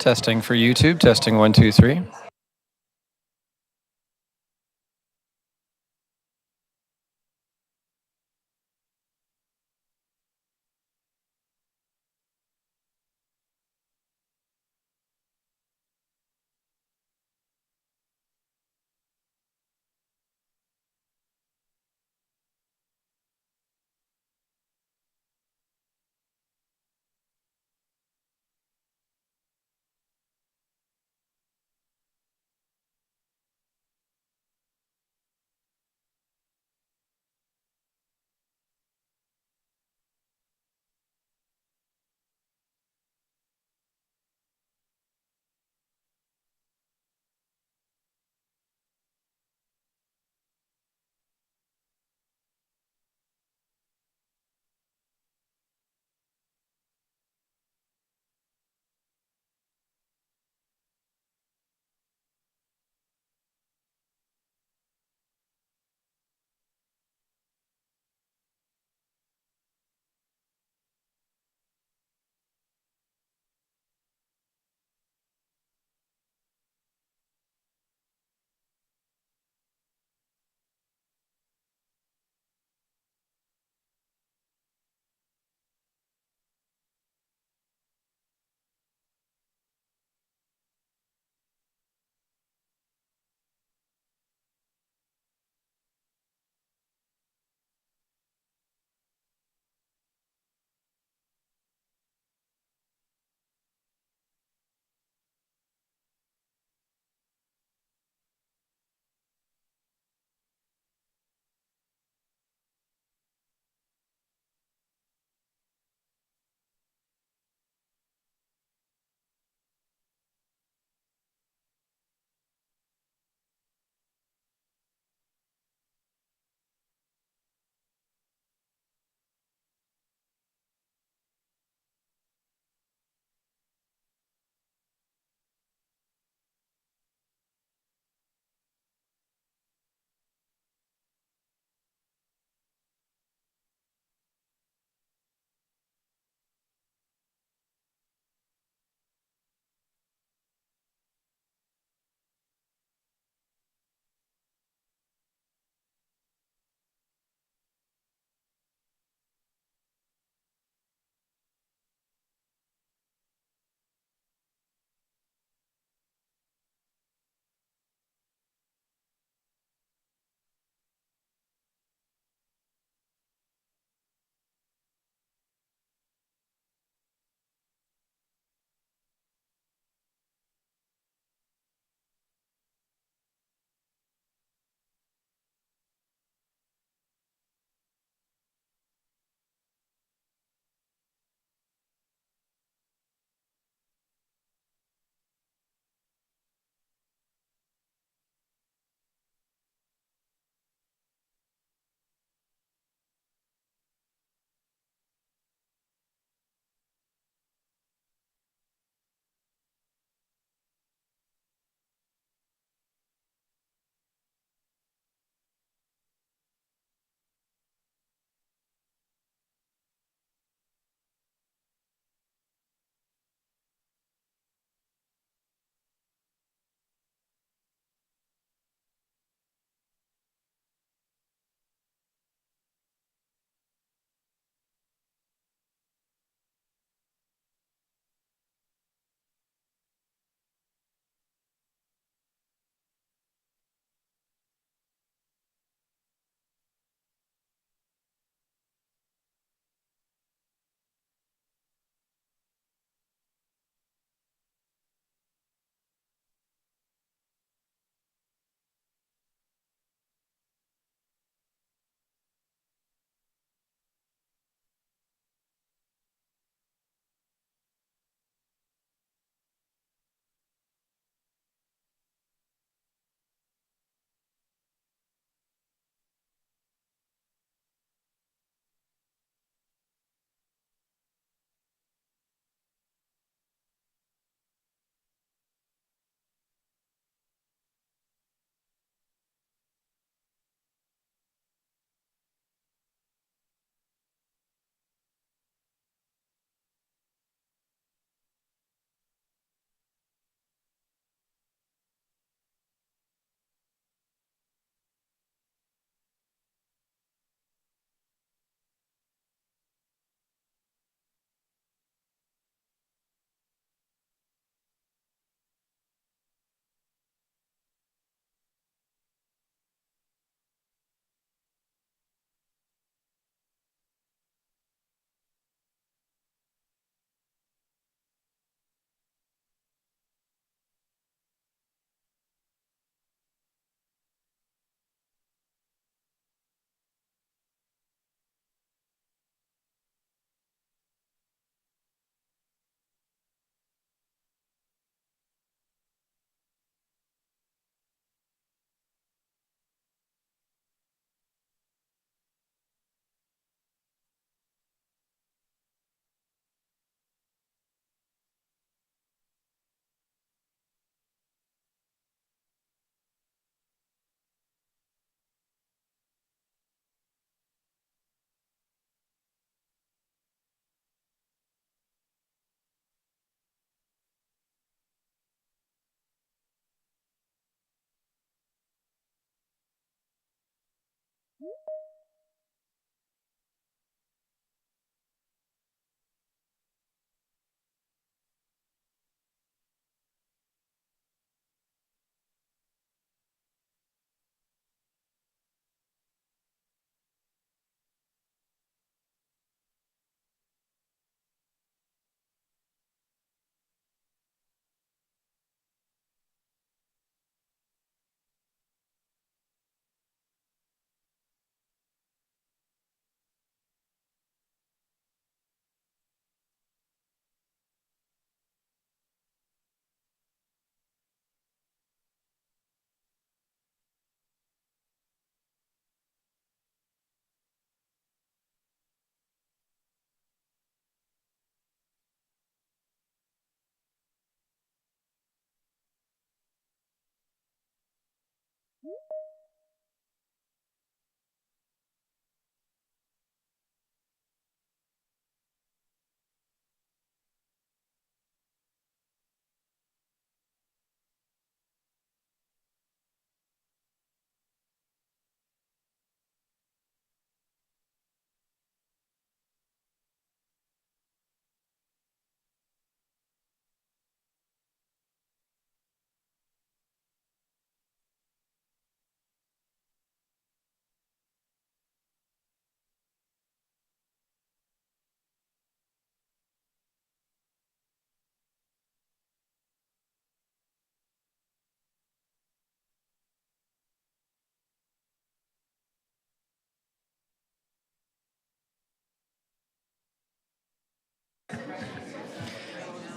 Testing for YouTube, testing 1, 2, 3.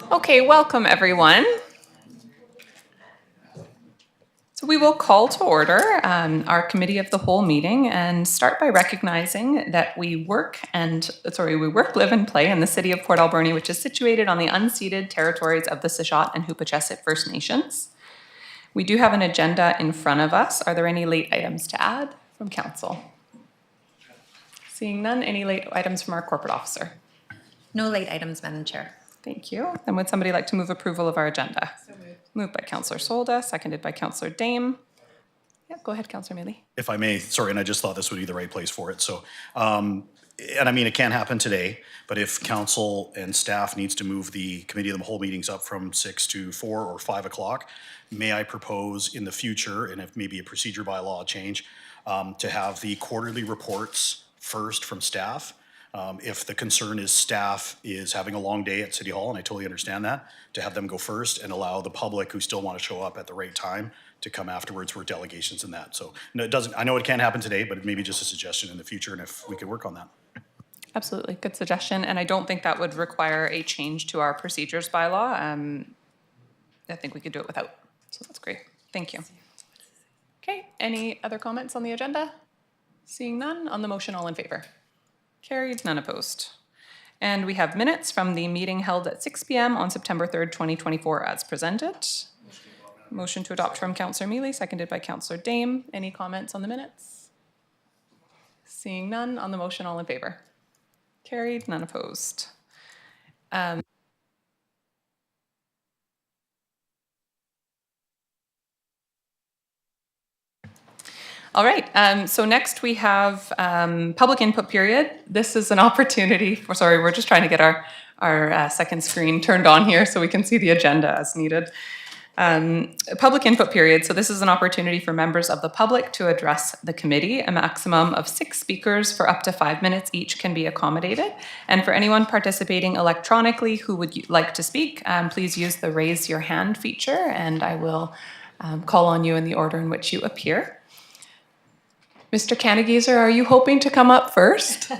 Okay, welcome everyone. So we will call to order our committee of the whole meeting and start by recognizing that we work, live, and play in the city of Port Alberni, which is situated on the unceded territories of the Sechot and Hupachesit First Nations. We do have an agenda in front of us. Are there any late items to add from council? Seeing none, any late items from our corporate officer? No late items, Madam Chair. Thank you. Then would somebody like to move approval of our agenda? So moved. Moved by Councillor Solda, seconded by Councillor Dame. Yeah, go ahead, Councillor Mealy. If I may, sorry, and I just thought this would be the right place for it. So, and I mean, it can't happen today, but if council and staff needs to move the committee of the whole meetings up from 6 to 4 or 5 o'clock, may I propose in the future, and if maybe a procedure by law change, to have the quarterly reports first from staff. If the concern is staff is having a long day at City Hall, and I totally understand that, to have them go first and allow the public who still want to show up at the right time to come afterwards for delegations and that. So no, it doesn't, I know it can't happen today, but maybe just a suggestion in the future, and if we could work on that. Absolutely, good suggestion. And I don't think that would require a change to our procedures bylaw. I think we could do it without, so that's great. Thank you. Okay, any other comments on the agenda? Seeing none, on the motion, all in favor? Carried, none opposed. And we have minutes from the meeting held at 6 p.m. on September 3rd, 2024 as presented. Motion to adopt from Councillor Mealy, seconded by Councillor Dame. Any comments on the minutes? Seeing none, on the motion, all in favor? Carried, none opposed. All right, so next we have public input period. This is an opportunity for, sorry, we're just trying to get our second screen turned on here so we can see the agenda as needed. Public input period. So this is an opportunity for members of the public to address the committee. A maximum of 6 speakers for up to 5 minutes each can be accommodated. And for anyone participating electronically who would like to speak, please use the raise your hand feature and I will call on you in the order in which you appear. Mr. Kannegeeser, are you hoping to come up first?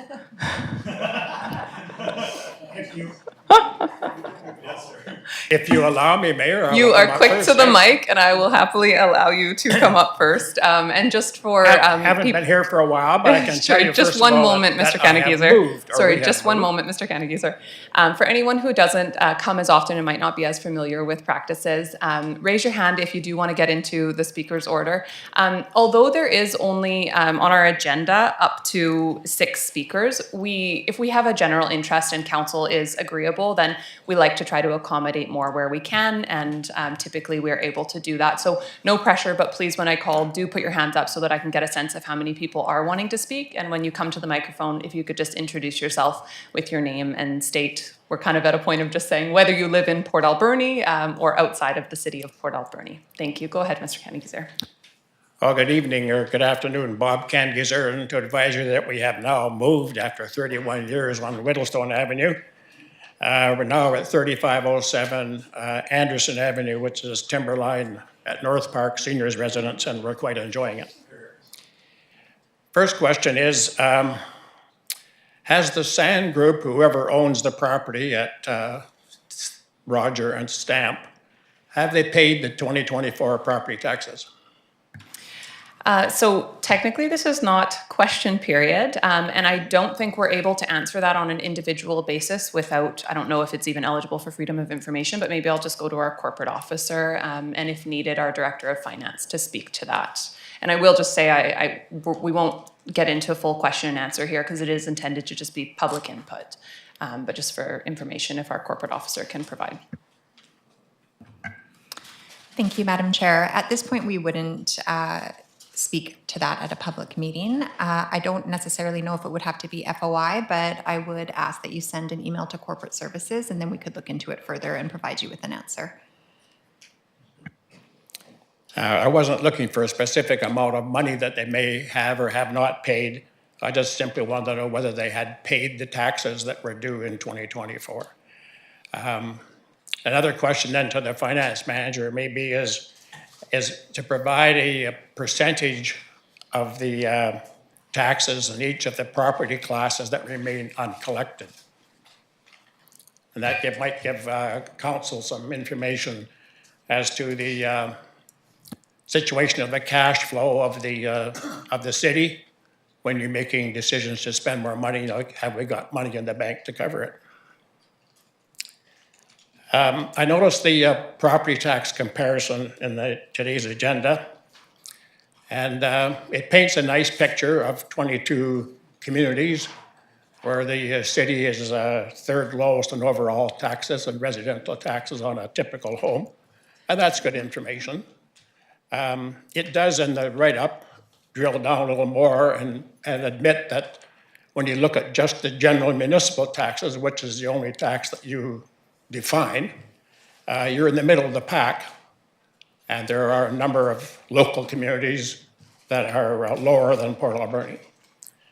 If you allow me, Mayor, you are quick to the mic, and I will happily allow you to come up first. And just for I haven't been here for a while, but I can tell you just first one of all moment, that Mr. I have Kannegeeser. moved, or Sorry, we just have one moved. moment, Mr. Kannegeeser. For anyone who doesn't come as often and might not be as familiar with practices, raise your hand if you do want to get into the speaker's order. Although there is only on our agenda up to 6 speakers, if we have a general interest and council is agreeable enjoyable, then we like to try to accommodate more where we can, and typically we're able to do that. So no pressure, but please, when I call, do put your hands up so that I can get a sense of how many people are wanting to speak. And when you come to the microphone, if you could just introduce yourself with your name and state. We're kind of at a point of just saying whether you live in Port Alberni or outside of the city of Port Alberni. Thank you. Go ahead, Mr. Kanigser. Well, good evening or good afternoon, Bob Kangizer, and to advise you that we have now moved after 31 years on Whittlestone Avenue. We're now at 3507 Anderson Avenue, which is Timberline at North Park Seniors Residence, and we're quite enjoying it. First question is, has the Sand Group, whoever owns the property at Roger and Stamp, have they paid the 2024 property taxes? So technically this is not question period, and I don't think we're able to answer that on an individual basis without, I don't know if it's even eligible for freedom of information, but maybe I'll just go to our corporate officer and if needed, our director of finance to speak to that. And I will just say we won't get into a full question and answer here because it is intended to just be public input, but just for information if our corporate officer can provide. Thank you, Madam Chair. At this point, we wouldn't speak to that at a public meeting. I don't necessarily know if it would have to be FOI, but I would ask that you send an email to corporate services and then we could look into it further and provide you with an answer. I wasn't looking for a specific amount of money that they may have or have not paid. I just simply wanted to know whether they had paid the taxes that were due in 2024. Another question then to the finance manager maybe is to provide a percentage of the taxes in each of the property classes that remain uncollected. And that might give council some information as to the situation of the cash flow of the city when you're making decisions to spend more money. Like, have we got money in the bank to cover it? I noticed the property tax comparison in today's agenda, and it paints a nice picture of 22 communities where the city is third lowest in overall taxes and residential taxes on a typical home, and that's good information. It does in the write-up drill down a little more and admit that when you look at just the general municipal taxes, which is the only tax that you define, you're in the middle of the pack, and there are a number of local communities that are lower than Port Alberni.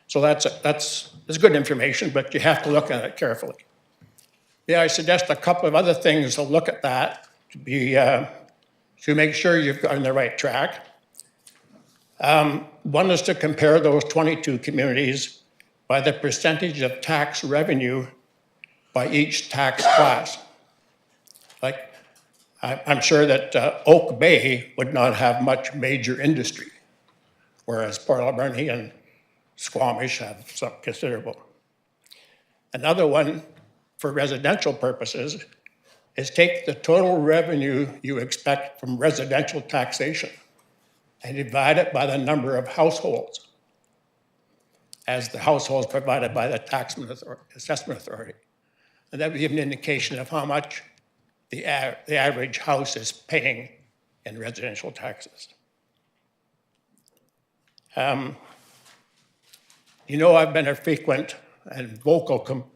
So that's good information, but you have to look at it carefully. Yeah, I suggest a couple of other things to look at that to make sure you've got on the right track. One is to compare those 22 communities by the percentage of tax revenue by each tax class. Like, I'm sure that Oak Bay would not have much major industry, whereas Port Alberni and Squamish have some considerable. Another one for residential purposes is take the total revenue you expect from residential taxation and divide it by the number of households as the households provided by the assessment authority. And that would give an indication of how much the average house is paying in residential taxes. You know, I've been a frequent and vocal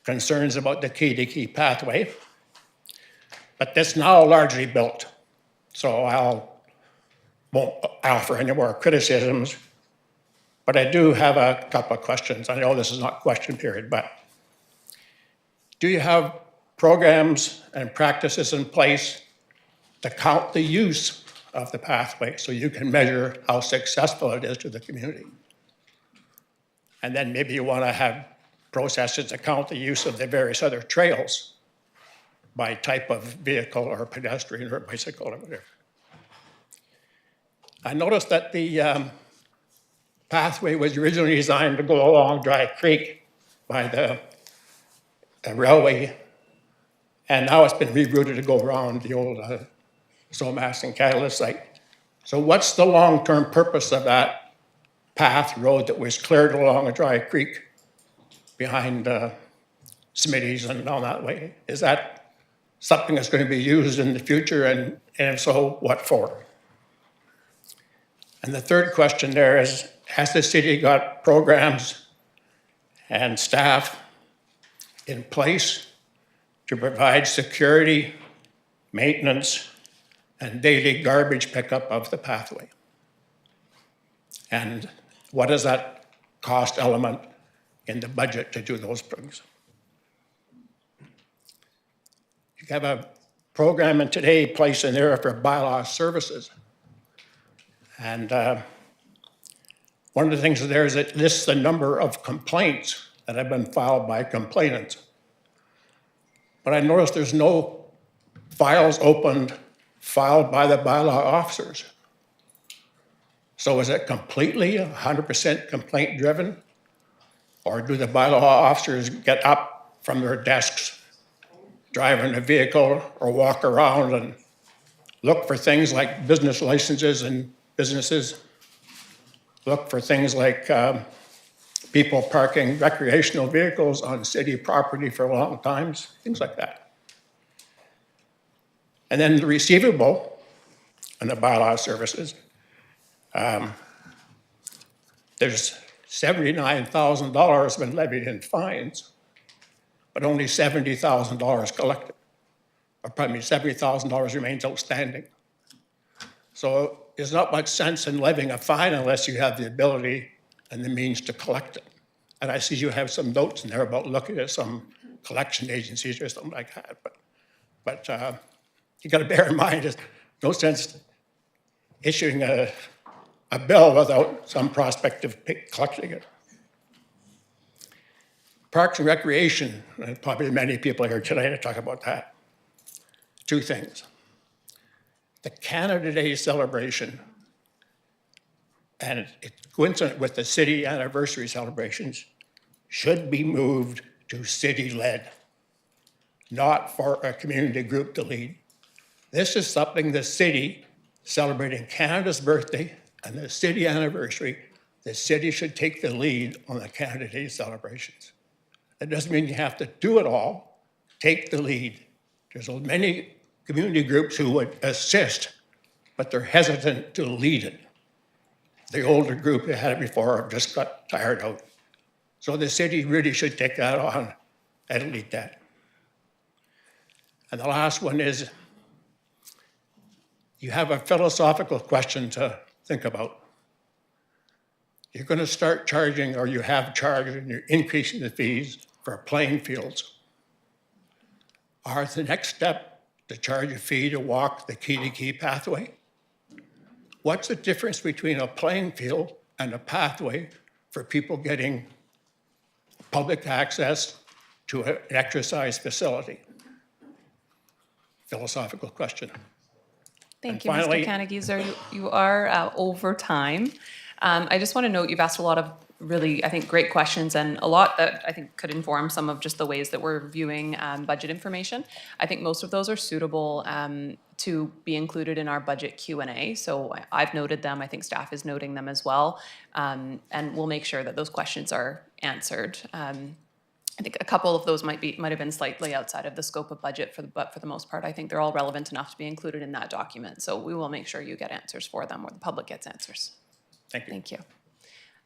concerns about the key-to-key pathway, but that's now largely built. So won't offer any more criticisms, but I do have a couple of questions. I know this is not question period, but do you have programs and practices in place to count the use of the pathway so you can measure how successful it is to the community? And then maybe you want to have processes to count the use of the various other trails by type of vehicle or pedestrian or bicycle or whatever. I noticed that the pathway was originally designed to go along Dry Creek by the railway, and now it's been rerouted to go around the old Somas and Catalyst site. So what's the long-term purpose of that road that was cleared along a Dry Creek behind Smitty's and all that way. Is that something that's going to be used in the future, and if so, what for? And the third question there is, has the city got programs and staff in place to provide security, maintenance, and daily garbage pickup of the pathway? And what is that cost element in the budget to do those things? You have a program in today placed in there for bylaw services. And one of the things there is it lists the number of complaints that have been filed by complainants. But I noticed there's no files opened filed by the bylaw officers. So is it completely 100% complaint driven? Or do the bylaw officers get up from their desks, drive in a vehicle, or walk around and look for things like business licenses and businesses, look for things like people parking recreational vehicles on city property for long times, things like that. And then the receivable and the bylaw services, there's $79,000 been levied in fines, but only $70,000 collected. Or pardon me, $70,000 remains outstanding. So there's not much sense in levying a fine unless you have the ability and the means to collect it. And I see you have some notes in there about looking at some collection agencies or something like that. But you got to bear in mind, there's no sense issuing a bill without some prospect of collecting it. Parks and Recreation, and probably many people here today to talk about that. Two things. The Canada Day celebration, and it's coincident with the city anniversary celebrations, should be moved to city-led, not for a community group to lead. This is something the city, celebrating Canada's birthday and the city anniversary, the city should take the lead on the Canada Day celebrations. That doesn't mean you have to do it all. Take the lead. There's many community groups who would assist, but they're hesitant to lead it. The older group that had it before have just got tired out. So the city really should take that on and lead that. And the last one is, you have a philosophical question to think about. You're going to start charging, or you have charged, and you're increasing the fees for playing fields. Are the next step to charge a fee to walk the key-to-key pathway? What's the difference between a playing field and a pathway for people getting public access to an exercise facility? Philosophical question. Thank And you, finally, Mr. Kannegizer. You are over time. I just want to note you've asked a lot of really, I think, great questions, and a lot that I think could inform some of just the ways that we're viewing budget information. I think most of those are suitable to be included in our budget Q&A. So I've noted them. I think staff is noting them as well, and we'll make sure that those questions are answered. I think a couple of those might have been slightly outside of the scope of budget, but for the most part, I think they're all relevant enough to be included in that document. So we will make sure you get answers for them, or the public gets answers. thank you. Thank you.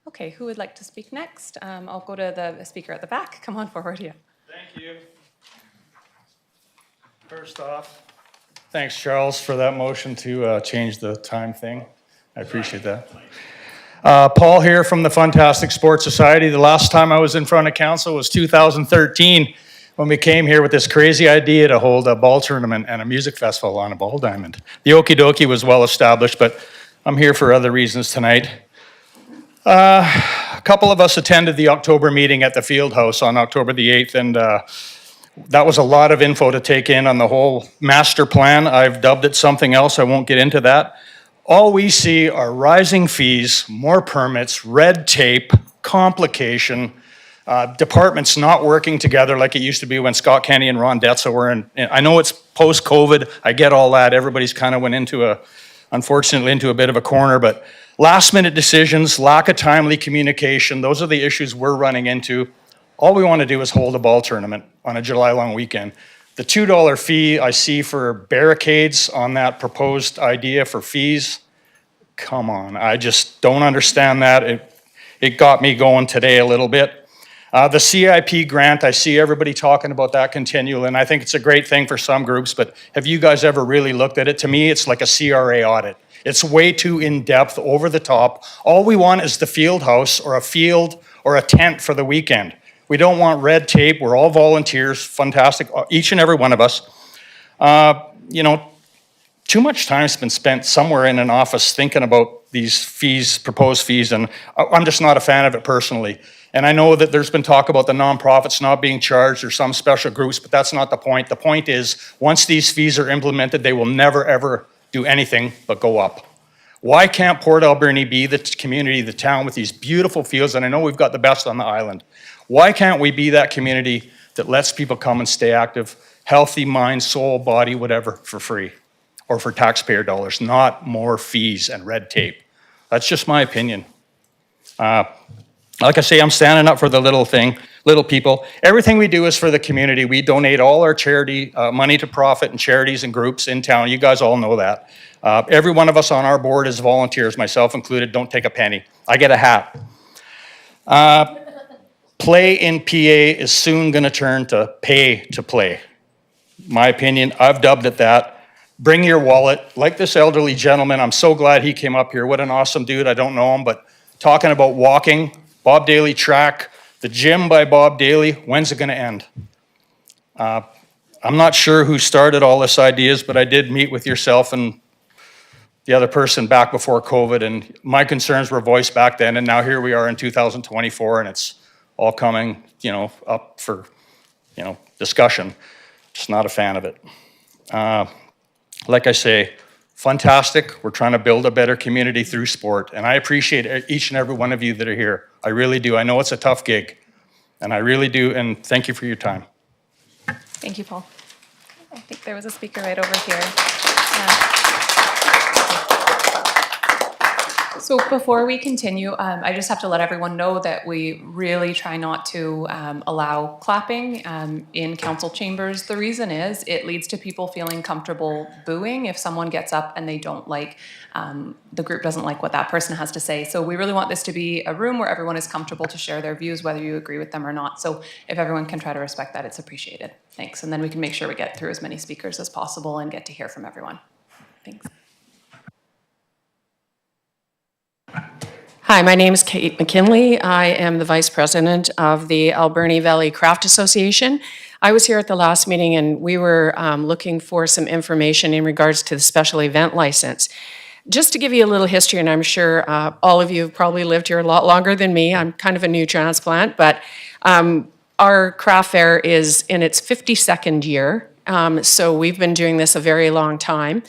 Okay, who would like to speak next? I'll go to the speaker at the back. Come on forward here. Thank you. First off, thanks, Charles, for that motion to change the time thing. I appreciate that. Paul here from the Funtastic Sports Society. The last time I was in front of council was 2013 when we came here with this crazy idea to hold a ball tournament and a music festival on a ball diamond. The Okie Dokie was well established, but I'm here for other reasons tonight. A couple of us attended the October meeting at the Field House on October the 8th, and that was a lot of info to take in on the whole master plan. I've dubbed it something else. I won't get into that. All we see are rising fees, more permits, red tape, complication, departments not working together like it used to be when Scott Kenny and Ron Detza were in. I know it's post-COVID. I get all that. Everybody's kind of went unfortunately into a bit of a corner, but last minute decisions, lack of timely communication, those are the issues we're running into. All we want to do is hold a ball tournament on a July long weekend. The $2 fee I see for barricades on that proposed idea for fees, come on, I just don't understand that. It got me going today a little bit. The CIP grant, I see everybody talking about that continually, and I think it's a great thing for some groups, but have you guys ever really looked at it? To me, it's like a CRA audit. It's way too in-depth, over the top. All we want is the field house or a field or a tent for the weekend. We don't want red tape. We're all volunteers, fantastic, each and every one of us. You know, too much time's been spent somewhere in an office thinking about these fees, proposed fees, and I'm just not a fan of it personally. And I know that there's been talk about the nonprofits not being charged or some special groups, but that's not the point. The point is, once these fees are implemented, they will never, ever do anything but go up. Why can't Port Alberni be the community, the town with these beautiful fields, and I know we've got the best on the island. Why can't we be that community that lets people come and stay active, healthy mind, soul, body, whatever, for free? Or for taxpayer dollars, not more fees and red tape. That's just my opinion. Like I say, I'm standing up for the little people. Everything we do is for the community. We donate all our charity money to profit and charities and groups in town. You guys all know that. Every one of us on our board is volunteers, myself included. Don't take a penny. I get a hat. Play in PA is soon going to turn to pay to play. My opinion, I've dubbed it that. Bring your wallet. Like this elderly gentleman, I'm so glad he came up here. What an awesome dude. I don't know him, but talking about walking, Bob Daly track, the gym by Bob Daly, when's it going to end? I'm not sure who started all this ideas, but I did meet with yourself and the other person back before COVID, and my concerns were voiced back then, and now here we are in 2024, and it's all coming, up for, discussion. Just not a fan of it. Like I say, fantastic. We're trying to build a better community through sport, and I appreciate each and every one of you that are here. I really do. I know it's a tough gig, and I really do, and thank you for your time. Thank you, Paul. I think there was a speaker right over here. So before we continue, I just have to let everyone know that we really try not to allow clapping in council chambers. The reason is it leads to people feeling comfortable booing if someone gets up and they don't like, the group doesn't like what that person has to say. So we really want this to be a room where everyone is comfortable to share their views, whether you agree with them or not. So if everyone can try to respect that, it's appreciated. Thanks. And then we can make sure we get through as many speakers as possible and get to hear from everyone. Thanks. Hi, my name is Kate McKinley. I am the Vice President of the Alberni Valley Craft Association. I was here at the last meeting and we were looking for some information in regards to the special event license. Just to give you a little history, and I'm sure all of you have probably lived here a lot longer than me. I'm kind of a new transplant, but our craft fair is in its 52nd year. So we've been doing this a very long time.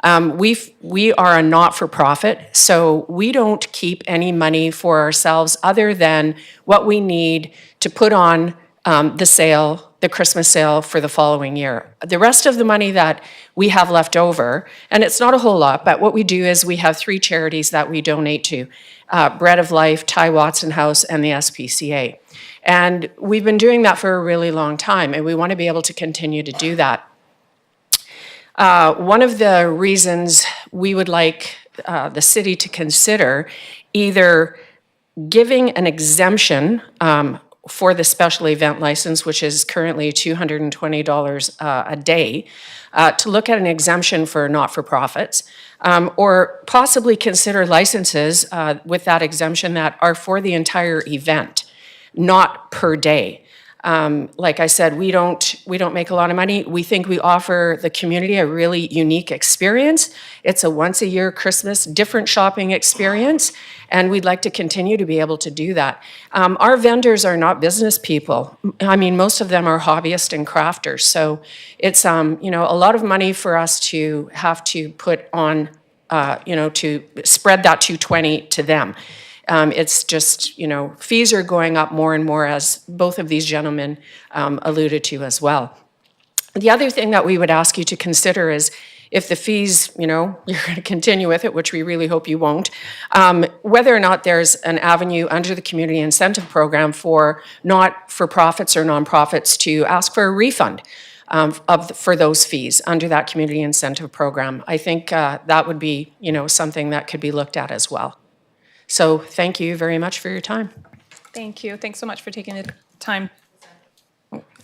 We are a not-for-profit, so we don't keep any money for ourselves other than what we need to put on the Christmas sale for the following year. The rest of the money that we have left over, and it's not a whole lot, but what we do is we have 3 charities that we donate to, Bread of Life, Ty Watson House, and the SPCA. And we've been doing that for a really long time, and we want to be able to continue to do that. One of the reasons we would like the city to consider either giving an exemption for the special event license, which is currently $220 a day, to look at an exemption for not-for-profits, or possibly consider licenses with that exemption that are for the entire event, not per day. Like I said, we don't make a lot of money. We think we offer the community a really unique experience. It's a once-a-year Christmas different shopping experience, and we'd like to continue to be able to do that. Our vendors are not business people. I mean, most of them are hobbyists and crafters, so it's a lot of money for us to have to put on, to spread that $220 to them. It's just, fees are going up more and more, as both of these gentlemen alluded to as well. The other thing that we would ask you to consider is if the fees, you know, you're going to continue with it, which we really hope you won't, whether or not there's an avenue under the community incentive program for not-for-profits or nonprofits to ask for a refund for those fees under that community incentive program. I think that would be, you know, something that could be looked at as well. So thank you very much for your time. Thank you. Thanks so much for taking the time.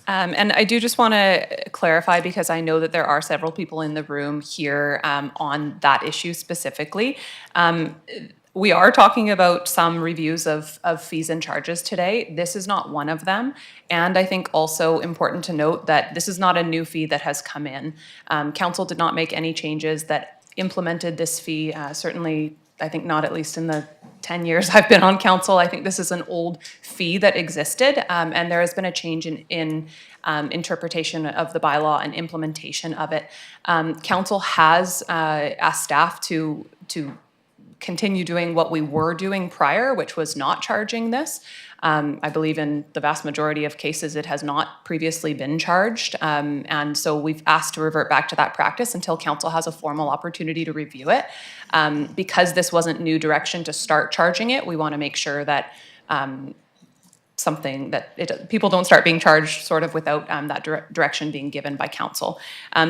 And I do just want to clarify, because I know that there are several people in the room here on that issue specifically. We are talking about some reviews of fees and charges today. This is not one of them. And I think also important to note that this is not a new fee that has come in. Council did not make any changes that implemented this fee, certainly I think not, at least in the 10 years I've been on council. I think this is an old fee that existed, and there has been a change in interpretation of the bylaw and implementation of it. Council has asked staff to continue doing what we were doing prior, which was not charging this. I believe in the vast majority of cases, it has not previously been charged. And so we've asked to revert back to that practice until council has a formal opportunity to review it. Because this wasn't new direction to start charging it, we want to make sure that people don't start being charged sort of without that direction being given by council.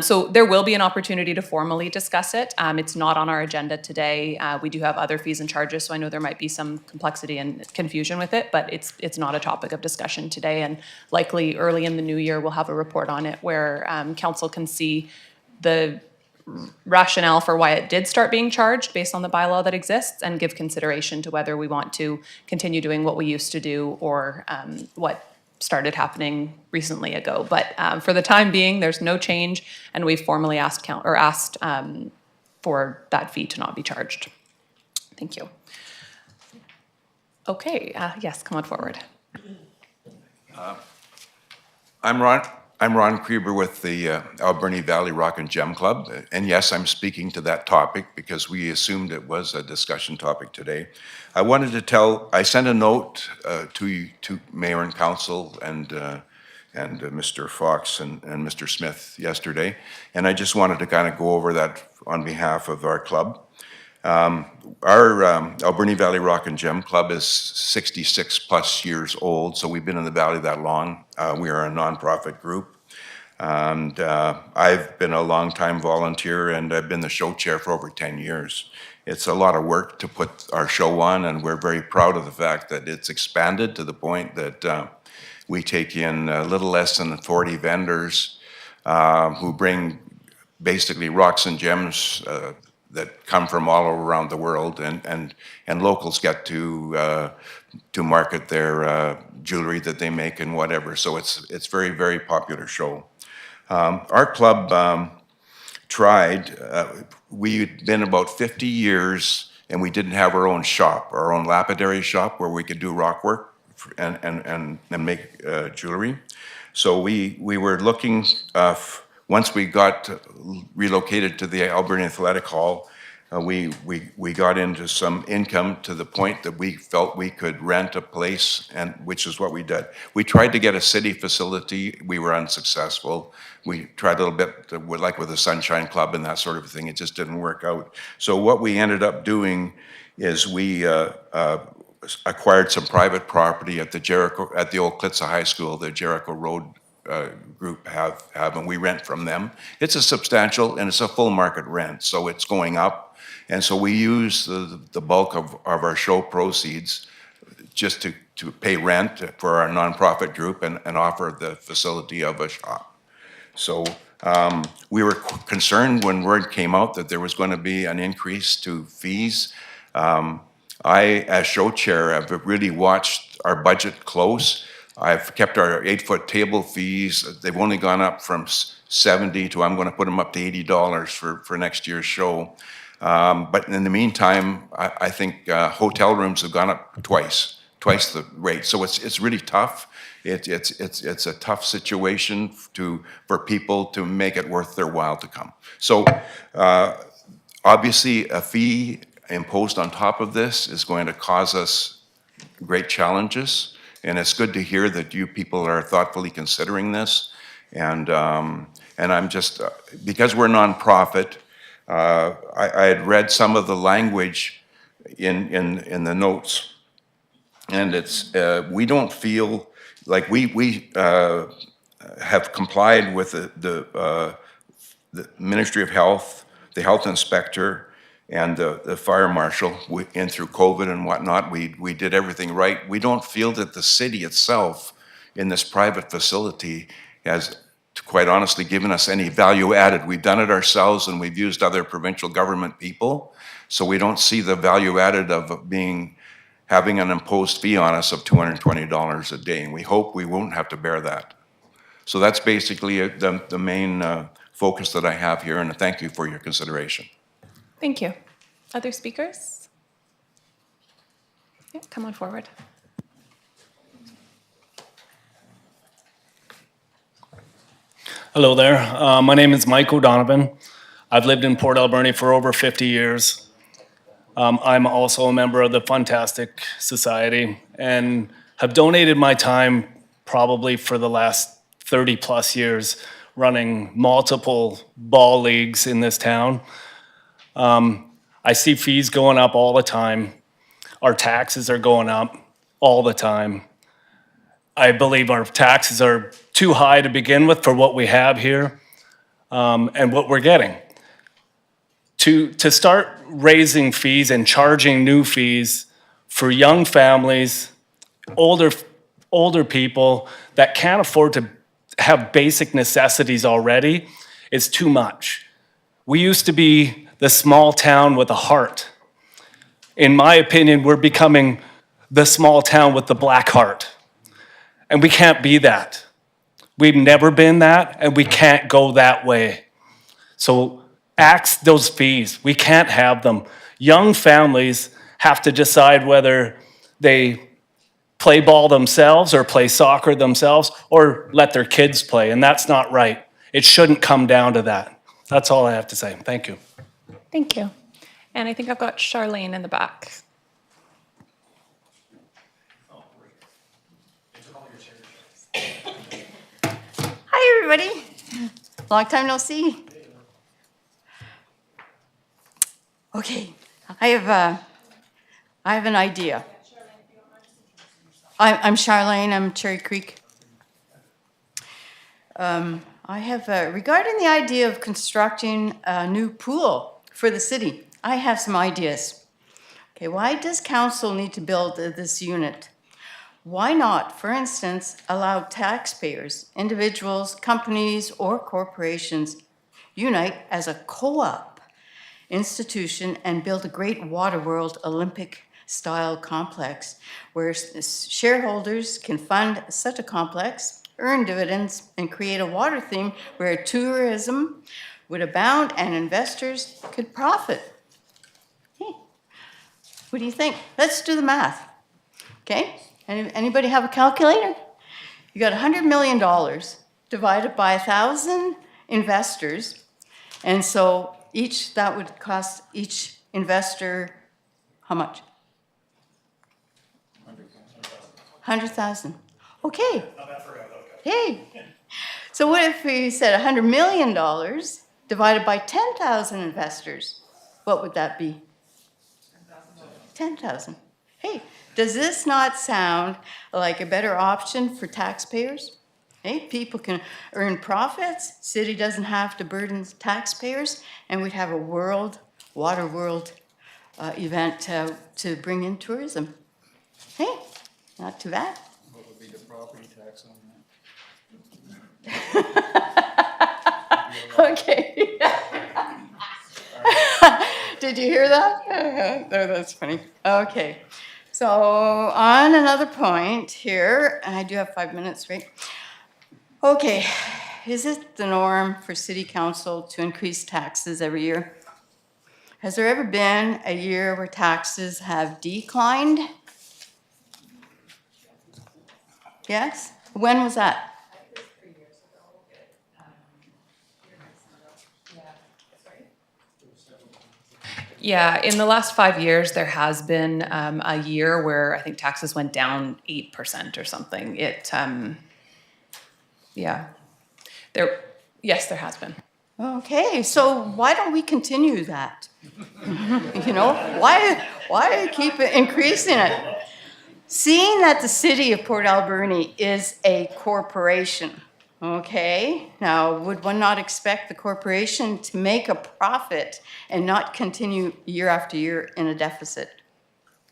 So there will be an opportunity to formally discuss it. It's not on our agenda today. We do have other fees and charges, so I know there might be some complexity and confusion with it, but it's not a topic of discussion today. And likely early in the new year, we'll have a report on it where council can see the rationale for why it did start being charged based on the bylaw that exists, and give consideration to whether we want to continue doing what we used to do or what started happening recently ago. But for the time being, there's no change, and we've formally asked for that fee to not be charged. Thank you. Okay, yes, come on forward. I'm Ron Krieber with the Alberni Valley Rock and Gem Club. And yes, I'm speaking to that topic because we assumed it was a discussion topic today. I sent a note to Mayor and Council and Mr. Fox and Mr. Smith yesterday. And I just wanted to kind of go over that on behalf of our club. Our Alberni Valley Rock and Gem Club is 66 plus years old, so we've been in the valley that long. We are a nonprofit group, and I've been a longtime volunteer, and I've been the show chair for over 10 years. It's a lot of work to put our show on, and we're very proud of the fact that it's expanded to the point that we take in a little less than 40 vendors who bring basically rocks and gems that come from all around the world, and locals get to market their jewelry that they make and whatever. So it's very, very popular show. Our club tried. We'd been about 50 years, and we didn't have our own shop, our own lapidary shop where we could do rock work and make jewelry. So we were looking. Once we got relocated to the Alberni Athletic Hall, we got into some income to the point that we felt we could rent a place, and which is what we did. We tried to get a city facility. We were unsuccessful. We tried a little bit like with the Sunshine Club and that sort of thing. It just didn't work out. So what we ended up doing is we acquired some private property at the old Klitza High School, the Jericho Road group have, and we rent from them. It's a substantial, and it's a full market rent, so it's going up. And so we use the bulk of our show proceeds just to pay rent for our nonprofit group and offer the facility of a shop. So we were concerned when word came out that there was going to be an increase to fees. I, as show chair, have really watched our budget close. I've kept our 8-foot table fees. They've only gone up from 70 to, I'm going to put them up to $80 for next year's show. But in the meantime, I think hotel rooms have gone up twice the rate. So it's really tough. It's a tough situation for people to make it worth their while to come. So obviously a fee imposed on top of this is going to cause us great challenges. And it's good to hear that you people are thoughtfully considering this. And I'm just, because we're a nonprofit, I had read some of the language in the notes, and it's, we don't feel like we have complied with the Ministry of Health, the health inspector, and the fire marshal. And through COVID and whatnot, we did everything right. We don't feel that the city itself in this private facility has, quite honestly, given us any value added. We've done it ourselves and we've used other provincial government people. So we don't see the value added of having an imposed fee on us of $220 a day. And we hope we won't have to bear that. So that's basically the main focus that I have here, and thank you for your consideration. Thank you. Other speakers? Yeah, come on forward. Hello there. My name is Mike O'Donovan. I've lived in Port Alberni for over 50 years. I'm also a member of the Funtastic Society and have donated my time probably for the last 30 plus years running multiple ball leagues in this town. I see fees going up all the time. Our taxes are going up all the time. I believe our taxes are too high to begin with for what we have here and what we're getting. To start raising fees and charging new fees for young families, older people that can't afford to have basic necessities already is too much. We used to be the small town with a heart. In my opinion, we're becoming the small town with the black heart. And we can't be that. We've never been that, and we can't go that way. So axe those fees. We can't have them. Young families have to decide whether they play ball themselves or play soccer themselves or let their kids play, and that's not right. It shouldn't come down to that. That's all I have to say. Thank you. Thank you. And I think I've got Charlene in the back. Hi, everybody. Long time no see. Okay, I have an idea. I'm Charlene. I'm Cherry Creek. I have regarding the idea of constructing a new pool for the city. I have some ideas. Okay, why does council need to build this unit? Why not, for instance, allow taxpayers, individuals, companies, or corporations unite as a co-op institution and build a great water world Olympic-style complex where shareholders can fund such a complex, earn dividends, and create a water theme where tourism would abound and investors could profit? Hey, what do you think? Let's do the math, okay? Anybody have a calculator? You got $100 million divided by 1,000 investors. And so that would cost each investor how much? 100,000. Okay. Hey. So what if we said $100 million divided by 10,000 investors? What would that be? 10,000. Hey. Does this not sound like a better option for taxpayers? Hey, people can earn profits, city doesn't have to burden taxpayers, and we'd have a water world event to bring in tourism. Hey, not too bad. What would be the property tax on that? Okay. Did you hear that? No, that's funny. Okay. So on another point here, and I do have 5 minutes, right? Okay, is it the norm for city council to increase taxes every year? Has there ever been a year where taxes have declined? Yes? When was that? Yeah, in the last 5 years, there has been a year where I think taxes went down 8% or something. Yes, there has been. Okay, so why don't we continue that? You know, why keep increasing it? Seeing that the city of Port Alberni is a corporation, okay? Now, would one not expect the corporation to make a profit and not continue year after year in a deficit?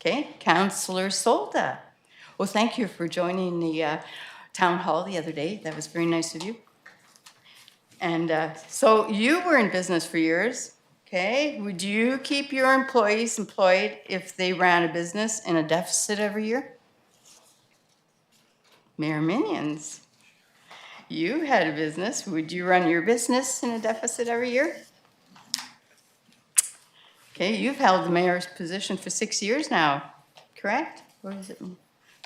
Okay, Councillor Solda. Well, thank you for joining the town hall the other day. That was very nice of you. And so you were in business for years, okay? Would you keep your employees employed if they ran a business in a deficit every year? Mayor Minions, you had a business. Would you run your business in a deficit every year? Okay, you've held the mayor's position for 6 years now, correct? Or is it?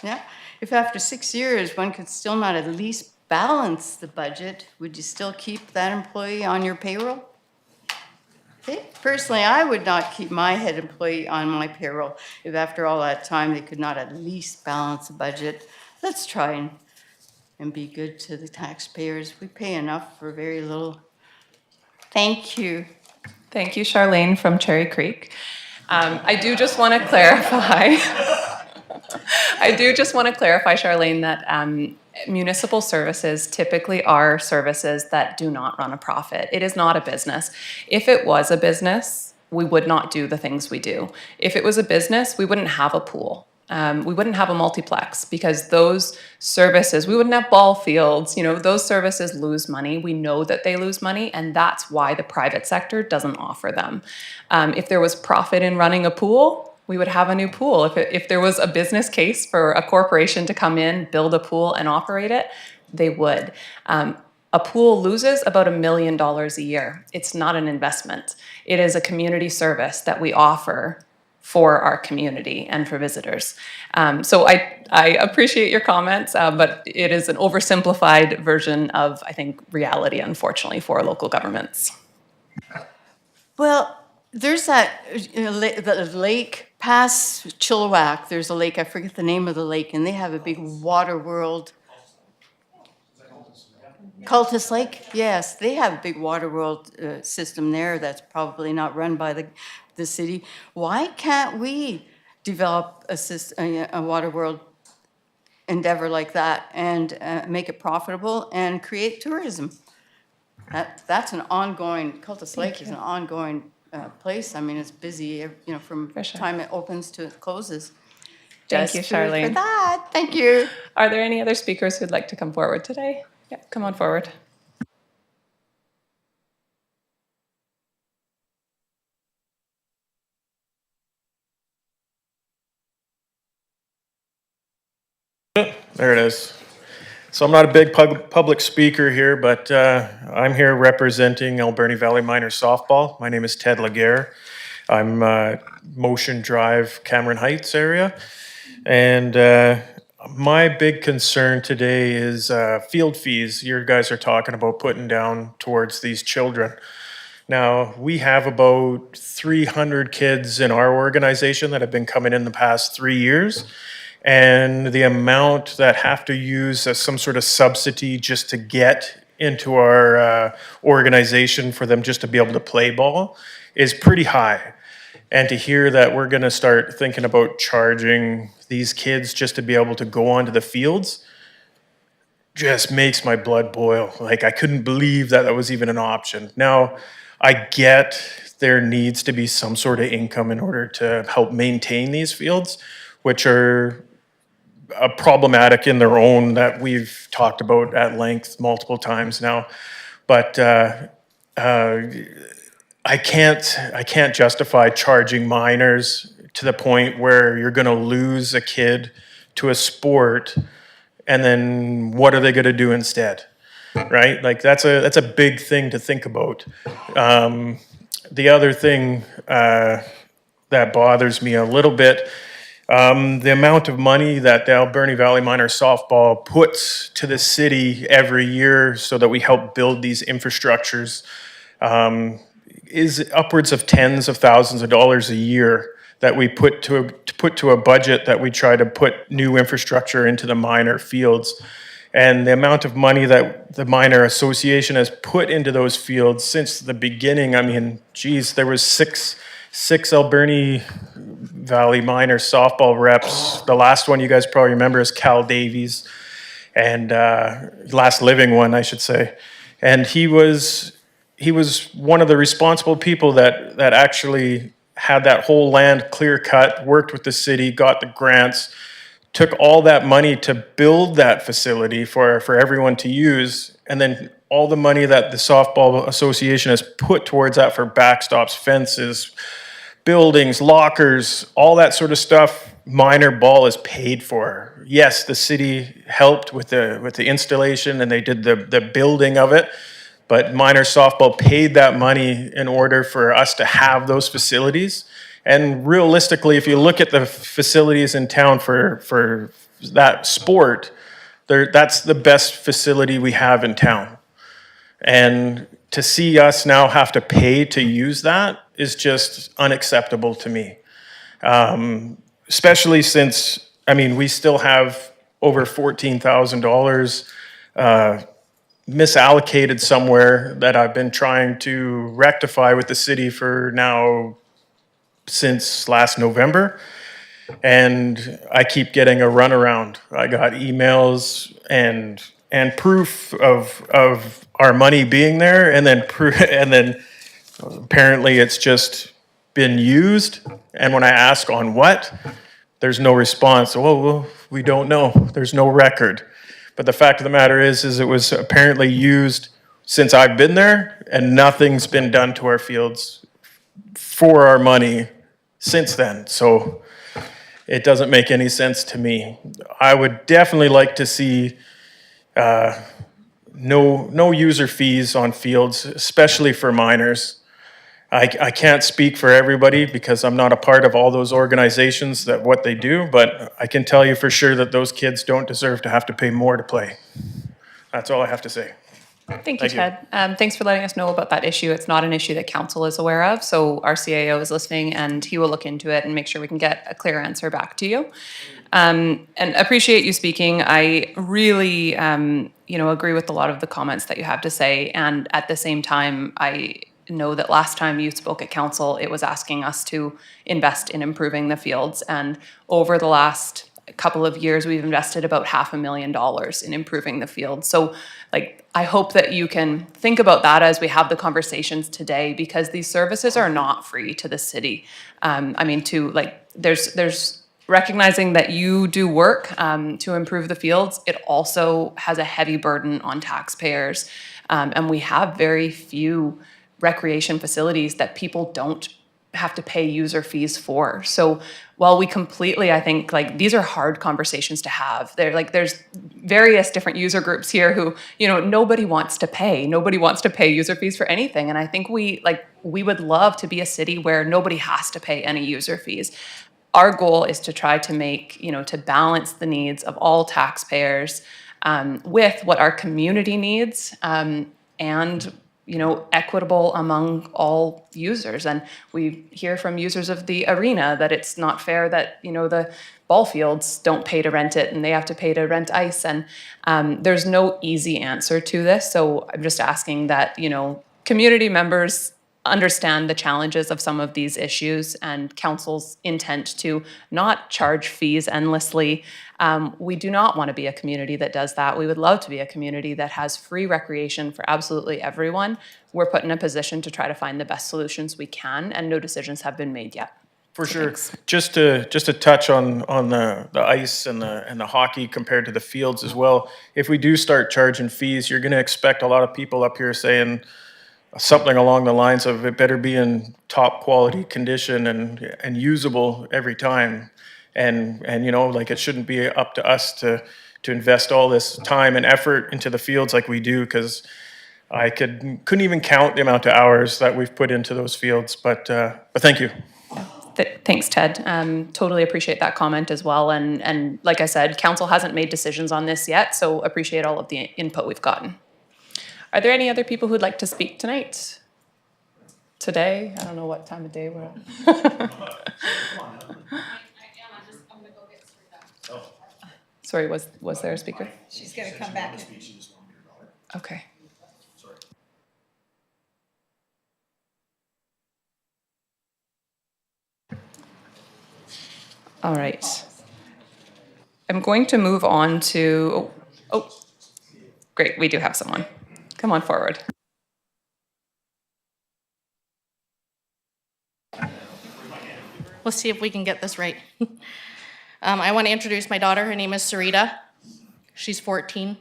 Yeah. If after 6 years one could still not at least balance the budget, would you still keep that employee on your payroll? Okay. Personally, I would not keep my head employee on my payroll if after all that time they could not at least balance the budget. Let's try and be good to the taxpayers. We pay enough for very little. Thank you. Thank you, Charlene from Cherry Creek. I do just want to clarify. Charlene, that municipal services typically are services that do not run a profit. It is not a business. If it was a business, we would not do the things we do. If it was a business, we wouldn't have a pool. We wouldn't have a multiplex, because those services, we wouldn't have ball fields, those services lose money. We know that they lose money, and that's why the private sector doesn't offer them. If there was profit in running a pool, we would have a new pool. If there was a business case for a corporation to come in, build a pool and operate it, they would. A pool loses about $1 million a year. It's not an investment. It is a community service that we offer for our community and for visitors. So I appreciate your comments, but it is an oversimplified version of, I think, reality, unfortunately, for local governments. Well, there's that the lake past Chilliwack. There's a lake, I forget the name of the lake, and they have a big water world. Cultus Lake, yes, they have a big water world system there that's probably not run by the city. Why can't we develop a water world endeavor like that and make it profitable and create tourism? That's an ongoing, Cultus Lake is an ongoing place. I mean, it's busy, from time it opens to it closes. Thank you, Charlene. For that, thank you. Are there any other speakers who'd like to come forward today? Yeah, come on forward. There it is. So I'm not a big public speaker here, but I'm here representing Alberni Valley Miners Softball. My name is Ted Laguerre. I'm Motion Drive, Cameron Heights area. And my big concern today is field fees. You guys are talking about putting down towards these children. Now, we have about 300 kids in our organization that have been coming in the past 3 years. And the amount that have to use some sort of subsidy just to get into our organization for them just to be able to play ball is pretty high. And to hear that we're going to start thinking about charging these kids just to be able to go onto the fields just makes my blood boil. Like, I couldn't believe that was even an option. Now, I get there needs to be some sort of income in order to help maintain these fields, which are problematic in their own, that we've talked about at length multiple times now. But I can't justify charging minors to the point where you're going to lose a kid to a sport, and then what are they going to do instead, right? Like, that's a big thing to think about. The other thing that bothers me a little bit, the amount of money that the Alberni Valley Miners Softball puts to the city every year so that we help build these infrastructures is upwards of tens of thousands of dollars a year that we put to a budget that we try to put new infrastructure into the minor fields. And the amount of money that the Minor Association has put into those fields since the beginning, I mean, geez, there was six Alberni Valley Minor softball reps. The last one you guys probably remember is Cal Davies, and last living one, I should say. And he was one of the responsible people that actually had that whole land clear cut, worked with the city, got the grants, took all that money to build that facility for everyone to use, and then all the money that the softball association has put towards that for backstops, fences, buildings, lockers, all that sort of stuff, minor ball is paid for. Yes, the city helped with the installation and they did the building of it, but minor softball paid that money in order for us to have those facilities. And realistically, if you look at the facilities in town for that sport, that's the best facility we have in town. And to see us now have to pay to use that is just unacceptable to me. Especially since, I mean, we still have over $14,000 misallocated somewhere that I've been trying to rectify with the city for now since last November. And I keep getting a runaround. I got emails and proof of our money being there, and then apparently it's just been used. And when I ask on what, there's no response. Well, we don't know. There's no record. But the fact of the matter is it was apparently used since I've been there, and nothing's been done to our fields for our money since then. So it doesn't make any sense to me. I would definitely like to see no user fees on fields, especially for minors. I can't speak for everybody because I'm not a part of all those organizations that what they do, but I can tell you for sure that those kids don't deserve to have to pay more to play. That's all I have to say. Thank you, Ted. Thanks for letting us know about that issue. It's not an issue that council is aware of, so our CAO is listening and he will look into it and make sure we can get a clear answer back to you. And appreciate you speaking. I really, agree with a lot of the comments that you have to say. And at the same time, I know that last time you spoke at council, it was asking us to invest in improving the fields. And over the last couple of years, we've invested about $500,000 in improving the field. So I hope that you can think about that as we have the conversations today, because these services are not free to the city. There's recognizing that you do work to improve the fields. It also has a heavy burden on taxpayers. And we have very few recreation facilities that people don't have to pay user fees for. So while we completely, I think, these are hard conversations to have. There's various different user groups here who, nobody wants to pay. Nobody wants to pay user fees for anything. And I think we would love to be a city where nobody has to pay any user fees. Our goal is to try to make, to balance the needs of all taxpayers with what our community needs and equitable among all users. And we hear from users of the arena that it's not fair that, the ball fields don't pay to rent it and they have to pay to rent ice. And there's no easy answer to this. So I'm just asking that, community members understand the challenges of some of these issues and council's intent to not charge fees endlessly. We do not want to be a community that does that. We would love to be a community that has free recreation for absolutely everyone. We're put in a position to try to find the best solutions we can, and no decisions have been made yet. For sure. Just to touch on the ice and the hockey compared to the fields as well. If we do start charging fees, you're going to expect a lot of people up here saying something along the lines of it better be in top quality condition and usable every time. And it shouldn't be up to us to invest all this time and effort into the fields like we do, because I couldn't even count the amount of hours that we've put into those fields. But thank you. Thanks, Ted. Totally appreciate that comment as well. And like I said, council hasn't made decisions on this yet, so appreciate all of the input we've gotten. Are there any other people who'd like to speak tonight? Today? I don't know what time of day we're at. Sorry, was there a speaker? She's going to come back. Okay. All right. I'm going to move on to, oh, great, we do have someone. Come on forward. Let's see if we can get this right. I want to introduce my daughter. Her name is Sarita. She's 14.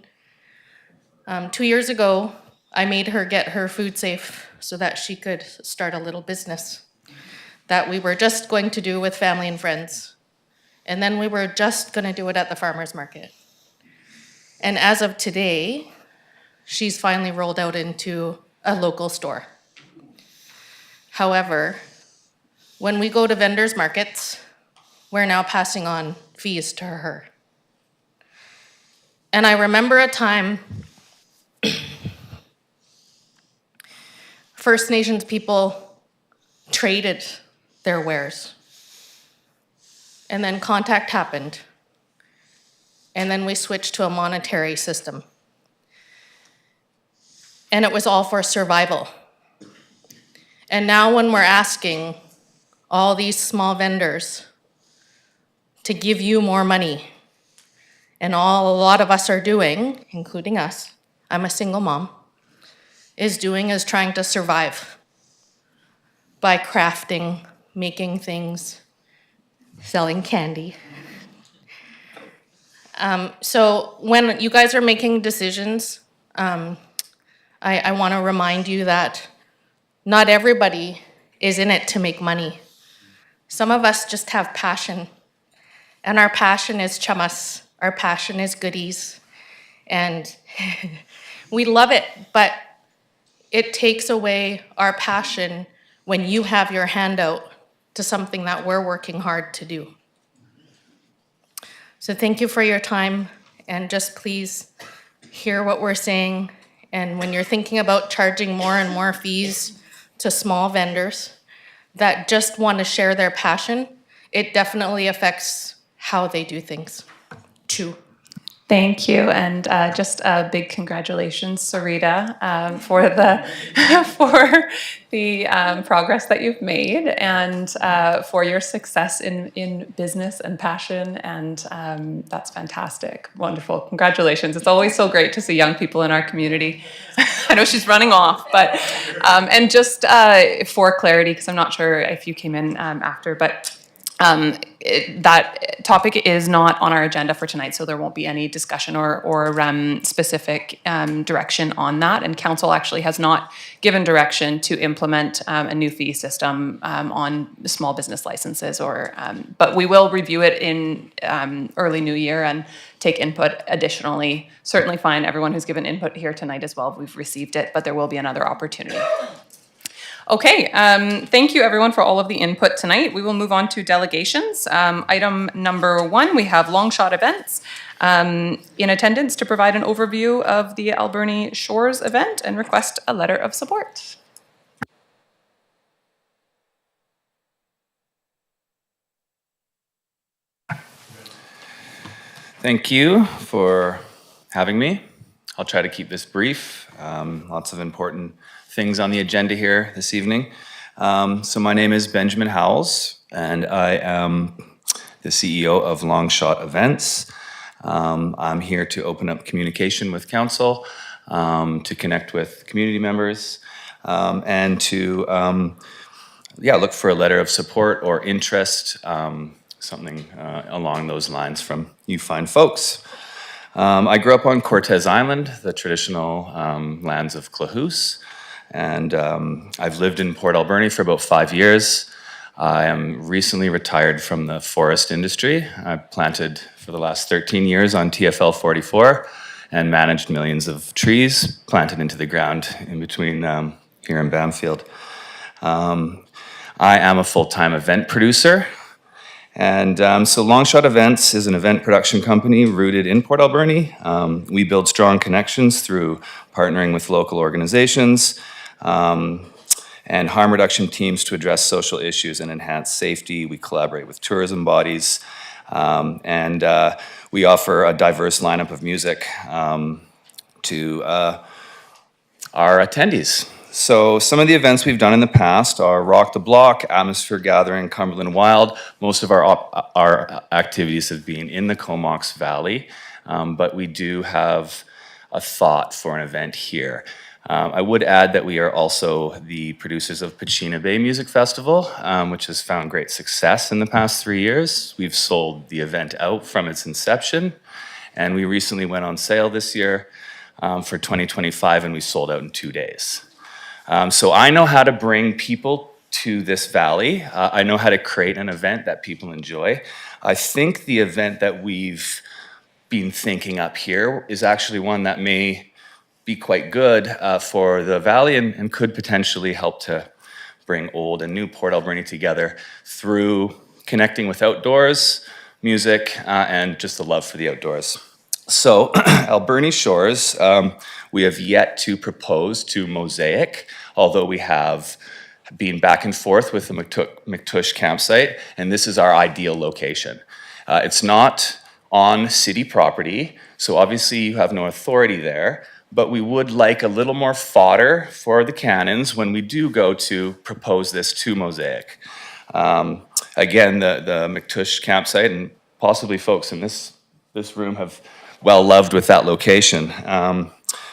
2 years ago, I made her get her food safe so that she could start a little business that we were just going to do with family and friends. And then we were just going to do it at the farmer's market. And as of today, she's finally rolled out into a local store. However, when we go to vendors' markets, we're now passing on fees to her. And I remember a time First Nations people traded their wares. And then contact happened. And then we switched to a monetary system. And it was all for survival. And now when we're asking all these small vendors to give you more money, and all a lot of us are doing, including us, I'm a single mom, is trying to survive by crafting, making things, selling candy. So when you guys are making decisions, I want to remind you that not everybody is in it to make money. Some of us just have passion, and our passion is chamas. Our passion is goodies, and we love it, but it takes away our passion when you have your hand out to something that we're working hard to do. So thank you for your time, and just please hear what we're saying. And when you're thinking about charging more and more fees to small vendors that just want to share their passion, it definitely affects how they do things too. Thank you, and just a big congratulations, Sarita, for the for the progress that you've made, and for your success in business and passion, and that's fantastic, wonderful, congratulations. It's always so great to see young people in our community. I know she's running off, but and just for clarity, because I'm not sure if you came in after, but. That topic is not on our agenda for tonight, so there won't be any discussion or specific direction on that. And council actually has not given direction to implement a new fee system on small business licenses, but we will review it in early new year and take input additionally. Certainly find everyone who's given input here tonight as well. We've received it, but there will be another opportunity. Okay, thank you everyone for all of the input tonight. We will move on to delegations. Item number 1, we have Longshot Events in attendance to provide an overview of the Alberni Shores event and request a letter of support. Thank you for having me. I'll try to keep this brief. Lots of important things on the agenda here this evening. So my name is Benjamin Howells, and I am the CEO of Longshot Events. I'm here to open up communication with council, to connect with community members, and to look for a letter of support or interest, something along those lines from you fine folks. I grew up on Cortez Island, the traditional lands of Klahoose. And I've lived in Port Alberni for about 5 years. I am recently retired from the forest industry. I've planted for the last 13 years on TFL 44 and managed millions of trees planted into the ground in between here in Bamfield. I am a full-time event producer. And so Longshot Events is an event production company rooted in Port Alberni. We build strong connections through partnering with local organizations, and harm reduction teams to address social issues and enhance safety. We collaborate with tourism bodies. And we offer a diverse lineup of music to our attendees. So some of the events we've done in the past are Rock the Block, Atmosphere Gathering, Cumberland Wild. Most of our activities have been in the Comox Valley, but we do have a thought for an event here. I would add that we are also the producers of Pachina Bay Music Festival, which has found great success in the past 3 years. We've sold the event out from its inception, and we recently went on sale this year for 2025, and we sold out in 2 days. So I know how to bring people to this valley. I know how to create an event that people enjoy. I think the event that we've been thinking up here is actually one that may be quite good for the valley and could potentially help to bring old and new Port Alberni together through connecting with outdoors, music, and just the love for the outdoors. So Alberni Shores, we have yet to propose to Mosaic, although we have been back and forth with the McTush campsite, and this is our ideal location. It's not on city property, so obviously you have no authority there, but we would like a little more fodder for the cannons when we do go to propose this to Mosaic. Again, the McTush campsite, and possibly folks in this room have well loved with that location.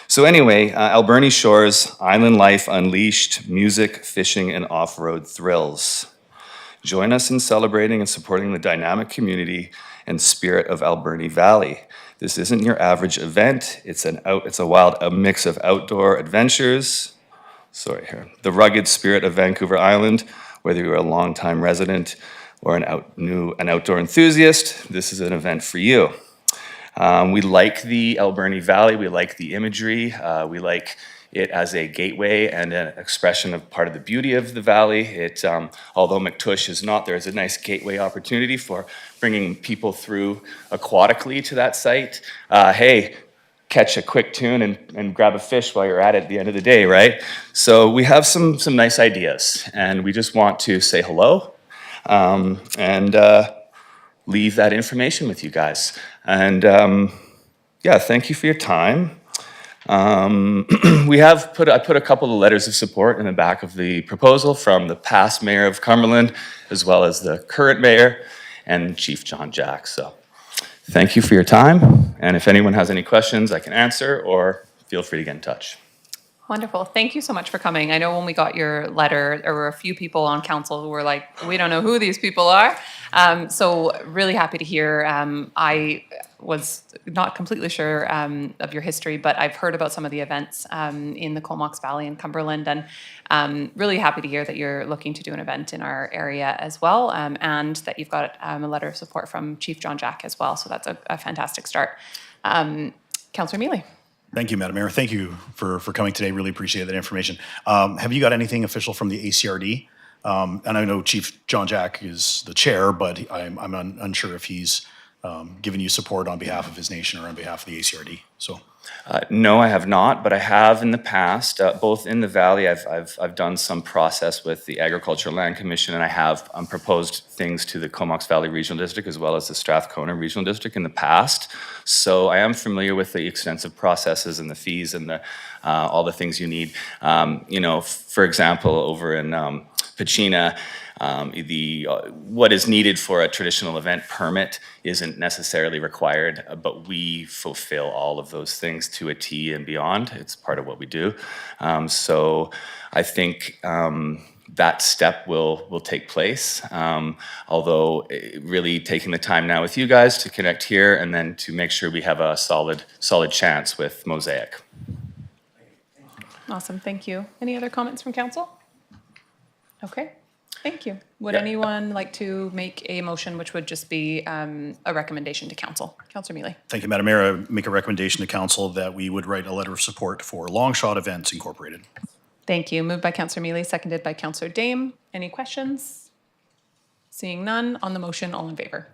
So anyway, Alberni Shores, Island Life Unleashed, music, fishing, and off-road thrills. Join us in celebrating and supporting the dynamic community and spirit of Alberni Valley. This isn't your average event. It's a mix of outdoor adventures. The rugged spirit of Vancouver Island. Whether you're a longtime resident or an outdoor enthusiast, this is an event for you. We like the Alberni Valley. We like the imagery. We like it as a gateway and an expression of part of the beauty of the valley. Although McTush is not, there's a nice gateway opportunity for bringing people through aquatically to that site. Hey, catch a quick tune and grab a fish while you're at the end of the day, right? So we have some nice ideas, and we just want to say hello and leave that information with you guys. And yeah, thank you for your time. I put a couple of letters of support in the back of the proposal from the past mayor of Cumberland, as well as the current mayor and Chief John Jack. So thank you for your time. And if anyone has any questions, I can answer, or feel free to get in touch. Wonderful. Thank you so much for coming. I know when we got your letter, there were a few people on council who were like, we don't know who these people are. So really happy to hear. I was not completely sure of your history, but I've heard about some of the events in the Comox Valley and Cumberland, and really happy to hear that you're looking to do an event in our area as well, and that you've got a letter of support from Chief John Jack as well. So that's a fantastic start. Councillor Mealy. Thank you, Madam Mayor. Thank you for coming today. Really appreciate that information. Have you got anything official from the ACRD? And I know Chief John Jack is the chair, but I'm unsure if he's given you support on behalf of his nation or on behalf of the ACRD. So. No, I have not, but I have in the past, both in the valley. I've done some process with the Agricultural Land Commission, and I have proposed things to the Comox Valley Regional District as well as the Strathcona Regional District in the past. So I am familiar with the extensive processes and the fees and all the things you need. For example, over in Pachina, what is needed for a traditional event permit isn't necessarily required, but we fulfill all of those things to a T and beyond. It's part of what we do. So I think that step will take place. Although really taking the time now with you guys to connect here and then to make sure we have a solid chance with Mosaic. Awesome, thank you. Any other comments from council? Okay. Thank you. Would anyone like to make a motion which would just be a recommendation to council? Councillor Mealy. Thank you, Madam Mayor. I make a recommendation to council that we would write a letter of support for Long Shot Events Incorporated. Thank you. Moved by Councillor Mealy, seconded by Councillor Dame. Any questions? Seeing none, on the motion, all in favor?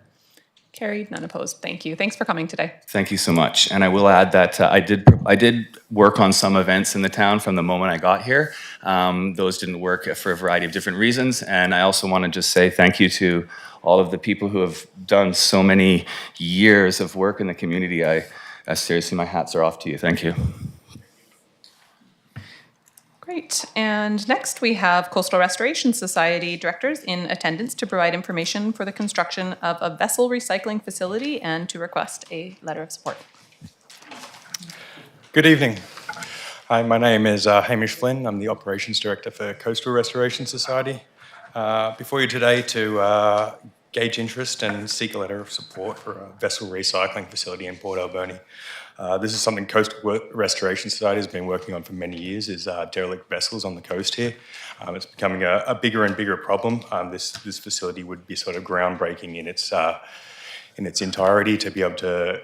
Carried, none opposed. Thank you. Thanks for coming today. Thank you so much. And I will add that I did work on some events in the town from the moment I got here. Those didn't work for a variety of different reasons. And I also want to just say thank you to all of the people who have done so many years of work in the community. Seriously, my hats are off to you. Thank you. Great. And next we have Coastal Restoration Society directors in attendance to provide information for the construction of a vessel recycling facility and to request a letter of support. Good evening. Hi, my name is Hamish Flynn. I'm the Operations Director for Coastal Restoration Society. Before you today to gauge interest and seek a letter of support for a vessel recycling facility in Port Alberni. This is something Coastal Restoration Society has been working on for many years, is derelict vessels on the coast here. It's becoming a bigger and bigger problem. This facility would be sort of groundbreaking in its entirety to be able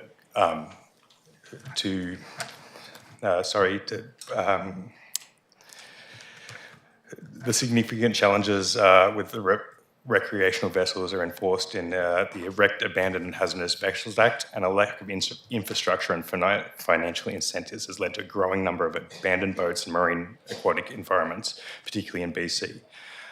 the significant challenges with the recreational vessels are enforced in the Erect, Abandoned and Hazardous Vessels Act, and a lack of infrastructure and financial incentives has led to a growing number of abandoned boats and marine aquatic environments, particularly in BC.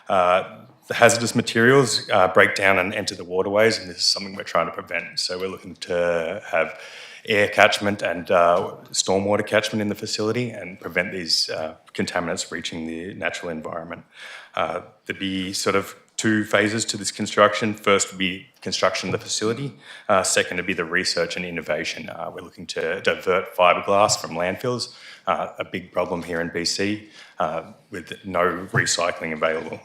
The hazardous materials break down and enter the waterways, and this is something we're trying to prevent. So we're looking to have air catchment and stormwater catchment in the facility and prevent these contaminants reaching the natural environment. There'd be sort of two phases to this construction. First would be construction of the facility. Second would be the research and innovation. We're looking to divert fiberglass from landfills, a big problem here in BC, with no recycling available.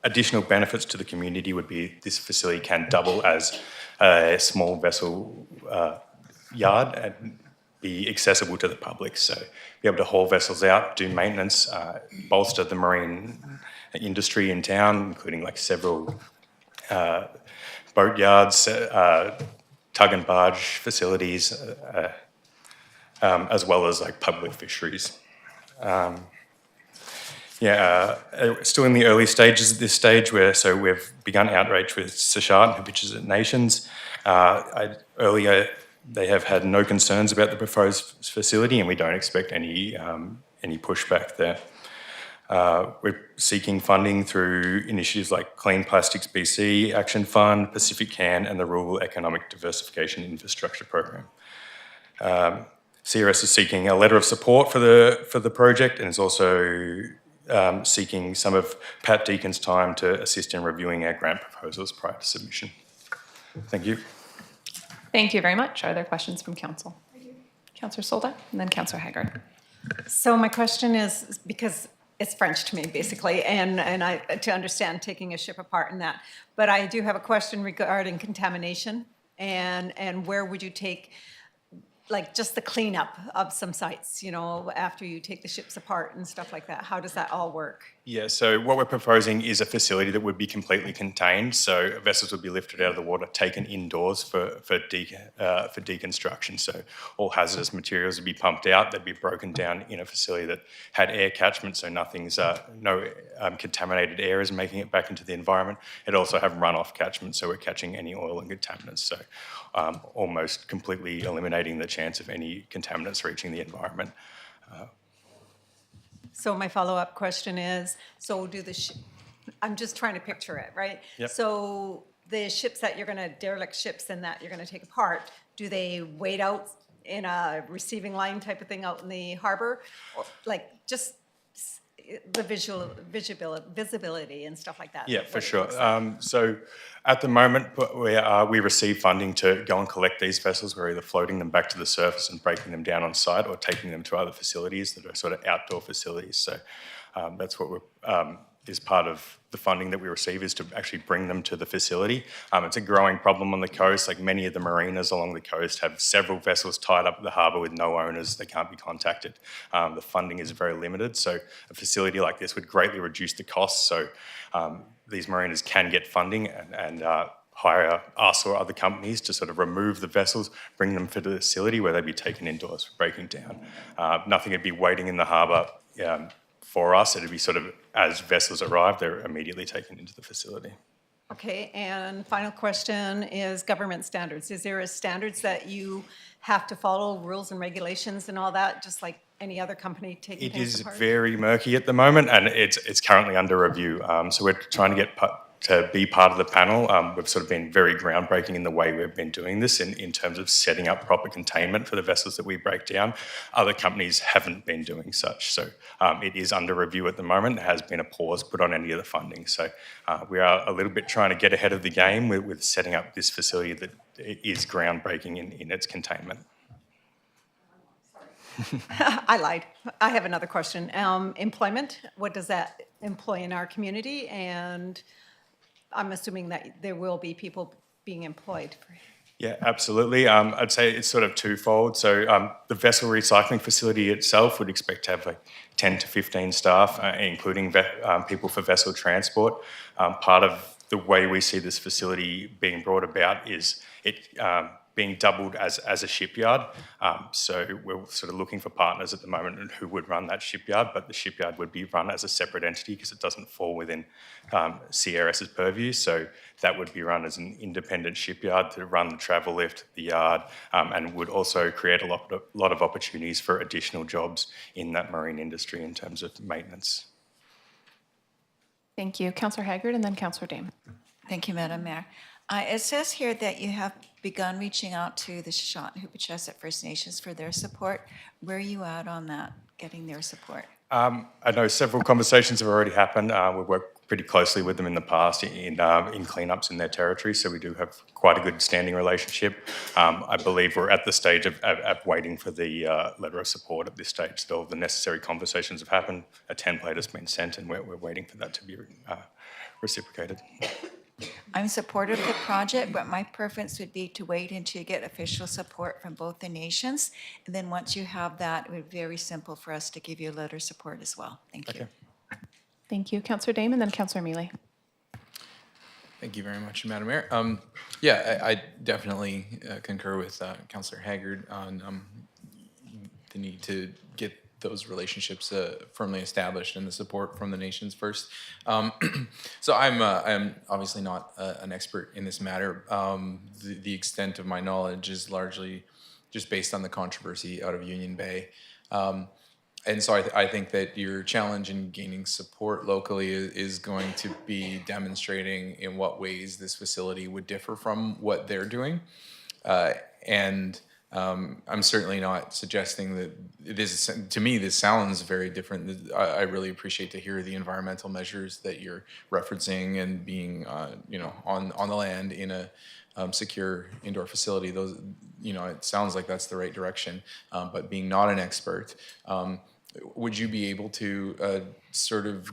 Additional benefits to the community would be this facility can double as a small vessel yard and be accessible to the public. So be able to haul vessels out, do maintenance, bolster the marine industry in town, including like several boat yards, tug and barge facilities, as well as like public fisheries. Still in the early stages at this stage, so we've begun outreach with Sashant, which is at Nations. Earlier, they have had no concerns about the proposed facility, and we don't expect any pushback there. We're seeking funding through initiatives like Clean Plastics BC Action Fund, Pacific Can, and the Rural Economic Diversification Infrastructure Program. CRS is seeking a letter of support for the project, and is also seeking some of Pat Deacon's time to assist in reviewing our grant proposals prior to submission. Thank you. Thank you very much. Are there questions from council? Councillor Solda and then Councillor Haggard. So my question is, because it's French to me basically, and I to understand taking a ship apart and that, but I do have a question regarding contamination and where would you take, like, just the cleanup of some sites, you know, after you take the ships apart and stuff like that? How does that all work? Yeah, so what we're proposing is a facility that would be completely contained. So vessels would be lifted out of the water, taken indoors for deconstruction. So all hazardous materials would be pumped out. They'd be broken down in a facility that had air catchment, so no contaminated air is making it back into the environment. It'd also have runoff catchment, so we're catching any oil and contaminants. So almost completely eliminating the chance of any contaminants reaching the environment. So my follow-up question is, so do I'm just trying to picture it, right? Yep. So the ships that you're gonna, derelict ships and that you're gonna take apart, do they wait out in a receiving line type of thing out in the harbor? Or, like, just the visibility and stuff like that? Yeah, what for it sure. looks like. So at the moment, we receive funding to go and collect these vessels. We're either floating them back to the surface and breaking them down on site, or taking them to other facilities that are sort of outdoor facilities. So that's what is part of the funding that we receive, is to actually bring them to the facility. It's a growing problem on the coast. Like, many of the marinas along the coast have several vessels tied up at the harbour with no owners. They can't be contacted. The funding is very limited. So a facility like this would greatly reduce the costs. So these marinas can get funding and hire us or other companies to sort of remove the vessels, bring them to the facility where they'd be taken indoors for breaking down. Nothing would be waiting in the harbour for us. It'd be sort of, as vessels arrive, they're immediately taken into the facility. Okay, and final question is government standards. Is there standards that you have to follow, rules and regulations and all that, just like any other company taking things apart? It is very murky at the moment, and it's currently under review. So we're trying to get to be part of the panel. We've sort of been very groundbreaking in the way we've been doing this in terms of setting up proper containment for the vessels that we break down. Other companies haven't been doing such. So it is under review at the moment. There has been a pause put on any of the funding. So we are a little bit trying to get ahead of the game with setting up this facility that is groundbreaking in its containment. I lied. I have another question. Employment, what does that employ in our community? And I'm assuming that there will be people being employed. Yeah, absolutely. I'd say it's sort of twofold. So the vessel recycling facility itself would expect to have like 10 to 15 staff, including people for vessel transport. Part of the way we see this facility being brought about is it being doubled as a shipyard. So we're sort of looking for partners at the moment who would run that shipyard, but the shipyard would be run as a separate entity because it doesn't fall within CRS's purview. So that would be run as an independent shipyard to run the travel lift, the yard, and would also create a lot of opportunities for additional jobs in that marine industry in terms of maintenance. Thank you. Councillor Haggard and then Councillor Dame. Thank you, Madam Mayor. It says here that you have begun reaching out to the Shuswap and Huipachesset First Nations for their support. Where are you at on that, getting their support? I know several conversations have already happened. We've worked pretty closely with them in the past in cleanups in their territory, so we do have quite a good standing relationship. I believe we're at the stage of waiting for the letter of support at this stage. Still, the necessary conversations have happened. A template has been sent, and we're waiting for that to be reciprocated. I'm supportive of the project, but my preference would be to wait until you get official support from both the nations. And then once you have that, it would be very simple for us to give you a letter of support as well. Thank you. Thank you. Councillor Dame and then Councillor Mealy. Thank you very much, Madam Mayor. Yeah, I definitely concur with Councillor Haggard on the need to get those relationships firmly established and the support from the nations first. So I'm obviously not an expert in this matter. The extent of my knowledge is largely just based on the controversy out of Union Bay. And so I think that your challenge in gaining support locally is going to be demonstrating in what ways this facility would differ from what they're doing. I'm certainly not suggesting that it is, to me, this sounds very different. I really appreciate to hear the environmental measures that you're referencing and being, on the land in a secure indoor facility. Those, it sounds like that's the right direction. But being not an expert, would you be able to sort of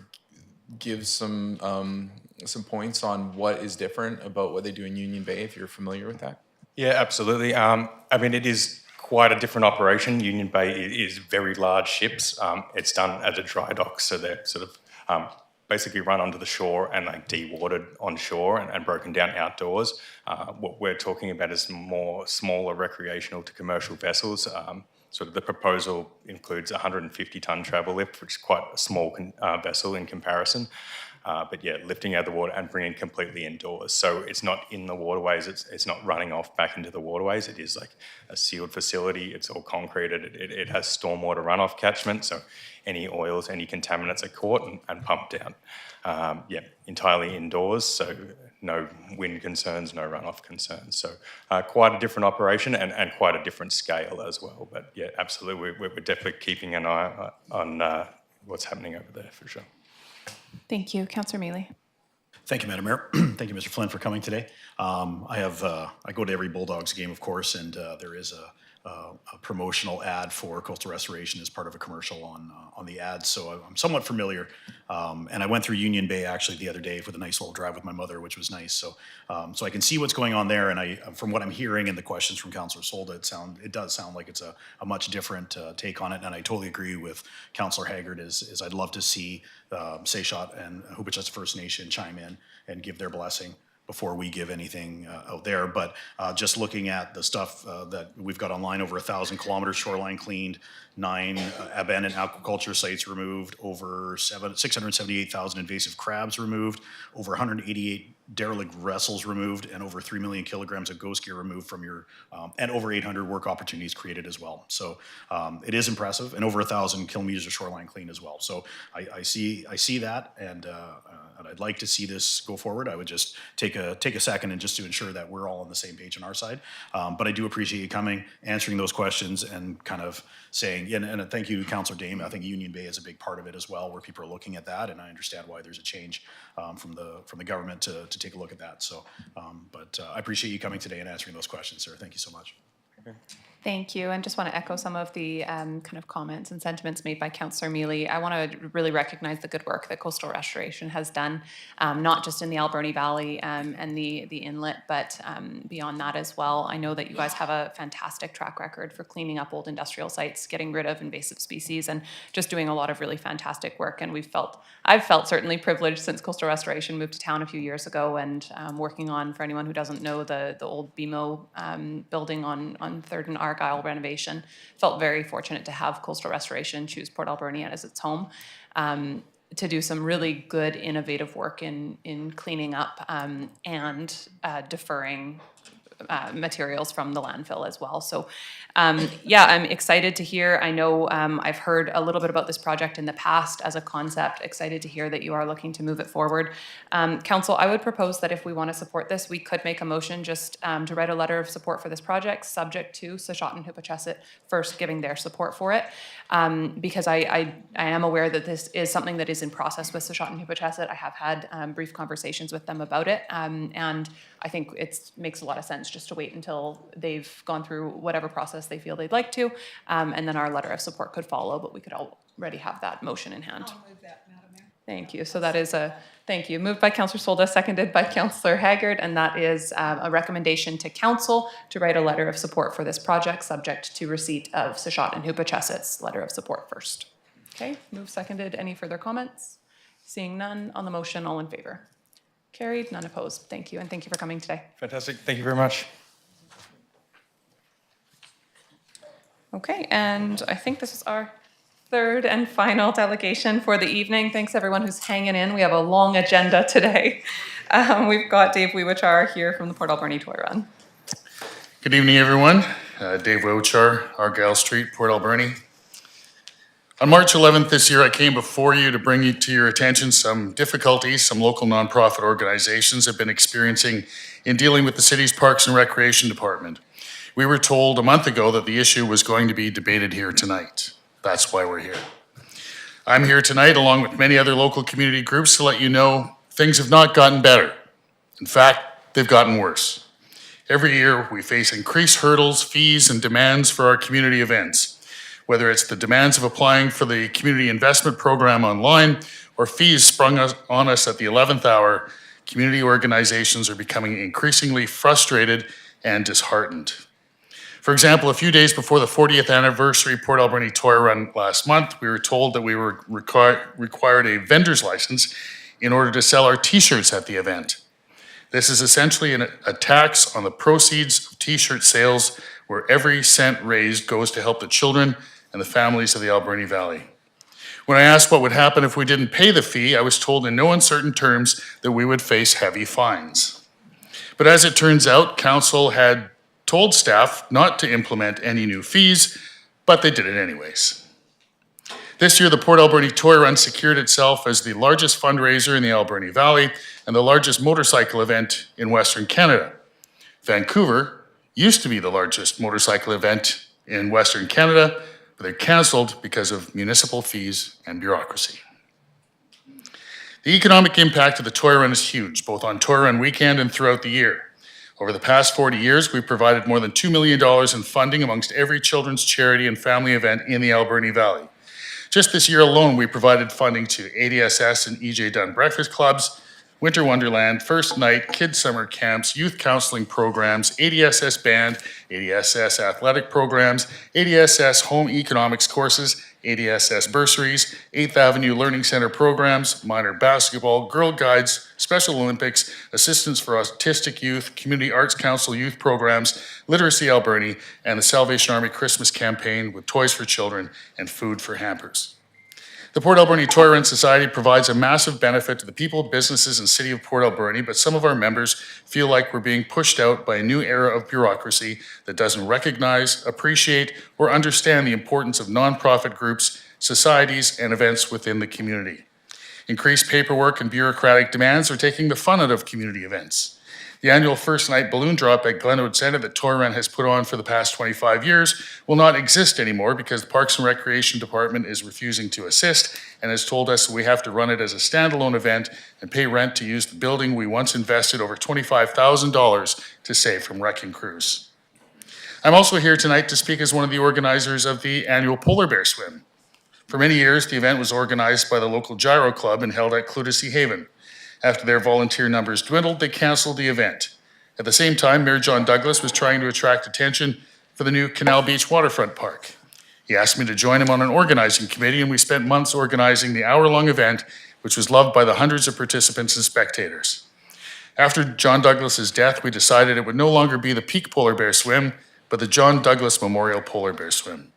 give some points on what is different about what they do in Union Bay, if you're familiar with that? Yeah, absolutely. I mean, it is quite a different operation. Union Bay is very large ships. It's done at a dry dock, so they're sort of basically run onto the shore and like dewatered on shore and broken down outdoors. What we're talking about is more smaller recreational to commercial vessels. Sort of the proposal includes a 150-ton travel lift, which is quite a small vessel in comparison. But yeah, lifting out of the water and bringing completely indoors. So it's not in the waterways, it's not running off back into the waterways. It is like a sealed facility. It's all concreted. It has stormwater runoff catchment. So any oils, any contaminants are caught and pumped out. Yeah, entirely indoors. So no wind concerns, no runoff concerns. So quite a different operation and quite a different scale as well. But yeah, absolutely, we're definitely keeping an eye on what's happening over there for sure. Thank you. Councillor Mealy. Thank you, Madam Mayor. Thank you, Mr. Flynn, for coming today. I go to every Bulldogs game, of course, and there is a promotional ad for coastal restoration as part of a commercial on the ad, so I'm somewhat familiar. And I went through Union Bay actually the other day for the nice little drive with my mother, which was nice. So I can see what's going on there, and from what I'm hearing and the questions from Councillor Solda, it does sound like it's a much different take on it. And I totally agree with Councillor Haggard. Is I'd love to see Sechot and Huipachesset First Nation chime in and give their blessing before we give anything out there. But just looking at the stuff that we've got online, over 1,000 kilometers shoreline cleaned, 9 abandoned aquaculture sites removed, over 678,000 invasive crabs removed, over 188 derelict vessels removed, and over 3 million kilograms of ghost gear removed from your, and over 800 work opportunities created as well. So it is impressive, and over 1,000 kilometers of shoreline cleaned as well. So I see that, and I'd like to see this go forward. I would just take a second and just to ensure that we're all on the same page on our side. But I do appreciate you coming, answering those questions, and kind of saying, and thank you, Councillor Dame. I think Union Bay is a big part of it as well, where people are looking at that, and I understand why there's a change from the government to take a look at that. So, but I appreciate you coming today and answering those questions, sir. Thank you so much. Thank you, and just want to echo some of the kind of comments and sentiments made by Councillor Mealy. I want to really recognize the good work that Coastal Restoration has done, not just in the Alberni Valley and the inlet, but beyond that as well. I know that you guys have a fantastic track record for cleaning up old industrial sites, getting rid of invasive species, and just doing a lot of really fantastic work. And I've felt certainly privileged since Coastal Restoration moved to town a few years ago, and working on, for anyone who doesn't know, the old BMO building on 3rd and Argyle renovation. Felt very fortunate to have Coastal Restoration choose Port Alberni as its home, to do some really good innovative work in cleaning up and deferring materials from the landfill as well. So yeah, I'm excited to hear. I know I've heard a little bit about this project in the past as a concept. Excited to hear that you are looking to move it forward. Council, I would propose that if we want to support this, we could make a motion just to write a letter of support for this project, subject to Sechot and Hupachesit first giving their support for it. Because I am aware that this is something that is in process with Sechot and Hupachesit. I have had brief conversations with them about it, and I think it makes a lot of sense just to wait until they've gone through whatever process they feel they'd like to, and then our letter of support could follow, but we could already have that motion in hand. I'll move that, Madam Mayor. Thank you. So that is thank you. Moved by Councillor Solda, seconded by Councillor Haggard, and that is a recommendation to Council to write a letter of support for this project, subject to receipt of Sechot and Hupachesit's letter of support first. Okay, moved, seconded. Any further comments? Seeing none on the motion, all in favor? Carried, none opposed. Thank you, and thank you for coming today. Fantastic. Thank you very much. Okay, and I think this is our third and final delegation for the evening. Thanks everyone who's hanging in. We have a long agenda today. We've got Dave Wewichar here from the Port Alberni Toy Run. Good evening, everyone. Dave Wewichar, Argyle Street, Port Alberni. On March 11th this year, I came before you to bring you to your attention some difficulties some local nonprofit organizations have been experiencing in dealing with the city's Parks and Recreation Department. We were told a month ago that the issue was going to be debated here tonight. That's why we're here. I'm here tonight, along with many other local community groups, to let you know things have not gotten better. In fact, they've gotten worse. Every year, we face increased hurdles, fees, and demands for our community events. Whether it's the demands of applying for the Community Investment Program online or fees sprung on us at the 11th hour, community organizations are becoming increasingly frustrated and disheartened. For example, a few days before the 40th anniversary Port Alberni Toy Run last month, we were told that we were required a vendor's license in order to sell our t-shirts at the event. This is essentially a tax on the proceeds of t-shirt sales, where every cent raised goes to help the children and the families of the Alberni Valley. When I asked what would happen if we didn't pay the fee, I was told in no uncertain terms that we would face heavy fines. But as it turns out, council had told staff not to implement any new fees, but they did it anyways. This year, the Port Alberni Toy Run secured itself as the largest fundraiser in the Alberni Valley and the largest motorcycle event in Western Canada. Vancouver used to be the largest motorcycle event in Western Canada, but they're canceled because of municipal fees and bureaucracy. The economic impact of the Toy Run is huge, both on Toy Run weekend and throughout the year. Over the past 40 years, we've provided more than $2 million in funding amongst every children's charity and family event in the Alberni Valley. Just this year alone, we provided funding to ADSS and EJ Dunn Breakfast Clubs, Winter Wonderland, First Night, Kids Summer Camps, Youth Counseling Programs, ADSS Band, ADSS Athletic Programs, ADSS Home Economics Courses, ADSS Bursaries, 8th Avenue Learning Center Programs, Minor Basketball, Girl Guides, Special Olympics, Assistance for Autistic Youth, Community Arts Council Youth Programs, Literacy Alberni, and the Salvation Army Christmas Campaign with Toys for Children and Food for Hampers. The Port Alberni Toy Run Society provides a massive benefit to the people, businesses, and city of Port Alberni, but some of our members feel like we're being pushed out by a new era of bureaucracy that doesn't recognize, appreciate, or understand the importance of nonprofit groups, societies, and events within the community. Increased paperwork and bureaucratic demands are taking the fun out of community events. The annual first night balloon drop at Glenwood Centre that Toy Run has put on for the past 25 years will not exist anymore because the Parks and Recreation Department is refusing to assist and has told us we have to run it as a standalone event and pay rent to use the building we once invested over $25,000 to save from wrecking crews. I'm also here tonight to speak as one of the organizers of the annual Polar Bear Swim. For many years, the event was organized by the local Gyro Club and held at Clutha Haven. After their volunteer numbers dwindled, they canceled the event. At the same time, Mayor John Douglas was trying to attract attention for the new Canal Beach Waterfront Park. He asked me to join him on an organizing committee, and we spent months organizing the hour-long event, which was loved by the hundreds of participants and spectators. After John Douglas's death, we decided it would no longer be the Peak Polar Bear Swim, but the John Douglas Memorial Polar Bear Swim.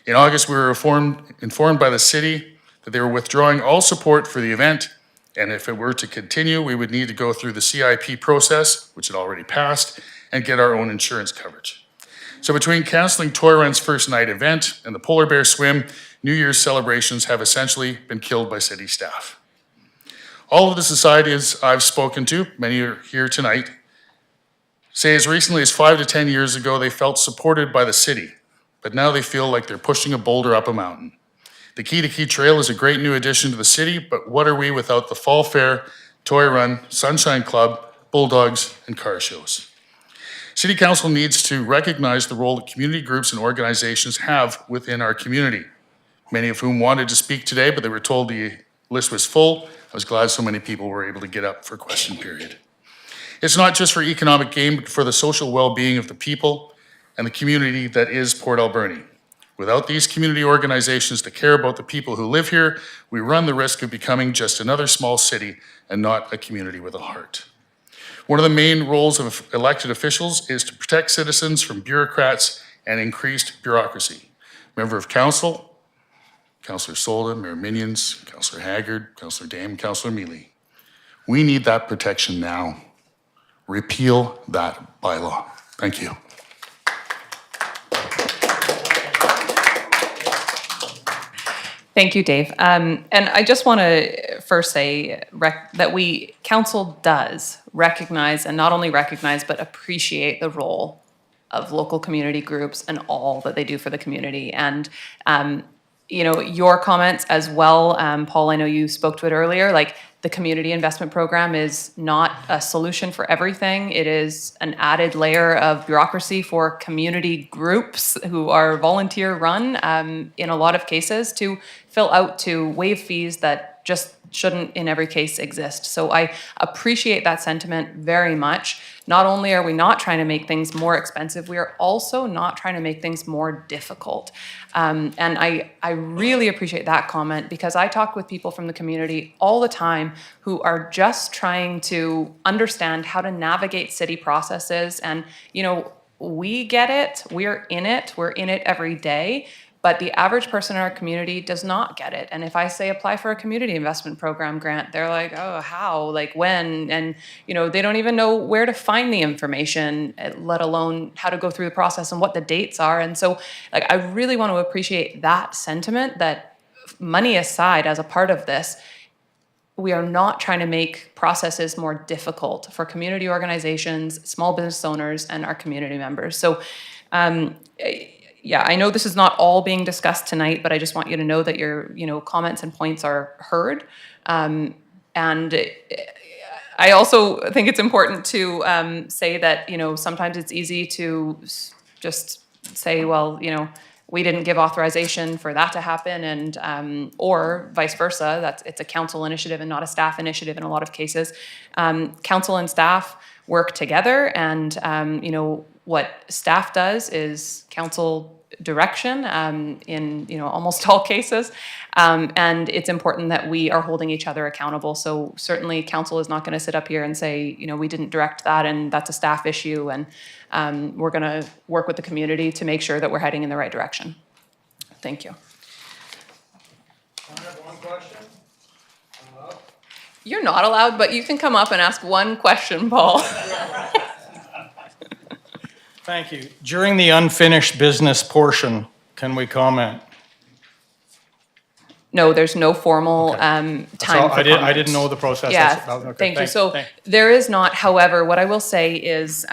In August, we were informed by the city that they were withdrawing all support for the event, and if it were to continue, we would need to go through the CIP process, which had already passed, and get our own insurance coverage. So between canceling Toy Run's first night event and the Polar Bear Swim, New Year's celebrations have essentially been killed by city staff. All of the societies I've spoken to, many are here tonight, say as recently as 5 to 10 years ago, they felt supported by the city, but now they feel like they're pushing a boulder up a mountain. The Key to Key Trail is a great new addition to the city, but what are we without the Fall Fair, Toy Run, Sunshine Club, Bulldogs, and car shows? City Council needs to recognize the role that community groups and organizations have within our community, many of whom wanted to speak today, but they were told the list was full. I was glad so many people were able to get up for question period. It's not just for economic gain, but for the social well-being of the people and the community that is Port Alberni. Without these community organizations that care about the people who live here, we run the risk of becoming just another small city and not a community with a heart. One of the main roles of elected officials is to protect citizens from bureaucrats and increased bureaucracy. Member of Council, Councillor Solden, Mayor Minions, Councillor Haggard, Councillor Dame, Councillor Mealy. We need that protection now. Repeal that bylaw. Thank you. Thank you, Dave. And I just want to first say that council does recognize, and not only recognize, but appreciate the role of local community groups and all that they do for the community. And, you know, your comments as well, Paul, I know you spoke to it earlier, like the community investment program is not a solution for everything. It is an added layer of bureaucracy for community groups who are volunteer run in a lot of cases to fill out to waive fees that just shouldn't in every case exist. So I appreciate that sentiment very much. Not only are we not trying to make things more expensive, we are also not trying to make things more difficult. And I really appreciate that comment because I talk with people from the community all the time who are just trying to understand how to navigate city processes. And, you know, we get it, we're in it every day. But the average person in our community does not get it. And if I say apply for a community investment program grant, they're like, oh, how, like when? And, you know, they don't even know where to find the information, let alone how to go through the process and what the dates are. And so, like, I really want to appreciate that sentiment that money aside as a part of this, we are not trying to make processes more difficult for community organizations, small business owners, and our community members. So, yeah, I know this is not all being discussed tonight, but I just want you to know that your, you know, comments and points are heard. And I also think it's important to say that, you know, sometimes it's easy to just say, well, you know, we didn't give authorization for that to happen, and or vice versa. It's a council initiative and not a staff initiative in a lot of cases. Council and staff work together, and you know, what staff does is council direction in, you know, almost all cases, and it's important that we are holding each other accountable. So certainly council is not going to sit up here and say, you know, we didn't direct that and that's a staff issue, and we're going to work with the community to make sure that we're heading in the right direction. Thank you. I have one question. You're not allowed, but you can come up and ask one question, Paul. Thank you. During the unfinished business portion, can we comment? No, there's no formal time for I comment. didn't know the process. Yeah, Okay, thank you. thanks, So thanks. there is not, however, what I will say is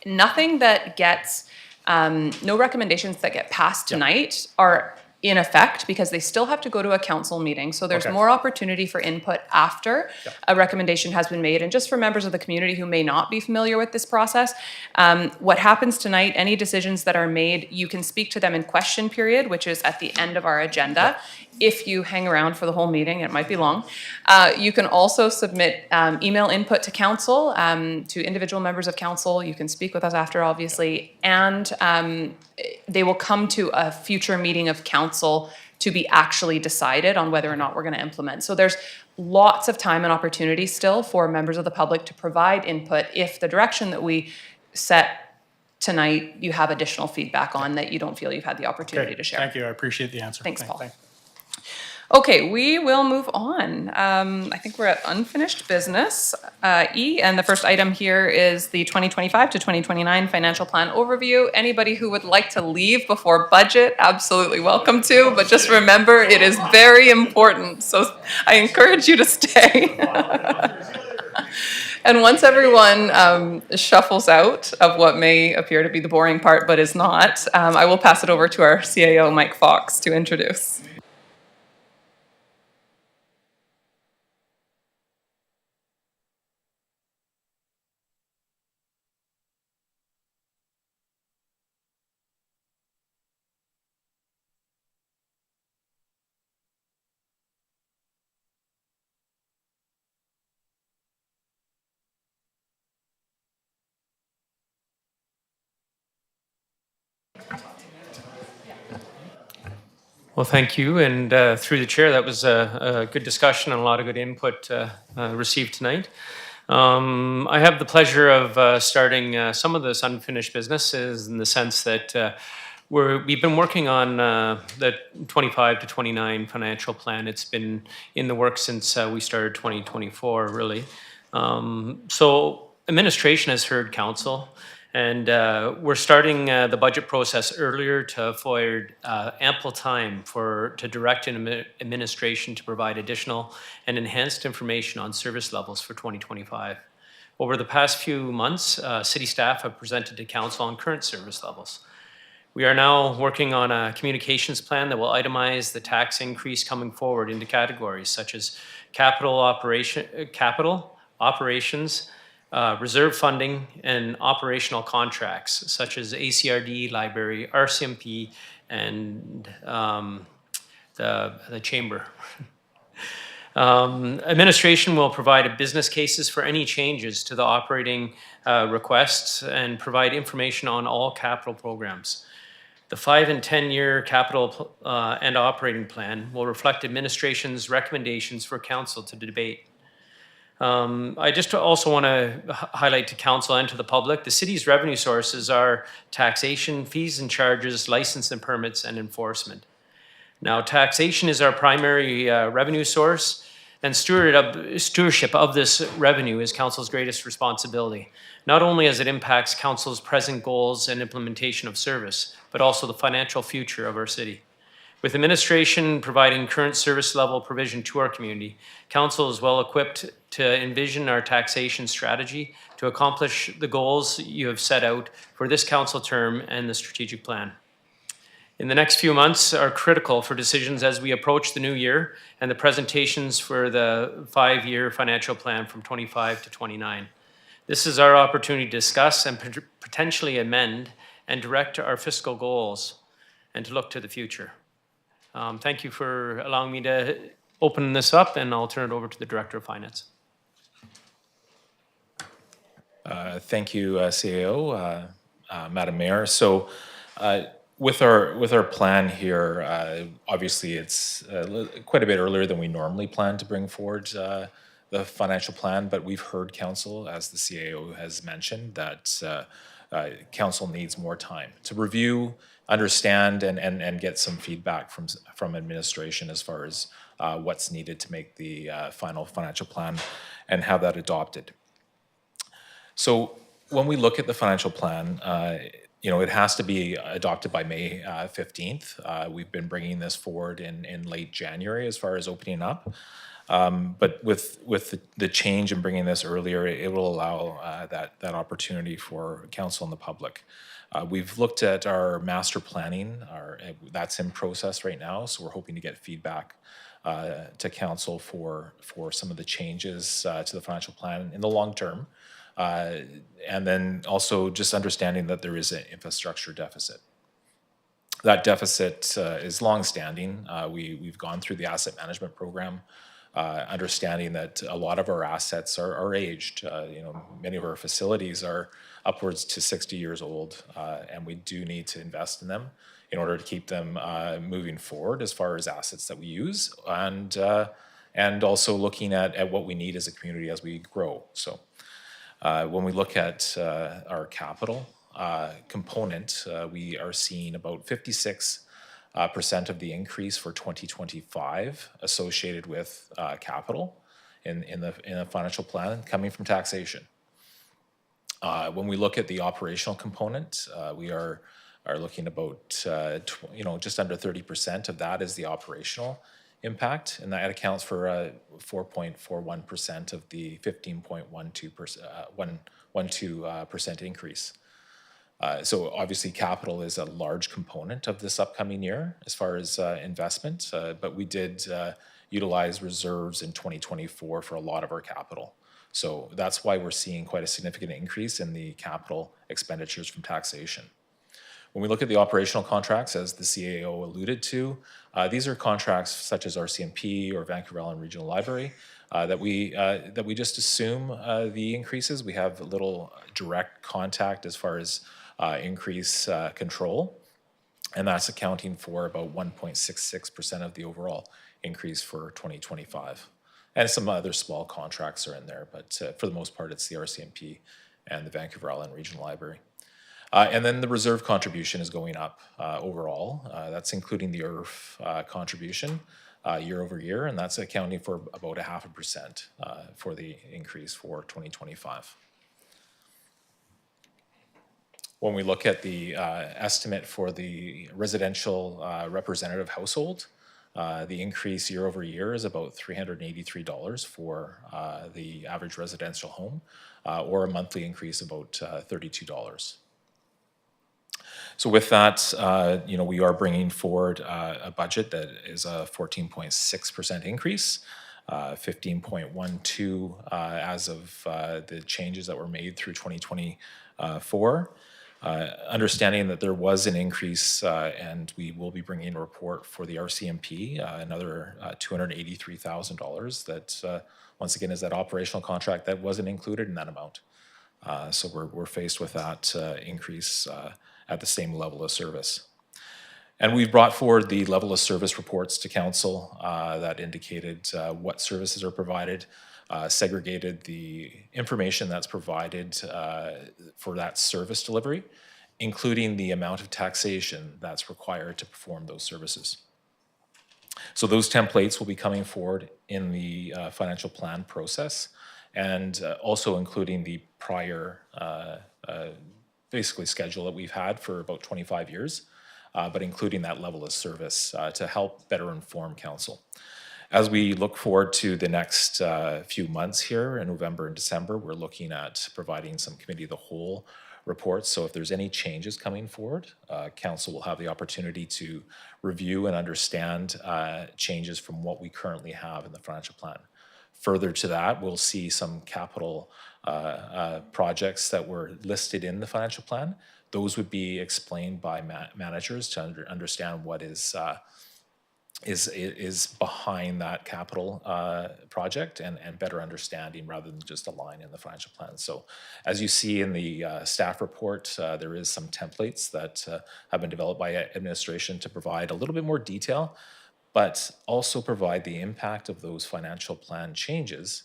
nothing that gets, no recommendations that get passed tonight are in effect because they still have to go to a council meeting. So there's Okay. more opportunity for input after a recommendation has been made. And just for members of the community who may not be familiar with this process, what happens tonight, any decisions that are made, you can speak to them in question period, which is at the end of our agenda. If you hang around for the whole meeting, it might be long. You can also submit email input to council, to individual members of council. You can speak with us after, obviously, and they will come to a future meeting of council to be actually decided on whether or not we're going to implement. So there's lots of time and opportunity still for members of the public to provide input if the direction that we set tonight you have additional feedback on that you don't feel you've had the opportunity to share. Thank you. I appreciate the answer. Thanks, Paul. Thanks. Okay, we will move on. I think we're at unfinished business, E, and the first item here is the 2025 to 2029 financial plan overview. Anybody who would like to leave before budget, absolutely welcome to, but just remember it is very important, so I encourage you to stay. And once everyone shuffles out of what may appear to be the boring part but is not, I will pass it over to our CAO, Mike Fox, to introduce. Well, thank you. And through the chair, that was a good discussion and a lot of good input received tonight. I have the pleasure of starting some of this unfinished businesses in the sense that we've been working on the 25 to 29 financial plan. It's been in the works since we started 2024, really. So administration has heard council. And we're starting the budget process earlier to afford ample time to direct administration to provide additional and enhanced information on service levels for 2025. Over the past few months, city staff have presented to council on current service levels. We are now working on a communications plan that will itemize the tax increase coming forward into categories such as capital, operations, reserve funding, and operational contracts such as ACRD, library, RCMP, and the chamber. Administration will provide business cases for any changes to the operating requests and provide information on all capital programs. The 5 and 10-year capital and operating plan will reflect administration's recommendations for council to debate. I just also want to highlight to council and to the public, the city's revenue sources are taxation, fees and charges, license and permits, and enforcement. Now, taxation is our primary revenue source, and stewardship of this revenue is council's greatest responsibility, not only as it impacts council's present goals and implementation of service, but also the financial future of our city. With administration providing current service level provision to our community, council is well equipped to envision our taxation strategy to accomplish the goals you have set out for this council term and the strategic plan. In the next few months are critical for decisions as we approach the new year and the presentations for the 5-year financial plan from 25 to 29. This is our opportunity to discuss and potentially amend and direct our fiscal goals and to look to the future. Thank you for allowing me to open this up, and I'll turn it over to the Director of Finance. Thank you, CAO, Madam Mayor. So with our plan here, obviously it's quite a bit earlier than we normally plan to bring forward the financial plan, but we've heard council, as the CAO has mentioned, that council needs more time to review, understand, and get some feedback from administration as far as what's needed to make the final financial plan and have that adopted. So when we look at the financial plan, it has to be adopted by May 15th. We've been bringing this forward in late January as far as opening up. But with the change and bringing this earlier, it will allow that opportunity for council and the public. We've looked at our master planning, that's in process right now, so we're hoping to get feedback to council for some of the changes to the financial plan in the long term. And then also just understanding that there is an infrastructure deficit. That deficit is longstanding. We've gone through the asset management program, understanding that a lot of our assets are aged. Many of our facilities are upwards to 60 years old, and we do need to invest in them in order to keep them moving forward as far as assets that we use, and also looking at what we need as a community as we grow. So when we look at our capital component, we are seeing about 56% of the increase for 2025 associated with capital in the financial plan coming from taxation. When we look at the operational component, we are looking about just under 30% of that is the operational impact, and that accounts for 4.41% of the 15.12% increase. So obviously capital is a large component of this upcoming year as far as investment, but we did utilize reserves in 2024 for a lot of our capital. So that's why we're seeing quite a significant increase in the capital expenditures from taxation. When we look at the operational contracts, as the CAO alluded to, these are contracts such as RCMP or Vancouver Island Regional Library that we just assume the increases. We have a little direct contact as far as increase control, and that's accounting for about 1.66% of the overall increase for 2025. And some other small contracts are in there, but for the most part, it's the RCMP and the Vancouver Island Regional Library. And then the reserve contribution is going up overall. That's including the IRF contribution year over year, and that's accounting for about 0.5% for the increase for 2025. When we look at the estimate for the residential representative household, the increase year over year is about $383 for the average residential home, or a monthly increase about $32. So with that, we are bringing forward a budget that is a 14.6% increase, 15.12 as of the changes that were made through 2024. Understanding that there was an increase, and we will be bringing a report for the RCMP, another $283,000 that, once again, is that operational contract that wasn't included in that amount. So we're faced with that increase at the same level of service. And we've brought forward the level of service reports to council that indicated what services are provided, segregated the information that's provided for that service delivery, including the amount of taxation that's required to perform those services. So those templates will be coming forward in the financial plan process, and also including the prior basically schedule that we've had for about 25 years, but including that level of service to help better inform council. As we look forward to the next few months here in November and December, we're looking at providing some committee of the whole reports. So if there's any changes coming forward, council will have the opportunity to review and understand changes from what we currently have in the financial plan. Further to that, we'll see some capital projects that were listed in the financial plan. Those would be explained by managers to understand what is behind that capital project and better understanding rather than just a line in the financial plan. So as you see in the staff report, there is some templates that have been developed by administration to provide a little bit more detail, but also provide the impact of those financial plan changes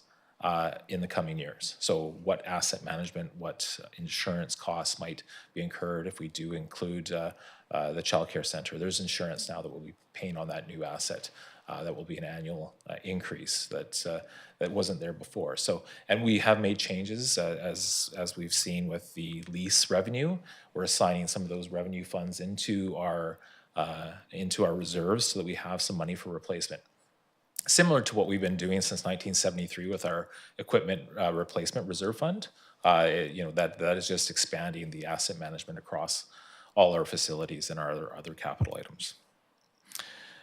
in the coming years. So what asset management, what insurance costs might be incurred if we do include the child care center. There's insurance now that we'll be paying on that new asset. that will be an annual increase that wasn't there before. So, and we have made changes as we've seen with the lease revenue. We're assigning some of those revenue funds into our reserves so that we have some money for replacement. Similar to what we've been doing since 1973 with our equipment replacement reserve fund, that is just expanding the asset management across all our facilities and our other capital items.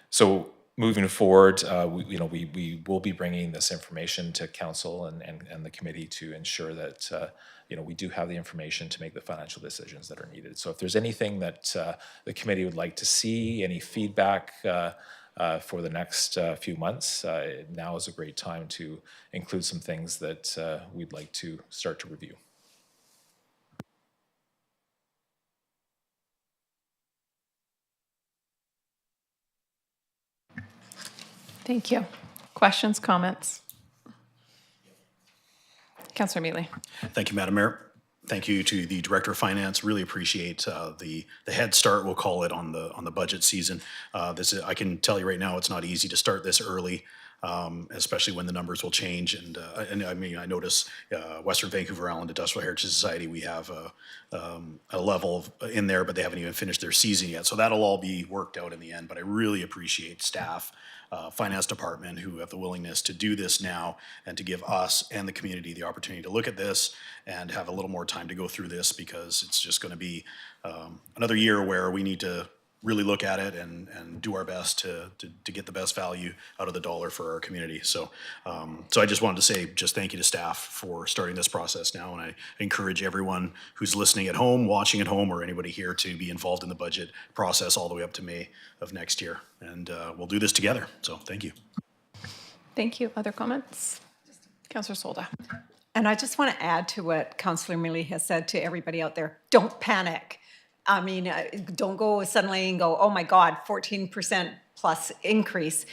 So moving forward, we will be bringing this information to council and the committee to ensure that we do have the information to make the financial decisions that are needed. So if there's anything that the committee would like to see, any feedback for the next few months, now is a great time to include some things that we'd like to start to review. Thank you. Questions, comments? Councillor Mealy. Thank you, Madam Mayor. Thank you to the Director of Finance. Really appreciate the head start, we'll call it, on the budget season. I can tell you right now, it's not easy to start this early, especially when the numbers will change. And I mean, I notice Western Vancouver Island Industrial Heritage Society, we have a level in there, but they haven't even finished their season yet. So that'll all be worked out in the end. But I really appreciate staff, finance department, who have the willingness to do this now and to give us and the community the opportunity to look at this and have a little more time to go through this, because it's just going to be another year where we need to really look at it and do our best to get the best value out of the dollar for our community. So I just wanted to say just thank you to staff for starting this process now, and I encourage everyone who's listening at home, watching at home, or anybody here to be involved in the budget process all the way up to May of next year. And we'll do this together. So thank you. Thank you. Other comments? Councillor Solda. And I just want to add to what Councillor Mealy has said to everybody out there. Don't panic. I mean, don't go suddenly and go, oh my God, 14% plus increase.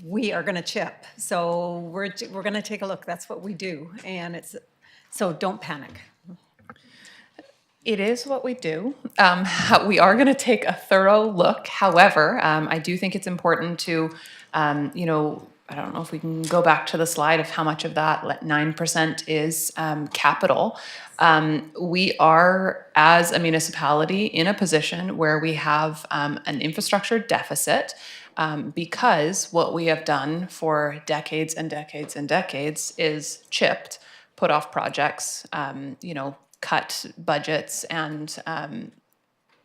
We are going to chip. So we're going to take a look. That's what we do. And so don't panic. It is what we do. We are going to take a thorough look. However, I do think it's important to, I don't know if we can go back to the slide of how much of that 9% is capital. We are, as a municipality, in a position where we have an infrastructure deficit because what we have done for decades and decades and decades is chipped, put off projects, cut budgets, and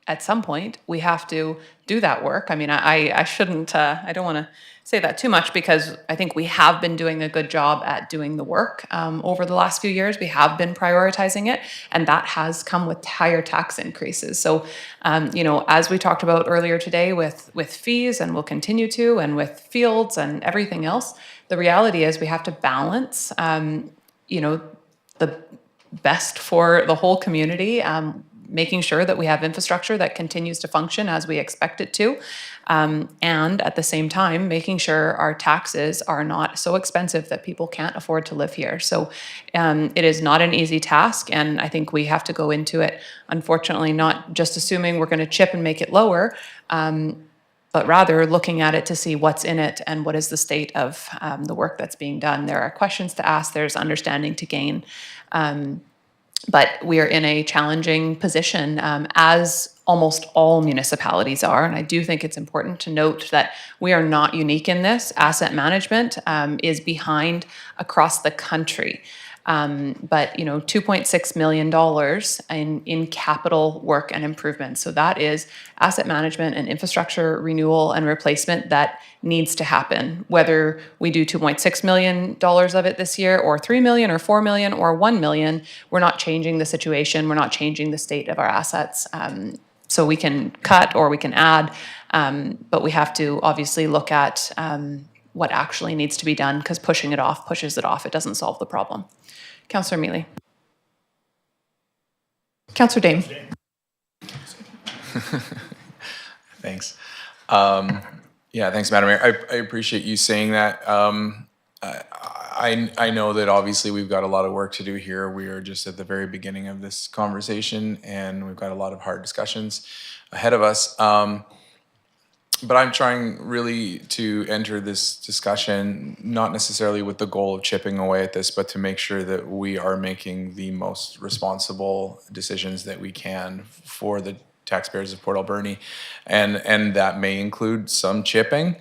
at some point we have to do that work. I mean, I shouldn't, I don't want to say that too much, because I think we have been doing a good job at doing the work over the last few years. We have been prioritizing it, and that has come with higher tax increases. So, as we talked about earlier today with fees, and we'll continue to, and with fields and everything else, the reality is we have to balance, the best for the whole community, making sure that we have infrastructure that continues to function as we expect it to, and at the same time, making sure our taxes are not so expensive that people can't afford to live here. So it is not an easy task, and I think we have to go into it, unfortunately, not just assuming we're going to chip and make it lower, but rather looking at it to see what's in it and what is the state of the work that's being done. There are questions to ask, there's understanding to gain. But we are in a challenging position, as almost all municipalities are. And I do think it's important to note that we are not unique in this. Asset management is behind across the country. But $2.6 million in capital work and improvements. So that is asset management and infrastructure renewal and replacement that needs to happen. Whether we do $2.6 million of it this year, or $3 million, or $4 million, or $1 million, we're not changing the situation. We're not changing the state of our assets. So we can cut or we can add, but we have to obviously look at what actually needs to be done, because pushing it off pushes it off. It doesn't solve the problem. Councillor Mealy. Councillor Dame. Thanks. Thanks, Madam Mayor. I appreciate you saying that. I know that obviously we've got a lot of work to do here. We are just at the very beginning of this conversation, and we've got a lot of hard discussions ahead of us. but I'm trying really to enter this discussion, not necessarily with the goal of chipping away at this, but to make sure that we are making the most responsible decisions that we can for the taxpayers of Port Alberni. And that may include some chipping.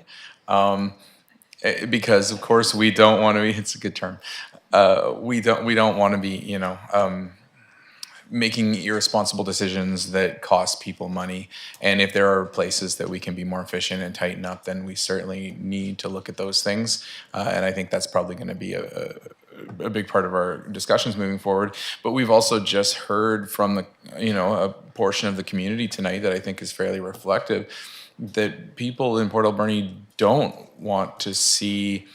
Because of course we don't want to be, it's a good term. We don't want to be, making irresponsible decisions that cost people money. And if there are places that we can be more efficient and tighten up, then we certainly need to look at those things. And I think that's probably going to be a big part of our discussions moving forward. But we've also just heard from the, a portion of the community tonight that I think is fairly reflective, that people in Port Alberni don't want to see,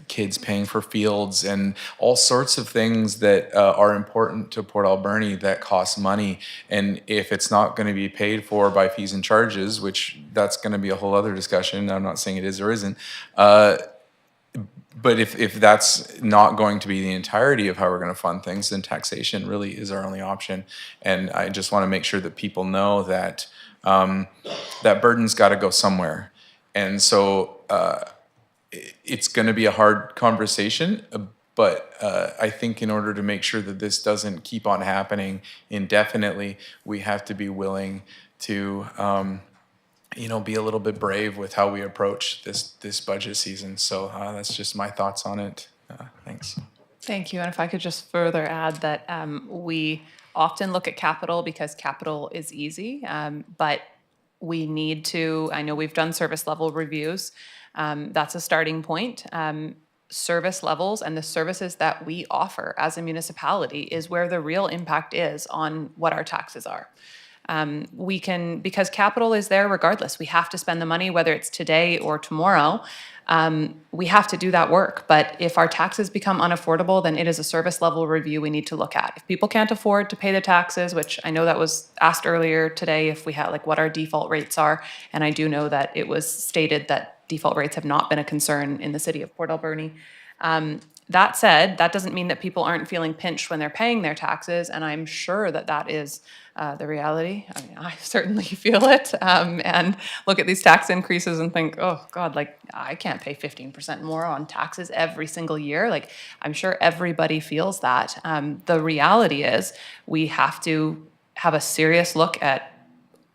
kids paying for fields and all sorts of things that are important to Port Alberni that cost money. And if it's not going to be paid for by fees and charges, which that's going to be a whole other discussion, I'm not saying it is or isn't, but if that's not going to be the entirety of how we're going to fund things, then taxation really is our only option. And I just want to make sure that people know that that burden's got to go somewhere. And so it's going to be a hard conversation, but I think in order to make sure that this doesn't keep on happening indefinitely, we have to be willing to be a little bit brave with how we approach this budget season. So that's just my thoughts on it. Thanks. Thank you. And if I could just further add that we often look at capital because capital is easy, but we need to, I know we've done service level reviews. That's a starting point. Service levels and the services that we offer as a municipality is where the real impact is on what our taxes are. Because capital is there regardless. We have to spend the money, whether it's today or tomorrow. We have to do that work. But if our taxes become unaffordable, then it is a service level review we need to look at. If people can't afford to pay the taxes, which I know that was asked earlier today, if we had what our default rates are, and I do know that it was stated that default rates have not been a concern in the city of Port Alberni. That said, that doesn't mean that people aren't feeling pinched when they're paying their taxes, and I'm sure that that is the reality. I mean, I certainly feel it, and look at these tax increases and think, oh God, I can't pay 15% more on taxes every single year. I'm sure everybody feels that. The reality is we have to have a serious look at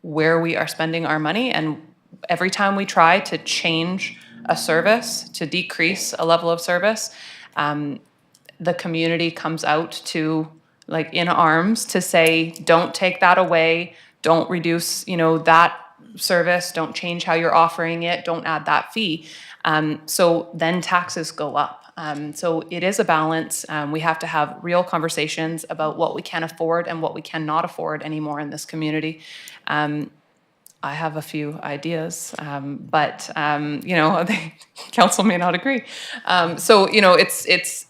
where we are spending our money, and every time we try to change a service, to decrease a level of service, the community comes out to in arms to say, don't take that away, don't reduce, that service, don't change how you're offering it, don't add that fee. So then taxes go up. So it is a balance. We have to have real conversations about what we can afford and what we cannot afford anymore in this community. I have a few ideas, but the council may not agree. So it's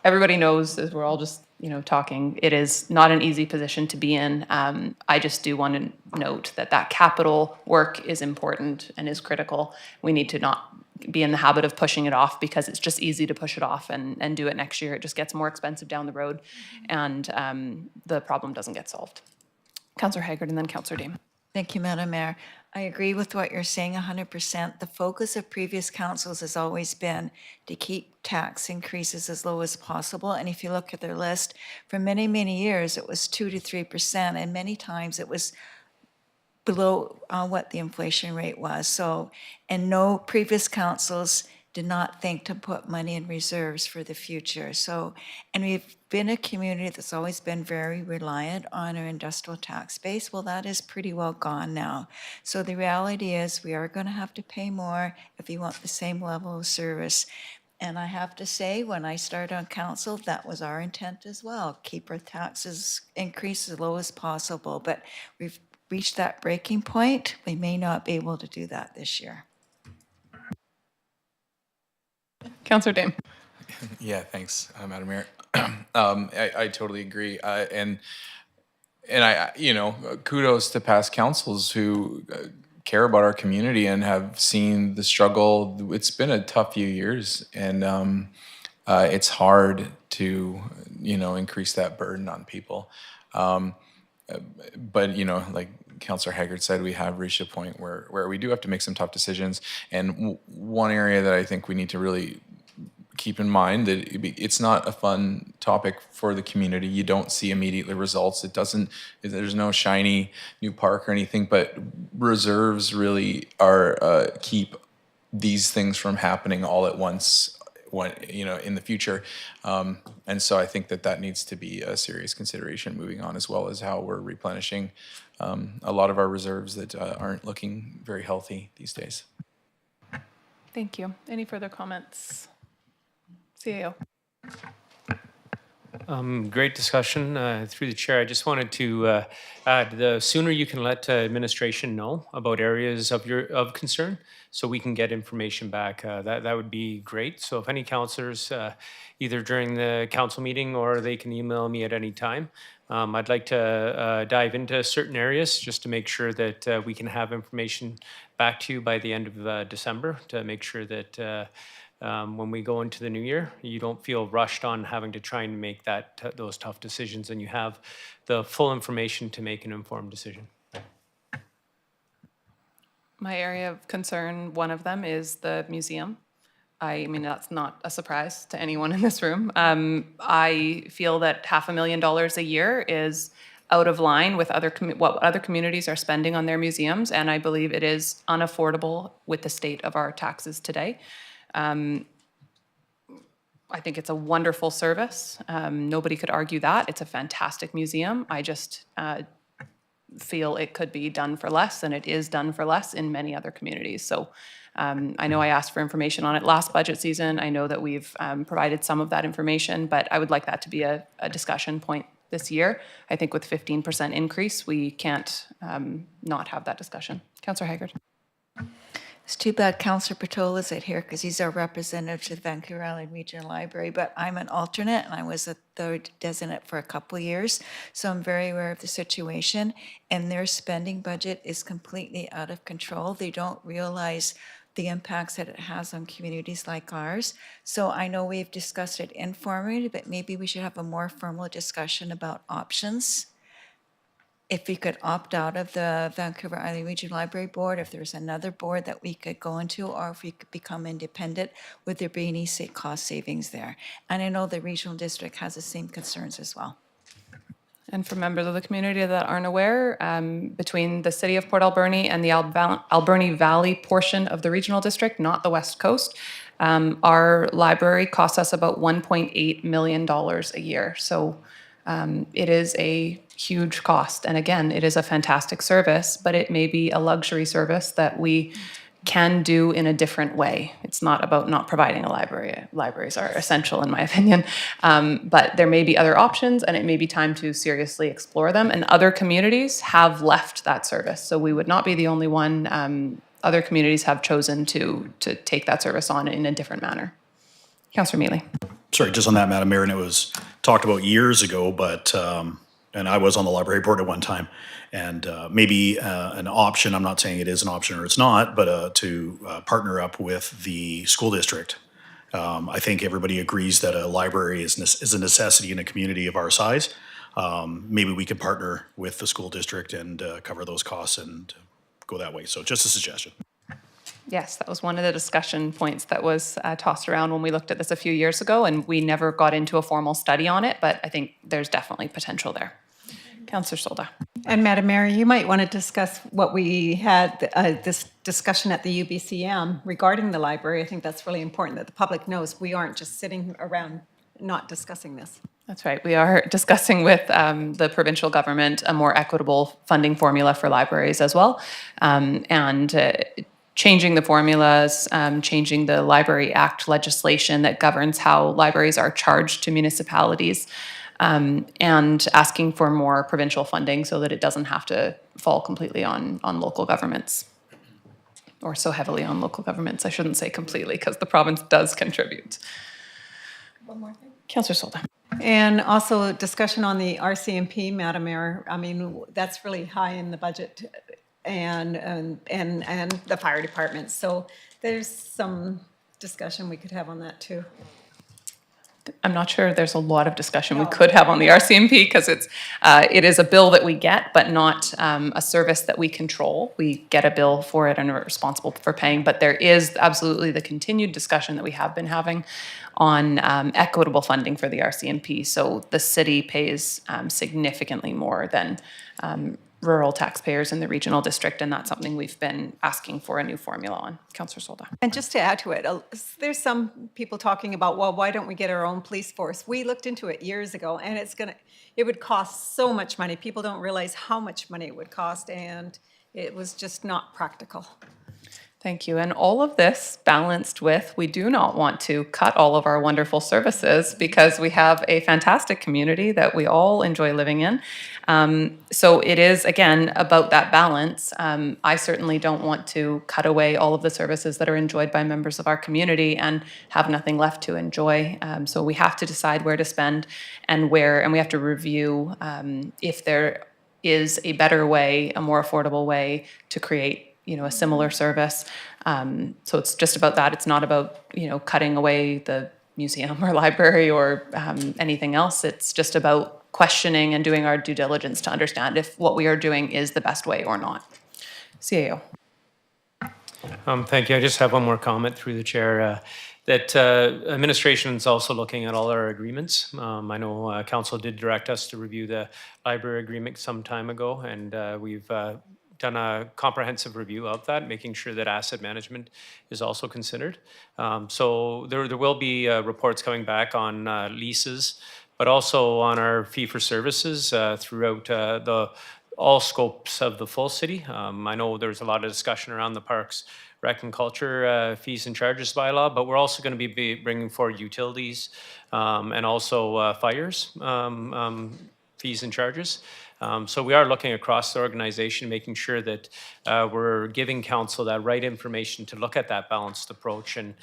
everybody knows, as we're all just talking, it is not an easy position to be in. I just do want to note that capital work is important and is critical. We need to not be in the habit of pushing it off because it's just easy to push it off and do it next year. It just gets more expensive down the road, and the problem doesn't get solved. Councillor Haggard and then Councillor Dame. Thank you, Madam Mayor. I agree with what you're saying 100%. The focus of previous councils has always been to keep tax increases as low as possible. And if you look at their list, for many, many years, it was 2 to 3%, and many times it was below what the inflation rate was. So, and no previous councils did not think to put money in reserves for the future. So, and we've been a community that's always been very reliant on our industrial tax base. Well, that is pretty well gone now. So the reality is we are going to have to pay more if we want the same level of service. And I have to say, when I started on council, that was our intent as well. Keep our taxes increase as low as possible. But we've reached that breaking point. We may not be able to do that this year. Councillor Dame. Yeah, thanks, Madam Mayor. I totally agree. And I, kudos to past councils who care about our community and have seen the struggle. It's been a tough few years, and it's hard to, increase that burden on people. But, Councillor Haggard said, we have reached a point where we do have to make some tough decisions. And one area that I think we need to really keep in mind that it's not a fun topic for the community. You don't see immediately results. There's no shiny new park or anything, but reserves really are keep these things from happening all at once in the future. And so I think that needs to be a serious consideration moving on, as well as how we're replenishing a lot of our reserves that aren't looking very healthy these days. Thank you. Any further comments? CAO. Great discussion through the chair. I just wanted to add, the sooner you can let administration know about areas of concern, so we can get information back, that would be great. So if any councillors, either during the council meeting or they can email me at any time, I'd like to dive into certain areas just to make sure that we can have information back to you by the end of December, to make sure that when we go into the new year, you don't feel rushed on having to try and make those tough decisions, and you have the full information to make an informed decision. My area of concern, one of them is the museum. I mean, that's not a surprise to anyone in this room. I feel that $500,000 a year is out of line with what other communities are spending on their museums, and I believe it is unaffordable with the state of our taxes today. I think it's a wonderful service. Nobody could argue that. It's a fantastic museum. I just feel it could be done for less, and it is done for less in many other communities. So I know I asked for information on it last budget season. I know that we've provided some of that information, but I would like that to be a discussion point this year. I think with 15% increase, we can't not have that discussion. Councillor Haggard. It's too bad Councillor Patola isn't here because he's our representative to the Vancouver Island Regional Library, but I'm an alternate and I was a third designate for a couple of years. So I'm very aware of the situation, and their spending budget is completely out of control. They don't realize the impacts that it has on communities like ours. So I know we've discussed it informally, but maybe we should have a more formal discussion about options. If we could opt out of the Vancouver Island Regional Library Board, if there's another board that we could go into, or if we could become independent, would there be any cost savings there? And I know the regional district has the same concerns as well. And for members of the community that aren't aware, between the city of Port Alberni and the Alberni Valley portion of the regional district, not the West Coast, our library costs us about $1.8 million a year. So it is a huge cost. And again, it is a fantastic service, but it may be a luxury service that we can do in a different way. It's not about not providing a library. Libraries are essential in my opinion, but there may be other options, and it may be time to seriously explore them. And other communities have left that service. So we would not be the only one. Other communities have chosen to take that service on in a different manner. Councillor Mealy. Sorry, just on that, Madam Mayor, and it was talked about years ago, but, and I was on the library board at one time, and maybe an option, I'm not saying it is an option or it's not, but to partner up with the school district. I think everybody agrees that a library is a necessity in a community of our size. Maybe we could partner with the school district and cover those costs and go that way. So just a suggestion. Yes, that was one of the discussion points that was tossed around when we looked at this a few years ago, and we never got into a formal study on it, but I think there's definitely potential there. Councillor Solda. And Madam Mayor, you might want to discuss what we had, this discussion at the UBCM regarding the library. I think that's really important that the public knows we aren't just sitting around not discussing this. That's right. We are discussing with the provincial government a more equitable funding formula for libraries as well. Changing the formulas, changing the Library Act legislation that governs how libraries are charged to municipalities, and asking for more provincial funding so that it doesn't have to fall completely on local governments, or so heavily on local governments. I shouldn't say completely, because the province does contribute. One more thing. Councillor Solda. And also discussion on the RCMP, Madam Mayor. I mean, that's really high in the budget, and the fire department. So there's some discussion we could have on that too. I'm not sure there's a lot of discussion we could have on the RCMP because it is a bill that we get, but not a service that we control. We get a bill for it and are responsible for paying, but there is absolutely the continued discussion that we have been having on equitable funding for the RCMP. So the city pays significantly more than rural taxpayers in the regional district, and that's something we've been asking for a new formula on. Councillor Solda. And just to add to it, there's some people talking about, well, why don't we get our own police force? We looked into it years ago, and it would cost so much money. People don't realize how much money it would cost, and it was just not practical. Thank you. And all of this balanced with, we do not want to cut all of our wonderful services because we have a fantastic community that we all enjoy living in. So it is, again, about that balance. I certainly don't want to cut away all of the services that are enjoyed by members of our community and have nothing left to enjoy. So we have to decide where to spend and where, and we have to review if there is a better way, a more affordable way to create a similar service. So it's just about that. It's not about, cutting away the museum or library or anything else. It's just about questioning and doing our due diligence to understand if what we are doing is the best way or not. CAO. Thank you. I just have one more comment through the chair. That administration is also looking at all our agreements. I know council did direct us to review the library agreement some time ago, and we've done a comprehensive review of that, making sure that asset management is also considered. So there will be reports coming back on leases, but also on our fee for services throughout all scopes of the full city. I know there's a lot of discussion around the parks, rec and culture fees and charges bylaw, but we're also going to be bringing forward utilities and also fires fees and charges. So we are looking across the organization, making sure that we're giving council that right information to look at that balanced approach and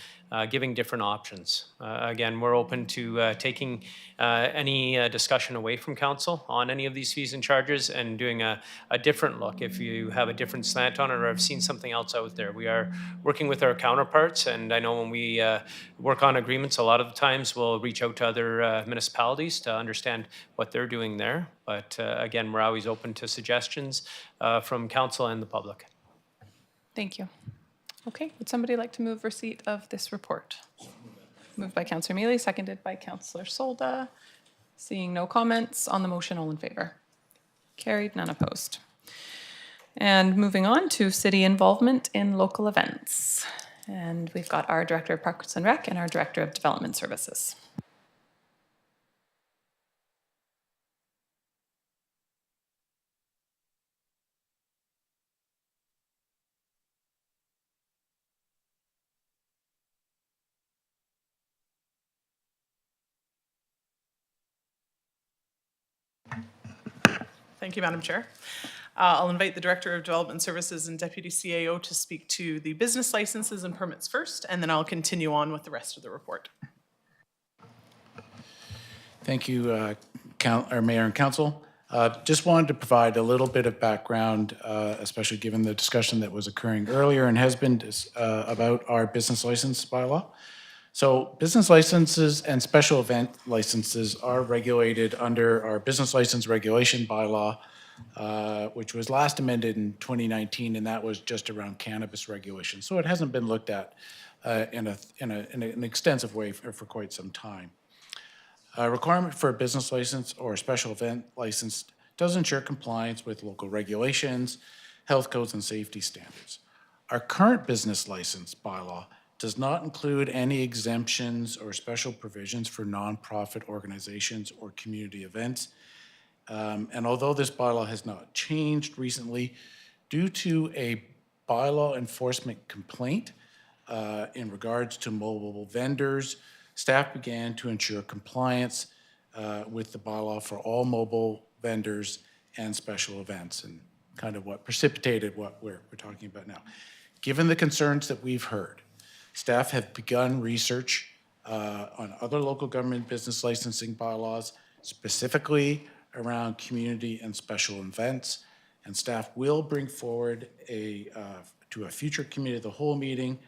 giving different options. Again, we're open to taking any discussion away from council on any of these fees and charges and doing a different look if you have a different slant on it or have seen something else out there. We are working with our counterparts, and I know when we work on agreements, a lot of the times we'll reach out to other municipalities to understand what they're doing there. But again, we're always open to suggestions from council and the public. Thank you. Okay, would somebody like to move receipt of this report? Moved by Councillor Mealy, seconded by Councillor Solda. Seeing no comments on the motion, all in favor? Carried, none opposed. And moving on to city involvement in local events. And we've got our Director of Parks and Rec and our Director of Development Services. Thank you, Madam Chair. I'll invite the Director of Development Services and Deputy CAO to speak to the business licenses and permits first, and then I'll continue on with the rest of the report. Thank you, Mayor and Council. Just wanted to provide a little bit of background, especially given the discussion that was occurring earlier and has been about our business license bylaw. So business licenses and special event licenses are regulated under our business license regulation bylaw, which was last amended in 2019, and that was just around cannabis regulation. So it hasn't been looked at in an extensive way for quite some time. A requirement for a business license or a special event license does ensure compliance with local regulations, health codes, and safety standards. Our current business license bylaw does not include any exemptions or special provisions for nonprofit organizations or community events. And although this bylaw has not changed recently, due to a bylaw enforcement complaint in regards to mobile vendors, staff began to ensure compliance with the bylaw for all mobile vendors and special events, and kind of what precipitated what we're talking about now. Given the concerns that we've heard, staff have begun research on other local government business licensing bylaws, specifically around community and special events, and staff will bring forward to a future committee of the whole meeting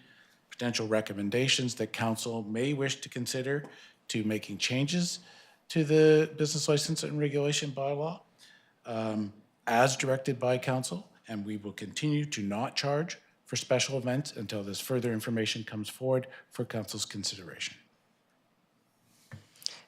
potential recommendations that council may wish to consider to making changes to the business license and regulation bylaw as directed by council, and we will continue to not charge for special events until this further information comes forward for council's consideration.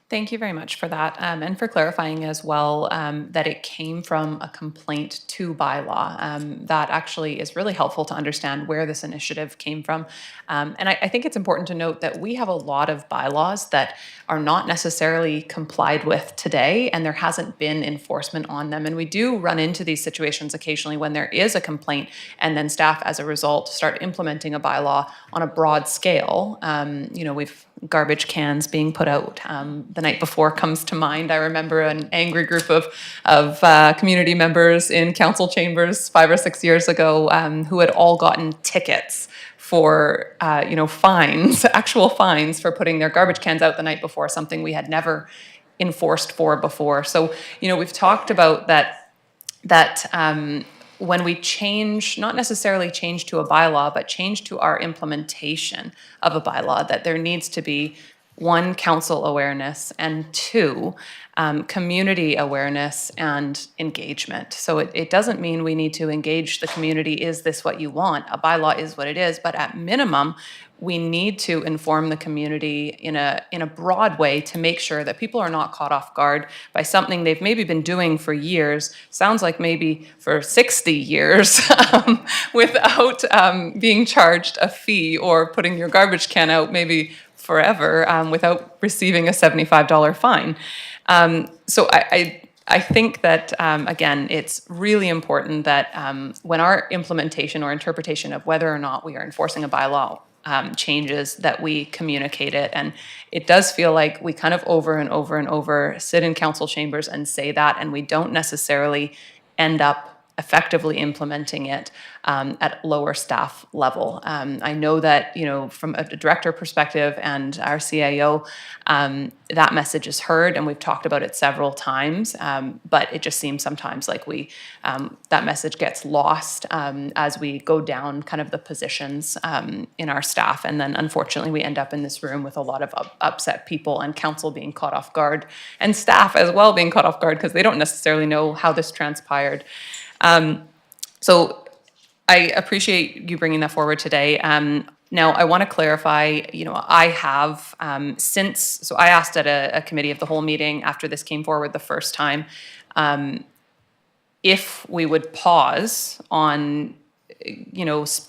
Thank you very much for that, and for clarifying as well that it came from a complaint to bylaw. That actually is really helpful to understand where this initiative came from. And I think it's important to note that we have a lot of bylaws that are not necessarily complied with today, and there hasn't been enforcement on them. And we do run into these situations occasionally when there is a complaint, and then staff, as a result, start implementing a bylaw on a broad scale. We've garbage cans being put out the night before comes to mind. I remember an angry group of community members in council chambers 5 or 6 years ago who had all gotten tickets for fines, actual fines for putting their garbage cans out the night before, something we had never enforced for before. So we've talked about that when we change, not necessarily change to a bylaw, but change to our implementation of a bylaw, that there needs to be, 1, council awareness, and 2, community awareness and engagement. So it doesn't mean we need to engage the community, is this what you want? A bylaw is what it is, but at minimum, we need to inform the community in a broad way to make sure that people are not caught off guard by something they've maybe been doing for years, sounds like maybe for 60 years, without being charged a fee, or putting your garbage can out maybe forever without receiving a $75 fine. So I think that, again, it's really important that when our implementation or interpretation of whether or not we are enforcing a bylaw changes, that we communicate it. And it does feel like we kind of over and over and over sit in council chambers and say that, and we don't necessarily end up effectively implementing it at lower staff level. I know that, from a director perspective and our CAO, that message is heard, and we've talked about it several times, but it just seems sometimes like that message gets lost as we go down kind of the positions in our staff, and then unfortunately we end up in this room with a lot of upset people, and council being caught off guard, and staff as well being caught off guard because they don't necessarily know how this transpired. So I appreciate you bringing that forward today. Now, I want to clarify, I have so I asked at a committee of the whole meeting after this came forward the first time, if we would pause on,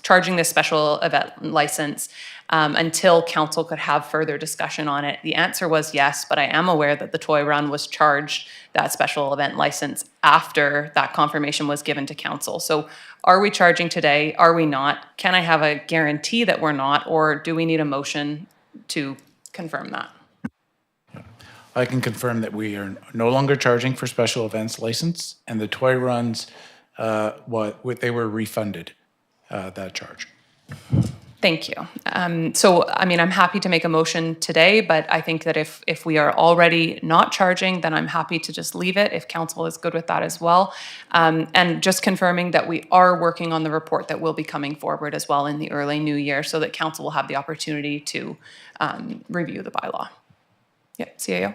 charging this special event license until council could have further discussion on it. The answer was yes, but I am aware that the toy run was charged that special event license after that confirmation was given to council. So are we charging today? Are we not? Can I have a guarantee that we're not, or do we need a motion to confirm that? I can confirm that we are no longer charging for special events license, and the toy runs, they were refunded that charge. Thank you. So, I'm happy to make a motion today, but I think that if we are already not charging, then I'm happy to just leave it if council is good with that as well. And just confirming that we are working on the report that will be coming forward as well in the early new year, so that council will have the opportunity to review the bylaw. Yeah, CAO.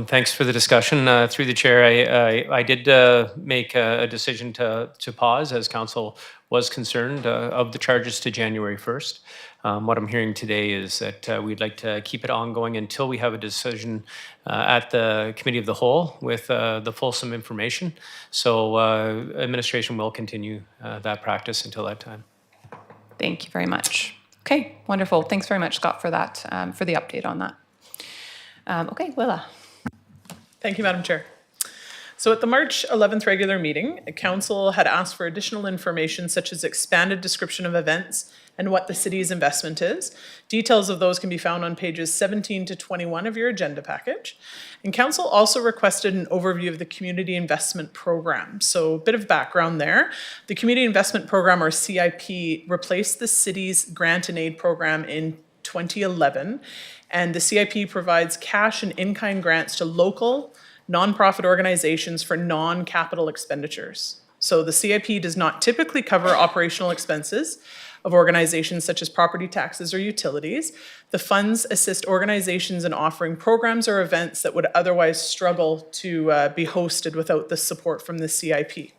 Thanks for the discussion. Through the chair, I did make a decision to pause, as council was concerned, of the charges to January 1st. What I'm hearing today is that we'd like to keep it ongoing until we have a decision at the committee of the whole with the fulsome information. So administration will continue that practice until that time. Thank you very much. Okay, wonderful. Thanks very much, Scott, for that, for the update on that. Okay, Willa. Thank you, Madam Chair. So at the March 11th regular meeting, council had asked for additional information such as expanded description of events and what the city's investment is. Details of those can be found on pages 17 to 21 of your agenda package. And council also requested an overview of the Community Investment Program. So a bit of background there. The Community Investment Program, or CIP, replaced the city's grant and aid program in 2011. And the CIP provides cash and in-kind grants to local nonprofit organizations for non-capital expenditures. So the CIP does not typically cover operational expenses of organizations such as property taxes or utilities. The funds assist organizations in offering programs or events that would otherwise struggle to be hosted without the support from the CIP.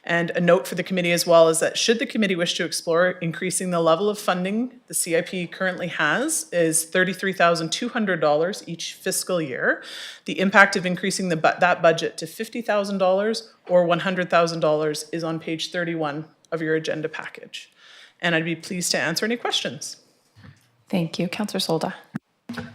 And a note for the committee as well is that should the committee wish to explore increasing the level of funding the CIP currently has is $33,200 each fiscal year. The impact of increasing that budget to $50,000 or $100,000 is on page 31 of your agenda package. And I'd be pleased to answer any questions. Thank you. Councillor Solda.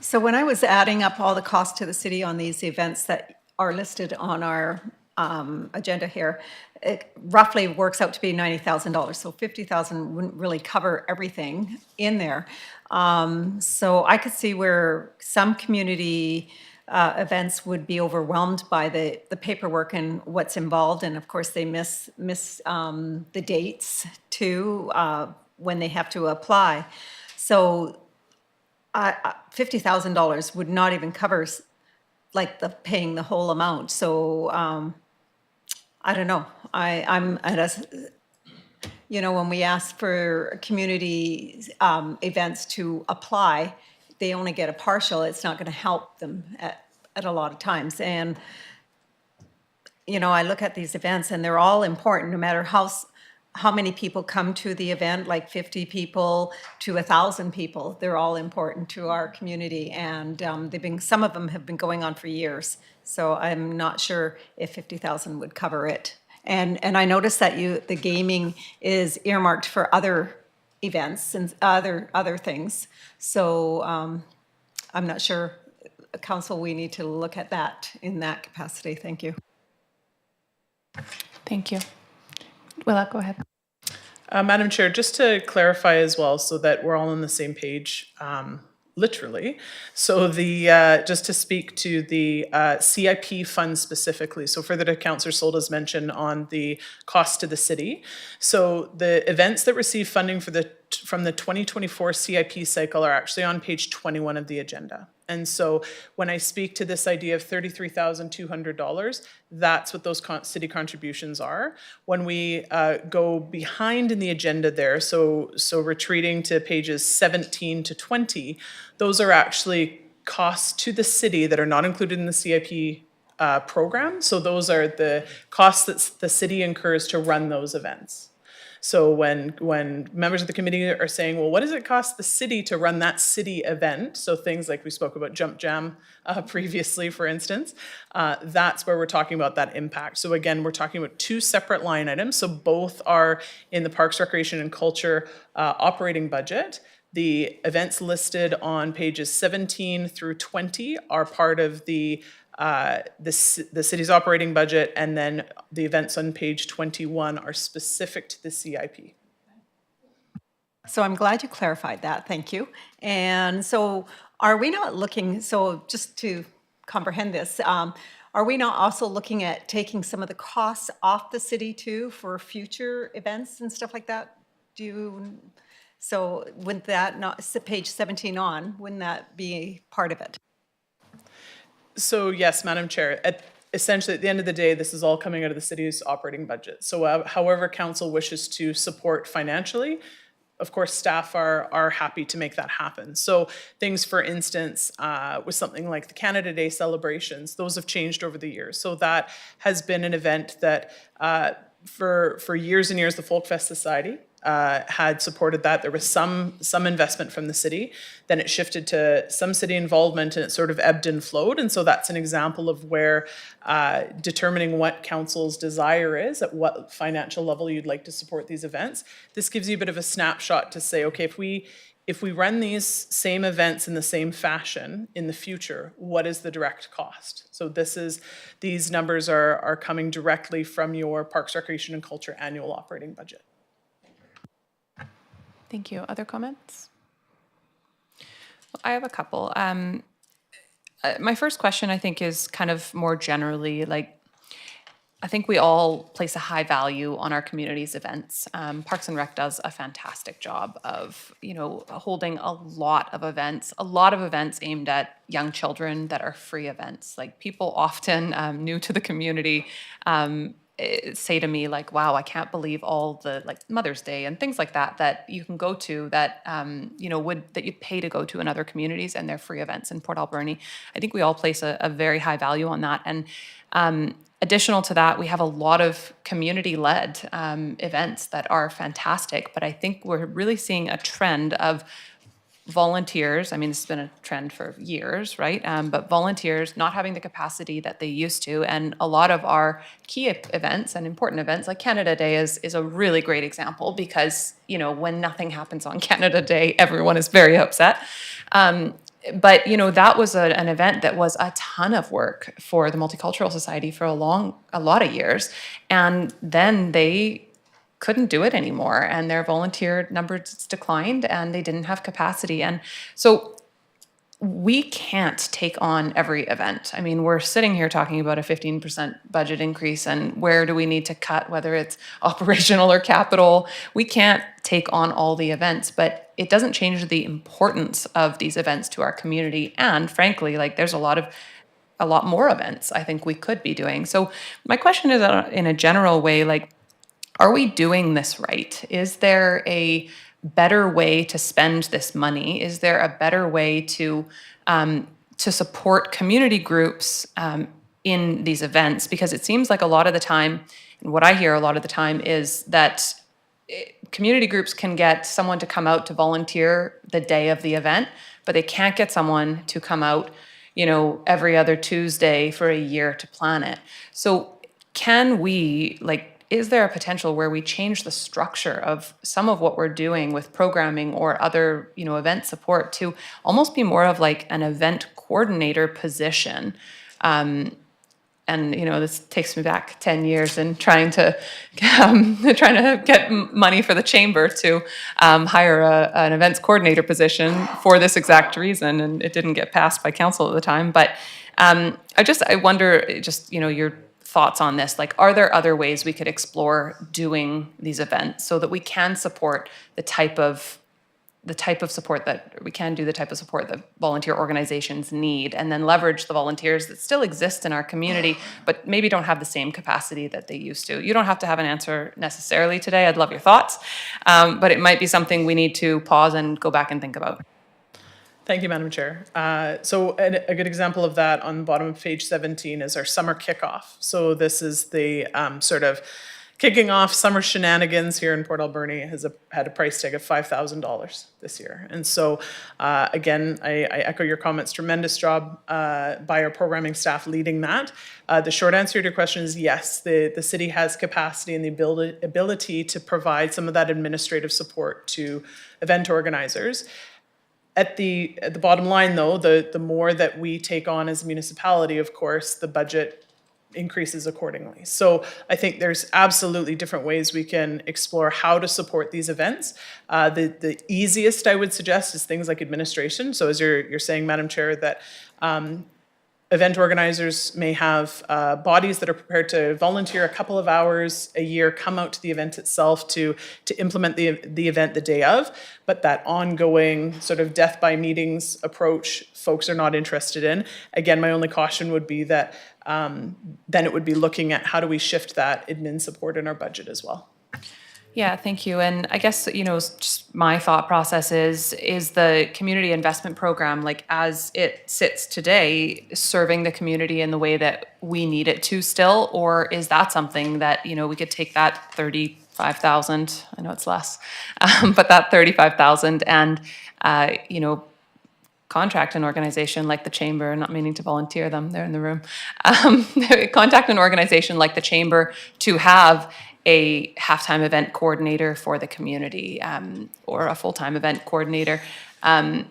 So when I was adding up all the costs to the city on these events that are listed on our agenda here, it roughly works out to be $90,000. So $50,000 wouldn't really cover everything in there. So I could see where some community events would be overwhelmed by the paperwork and what's involved, and of course they miss the dates too when they have to apply. So $50,000 would not even cover like paying the whole amount. So I don't know. I'm at a, when we ask for community events to apply, they only get a partial. It's not going to help them at a lot of times. And I look at these events and they're all important, no matter how many people come to the event, like 50 people to 1,000 people. They're all important to our community, and some of them have been going on for years. So I'm not sure if 50,000 would cover it. And I noticed that the gaming is earmarked for other events and other things. So I'm not sure, Council, we need to look at that in that capacity. Thank you. Thank you. Willa, go ahead. Madam Chair, just to clarify as well, so that we're all on the same page, literally. So just to speak to the CIP fund specifically, so further to Councillor Solda's mention on the cost to the city. So the events that receive funding from the 2024 CIP cycle are actually on page 21 of the agenda. And so when I speak to this idea of $33,200, that's what those city contributions are. When we go behind in the agenda there, so retreating to pages 17 to 20, those are actually costs to the city that are not included in the CIP program. So those are the costs that the city incurs to run those events. So when members of the committee are saying, well, what does it cost the city to run that city event? So things like we spoke about Jump Jam previously, for instance, that's where we're talking about that impact. So again, we're talking about two separate line items. So both are in the Parks, Recreation and Culture operating budget. The events listed on pages 17 through 20 are part of the city's operating budget, and then the events on page 21 are specific to the CIP. So I'm glad you clarified that, thank you. And so are we not looking, so just to comprehend this, are we not also looking at taking some of the costs off the city too for future events and stuff like that? So wouldn't that not, page 17 on, wouldn't that be part of it? So yes, Madam Chair, essentially at the end of the day, this is all coming out of the city's operating budget. So however council wishes to support financially, of course, staff are happy to make that happen. So things, for instance, with something like the Canada Day celebrations, those have changed over the years. So that has been an event that for years and years, the Folk Fest Society had supported that. There was some investment from the city. Then it shifted to some city involvement, and it sort of ebbed and flowed. And so that's an example of where determining what council's desire is, at what financial level you'd like to support these events. This gives you a bit of a snapshot to say, okay, if we run these same events in the same fashion in the future, what is the direct cost? So these numbers are coming directly from your Parks, Recreation and Culture annual operating budget. Thank you. Other comments? Well, I have a couple. My first question, I think, is kind of more generally, like, I think we all place a high value on our community's events. Parks and Rec does a fantastic job of, holding a lot of events aimed at young children that are free events. Like, people often new to the community say to me like, wow, I can't believe all the like Mother's Day and things like that that you can go to that that you'd pay to go to in other communities, and they're free events in Port Alberni. I think we all place a very high value on that. And additional to that, we have a lot of community-led events that are fantastic, but I think we're really seeing a trend of volunteers. I mean, this has been a trend for years, right? But volunteers not having the capacity that they used to. And a lot of our key events and important events, like Canada Day is a really great example, because, when nothing happens on Canada Day, everyone is very upset. But, that was an event that was a ton of work for the Multicultural Society for a lot of years. And then they couldn't do it anymore, and their volunteer numbers declined, and they didn't have capacity. And so we can't take on every event. I mean, we're sitting here talking about a 15% budget increase, and where do we need to cut, whether it's operational or capital. We can't take on all the events, but it doesn't change the importance of these events to our community. And frankly, like, there's a lot more events I think we could be doing. So my question is, in a general way, like, are we doing this right? Is there a better way to spend this money? Is there a better way to support community groups in these events? Because it seems like a lot of the time, and what I hear a lot of the time, is that community groups can get someone to come out to volunteer the day of the event, but they can't get someone to come out, every other Tuesday for a year to plan it. So can we, is there a potential where we change the structure of some of what we're doing with programming or other, event support to almost be more of like an event coordinator position? And this takes me back 10 years in trying to get money for the chamber to hire an events coordinator position for this exact reason, and it didn't get passed by council at the time. But I wonder, your thoughts on this. Like, are there other ways we could explore doing these events so that we can support the type of support that volunteer organizations need, and then leverage the volunteers that still exist in our community, but maybe don't have the same capacity that they used to? You don't have to have an answer necessarily today. I'd love your thoughts, but it might be something we need to pause and go back and think about. Thank you, Madam Chair. So a good example of that on the bottom of page 17 is our summer kickoff. So this is the sort of kicking off summer shenanigans here in Port Alberni. Has had a price tag of $5,000 this year. And so again, I echo your comments. Tremendous job by our programming staff leading that. The short answer to your question is yes, the city has capacity and the ability to provide some of that administrative support to event organizers. At the bottom line, though, the more that we take on as a municipality, of course, the budget increases accordingly. So I think there's absolutely different ways we can explore how to support these events. The easiest I would suggest is things like administration. So as you're saying, Madam Chair, that event organizers may have bodies that are prepared to volunteer a couple of hours a year, come out to the event itself to implement the event the day of, but that ongoing sort of death by meetings approach, folks are not interested in. Again, my only caution would be that then it would be looking at how do we shift that admin support in our budget as well. Yeah, thank you. And I guess, just my thought process is the community investment program, like as it sits today, serving the community in the way that we need it to still? Or is that something that, we could take that 35,000, I know it's less, but that 35,000 and, contract an organization like the Chamber, not meaning to volunteer them, they're in the room, contact an organization like the Chamber to have a halftime event coordinator for the community, or a full-time event coordinator. I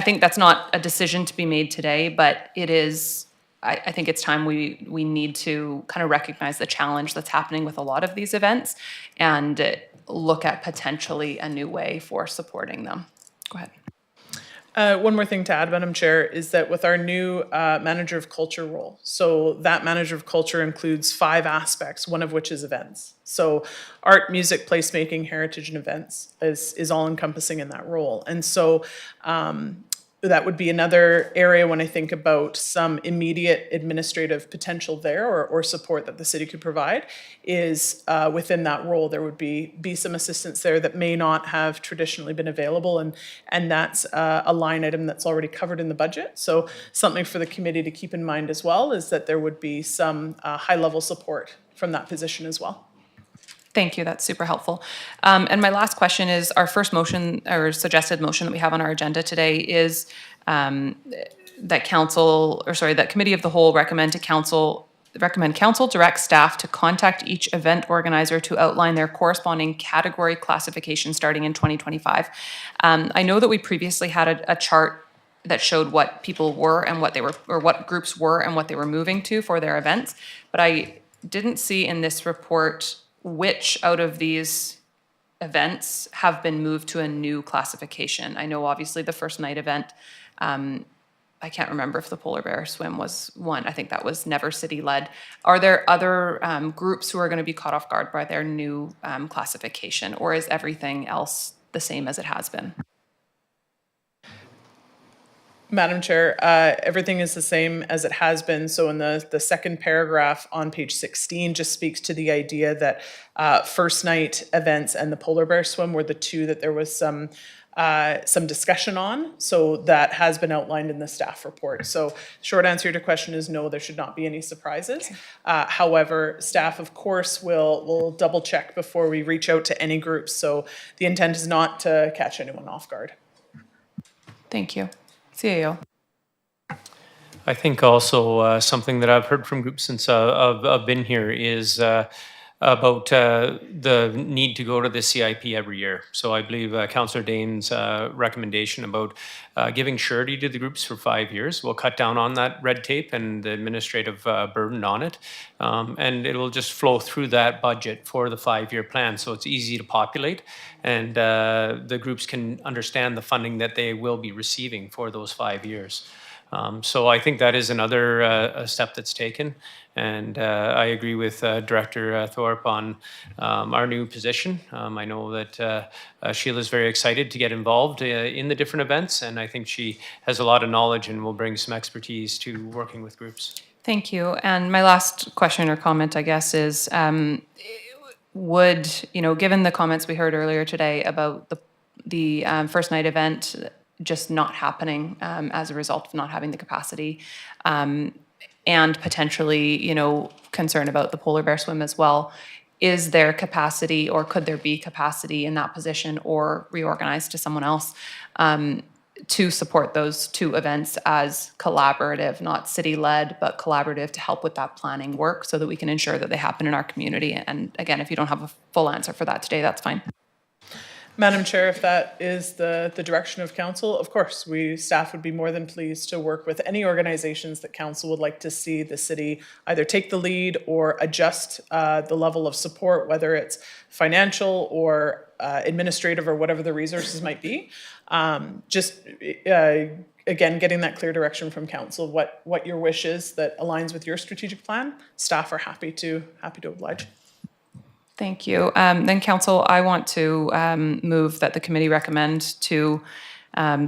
think that's not a decision to be made today, but it is, I think it's time we need to kind of recognize the challenge that's happening with a lot of these events and look at potentially a new way for supporting them. Go ahead. One more thing to add, Madam Chair, is that with our new Manager of Culture role, so that Manager of Culture includes 5 aspects, one of which is events. So art, music, placemaking, heritage, and events is all encompassing in that role. And so that would be another area when I think about some immediate administrative potential there, or support that the city could provide, is within that role, there would be some assistance there that may not have traditionally been available, and that's a line item that's already covered in the budget. So something for the committee to keep in mind as well is that there would be some high-level support from that position as well. Thank you, that's super helpful. And my last question is, our first motion, or suggested motion that we have on our agenda today is that Committee of the Whole recommend council direct staff to contact each event organizer to outline their corresponding category classification starting in 2025. I know that we previously had a chart that showed what people were and what they were, or what groups were and what they were moving to for their events, but I didn't see in this report which out of these events have been moved to a new classification. I know obviously the first night event, I can't remember if the polar bear swim was one. I think that was never city-led. Are there other groups who are going to be caught off guard by their new classification, or is everything else the same as it has been? Madam Chair, everything is the same as it has been. So in the second paragraph on page 16 just speaks to the idea that first night events and the polar bear swim were the two that there was some discussion on. So that has been outlined in the staff report. So short answer to your question is no, there should not be any surprises. However, staff of course will double check before we reach out to any groups. So the intent is not to catch anyone off guard. Thank you. CAO. I think also something that I've heard from groups since I've been here is about the need to go to the CIP every year. So I believe Councillor Dane's recommendation about giving surety to the groups for 5 years will cut down on that red tape and the administrative burden on it. And it will just flow through that budget for the 5-year plan. So it's easy to populate, and the groups can understand the funding that they will be receiving for those 5 years. So I think that is another step that's taken. And I agree with Director Thorpe on our new position. I know that Sheila's very excited to get involved in the different events, and I think she has a lot of knowledge and will bring some expertise to working with groups. Thank you. And my last question or comment, I guess, is would, given the comments we heard earlier today about the first night event just not happening as a result of not having the capacity, and potentially, concern about the polar bear swim as well, is there capacity, or could there be capacity in that position or reorganized to someone else to support those two events as collaborative, not city-led, but collaborative, to help with that planning work so that we can ensure that they happen in our community? And again, if you don't have a full answer for that today, that's fine. Madam Chair, if that is the direction of council, of course, staff would be more than pleased to work with any organizations that council would like to see the city either take the lead or adjust the level of support, whether it's financial or administrative or whatever the resources might be. Again, getting that clear direction from council, what your wish is that aligns with your strategic plan, staff are happy to oblige. Thank you. Then council, I want to move that the committee recommend to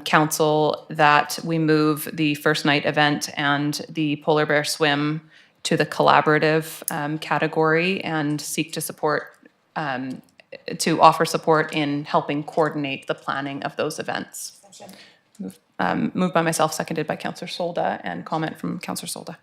council that we move the first night event and the polar bear swim to the collaborative category and seek to support, to offer support in helping coordinate the planning of those events. Moved by myself, seconded by Councillor Solda, and comment from Councillor Solda.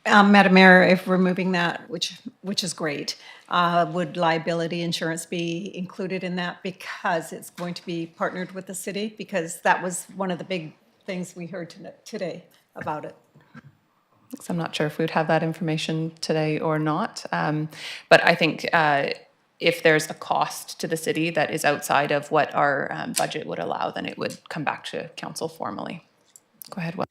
Madam Mayor, if we're moving that, which is great, would liability insurance be included in that because it's going to be partnered with the city? Because that was one of the big things we heard today about it. So I'm not sure if we'd have that information today or not, but I think if there's a cost to the city that is outside of what our budget would allow, then it would come back to council formally. Go ahead, Will.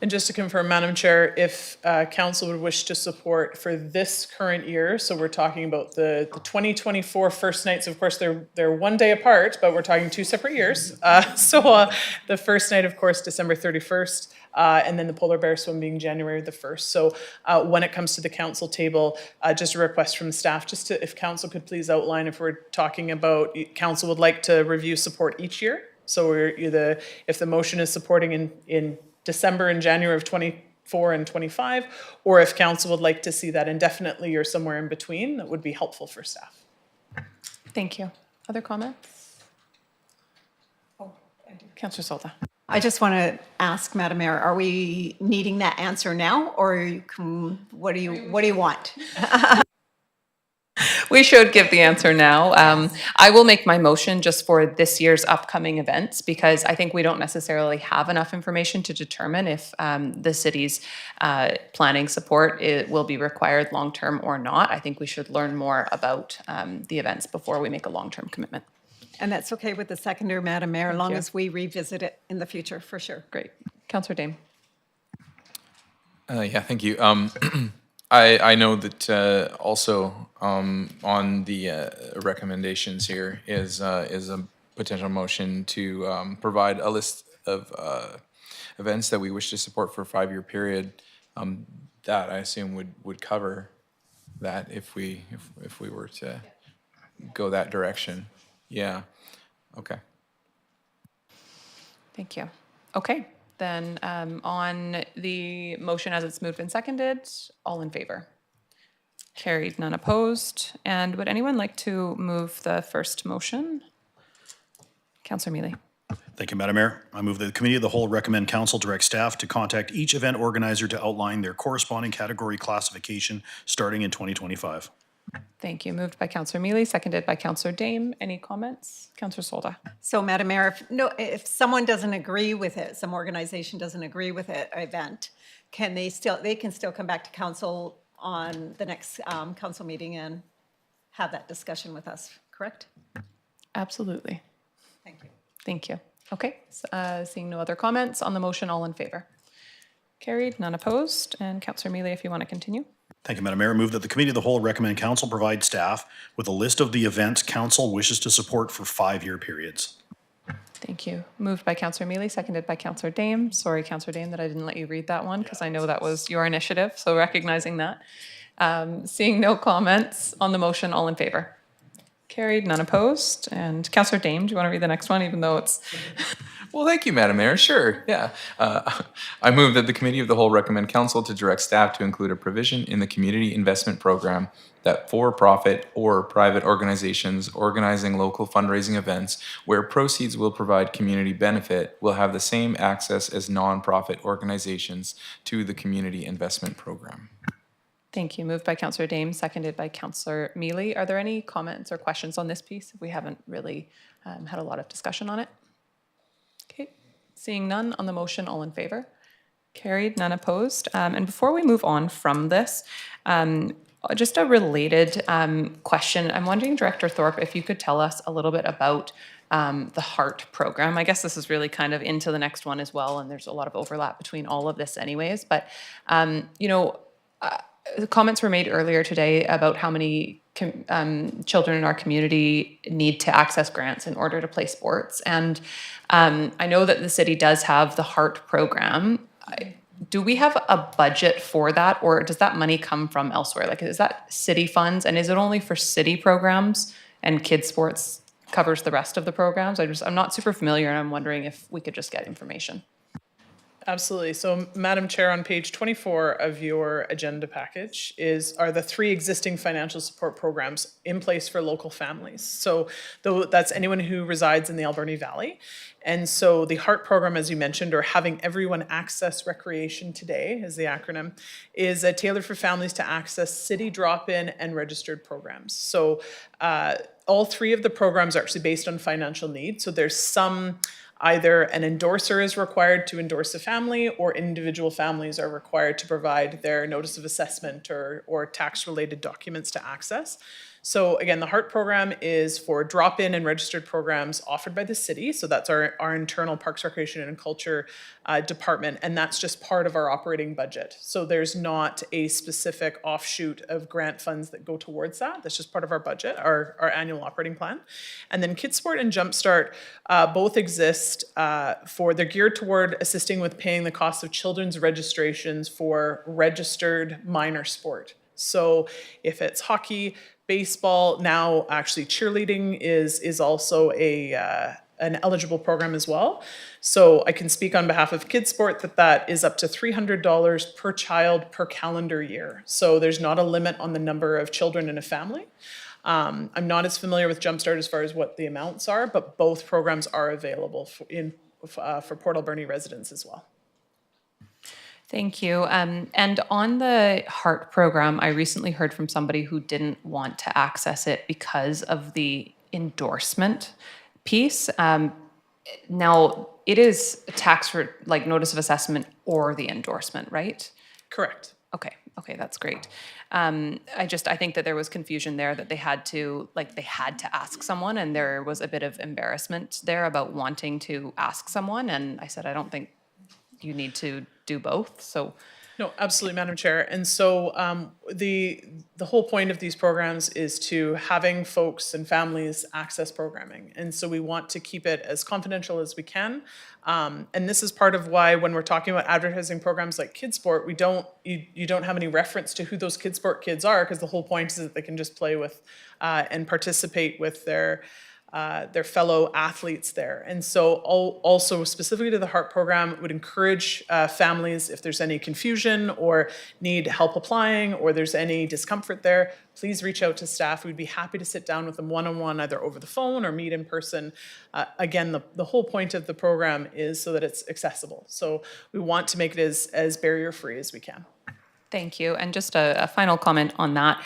And just to confirm, Madam Chair, if council would wish to support for this current year, so we're talking about the 2024 first nights, of course, they're 1 day apart, but we're talking 2 separate years. So the first night, of course, December 31st, and then the polar bear swim being January the 1st. So when it comes to the council table, just a request from staff, just to, if council could please outline if we're talking about council would like to review support each year, So we're either, if the motion is supporting in December and January of 24 and 25, or if council would like to see that indefinitely or somewhere in between, that would be helpful for staff. Thank you. Other comments? Oh, Councillor Solda. I just want to ask, Madam Mayor, are we needing that answer now, or what do you want? We should give the answer now. I will make my motion just for this year's upcoming events because I think we don't necessarily have enough information to determine if the city's planning support will be required long-term or not. I think we should learn more about the events before we make a long-term commitment. And that's okay with the seconder, Madam Mayor, as long you. as we revisit it in the future, for sure. Great. Councillor Dame. Yeah, thank you. I know that also on the recommendations here is a potential motion to provide a list of events that we wish to support for a 5-year period. That I assume would cover that if we were to go that direction. Yeah. Okay. Thank you. Okay. Then on the motion as it's moved and seconded, all in favor? Carried, none opposed. And would anyone like to move the first motion? Councillor Mealy. Thank you, Madam Mayor. I move that the Committee of the Whole recommend Council direct staff to contact each event organizer to outline their corresponding category classification starting in 2025. Thank you. Moved by Councillor Mealy, seconded by Councillor Dame. Any comments? Councillor Solda. So, Madam Mayor, if someone doesn't agree with it, some organization doesn't agree with it, event, they can still come back to council on the next council meeting and have that discussion with us, correct? Absolutely. Thank you. Thank you. Okay, seeing no other comments on the motion, all in favor? Carried, none opposed. And Councillor Mealy, if you want to continue. Thank you, Madam Mayor. Move that the Committee of the Whole recommend Council provide staff with a list of the events Council wishes to support for 5-year periods. Thank you. Moved by Councillor Mealy, seconded by Councillor Dame. Sorry, Councillor Dame, that I didn't let you read that one because I know that was your initiative, so recognizing that. Seeing no comments on the motion, all in favor? Carried, none opposed. And Councillor Dame, do you want to read the next one, even though it's... Well, thank you, Madam Mayor. Sure, yeah. I move that the Committee of the Whole recommend Council to direct staff to include a provision in the Community Investment Program that for-profit or private organizations organizing local fundraising events where proceeds will provide community benefit will have the same access as nonprofit organizations to the Community Investment Program. Thank you. Moved by Councillor Dame, seconded by Councillor Mealy. Are there any comments or questions on this piece? We haven't really had a lot of discussion on it. Okay, seeing none on the motion, all in favor? Carried, none opposed. And before we move on from this, just a related question. I'm wondering, Director Thorpe, if you could tell us a little bit about the HEART program. I guess this is really kind of into the next one as well, and there's a lot of overlap between all of this anyways. But, the comments were made earlier today about how many children in our community need to access grants in order to play sports. And I know that the city does have the HEART program. Do we have a budget for that, or does that money come from elsewhere? Like, is that city funds, and is it only for city programs and kids sports covers the rest of the programs? I'm not super familiar, and I'm wondering if we could just get information. Absolutely. So, Madam Chair, on page 24 of your agenda package are the 3 existing financial support programs in place for local families. So that's anyone who resides in the Alberni Valley. And so the HEART program, as you mentioned, or Having Everyone Access Recreation Today is the acronym, is tailored for families to access city drop-in and registered programs. So all 3 of the programs are actually based on financial need. So there's some either an endorser is required to endorse a family, or individual families are required to provide their notice of assessment or tax-related documents to access. So again, the HEART program is for drop-in and registered programs offered by the city. So that's our internal Parks, Recreation and Culture department, and that's just part of our operating budget. So there's not a specific offshoot of grant funds that go towards that. That's just part of our budget, our annual operating plan. And then Kids Sport and Jumpstart both exist they're geared toward assisting with paying the cost of children's registrations for registered minor sport. So if it's hockey, baseball, now actually cheerleading is also a an eligible program as well. So I can speak on behalf of Kids Sport that is up to $300 per child per calendar year. So there's not a limit on the number of children in a family. I'm not as familiar with Jumpstart as far as what the amounts are, but both programs are available for Port Alberni residents as well. Thank you. And on the HEART program, I recently heard from somebody who didn't want to access it because of the endorsement piece. Now, it is a tax for like notice of assessment or the endorsement, right? Correct. Okay, that's great. I think that there was confusion there that they had to ask someone, and there was a bit of embarrassment there about wanting to ask someone. And I said, I don't think you need to do both. So No, absolutely, Madam Chair. And so the whole point of these programs is to having folks and families access programming. And so we want to keep it as confidential as we can. And this is part of why when we're talking about advertising programs like Kids Sport, you don't have any reference to who those Kids Sport kids are, because the whole point is that they can just play with and participate with their fellow athletes there. And so also specifically to the HEART program, would encourage families, if there's any confusion or need help applying or there's any discomfort there, please reach out to staff. We'd be happy to sit down with them one-on-one, either over the phone or meet in person. Again, the whole point of the program is so that it's accessible. So we want to make it as barrier-free as we can. thank you. And just a final comment on that,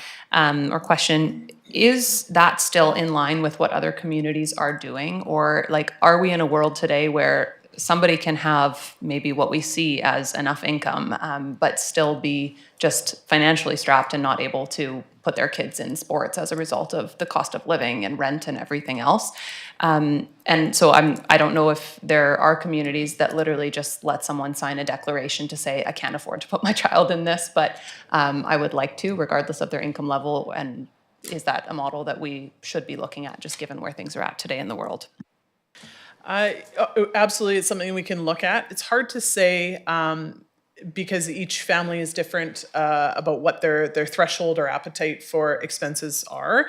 or question. Is that still in line with what other communities are doing? Or like, are we in a world today where somebody can have maybe what we see as enough income, but still be just financially strapped and not able to put their kids in sports as a result of the cost of living and rent and everything else? And so I don't know if there are communities that literally just let someone sign a declaration to say, I can't afford to put my child in this, but I would like to, regardless of their income level. And is that a model that we should be looking at, just given where things are at today in the world? Absolutely, it's something we can look at. It's hard to say because each family is different about what their threshold or appetite for expenses are.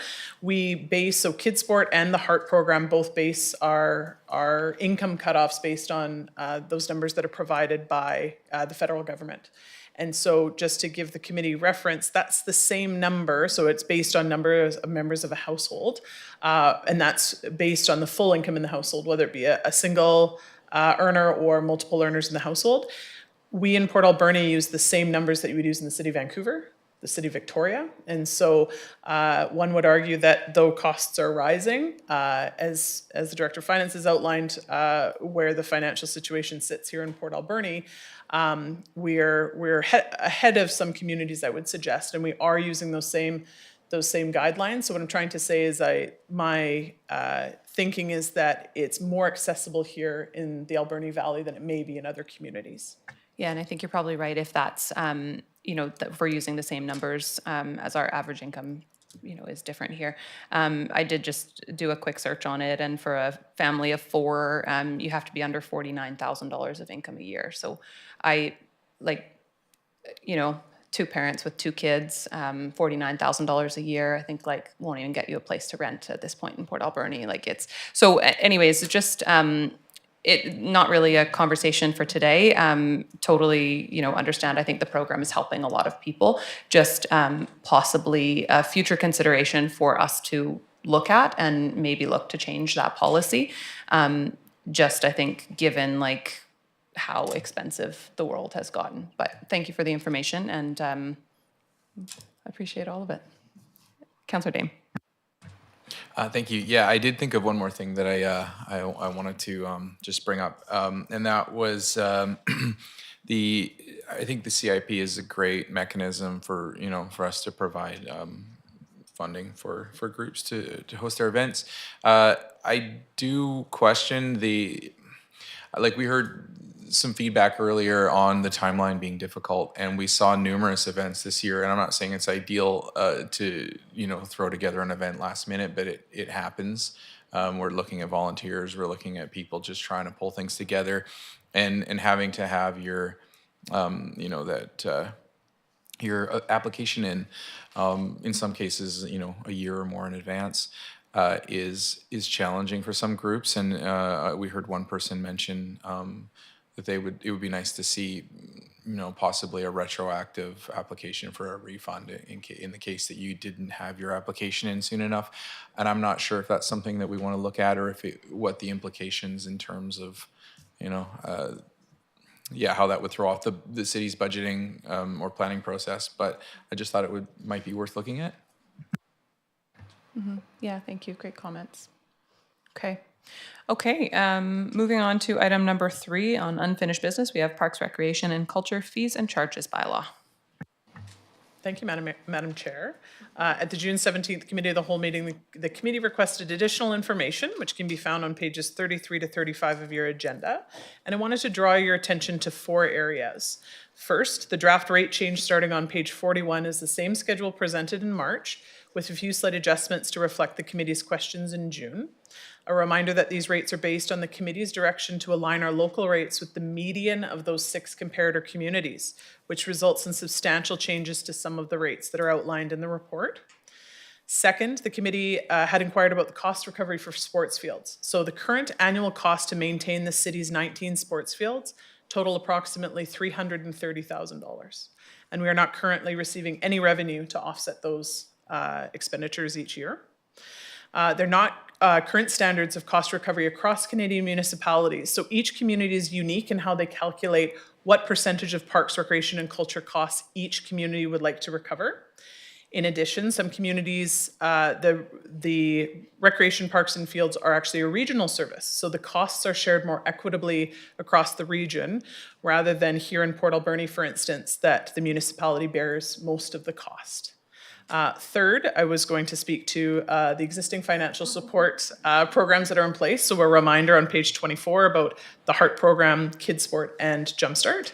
So Kids Sport and the HEART program both base our income cutoffs based on those numbers that are provided by the federal government. And so just to give the committee reference, that's the same number. So it's based on numbers of members of a household. And that's based on the full income in the household, whether it be a single earner or multiple earners in the household. We in Port Alberni use the same numbers that you would use in the City of Vancouver, the City of Victoria. And so one would argue that though costs are rising, as the Director of Finance has outlined, where the financial situation sits here in Port Alberni, we're ahead of some communities, I would suggest, and we are using those same guidelines. So what I'm trying to say is my thinking is that it's more accessible here in the Alberni Valley than it may be in other communities. Yeah, and I think you're probably right if that's, that if we're using the same numbers as our average income, is different here. I did just do a quick search on it, and for a family of four, you have to be under $49,000 of income a year. So two parents with two kids, $49,000 a year, I think won't even get you a place to rent at this point in Port Alberni. So anyways, just, not really a conversation for today. Totally, understand. I think the program is helping a lot of people. Just possibly a future consideration for us to look at and maybe look to change that policy. I think given how expensive the world has gotten. But thank you for the information, and I appreciate all of it. Councillor Dame. Thank you. Yeah, I did think of one more thing that I wanted to just bring up, and that was I think the CIP is a great mechanism for for us to provide funding for groups to host their events. I do question we heard some feedback earlier on the timeline being difficult, and we saw numerous events this year, and I'm not saying it's ideal to throw together an event last minute, but it happens. We're looking at volunteers, we're looking at people just trying to pull things together, and having to have your your application in some cases a year or more in advance. is challenging for some groups, and we heard one person mention that it would be nice to see, possibly a retroactive application for a refund in the case that you didn't have your application in soon enough. And I'm not sure if that's something that we want to look at, or what the implications in terms of, how that would throw off the city's budgeting or planning process. But I just thought might be worth looking at. Yeah, thank you. Great comments. Okay. Okay, moving on to item number 3 on unfinished business. We have Parks, Recreation, and Culture Fees and Charges Bylaw. Thank you, Madam Chair. At the June 17th Committee of the Whole meeting, the committee requested additional information, which can be found on pages 33 to 35 of your agenda. And I wanted to draw your attention to 4 areas. First, the draft rate change starting on page 41 is the same schedule presented in March, with a few slight adjustments to reflect the committee's questions in June. A reminder that these rates are based on the committee's direction to align our local rates with the median of those 6 comparator communities, which results in substantial changes to some of the rates that are outlined in the report. Second, the committee had inquired about the cost recovery for sports fields. So the current annual cost to maintain the city's 19 sports fields total approximately $330,000. And we are not currently receiving any revenue to offset those expenditures each year. They're not current standards of cost recovery across Canadian municipalities. So each community is unique in how they calculate what percentage of parks, recreation, and culture costs each community would like to recover. In addition, some communities, the recreation parks and fields are actually a regional service. So the costs are shared more equitably across the region, rather than here in Port Alberni, for instance, that the municipality bears most of the cost. Third, I was going to speak to the existing financial support programs that are in place. So a reminder on page 24 about the HEART program, Kids Sport, and Jumpstart.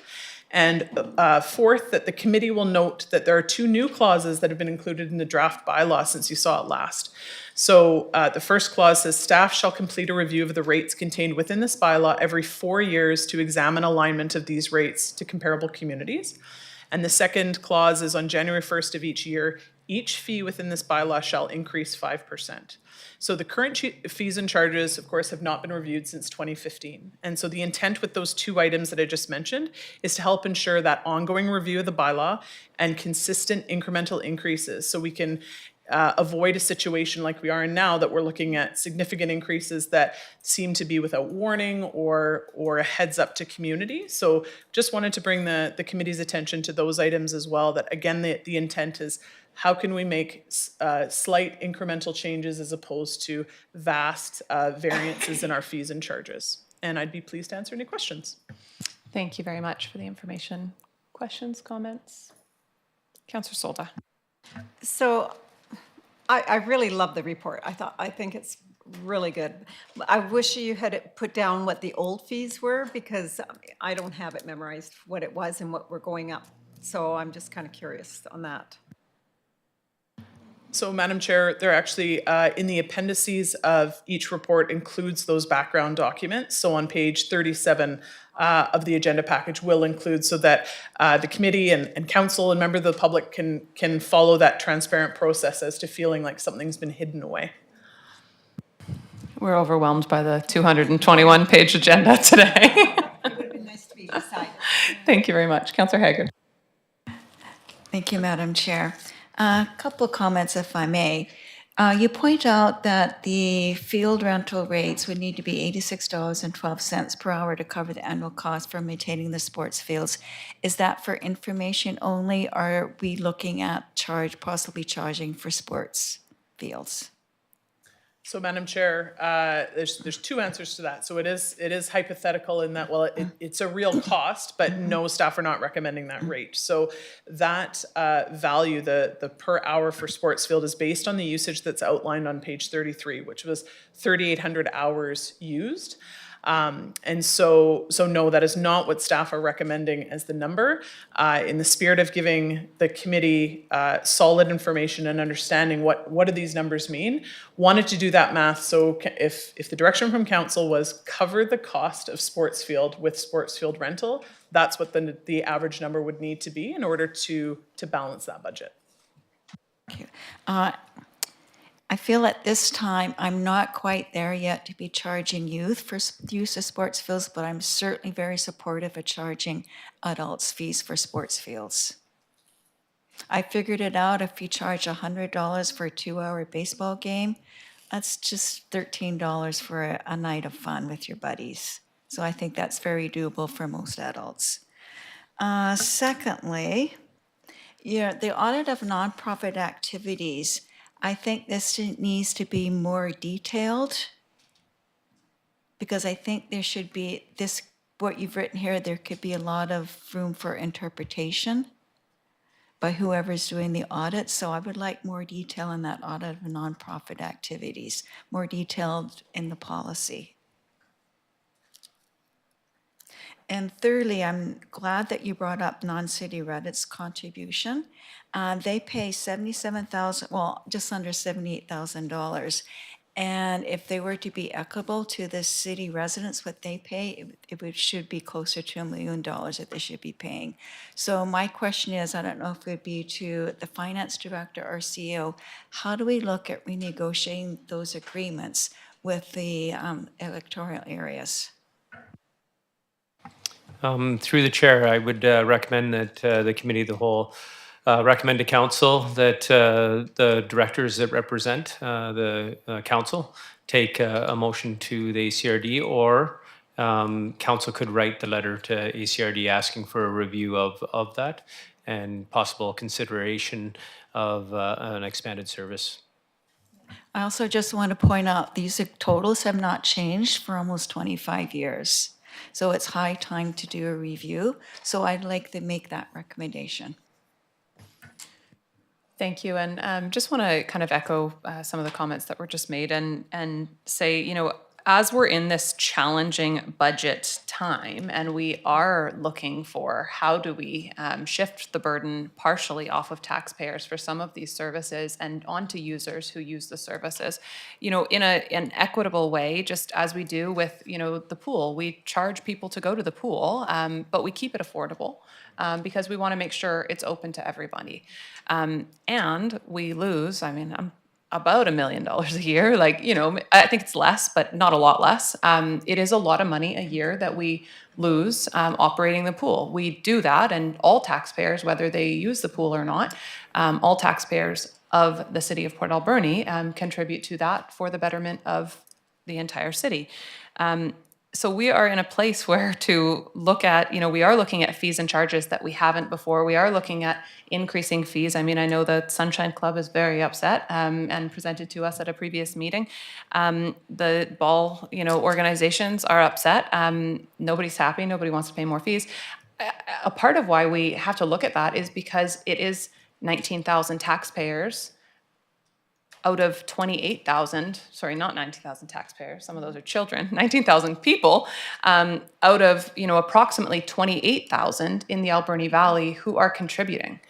And fourth, that the committee will note that there are 2 new clauses that have been included in the draft bylaw since you saw it last. So the first clause says staff shall complete a review of the rates contained within this bylaw every 4 years to examine alignment of these rates to comparable communities. And the second clause is on January 1st of each year, each fee within this bylaw shall increase 5%. So the current fees and charges, of course, have not been reviewed since 2015. And so the intent with those 2 items that I just mentioned is to help ensure that ongoing review of the bylaw and consistent incremental increases, so we can avoid a situation like we are in now, that we're looking at significant increases that seem to be without warning or a heads up to community. So just wanted to bring the committee's attention to those items as well, that again, the intent is how can we make slight incremental changes as opposed to vast variances in our fees and charges. And I'd be pleased to answer any questions. Thank you very much for the information. Questions, comments? Councillor Solda. So I really love the report. I think it's really good. I wish you had put down what the old fees were, because I don't have it memorized what it was and what we're going up. So I'm just kind of curious on that. So, Madam Chair, they're actually in the appendices of each report includes those background documents. So on page 37 of the agenda package will include, so that the committee and council and members of the public can follow that transparent process as to feeling like something's been hidden away. We're overwhelmed by the 221-page agenda today. It would have been nice to be beside it. Thank you very much. Councillor Haggard. Thank you, Madam Chair. A couple of comments, if I may. You point out that the field rental rates would need to be $86.12 per hour to cover the annual cost for maintaining the sports fields. Is that for information only, or are we looking at possibly charging for sports fields? So, Madam Chair, there's 2 answers to that. So it is hypothetical in that, well, it's a real cost, but no, staff are not recommending that rate. So that value, the per hour for sports field, is based on the usage that's outlined on page 33, which was 3,800 hours used. And so no, that is not what staff are recommending as the number. In the spirit of giving the committee solid information and understanding what do these numbers mean, wanted to do that math. So if the direction from council was cover the cost of sports field with sports field rental, that's what the average number would need to be in order to balance that budget. Thank you. I feel at this time, I'm not quite there yet to be charging youth for use of sports fields, but I'm certainly very supportive of charging adults fees for sports fields. I figured it out, if you charge $100 for a 2-hour baseball game, that's just $13 for a night of fun with your buddies. So I think that's very doable for most adults. Secondly, the audit of nonprofit activities, I think this needs to be more detailed, because I think there should be what you've written here, there could be a lot of room for interpretation by whoever's doing the audit. So I would like more detail in that audit of nonprofit activities, more detailed in the policy. And thirdly, I'm glad that you brought up non-city Reddit's contribution. They pay $77,000, well, just under $78,000. And if they were to be equitable to the city residents, what they pay, should be closer to $1 million that they should be paying. So my question is, I don't know if it would be to the finance director or CEO, how do we look at renegotiating those agreements with the electoral areas? Through the chair, I would recommend that the committee of the whole recommend to council that the directors that represent the council take a motion to the ACRD, or council could write the letter to ACRD asking for a review of that and possible consideration of an expanded service. I also just want to point out, these totals have not changed for almost 25 years. So it's high time to do a review. So I'd like to make that recommendation. Thank you, and just want to kind of echo some of the comments that were just made and say, you know, as we're in this challenging budget time and we are looking for how do we shift the burden partially off of taxpayers for some of these services and onto users who use the services, you know, in an equitable way, just as we do with, you know, the pool. We charge people to go to the pool, but we keep it affordable. Because we want to make sure it's open to everybody. And we lose, I mean, I'm about $1 million a year. Like, you know, I think it's less, but not a lot less. It is a lot of money a year that we lose operating the pool. We do that, and all taxpayers, whether they use the pool or not, all taxpayers of the city of Port Alberni contribute to that for the betterment of the entire city. So we are in a place where to look at, you know, we are looking at fees and charges that we haven't before. We are looking at increasing fees. I mean, I know the Sunshine Club is very upset and presented to us at a previous meeting. The ball, you know, organizations are upset. Nobody's happy. Nobody wants to pay more fees. A part of why we have to look at that is because it is 19,000 taxpayers out of 28,000, sorry, not 19,000 taxpayers, some of those are children, 19,000 people, out of, you know, approximately 28,000 in the Alberni Valley who are contributing.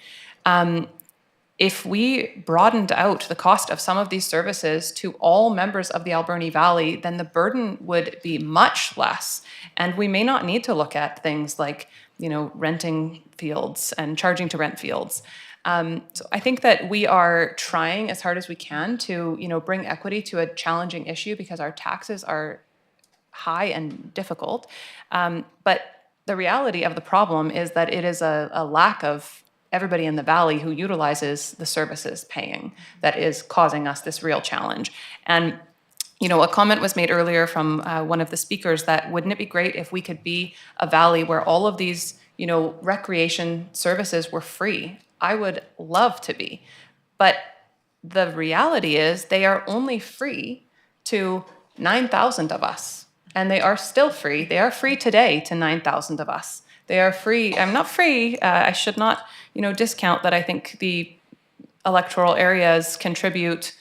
If we broadened out the cost of some of these services to all members of the Alberni Valley, then the burden would be much less. And we may not need to look at things like, you know, renting fields and charging to rent fields. So I think that we are trying as hard as we can to, you know, bring equity to a challenging issue because our taxes are high and difficult. But the reality of the problem is that it is a lack of everybody in the valley who utilizes the services paying that is causing us this real challenge. And you know, a comment was made earlier from one of the speakers that wouldn't it be great if we could be a valley where all of these, you know, recreation services were free? I would love to be. But the reality is they are only free to 9,000 of us. And they are still free. They are free today to 9,000 of us. They are free. I'm not free. I should not, you know, discount that I think the electoral areas contribute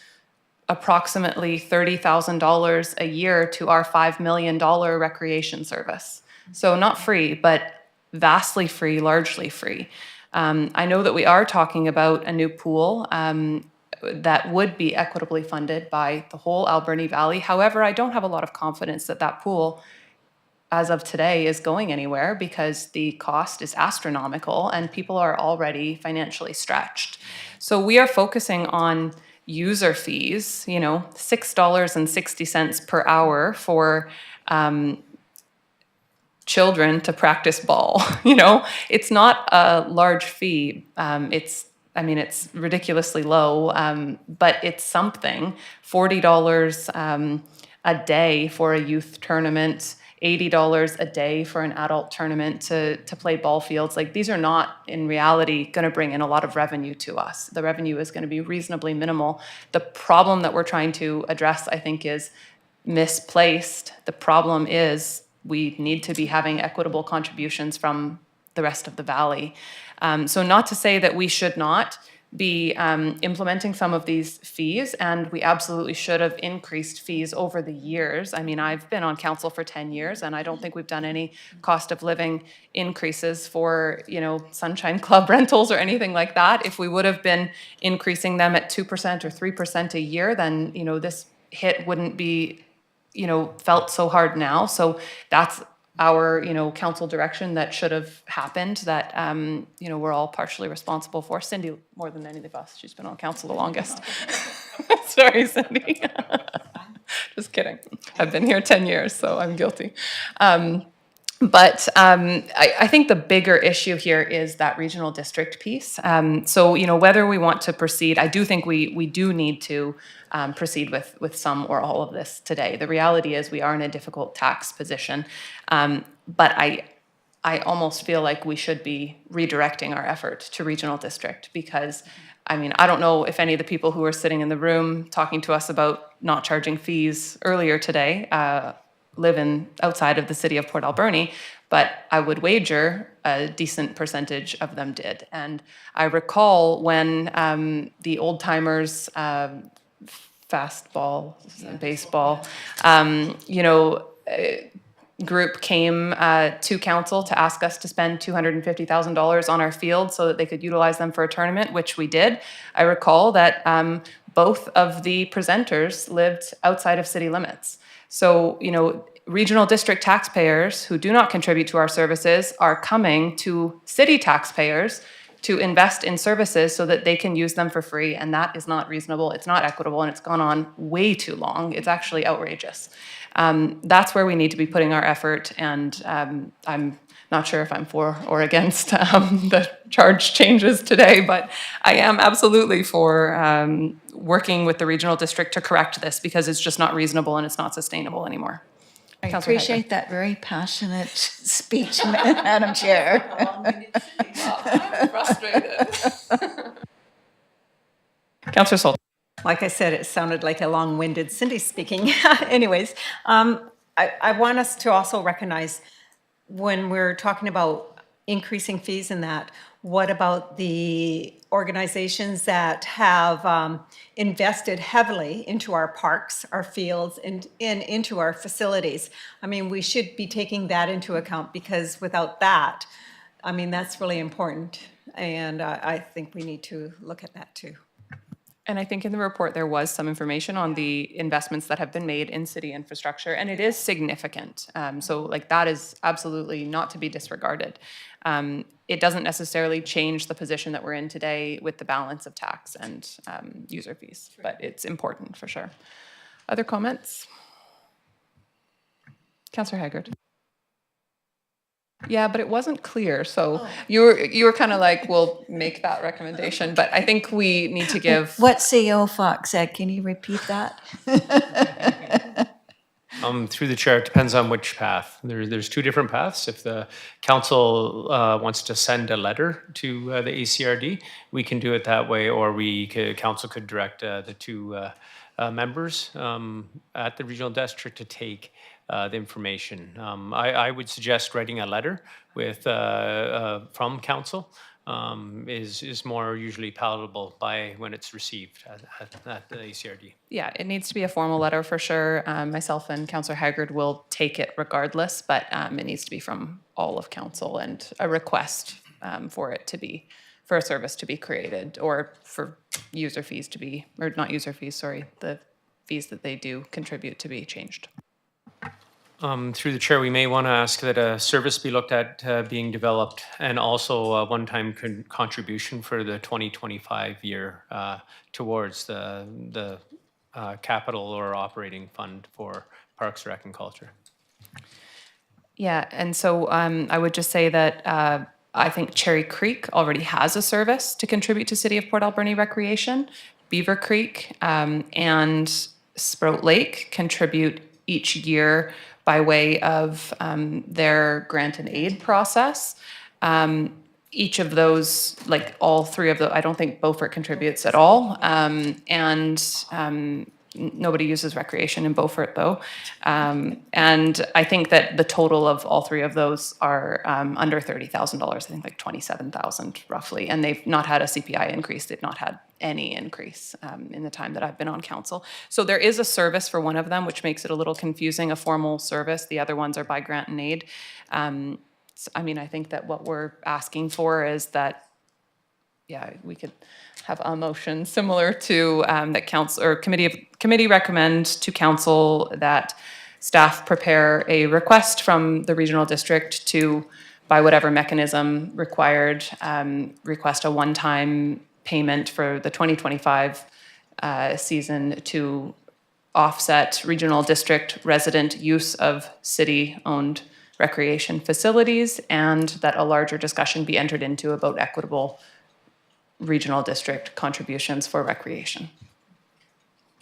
approximately $30,000 a year to our $5 million recreation service. So not free, but vastly free, largely free. I know that we are talking about a new pool that would be equitably funded by the whole Alberni Valley. However, I don't have a lot of confidence that that pool, as of today, is going anywhere because the cost is astronomical and people are already financially stretched. So we are focusing on user fees, you know, $6.60 per hour for children to practice ball. You know, it's not a large fee. It's ridiculously low, but it's something. $40 a day for a youth tournament, $80 a day for an adult tournament to play ball fields. Like, these are not in reality going to bring in a lot of revenue to us. The revenue is going to be reasonably minimal. The problem that we're trying to address, I think, is misplaced. The problem is we need to be having equitable contributions from the rest of the valley. So not to say that we should not be implementing some of these fees, and we absolutely should have increased fees over the years. I mean, I've been on council for 10 years, and I don't think we've done any cost of living increases for, you know, Sunshine Club rentals or anything like that. If we would have been increasing them at 2% or 3% a year, then, you know, this hit wouldn't be, you know, felt so hard now. So that's our, you know, council direction that should have happened, that, you know, we're all partially responsible for. Cindy, more than any of us, she's been on council the longest. Sorry, Cindy. Just kidding. I've been here 10 years, so I'm guilty. But I think the bigger issue here is that regional district piece. So, you know, whether we want to proceed, I do think we do need to proceed with some or all of this today. The reality is we are in a difficult tax position. But I almost feel like we should be redirecting our effort to regional district, because, I mean, I don't know if any of the people who were sitting in the room talking to us about not charging fees earlier today live outside of the city of Port Alberni, but I would wager a decent percentage of them did. And I recall when the old timers, fastball, baseball, you know, group came to council to ask us to spend $250,000 on our field so that they could utilize them for a tournament, which we did. I recall that both of the presenters lived outside of city limits. So, you know, regional district taxpayers who do not contribute to our services are coming to city taxpayers to invest in services so that they can use them for free. And that is not reasonable, it's not equitable, and it's gone on way too long. It's actually outrageous. That's where we need to be putting our effort, and I'm not sure if I'm for or against the charge changes today, but I am absolutely for working with the regional district to correct this, because it's just not reasonable and it's not sustainable anymore. I Councillor appreciate that very passionate speech, Madam Chair. I'm frustrated. Councillor Solt. Like I said, it sounded like a long-winded Cindy speaking. Anyways, I want us to also recognize, when we're talking about increasing fees and that, what about the organizations that have invested heavily into our parks, our fields, and into our facilities? I mean, we should be taking that into account, because without that, I mean, that's really important. And I think we need to look at that too. And I think in the report there was some information on the investments that have been made in city infrastructure, and it is significant. So like, that is absolutely not to be disregarded. It doesn't necessarily change the position that we're in today with the balance of tax and user fees, but it's important for sure. Other comments? Councillor Haggard. Yeah, but it wasn't clear. So you were kind of like, we'll make that recommendation, but I think we need to give. What CEO Fox said, can you repeat that? Through the chair, it depends on which path. There's two different paths. If the council wants to send a letter to the ACRD, we can do it that way, or council could direct the two members at the regional district to take the information. I would suggest writing a letter with from council is more usually palatable by when it's received at the ACRD. Yeah, it needs to be a formal letter for sure. Myself and Councillor Haggard will take it regardless, but it needs to be from all of council, and a request for a service to be created, or for user fees to be, or not user fees, sorry, the fees that they do contribute to be changed. Through the chair, we may want to ask that a service be looked at being developed, and also a one-time contribution for the 2025 year towards the capital or operating fund for Parks, Rec, and Culture. Yeah, and so I would just say that I think Cherry Creek already has a service to contribute to City of Port Alberni Recreation. Beaver Creek and Sprout Lake contribute each year by way of their grant and aid process. Each of those, like all three of the, I don't think Beaufort contributes at all. Nobody uses recreation in Beaufort though. And I think that the total of all three of those are under $30,000, I think like 27,000 roughly. And they've not had a CPI increase. They've not had any increase in the time that I've been on council. So there is a service for one of them, which makes it a little confusing, a formal service. The other ones are by grant and aid. So, I mean, I think that what we're asking for is that, yeah, we could have a motion similar to that council or committee recommend to council that staff prepare a request from the regional district to, by whatever mechanism required, request a one-time payment for the 2025 season to offset regional district resident use of city-owned recreation facilities, and that a larger discussion be entered into about equitable regional district contributions for recreation.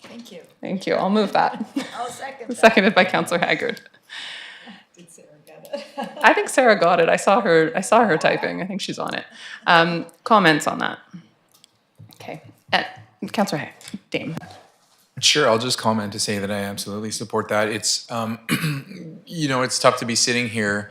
Thank you. Thank you. I'll move that. I'll second that. Seconded by Councillor Haggard. Did Sarah get it? I think Sarah got it. I saw her typing. I think she's on it. Comments on that? Okay. Councillor Dame. Sure, I'll just comment to say that I absolutely support that. It's, you know, it's tough to be sitting here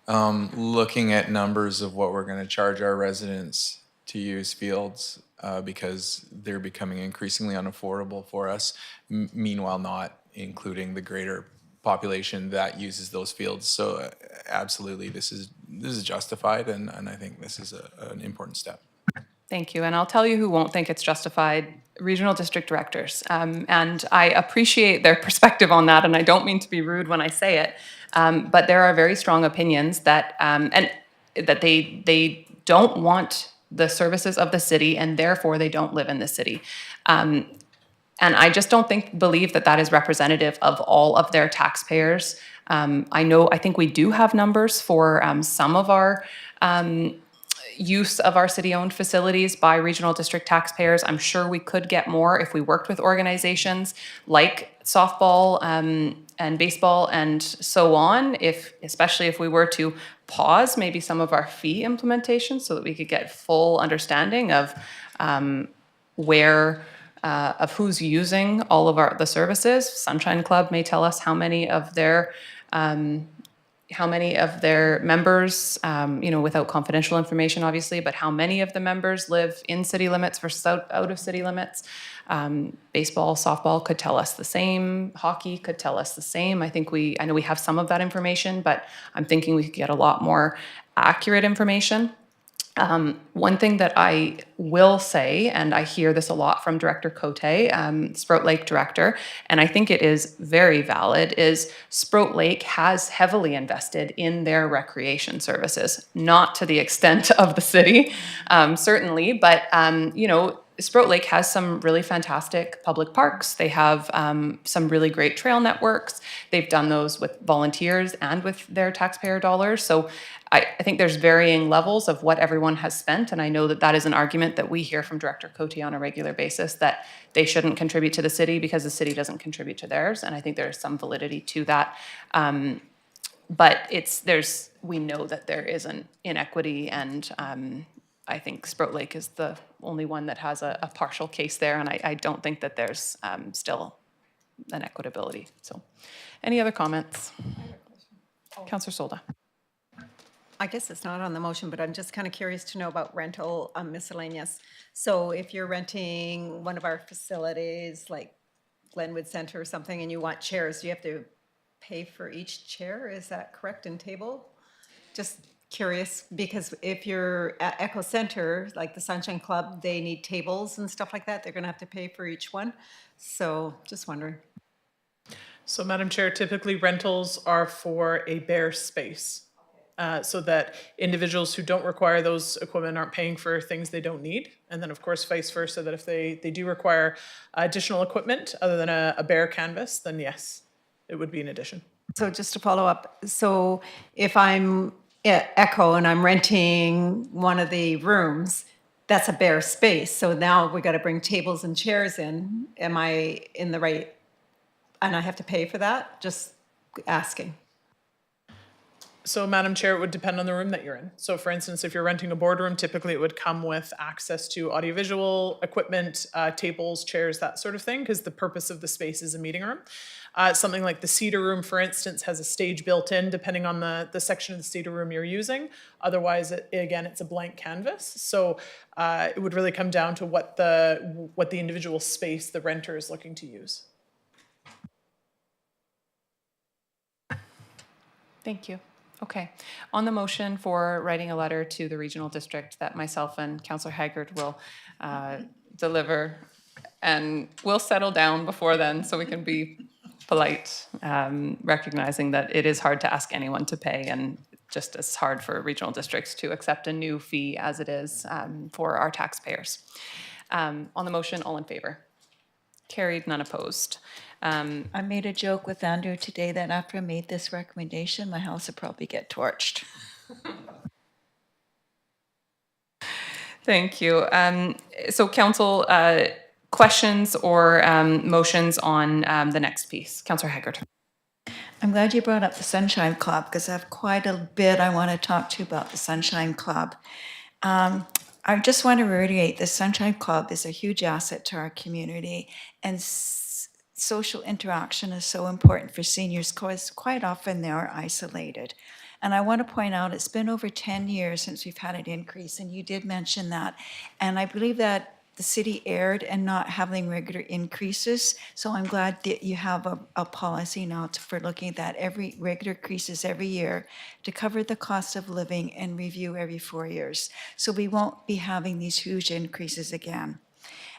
looking at numbers of what we're going to charge our residents to use fields because they're becoming increasingly unaffordable for us, meanwhile not including the greater population that uses those fields. So absolutely, this is justified, and I think this is an important step. Thank you. And I'll tell you who won't think it's justified, regional district directors. And I appreciate their perspective on that, and I don't mean to be rude when I say it, but there are very strong opinions that, and that they don't want the services of the city, and therefore they don't live in the city. And I just don't believe that that is representative of all of their taxpayers. I think we do have numbers for some of our use of our city-owned facilities by regional district taxpayers. I'm sure we could get more if we worked with organizations like softball and baseball and so on, especially if we were to pause maybe some of our fee implementations so that we could get full understanding of who's using all of the services. Sunshine Club may tell us how many of their members, without confidential information, obviously, but how many of the members live in city limits versus out of city limits. Baseball, softball could tell us the same. Hockey could tell us the same. I know we have some of that information, but I'm thinking we could get a lot more accurate information. One thing that I will say, and I hear this a lot from Director Cote, Sprout Lake Director, and I think it is very valid, is Sprout Lake has heavily invested in their recreation services, not to the extent of the city, certainly, but, Sprout Lake has some really fantastic public parks. They have some really great trail networks. They've done those with volunteers and with their taxpayer dollars. So I think there's varying levels of what everyone has spent. And I know that that is an argument that we hear from Director Cote on a regular basis, that they shouldn't contribute to the city because the city doesn't contribute to theirs. And I think there's some validity to that. But we know that there is an inequity, and I think Sprout Lake is the only one that has a partial case there, and I don't think that there's still an equitability. So, any other comments? Councillor Solda. I guess it's not on the motion, but I'm just kind of curious to know about rental miscellaneous. So if you're renting one of our facilities, like Glenwood Center or something, and you want chairs, do you have to pay for each chair? Is that correct, in table? Just curious, because if you're at Echo Center, like the Sunshine Club, they need tables and stuff like that. They're going to have to pay for each one. So just wondering. So Madam Chair, typically rentals are for a bare space. So that individuals who don't require those equipment aren't paying for things they don't need. And then of course, vice versa, that if they do require additional equipment other than a bare canvas, then yes, it would be an addition. So just to follow up, so if I'm at Echo and I'm renting one of the rooms, that's a bare space. So now we got to bring tables and chairs in. Am I in the right? And I have to pay for that? Just asking. So Madam Chair, it would depend on the room that you're in. So for instance, if you're renting a boardroom, typically it would come with access to audiovisual equipment, tables, chairs, that sort of thing, because the purpose of the space is a meeting room. Something like the Cedar Room, for instance, has a stage built in, depending on the section of the Cedar Room you're using. Otherwise, again, it's a blank canvas. So it would really come down to what the individual space the renter is looking to use. Thank you. Okay. On the motion for writing a letter to the regional district that myself and Councillor Haggard will deliver, and we'll settle down before then so we can be polite, recognizing that it is hard to ask anyone to pay, and just as hard for regional districts to accept a new fee as it is for our taxpayers. On the motion, all in favor? Carried, none opposed. I made a joke with Andrew today that after I made this recommendation, my house would probably get torched. Thank you. So council, questions or motions on the next piece? Councillor Haggard. I'm glad you brought up the Sunshine Club because I have quite a bit I want to talk to you about the Sunshine Club. I just want to reiterate the Sunshine Club is a huge asset to our community, and social interaction is so important for seniors because quite often they are isolated. And I want to point out it's been over 10 years since we've had an increase, and you did mention that. And I believe that the city erred in not having regular increases. So I'm glad that you have a policy now for looking at that every regular increases every year to cover the cost of living and review every 4 years. So we won't be having these huge increases again.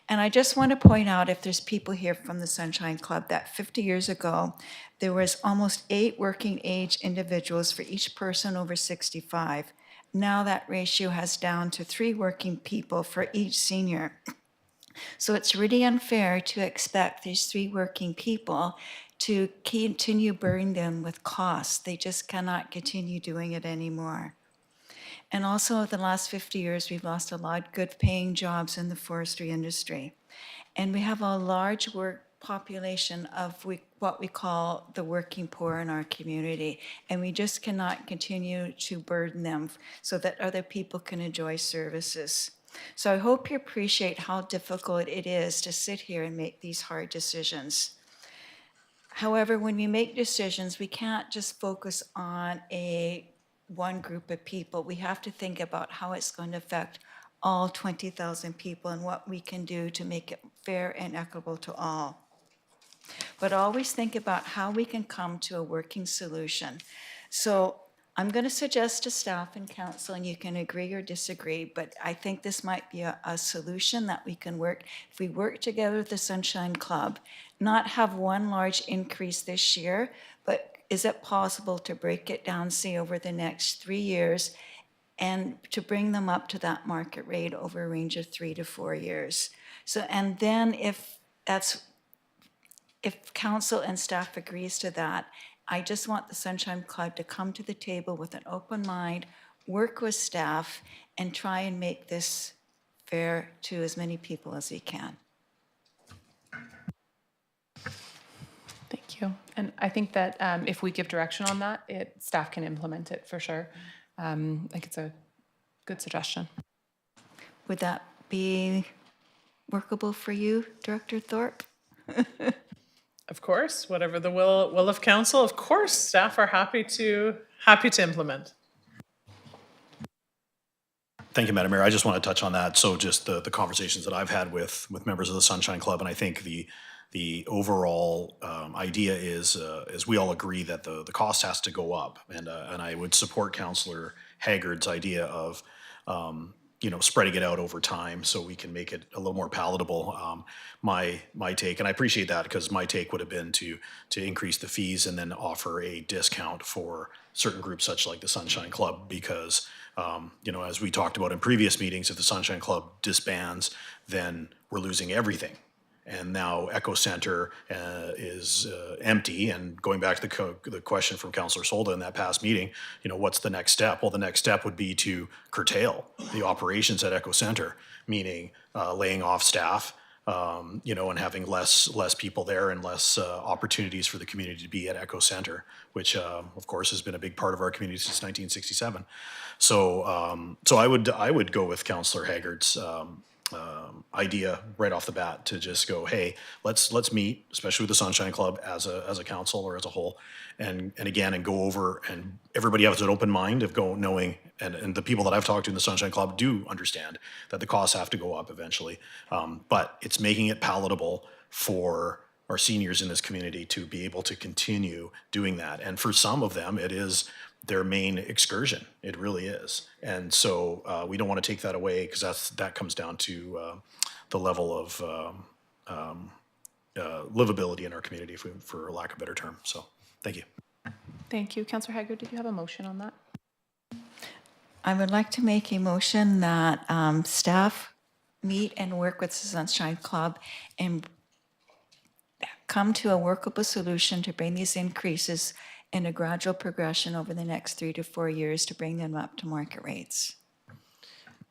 And I just want to point out, if there's people here from the Sunshine Club, that 50 years ago, there was almost 8 working age individuals for each person over 65. Now that ratio has down to 3 working people for each senior. So it's really unfair to expect these 3 working people to continue burdening them with costs. They just cannot continue doing it anymore. And also, the last 50 years, we've lost a lot of good paying jobs in the forestry industry. And we have a large work population of what we call the working poor in our community. And we just cannot continue to burden them so that other people can enjoy services. So I hope you appreciate how difficult it is to sit here and make these hard decisions. However, when we make decisions, we can't just focus on one group of people. We have to think about how it's going to affect all 20,000 people and what we can do to make it fair and equitable to all. But always think about how we can come to a working solution. So I'm going to suggest to staff and council, and you can agree or disagree, but I think this might be a solution that we can work. If we work together with the Sunshine Club, not have one large increase this year, but is it possible to break it down, say, over the next 3 years, and to bring them up to that market rate over a range of 3 to 4 years? So, and then if council and staff agrees to that, I just want the Sunshine Club to come to the table with an open mind, work with staff, and try and make this fair to as many people as we can. Thank you. And I think that if we give direction on that, staff can implement it for sure. I think it's a good suggestion. Would that be workable for you, Director Thorpe? Of course, whatever the will of council, of course, staff are happy to implement. Thank you, Madam Mayor. I just want to touch on that. So just the conversations that I've had with members of the Sunshine Club, and I think the overall idea is we all agree that the cost has to go up, and I would support Councillor Haggard's idea of spreading it out over time so we can make it a little more palatable. My take, and I appreciate that, because my take would have been to increase the fees and then offer a discount for certain groups such like the Sunshine Club, because as we talked about in previous meetings, if the Sunshine Club disbands, then we're losing everything. And now Echo Center is empty. And going back to the question from Councillor Solda in that past meeting, what's the next step? Well, the next step would be to curtail the operations at Echo Center, meaning laying off staff, and having less people there and less opportunities for the community to be at Echo Center, which of course has been a big part of our community since 1967. So I would go with Councillor Haggard's idea right off the bat to just go, hey, let's meet, especially with the Sunshine Club as a council or as a whole, and go over, and everybody has an open mind of knowing, and the people that I've talked to in the Sunshine Club do understand that the costs have to go up eventually, but it's making it palatable for our seniors in this community to be able to continue doing that. And for some of them, it is their main excursion. It really is. And so we don't want to take that away, because that comes down to the level of livability in our community, for lack of a better term. So thank you. Thank you. Councillor Haggard, did you have a motion on that? I would like to make a motion that staff meet and work with the Sunshine Club and come to a workable solution to bring these increases in a gradual progression over the next 3 to 4 years to bring them up to market rates.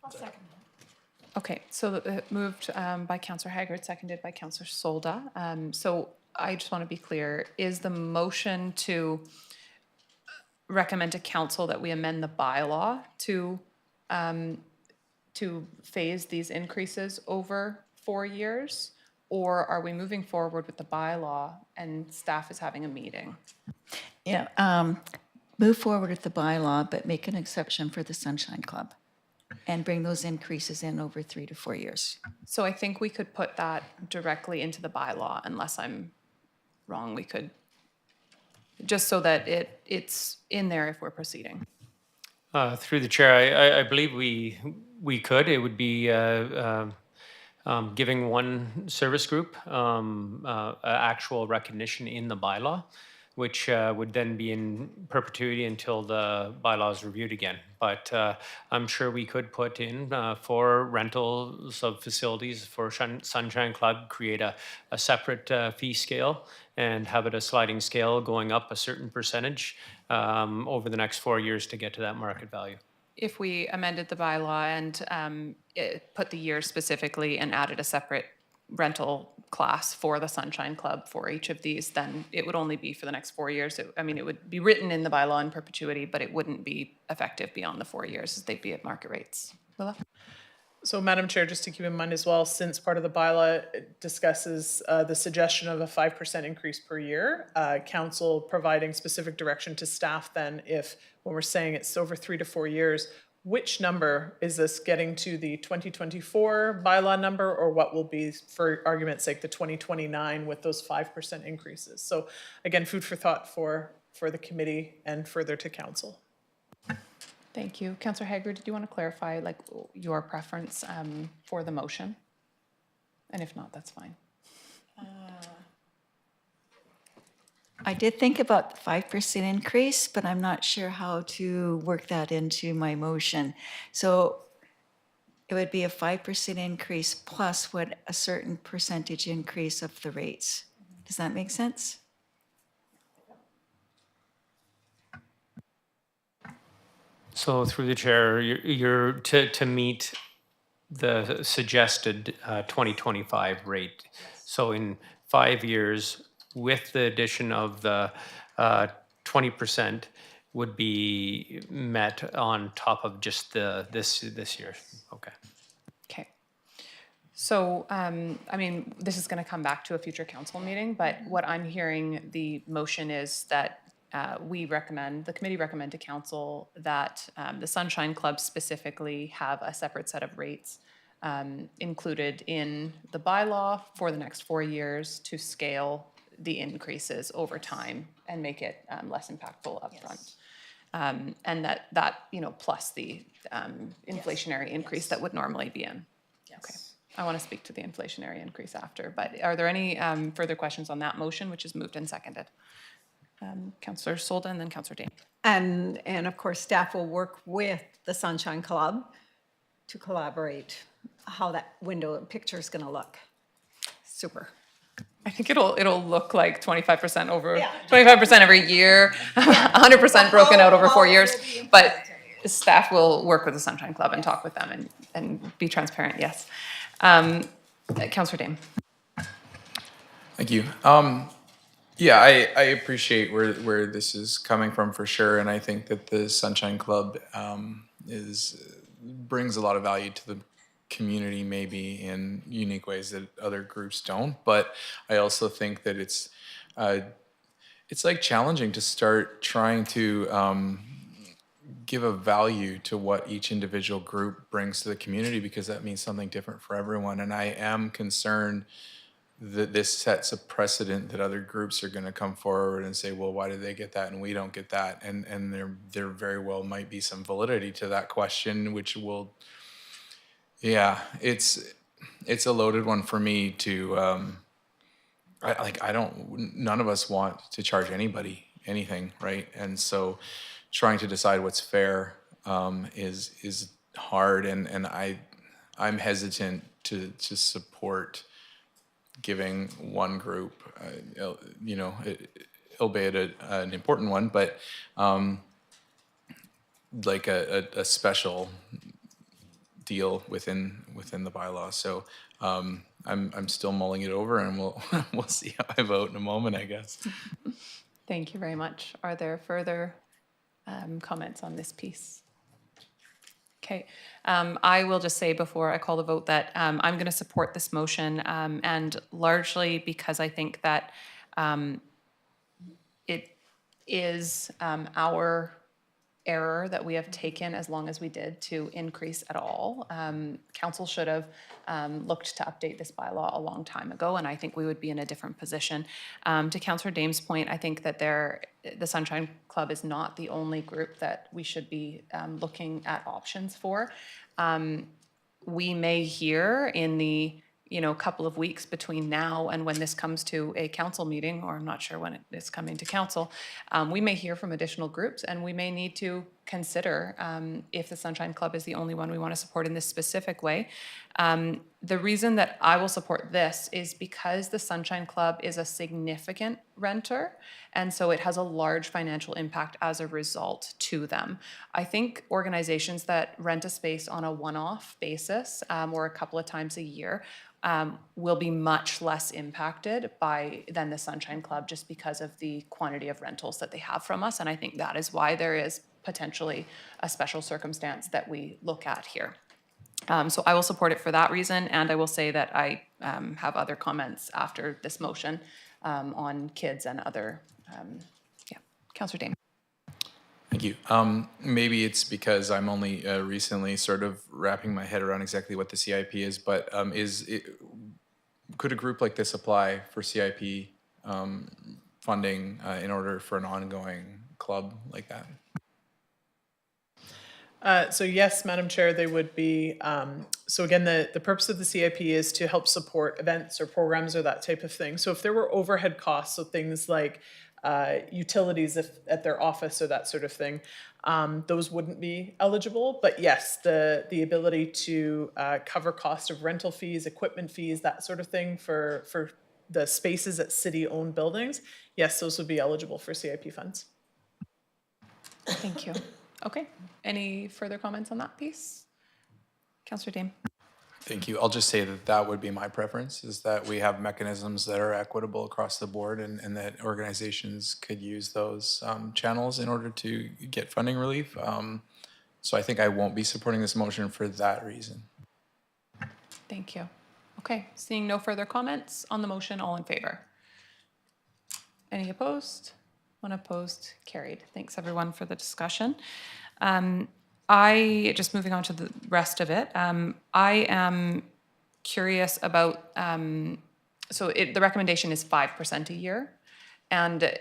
I'll second that. Okay, so moved by Councillor Haggard, seconded by Councillor Solda. So I just want to be clear, is the motion to recommend to council that we amend the bylaw to phase these increases over 4 years? Or are we moving forward with the bylaw and staff is having a meeting? Yeah, move forward with the bylaw, but make an exception for the Sunshine Club and bring those increases in over 3 to 4 years. So I think we could put that directly into the bylaw, unless I'm wrong, we could, just so that it's in there if we're proceeding. Through the chair, I believe we could. It would be giving one service group actual recognition in the bylaw, which would then be in perpetuity until the bylaw is reviewed again. But I'm sure we could put in for rentals of facilities for Sunshine Club, create a separate fee scale and have it a sliding scale going up a certain percentage over the next 4 years to get to that market value. If we amended the bylaw and put the year specifically and added a separate rental class for the Sunshine Club for each of these, then it would only be for the next 4 years. It would be written in the bylaw in perpetuity, but it wouldn't be effective beyond the 4 years. They'd be at market rates. Willa? So Madam Chair, just to keep in mind as well, since part of the bylaw discusses the suggestion of a 5% increase per year, council providing specific direction to staff then, if when we're saying it's over 3 to 4 years, which number is this getting to, the 2024 bylaw number, or what will be, for argument's sake, the 2029 with those 5% increases? So again, food for thought for the committee and further to council. Thank you. Councillor Haggard, did you want to clarify your preference for the motion? And if not, that's fine. I did think about the 5% increase, but I'm not sure how to work that into my motion. So it would be a 5% increase plus what a certain percentage increase of the rates. Does that make sense? So through the chair, you're to meet the suggested 2025 rate. So in 5 years, with the addition of the 20%, would be met on top of just this year. Okay. Okay. So, this is going to come back to a future council meeting, but what I'm hearing, the motion is that the committee recommend to council that the Sunshine Club specifically have a separate set of rates included in the bylaw for the next 4 years to scale the increases over time and make it less impactful upfront. And that, you know, plus the inflationary increase that would normally be in. Okay. I want to speak to the inflationary increase after, but are there any further questions on that motion, which is moved and seconded? Councillor Solda and then Councillor Dane. And of course, staff will work with the Sunshine Club to collaborate how that window picture is going to look. Super. I think it'll look like 25% over 25% every year, 100% broken out over 4 years. But staff will work with the Sunshine Club and talk with them and be transparent. Yes, Councillor Dame. Thank you. Yeah, I appreciate where this is coming from for sure, and I think that the Sunshine Club brings a lot of value to the community, maybe in unique ways that other groups don't. But I also think that it's like challenging to start trying to give a value to what each individual group brings to the community, because that means something different for everyone. And I am concerned that this sets a precedent that other groups are going to come forward and say, well, why did they get that and we don't get that? And there very well might be some validity to that question, which will, yeah, it's a loaded one for me to, none of us want to charge anybody anything, right? And so trying to decide what's fair is hard, and I'm hesitant to support giving one group, albeit an important one, but like a special deal within the bylaws. So I'm still mulling it over, and we'll see how I vote in a moment, I guess. Thank you very much. Are there further comments on this piece? Okay, I will just say before I call the vote that I'm going to support this motion, and largely because I think that it is our error that we have taken as long as we did to increase at all. Council should have looked to update this bylaw a long time ago, and I think we would be in a different position. To Councillor Dame's point, I think that the Sunshine Club is not the only group that we should be looking at options for. We may hear in the couple of weeks between now and when this comes to a council meeting, or I'm not sure when it is coming to council, we may hear from additional groups, and we may need to consider if the Sunshine Club is the only one we want to support in this specific way. The reason that I will support this is because the Sunshine Club is a significant renter, and so it has a large financial impact as a result to them. I think organizations that rent a space on a one-off basis or a couple of times a year will be much less impacted than the Sunshine Club, just because of the quantity of rentals that they have from us. And I think that is why there is potentially a special circumstance that we look at here. So I will support it for that reason, and I will say that I have other comments after this motion on kids and other, Councillor Dame. Thank you. Maybe it's because I'm only recently sort of wrapping my head around exactly what the CIP is, but could a group like this apply for CIP funding in order for an ongoing club like that? So yes, Madam Chair, they would be. So again, the purpose of the CIP is to help support events or programs or that type of thing. So if there were overhead costs, so things like utilities at their office or that sort of thing, those wouldn't be eligible. But yes, the ability to cover cost of rental fees, equipment fees, that sort of thing for the spaces at city-owned buildings, yes, those would be eligible for CIP funds. Thank you. Okay, any further comments on that piece? Councillor Dame. Thank you. I'll just say that would be my preference, is that we have mechanisms that are equitable across the board, and that organizations could use those channels in order to get funding relief. So I think I won't be supporting this motion for that reason. Thank you. Okay, seeing no further comments on the motion, all in favor? Any opposed? One opposed, carried. Thanks everyone for the discussion. Just moving on to the rest of it, I am curious about, the recommendation is 5% a year. And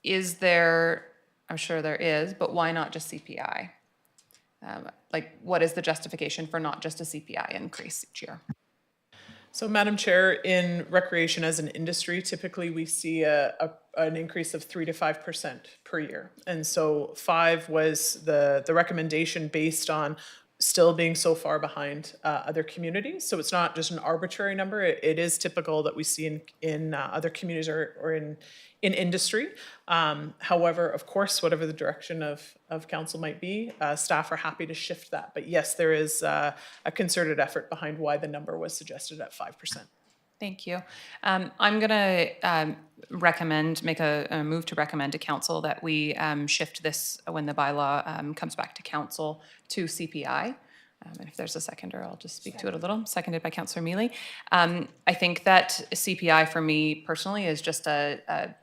is there I'm sure there is, but why not just CPI? Like, what is the justification for not just a CPI increase each year? So, Madam Chair, in recreation as an industry, typically we see an increase of 3 to 5% per year. And so 5 was the recommendation based on still being so far behind other communities. So it's not just an arbitrary number. It is typical that we see in other communities or in industry. However, of course, whatever the direction of council might be, staff are happy to shift that. But yes, there is a concerted effort behind why the number was suggested at 5%. Thank you. I'm going to make a move to recommend to council that we shift this when the bylaw comes back to council to CPI. And if there's a seconder, I'll just speak to it a little. Seconded by Councillor Mealy. I think that CPI for me personally is just a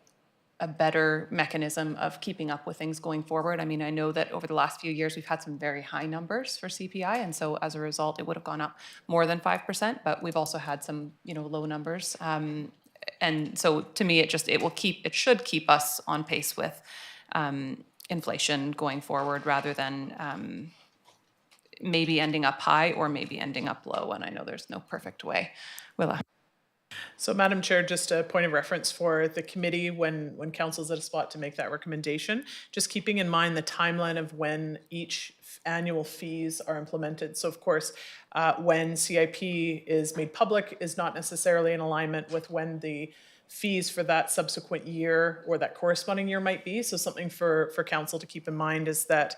better mechanism of keeping up with things going forward. I mean, I know that over the last few years, we've had some very high numbers for CPI. And so as a result, it would have gone up more than 5%, but we've also had some, low numbers. And so to me, it should keep us on pace with inflation going forward rather than maybe ending up high or maybe ending up low. And I know there's no perfect way. Willa. So, Madam Chair, just a point of reference for the committee when council's at a spot to make that recommendation, just keeping in mind the timeline of when each annual fees are implemented. So, of course, when CIP is made public is not necessarily in alignment with when the fees for that subsequent year or that corresponding year might be. So something for council to keep in mind is that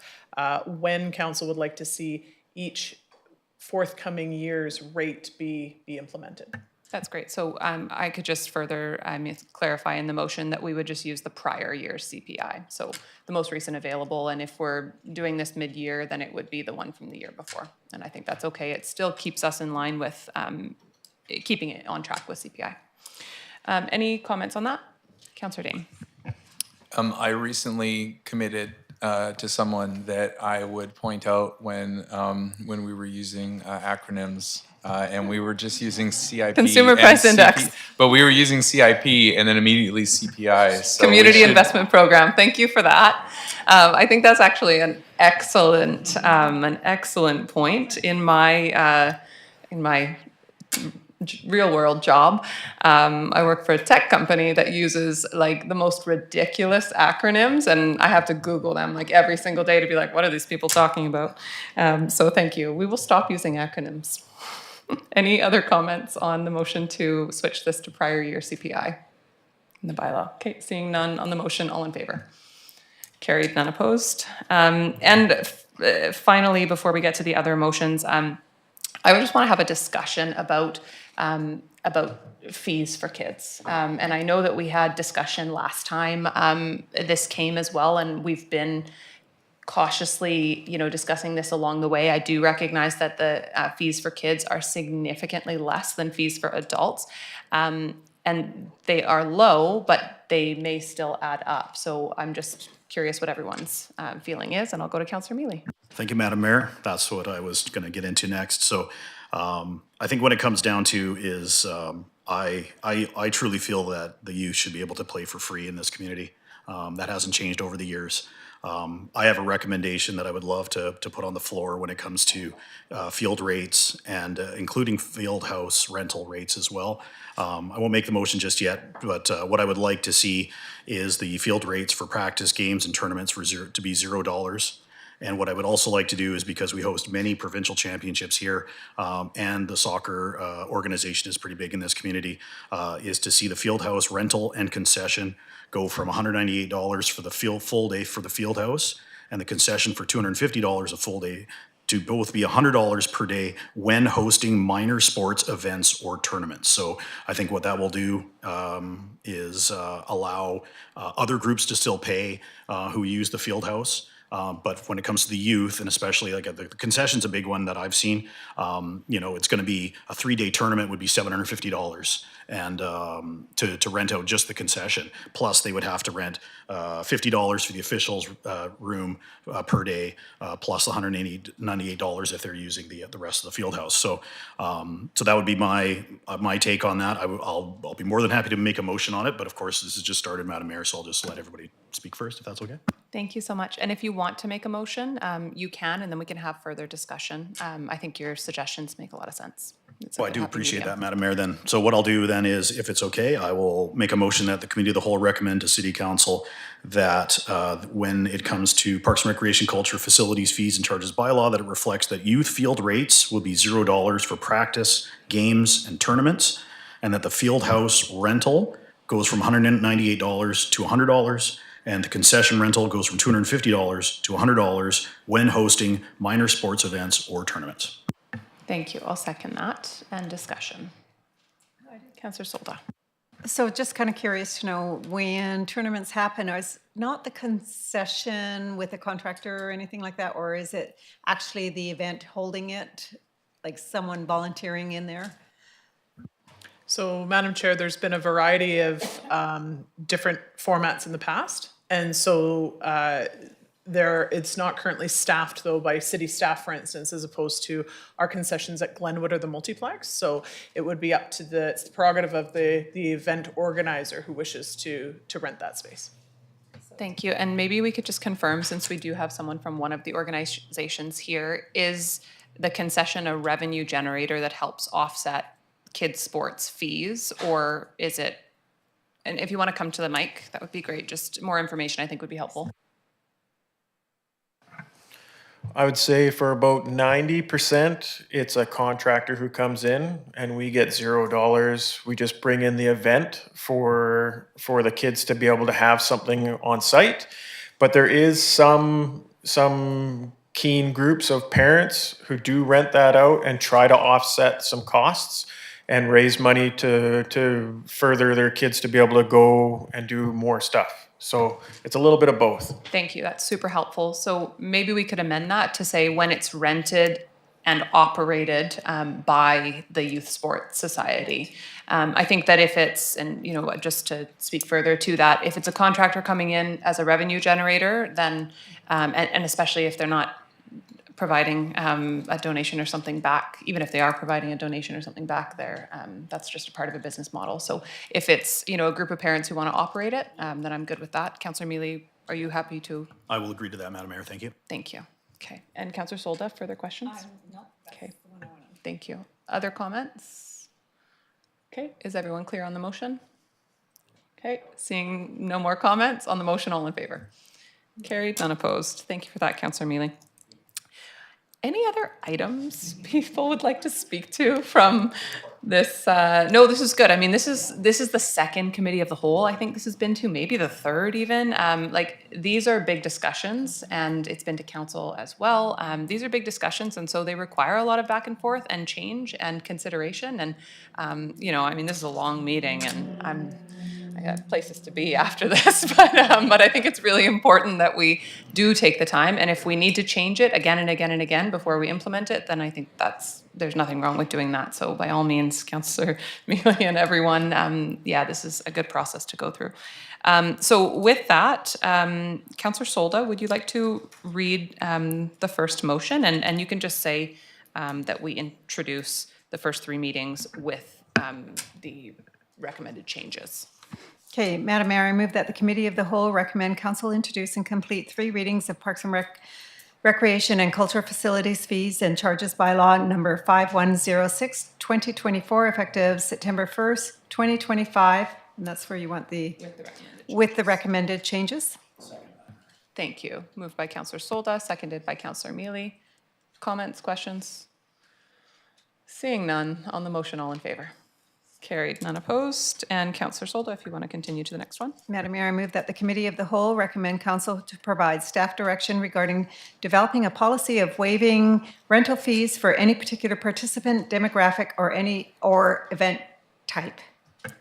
when council would like to see each forthcoming year's rate be implemented. That's great. So I could just further clarify in the motion that we would just use the prior year's CPI. So the most recent available, and if we're doing this mid-year, then it would be the one from the year before. And I think that's okay. It still keeps us in line with keeping it on track with CPI. Any comments on that? Councillor Dane. I recently committed to someone that I would point out when we were using acronyms. And we were just using CIP. Consumer Price Index. But we were using CIP and then immediately CPI. So Community Investment Program. Thank you for that. I think that's actually an excellent point. In my real world job, I work for a tech company that uses like the most ridiculous acronyms, and I have to Google them like every single day to be like, what are these people talking about? So thank you. We will stop using acronyms. Any other comments on the motion to switch this to prior year CPI in the bylaw? Okay, seeing none on the motion, all in favor? Carried, none opposed. Finally, before we get to the other motions, I would just want to have a discussion about fees for kids. And I know that we had discussion last time. This came as well, and we've been cautiously, discussing this along the way. I do recognize that the fees for kids are significantly less than fees for adults. And they are low, but they may still add up. So I'm just curious what everyone's feeling is, and I'll go to Councillor Mealy. Thank you, Madam Mayor. That's what I was going to get into next. So I think what it comes down to is I truly feel that the youth should be able to play for free in this community. That hasn't changed over the years. I have a recommendation that I would love to put on the floor when it comes to field rates and including field house rental rates as well. I won't make the motion just yet, but what I would like to see is the field rates for practice games and tournaments to be $0. And what I would also like to do is, because we host many provincial championships here, and the soccer organization is pretty big in this community, is to see the field house rental and concession go from $198 for the full day for the field house, and the concession for $250 a full day, to both be $100 per day when hosting minor sports events or tournaments. So I think what that will do is allow other groups to still pay who use the field house. But when it comes to the youth, and especially like the concession's a big one that I've seen, it's going to be a 3-day tournament would be $750, and to rent out just the concession. Plus they would have to rent $50 for the officials' room per day, plus $198 if they're using the rest of the field house. So that would be my take on that. I'll be more than happy to make a motion on it, but of course this has just started, Madam Mayor, so I'll just let everybody speak first, if that's okay. Thank you so much. And if you want to make a motion, you can, and then we can have further discussion. I think your suggestions make a lot of sense. It's a Well, I good do happy appreciate medium. that, Madam Mayor, then. So what I'll do then is, if it's okay, I will make a motion that the Committee of the Whole recommend to City Council that when it comes to Parks and Recreation, Culture, Facilities, Fees, and Charges bylaw, that it reflects that youth field rates will be $0 for practice, games, and tournaments, and that the field house rental goes from $198 to $100, and the concession rental goes from $250 to $100 when hosting minor sports events or tournaments. Thank you. I'll second that. And discussion. Councillor Solda. So just kind of curious to know, when tournaments happen, is not the concession with a contractor or anything like that, or is it actually the event holding it, like someone volunteering in there? So, Madam Chair, there's been a variety of different formats in the past. And so it's not currently staffed, though, by city staff, for instance, as opposed to our concessions at Glenwood or the multiplex. So it would be up to it's the prerogative of the event organizer who wishes to rent that space. Thank you. And maybe we could just confirm, since we do have someone from one of the organizations here, is the concession a revenue generator that helps offset kids' sports fees, or is it, and if you want to come to the mic, that would be great. Just more information I think would be helpful. I would say for about 90%, it's a contractor who comes in and we get $0. We just bring in the event for the kids to be able to have something on site. But there is some keen groups of parents who do rent that out and try to offset some costs and raise money to further their kids to be able to go and do more stuff. So it's a little bit of both. Thank you. That's super helpful. So maybe we could amend that to say when it's rented and operated by the Youth Sports Society. I think that if it's, and you know, just to speak further to that, if it's a contractor coming in as a revenue generator, then, and especially if they're not providing a donation or something back, even if they are providing a donation or something back there, that's just a part of a business model. So if it's, you know, a group of parents who want to operate it, then I'm good with that. Councillor Mealy, are you happy to? I will agree to that, Madam Mayor. Thank you. Thank you. Okay. And Councillor Solda, further questions? No. Okay. Thank you. Other comments? Okay. Is everyone clear on the motion? Okay. Seeing no more comments on the motion, all in favor? Carried, none opposed. Thank you for that, Councillor Mealy. Any other items people would like to speak to from this? No, this is good. I mean, this is the second committee of the whole. I think this has been to maybe the third even. Like these are big discussions, and it's been to council as well. These are big discussions, and so they require a lot of back and forth and change and consideration. And you know, I mean, this is a long meeting, and I got places to be after this, but I think it's really important that we do take the time, and if we need to change it again and again and again before we implement it, then I think there's nothing wrong with doing that. So by all means, Councillor Mealy and everyone, yeah, this is a good process to go through. So with that, Councillor Solda, would you like to read the first motion, and you can just say that we introduce the first three meetings with the recommended changes. Okay, Madam Mayor, I move that the Committee of the Whole recommend Council introduce and complete 3 readings of Parks and Recreation and Cultural Facilities Fees and Charges Bylaw number 5106, 2024, effective September 1st, 2025. And that's where you want with the recommended changes. Thank you. Moved by Councillor Solda, seconded by Councillor Mealy. Comments, questions? Seeing none, on the motion, all in favor? Carried, none opposed. And Councillor Solda, if you want to continue to the next one. Madam Mayor, I move that the Committee of the Whole recommend Council to provide staff direction regarding developing a policy of waiving rental fees for any particular participant, demographic, or event type.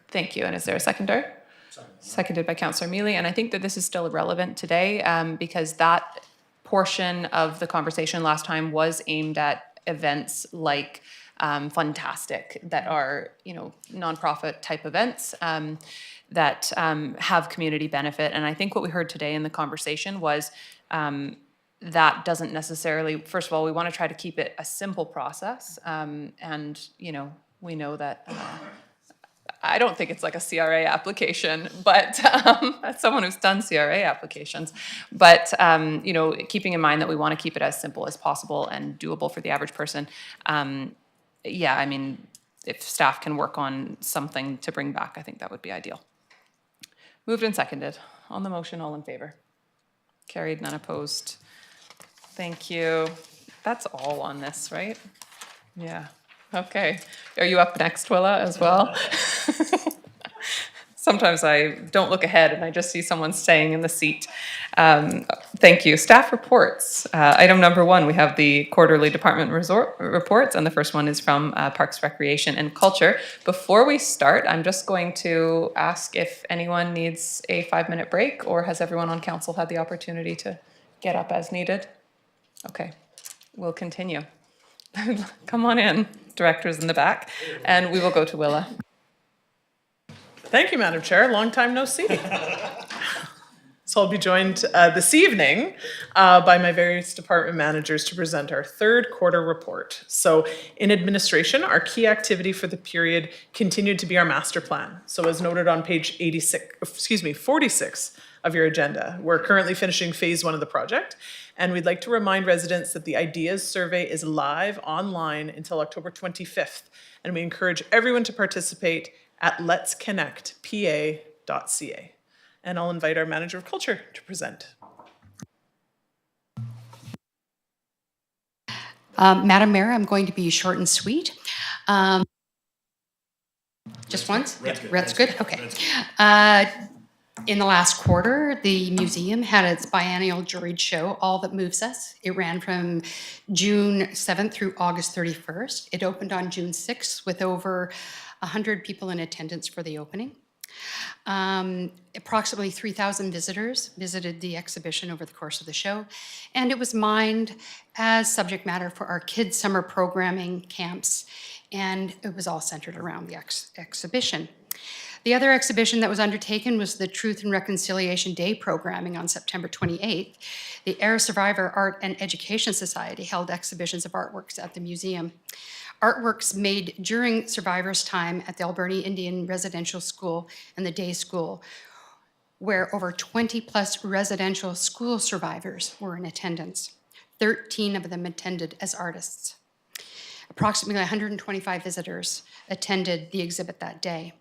Thank you. And is there a seconder? Seconded by Councillor Mealy. And I think that this is still relevant today because that portion of the conversation last time was aimed at events like Funtastic, that are, you know, nonprofit type events that have community benefit. And I think what we heard today in the conversation was that doesn't necessarily, first of all, we want to try to keep it a simple process. And, you know, we know that I don't think it's like a CRA application, but as someone who's done CRA applications, but you know, keeping in mind that we want to keep it as simple as possible and doable for the average person. Yeah, I mean, if staff can work on something to bring back, I think that would be ideal. Moved and seconded. On the motion, all in favor? Carried, none opposed. Thank you. That's all on this, right? Yeah. Okay. Are you up next, Willa, as well? Sometimes I don't look ahead and I just see someone staying in the seat. Thank you. Staff reports. Item number 1, we have the quarterly department reports, and the first one is from Parks, Recreation, and Culture. Before we start, I'm just going to ask if anyone needs a 5-minute break, or has everyone on council had the opportunity to get up as needed? Okay, we'll continue. Come on in, directors in the back, and we will go to Willa. Thank you, Madam Chair. Long time no see. So I'll be joined this evening by my various department managers to present our third quarter report. So in administration, our key activity for the period continued to be our master plan. So as noted on page 46 of your agenda, we're currently finishing phase 1 of the project. And we'd like to remind residents that the ideas survey is live online until October 25th. And we encourage everyone to participate at letsconnectpa.ca. And I'll invite our Manager of Culture to present. Madam Mayor, I'm going to be short and sweet. Just once? That's good? Okay. In the last quarter, the museum had its biennial juried show, All That Moves Us. It ran from June 7th through August 31st. It opened on June 6th with over 100 people in attendance for the opening. Approximately 3,000 visitors visited the exhibition over the course of the show, and it was mined as subject matter for our kids' summer programming camps, and it was all centered around the exhibition. The other exhibition that was undertaken was the Truth and Reconciliation Day programming on September 28th. The Air Survivor Art and Education Society held exhibitions of artworks at the museum. Artworks made during survivors' time at the Alberni Indian Residential School and the Day School, where over 20 plus residential school survivors were in attendance. 13 of them attended as artists. Approximately 125 visitors attended the exhibit that day.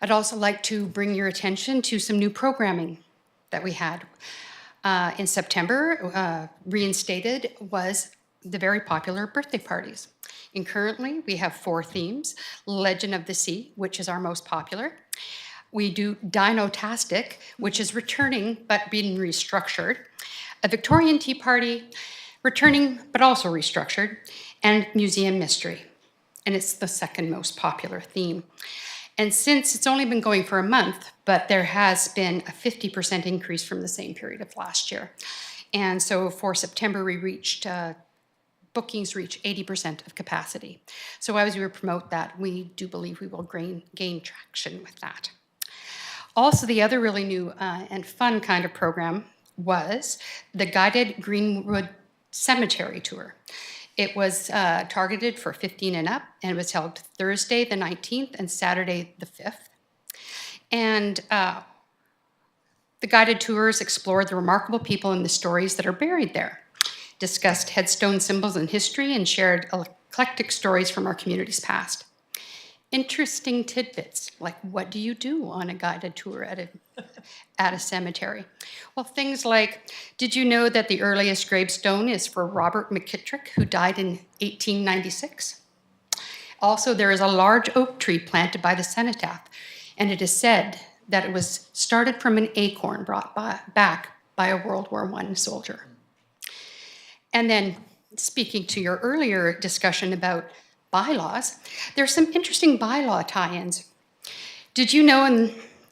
I'd also like to bring your attention to some new programming that we had. In September, reinstated was the very popular birthday parties. And currently, we have 4 themes. Legend of the Sea, which is our most popular. We do Dino-tastic, which is returning but being restructured. A Victorian Tea Party, returning but also restructured. And Museum Mystery. And it's the second most popular theme. And since it's only been going for a month, but there has been a 50% increase from the same period of last year. And so for September, we reached bookings reach 80% of capacity. So as we promote that, we do believe we will gain traction with that. Also, the other really new and fun kind of program was the guided Greenwood Cemetery Tour. It was targeted for 15 and up, and it was held Thursday the 19th and Saturday the 5th. And the guided tours explored the remarkable people and the stories that are buried there, discussed headstone symbols and history, and shared eclectic stories from our community's past. Interesting tidbits, like what do you do on a guided tour at a cemetery? Well, things like, did you know that the earliest gravestone is for Robert McKittrick, who died in 1896? Also, there is a large oak tree planted by the cenotaph, and it is said that it was started from an acorn brought back by a World War I soldier. And then, speaking to your earlier discussion about bylaws, there's some interesting bylaw tie-ins. Did you know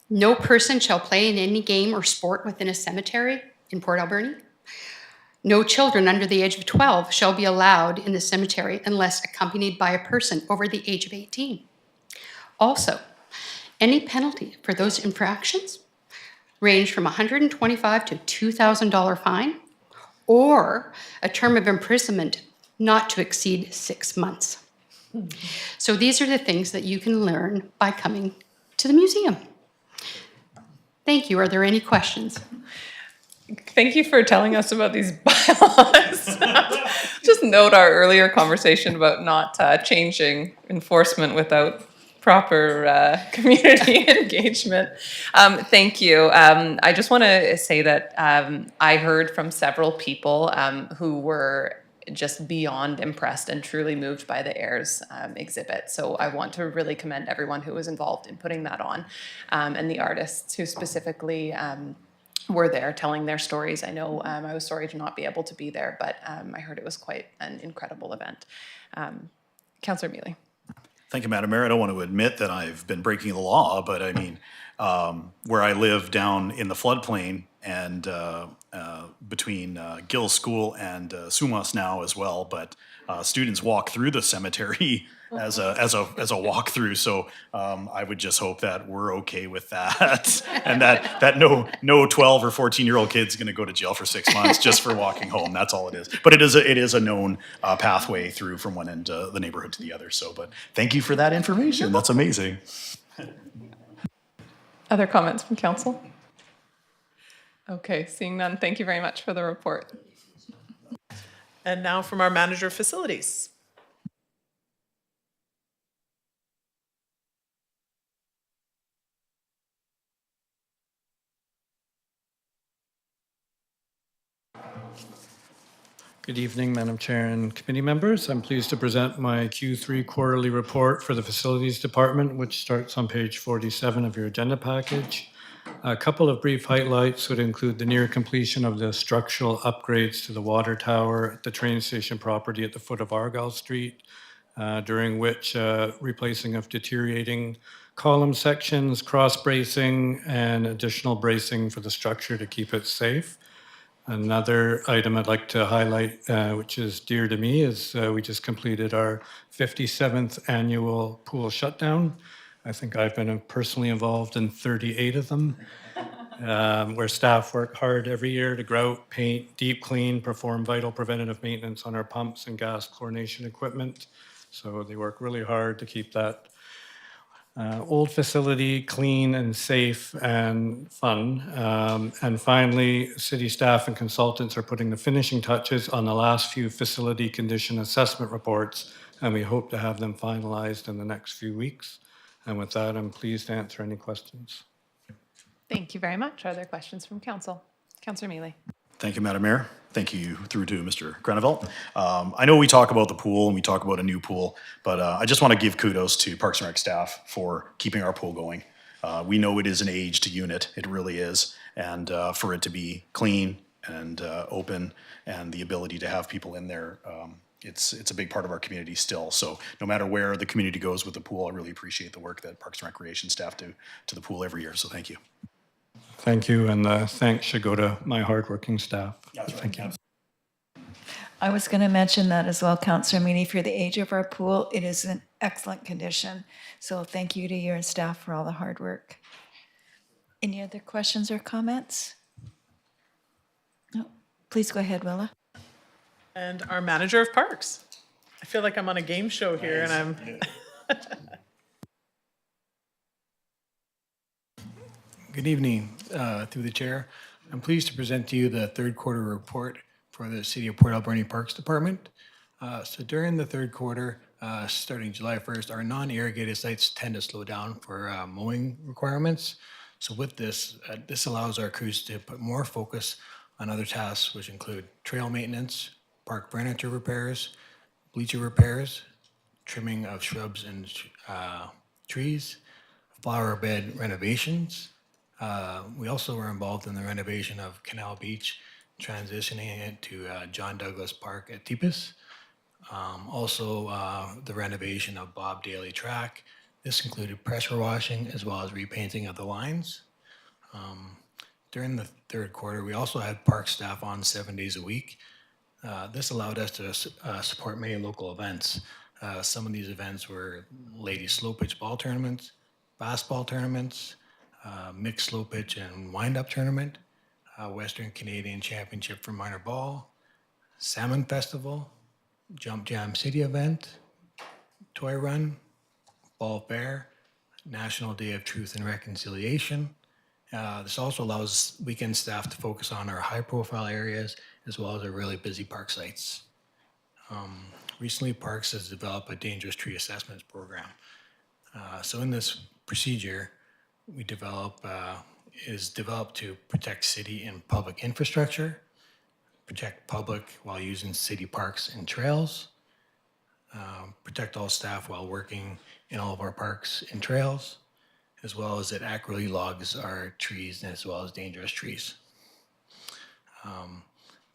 no person shall play in any game or sport within a cemetery in Port Alberni? No children under the age of 12 shall be allowed in the cemetery unless accompanied by a person over the age of 18. Also, any penalty for those infractions range from $125 to $2,000 fine, or a term of imprisonment not to exceed 6 months. So these are the things that you can learn by coming to the museum. Thank you. Are there any questions? Thank you for telling us about these bylaws. Just note our earlier conversation about not changing enforcement without proper community engagement. Thank you. I just want to say that I heard from several people who were just beyond impressed and truly moved by the Heirs exhibit. So I want to really commend everyone who was involved in putting that on, and the artists who specifically were there telling their stories. I know I was sorry to not be able to be there, but I heard it was quite an incredible event. Councillor Mealy. Thank you, Madam Mayor. I don't want to admit that I've been breaking the law, but I mean, where I live down in the floodplain and between Gill School and Sumas now as well, but students walk through the cemetery as a walkthrough. So I would just hope that we're okay with that, and that no 12 or 14-year-old kid's going to go to jail for 6 months just for walking home. That's all it is. But it is a known pathway through from one end of the neighborhood to the other. So, but thank you for that information. That's amazing. Other comments from council? Okay, seeing none, thank you very much for the report. And now from our manager of facilities. Good evening, Madam Chair and committee members. I'm pleased to present my Q3 quarterly report for the Facilities Department, which starts on page 47 of your agenda package. A couple of brief highlights would include the near completion of the structural upgrades to the water tower at the train station property at the foot of Argyle Street, during which replacing of deteriorating column sections, cross bracing, and additional bracing for the structure to keep it safe. Another item I'd like to highlight, which is dear to me, is we just completed our 57th annual pool shutdown. I think I've been personally involved in 38 of them, where staff work hard every year to grout, paint, deep clean, perform vital preventative maintenance on our pumps and gas chlorination equipment. So they work really hard to keep that old facility clean and safe and fun. And finally, city staff and consultants are putting the finishing touches on the last few facility condition assessment reports, and we hope to have them finalized in the next few weeks. And with that, I'm pleased to answer any questions. Thank you very much. Are there questions from council? Councillor Mealy. Thank you, Madam Mayor. Thank you through to Mr. Greneville. I know we talk about the pool and we talk about a new pool, but I just want to give kudos to Parks and Rec staff for keeping our pool going. We know it is an aged unit, it really is, and for it to be clean and open and the ability to have people in there, it's a big part of our community still. So no matter where the community goes with the pool, I really appreciate the work that Parks and Recreation staff do to the pool every year, so thank you. Thank you, and thanks should go to my hardworking staff. Thank you. I was going to mention that as well, Councillor Meany. For the age of our pool, it is in excellent condition. So thank you to your staff for all the hard work. Any other questions or comments? No. Please go ahead, Willa. And our manager of parks. I feel like I'm on a game show here, and I'm... Good evening, through the chair. I'm pleased to present to you the third quarter report for the City of Port Alberni Parks Department. So during the third quarter, starting July 1st, our non-irrigated sites tend to slow down for mowing requirements. So with this, this allows our crews to put more focus on other tasks, which include trail maintenance, park furniture repairs, bleacher repairs, trimming of shrubs and trees, flower bed renovations. We also were involved in the renovation of Canal Beach, transitioning it to John Douglas Park at Tepus. Also, the renovation of Bob Daly Track. This included pressure washing as well as repainting of the lines. During the third quarter, we also had park staff on 7 days a week. This allowed us to support many local events. Some of these events were ladies slow pitch ball tournaments, basketball tournaments, mixed slow pitch and wind-up tournament, Western Canadian Championship for minor ball, Salmon Festival, Jump Jam City event, toy run, ball fair, National Day of Truth and Reconciliation. This also allows weekend staff to focus on our high-profile areas as well as our really busy park sites. Recently, Parks has developed a dangerous tree assessments program. So in this procedure, is developed to protect city and public infrastructure, protect public while using city parks and trails, protect all staff while working in all of our parks and trails, as well as it accurately logs our trees as well as dangerous trees.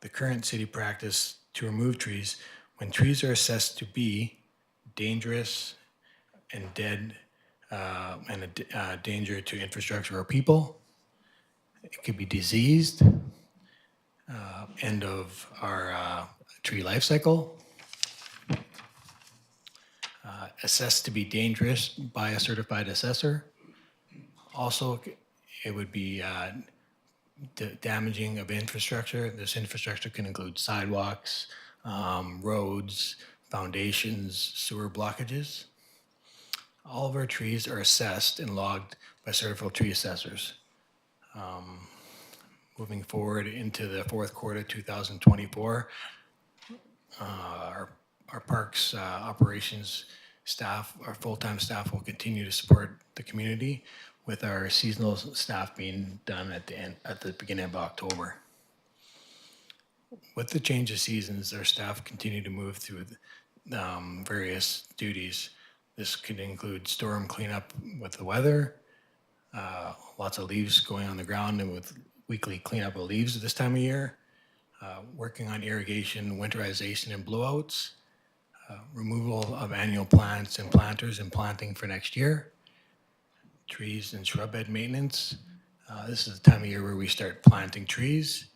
The current city practice to remove trees, when trees are assessed to be dangerous and dead and a danger to infrastructure or people, it could be diseased, end of our tree life cycle, assessed to be dangerous by a certified assessor. Also, it would be damaging of infrastructure. This infrastructure can include sidewalks, roads, foundations, sewer blockages. All of our trees are assessed and logged by certified tree assessors. Moving forward into the fourth quarter 2024, our parks operations staff, our full-time staff will continue to support the community with our seasonal staff being done at the beginning of October. With the change of seasons, our staff continue to move through various duties. This could include storm cleanup with the weather, lots of leaves going on the ground and with weekly cleanup of leaves at this time of year, working on irrigation, winterization, and blowouts, removal of annual plants and planters and planting for next year, trees and shrub bed maintenance. This is the time of year where we start planting trees.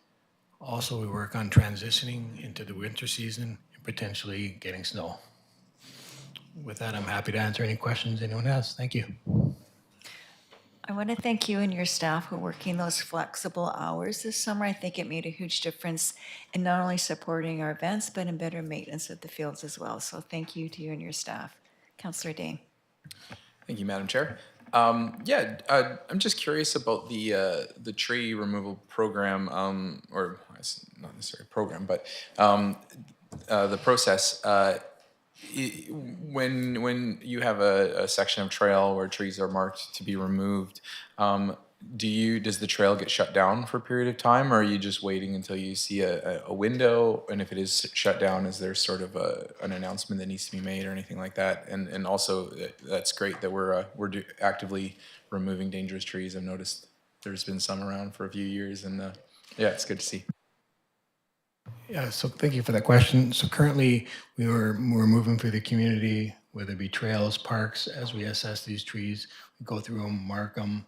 Also, we work on transitioning into the winter season and potentially getting snow. With that, I'm happy to answer any questions anyone has. Thank you. I want to thank you and your staff for working those flexible hours this summer. I think it made a huge difference in not only supporting our events, but in better maintenance of the fields as well. So thank you to you and your staff. Councillor Day. Thank you, Madam Chair. I'm just curious about the tree removal program, or it's not necessarily a program, but the process. When you have a section of trail where trees are marked to be removed, does the trail get shut down for a period of time, or are you just waiting until you see a window? And if it is shut down, is there sort of an announcement that needs to be made or anything like that? And also, that's great that we're actively removing dangerous trees. I've noticed there's been some around for a few years, and yeah, it's good to see. Yeah, so thank you for that question. So currently, we're moving through the community, whether it be trails, parks, as we assess these trees, we go through them, mark them,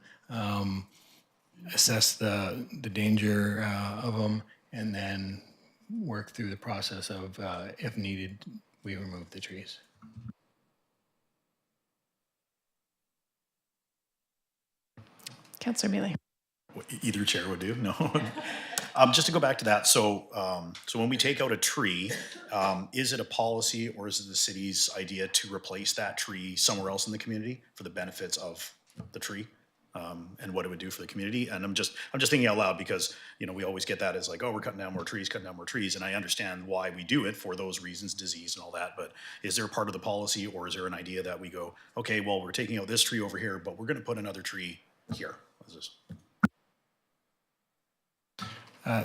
assess the danger of them, and then work through the process of, if needed, we remove the trees. Councillor Mealy. Either chair would do, no. Just to go back to that, so when we take out a tree, is it a policy or is it the city's idea to replace that tree somewhere else in the community for the benefits of the tree? And what it would do for the community? And I'm just thinking out loud because, you know, we always get that as like, oh, we're cutting down more trees, and I understand why we do it for those reasons, disease and all that, but is there a part of the policy or is there an idea that we go, okay, well, we're taking out this tree over here, but we're gonna put another tree here?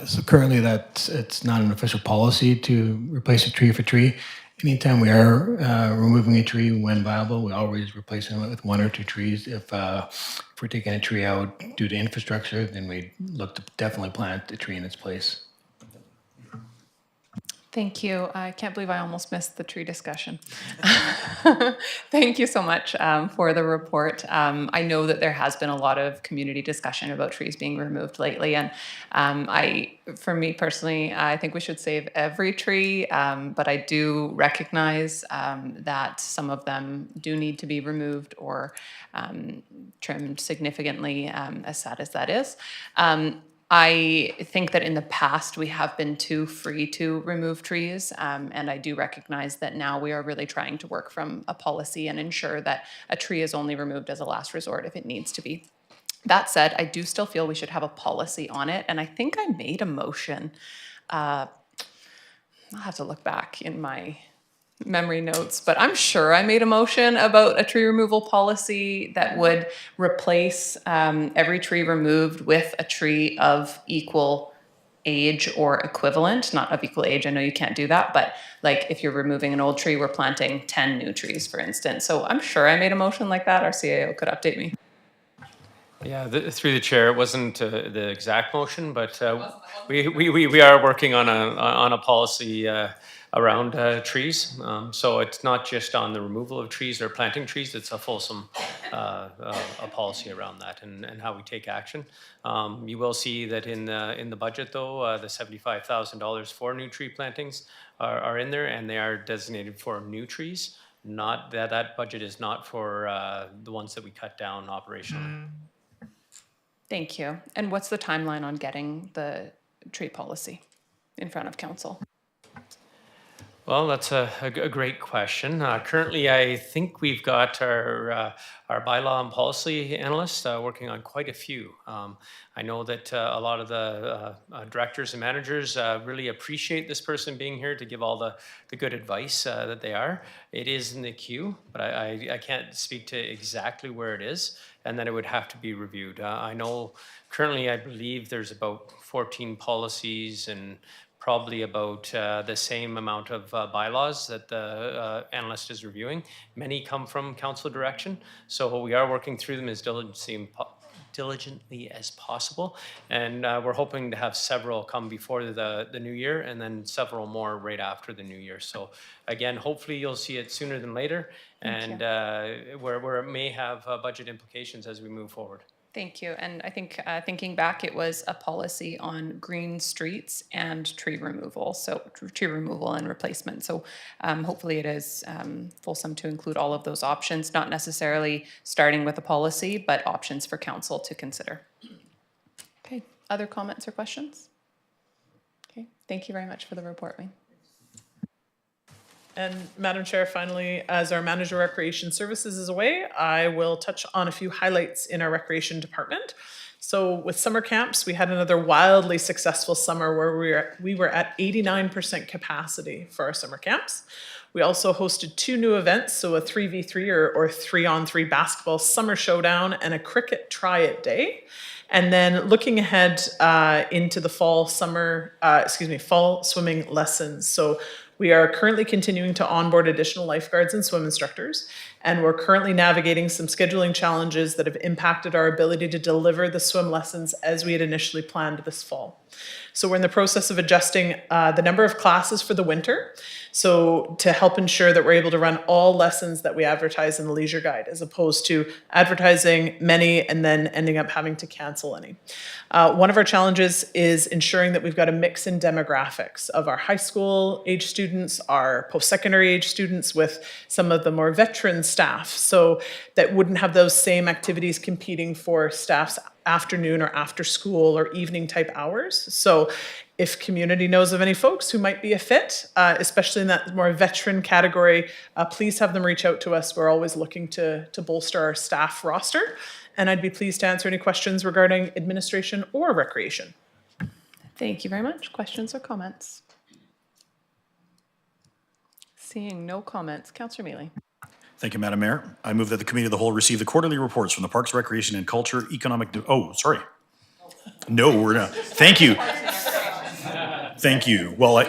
So currently it's not an official policy to replace a tree for tree. Anytime we are removing a tree when viable, we always replace it with one or two trees. If we're taking a tree out due to infrastructure, then we look to definitely plant a tree in its place. Thank you. I can't believe I almost missed the tree discussion. Thank you so much for the report. I know that there has been a lot of community discussion about trees being removed lately, and for me personally, I think we should save every tree, but I do recognize that some of them do need to be removed or trimmed significantly, as sad as that is. I think that in the past we have been too free to remove trees, and I do recognize that now we are really trying to work from a policy and ensure that a tree is only removed as a last resort if it needs to be. That said, I do still feel we should have a policy on it, and I think I made a motion. I'll have to look back in my memory notes, but I'm sure I made a motion about a tree removal policy that would replace every tree removed with a tree of equal age or equivalent, not of equal age. I know you can't do that, but like if you're removing an old tree, we're planting 10 new trees, for instance. So I'm sure I made a motion like that. Our CAO could update me. Yeah, through the chair, it wasn't the exact motion, but we are working on a policy around trees. So it's not just on the removal of trees or planting trees, it's a fulsome a policy around that and how we take action. You will see that in the budget though, the $75,000 for new tree plantings are in there, and they are designated for new trees. Not that budget is not for the ones that we cut down operationally. Thank you. And what's the timeline on getting the tree policy in front of council? Well, that's a great question. Currently, I think we've got our bylaw and policy analyst working on quite a few. I know that a lot of the directors and managers really appreciate this person being here to give all the good advice that they are. It is in the queue, but I can't speak to exactly where it is, and then it would have to be reviewed. I know currently, I believe there's about 14 policies and probably about the same amount of bylaws that the analyst is reviewing. Many come from council direction, so we are working through them as diligently as possible, and we're hoping to have several come before the new year, and then several more right after the new year. So again, hopefully you'll see it sooner than later, and where it may have budget implications as we move forward. Thank you. And I think thinking back, it was a policy on green streets and tree removal. So tree removal and replacement. So hopefully it is fulsome to include all of those options, not necessarily starting with a policy, but options for council to consider. Okay. Other comments or questions? Okay. Thank you very much for the report, Wayne. And Madam Chair, finally, as our Manager Recreation Services is away, I will touch on a few highlights in our Recreation Department. So with summer camps, we had another wildly successful summer where we were at 89% capacity for our summer camps. We also hosted 2 new events, so a 3v3 or 3-on-3 basketball summer showdown and a cricket try-it day. And then looking ahead into the fall swimming lessons. So we are currently continuing to onboard additional lifeguards and swim instructors, and we're currently navigating some scheduling challenges that have impacted our ability to deliver the swim lessons as we had initially planned this fall. So we're in the process of adjusting the number of classes for the winter, so to help ensure that we're able to run all lessons that we advertise in the leisure guide, as opposed to advertising many and then ending up having to cancel any. One of our challenges is ensuring that we've got a mix in demographics of our high school age students, our post-secondary age students with some of the more veteran staff, so that wouldn't have those same activities competing for staff's afternoon or after school or evening type hours. So if community knows of any folks who might be a fit, especially in that more veteran category, please have them reach out to us. We're always looking to bolster our staff roster. And I'd be pleased to answer any questions regarding administration or recreation. Thank you very much. Questions or comments? Seeing no comments, Councillor Mealy. Thank you, Madam Mayor. I move that the Committee of the Whole receive the quarterly reports from the Parks, Recreation and Culture, No, we're not. Thank you. Thank you. Well,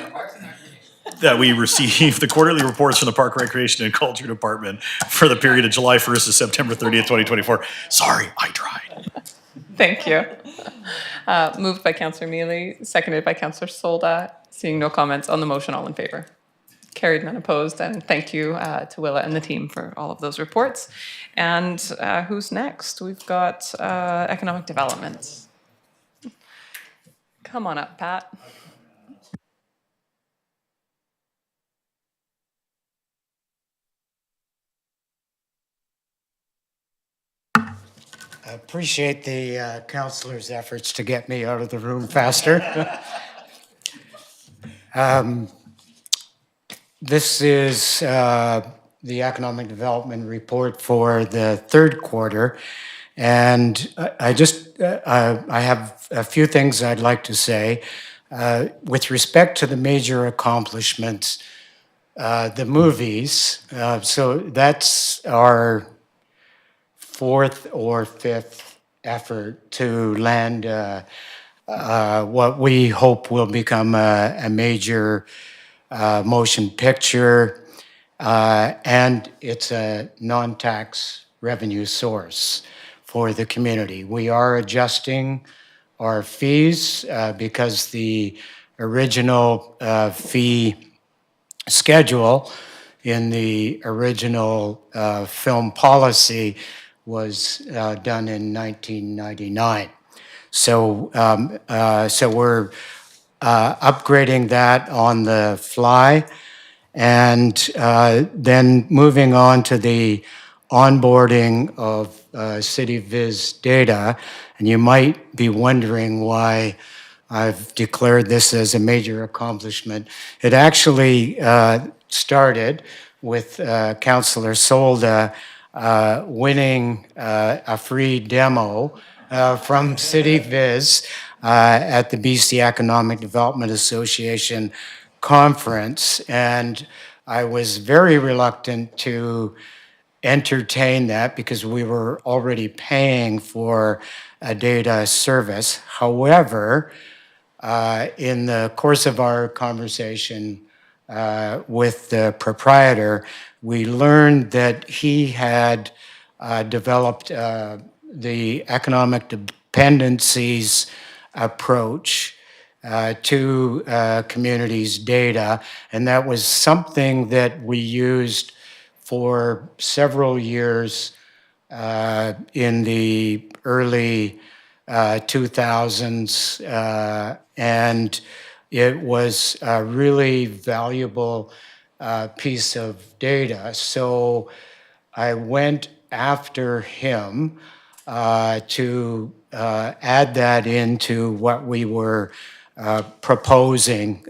that we receive the quarterly reports from the Park, Recreation and Culture Department for the period of July 1st to September 30th, 2024. Sorry, I tried. Thank you. Moved by Councillor Mealy, seconded by Councillor Solda. Seeing no comments on the motion, all in favor? Carried, none opposed, and thank you to Willa and the team for all of those reports. And who's next? We've got economic development. Come on up, Pat. I appreciate the counselor's efforts to get me out of the room faster. This is the economic development report for the third quarter. And I have a few things I'd like to say. With respect to the major accomplishments, the movies, so that's our fourth or fifth effort to land what we hope will become a major motion picture, and it's a non-tax revenue source for the community. We are adjusting our fees because the original fee schedule in the original film policy was done in 1999. So we're upgrading that on the fly. And then moving on to the onboarding of CityViz data. And you might be wondering why I've declared this as a major accomplishment. It actually started with Councillor Solda winning a free demo from CityViz at the BC Economic Development Association conference. And I was very reluctant to entertain that because we were already paying for a data service. However, in the course of our conversation with the proprietor, we learned that he had developed the economic dependencies approach to communities' data, and that was something that we used for several years in the early 2000s, and it was a really valuable piece of data. So I went after him to add that into what we were proposing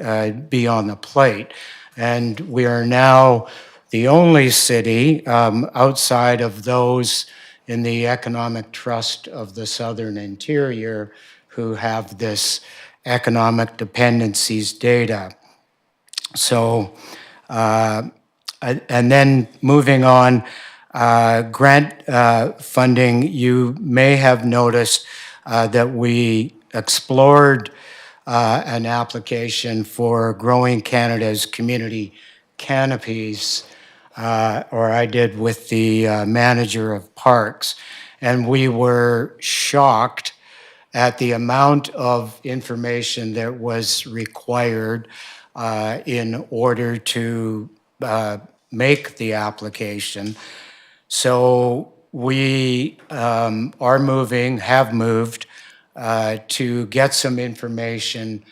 be on the plate. And we are now the only city outside of those in the Economic Trust of the Southern Interior who have this economic dependencies data. So, and then moving on, grant funding, you may have noticed that we explored an application for Growing Canada's community canopies, or I did with the manager of parks, and we were shocked at the amount of information that was required in order to make the application. So we have moved to get some information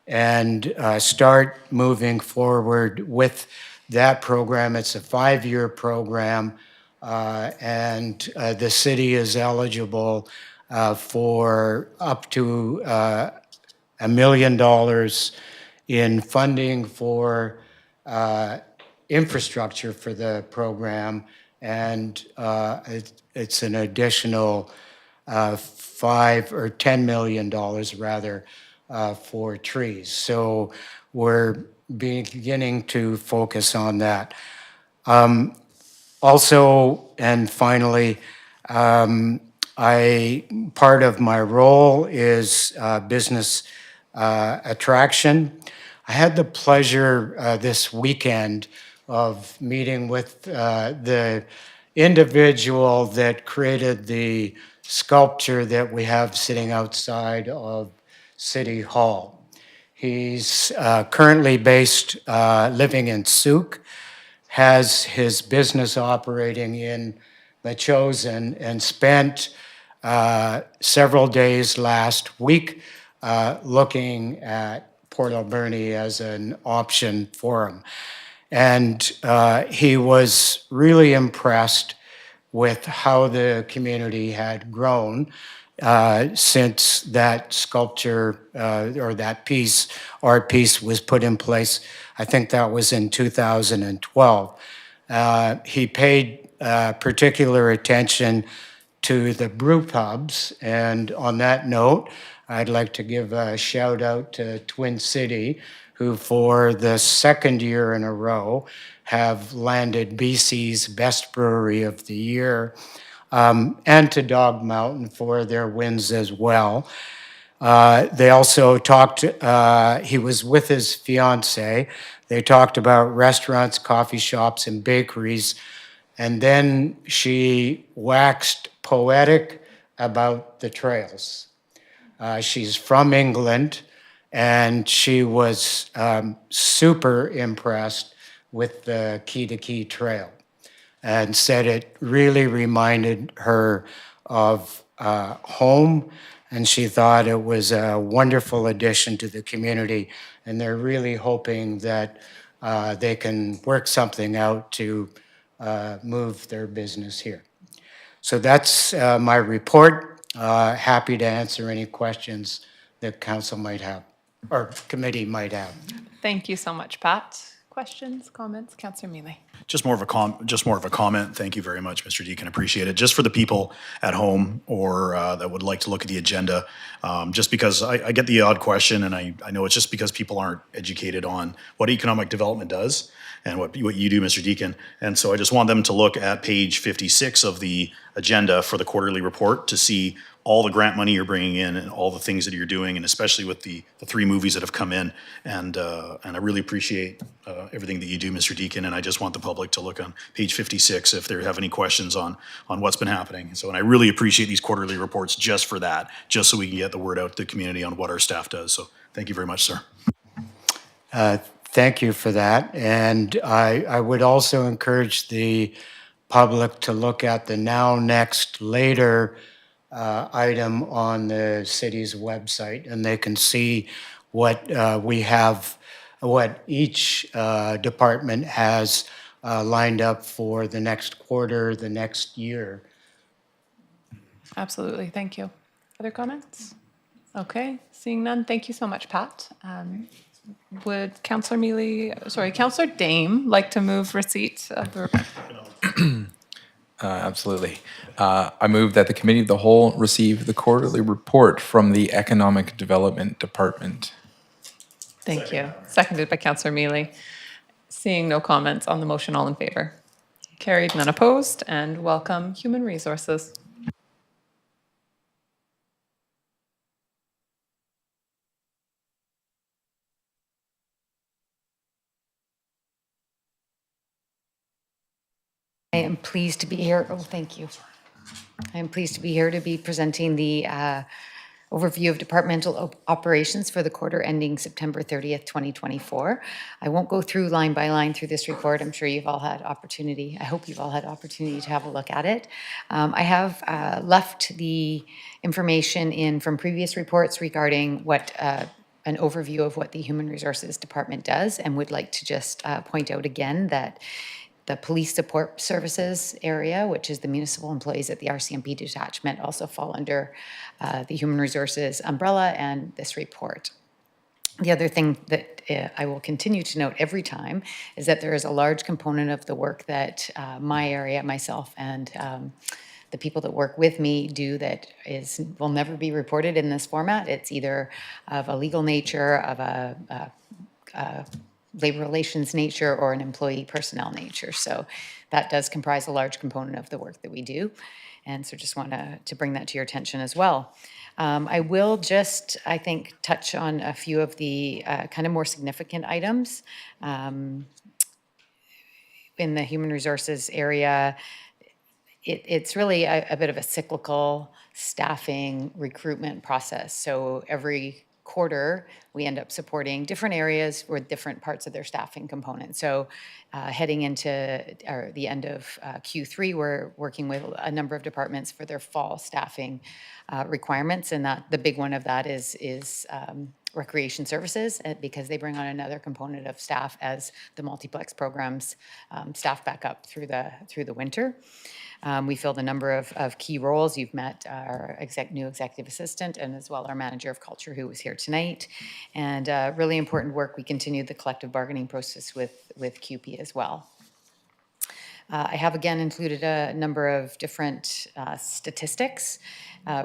and start moving forward with that program. It's a 5-year program, and the city is eligible for up to $1 million in funding for infrastructure for the program, and it's an additional $5 or $10 million rather for trees. So we're beginning to focus on that. Also, and finally, part of my role is business attraction. I had the pleasure this weekend of meeting with the individual that created the sculpture that we have sitting outside of City Hall. He's currently based, living in Souk, has his business operating in Machosen, and spent several days last week looking at Port Alberni as an option for him. And he was really impressed with how the community had grown since that sculpture or that piece, art piece was put in place. I think that was in 2012. He paid particular attention to the brew pubs. And on that note, I'd like to give a shout out to Twin City, who for the second year in a row have landed BC's Best Brewery of the Year, and to Dog Mountain for their wins as well. They also talked, he was with his fiance. They talked about restaurants, coffee shops, and bakeries. And then she waxed poetic about the trails. She's from England, and she was super impressed with the Key to Key Trail and said it really reminded her of home, and she thought it was a wonderful addition to the community, and they're really hoping that they can work something out to move their business here. So that's my report. Happy to answer any questions that council might have, or committee might have. Thank you so much, Pat. Questions, comments? Councillor Mealy. Just more of a comment. Thank you very much, Mr. Deacon. Appreciate it. Just for the people at home or that would like to look at the agenda, just because I get the odd question, and I know it's just because people aren't educated on what economic development does and what you do, Mr. Deacon. And so I just want them to look at page 56 of the agenda for the quarterly report to see all the grant money you're bringing in and all the things that you're doing, and especially with the 3 movies that have come in. And I really appreciate everything that you do, Mr. Deacon. And I just want the public to look on page 56 if they have any questions on what's been happening. So, and I really appreciate these quarterly reports just for that, just so we can get the word out to the community on what our staff does. So thank you very much, sir. Thank you for that. And I would also encourage the public to look at the now, next, later item on the city's website, and they can see what we have, what each department has lined up for the next quarter, the next year. Absolutely, thank you. Other comments? Okay, seeing none, thank you so much, Pat. Would Councillor Mealy, sorry, Councillor Dame like to move receipt of the... Absolutely. I move that the Committee of the Whole receive the quarterly report from the Economic Development Department. Thank you. Seconded by Councillor Mealy. Seeing no comments on the motion, all in favor? Carried, none opposed, and welcome Human Resources. I am pleased to be here. Oh, thank you. I am pleased to be here to be presenting the overview of departmental operations for the quarter ending September 30th, 2024. I won't go through line by line through this report. I'm sure you've all had opportunity. I hope you've all had opportunity to have a look at it. I have left the information in from previous reports regarding what an overview of what the Human Resources Department does, and would like to just point out again that the police support services area, which is the municipal employees at the RCMP detachment, also fall under the Human Resources umbrella and this report. The other thing that I will continue to note every time is that there is a large component of the work that my area, myself, and the people that work with me do that will never be reported in this format. It's either of a legal nature, of a labor relations nature, or an employee personnel nature. So that does comprise a large component of the work that we do. And so just want to bring that to your attention as well. I will just, I think, touch on a few of the kind of more significant items. In the human resources area, it's really a bit of a cyclical staffing recruitment process. So every quarter, we end up supporting different areas with different parts of their staffing component. So heading into the end of Q3, we're working with a number of departments for their fall staffing requirements, and that the big one of that is recreation services because they bring on another component of staff as the multiplex programs staff back up through the winter. We filled a number of key roles. You've met our new executive assistant and as well our manager of culture who was here tonight. And really important work. We continued the collective bargaining process with QP as well. I have again included a number of different statistics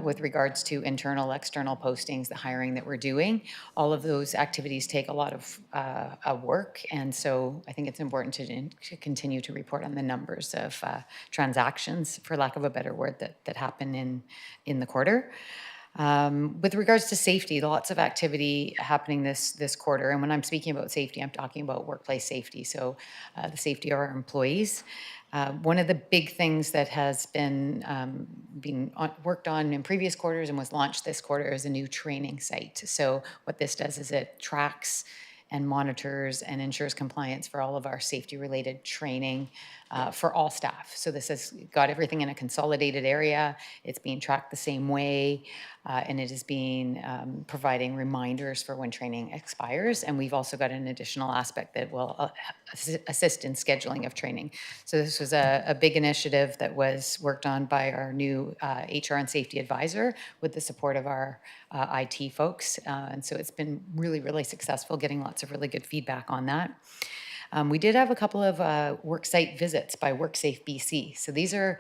with regards to internal, external postings, the hiring that we're doing. All of those activities take a lot of work, and so I think it's important to continue to report on the numbers of transactions, for lack of a better word, that happen in the quarter. With regards to safety, lots of activity happening this quarter. And when I'm speaking about safety, I'm talking about workplace safety, so the safety of our employees. One of the big things that has been being worked on in previous quarters and was launched this quarter is a new training site. So what this does is it tracks and monitors and ensures compliance for all of our safety-related training for all staff. So this has got everything in a consolidated area. It's being tracked the same way, and it is being providing reminders for when training expires. And we've also got an additional aspect that will assist in scheduling of training. So this was a big initiative that was worked on by our new HR and safety advisor with the support of our IT folks. And so it's been really, really successful, getting lots of really good feedback on that. We did have a couple of worksite visits by WorkSafe BC. So these are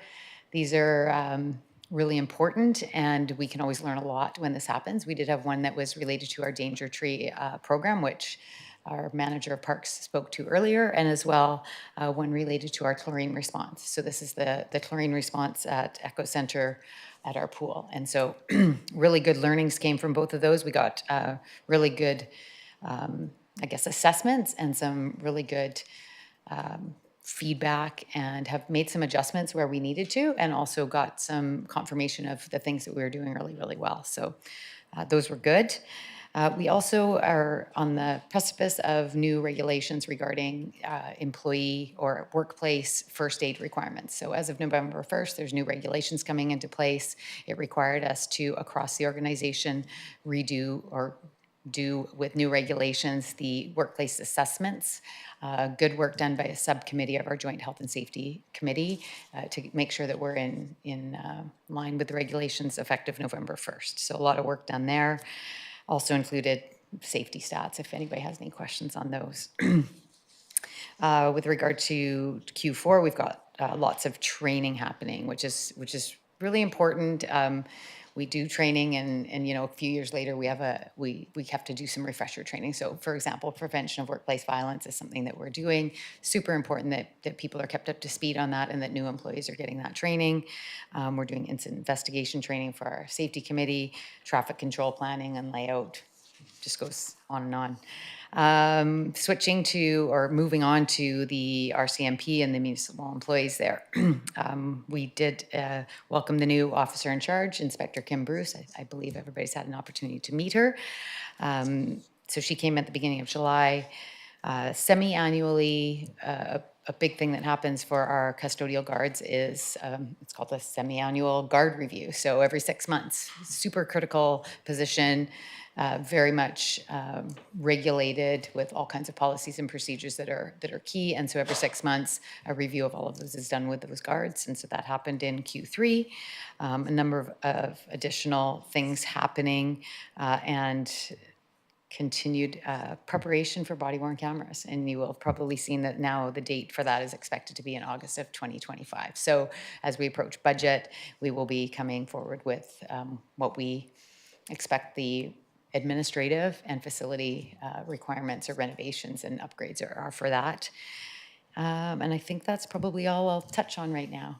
really important, and we can always learn a lot when this happens. We did have one that was related to our Danger Tree program, which our manager of parks spoke to earlier, and as well one related to our chlorine response. So this is the chlorine response at Echo Center at our pool. And so really good learnings came from both of those. We got really good assessments and some really good feedback, and have made some adjustments where we needed to, and also got some confirmation of the things that we were doing really, really well. So those were good. We also are on the precipice of new regulations regarding employee or workplace first aid requirements. So as of November 1st, there's new regulations coming into place. It required us to, across the organization, redo or do with new regulations the workplace assessments. Good work done by a subcommittee of our Joint Health and Safety Committee to make sure that we're in line with the regulations effective November 1st. So a lot of work done there. Also included safety stats, if anybody has any questions on those. With regard to Q4, we've got lots of training happening, which is really important. We do training, and a few years later we have to do some refresher training. So for example, prevention of workplace violence is something that we're doing. Super important that people are kept up to speed on that, and that new employees are getting that training. We're doing incident investigation training for our safety committee, traffic control planning and layout, just goes on and on. Switching to, or moving on to the RCMP and the municipal employees there. We did welcome the new officer in charge, Inspector Kim Bruce. I believe everybody's had an opportunity to meet her. So she came at the beginning of July. Semi-annually, a big thing that happens for our custodial guards is it's called a semi-annual guard review. So every 6 months, super critical position, very much regulated with all kinds of policies and procedures that are key. And so every 6 months, a review of all of those is done with those guards. And so that happened in Q3. A number of additional things happening, and continued preparation for body-worn cameras. And you will have probably seen that now the date for that is expected to be in August of 2025. So as we approach budget, we will be coming forward with what we expect the administrative and facility requirements or renovations and upgrades are for that. And I think that's probably all I'll touch on right now.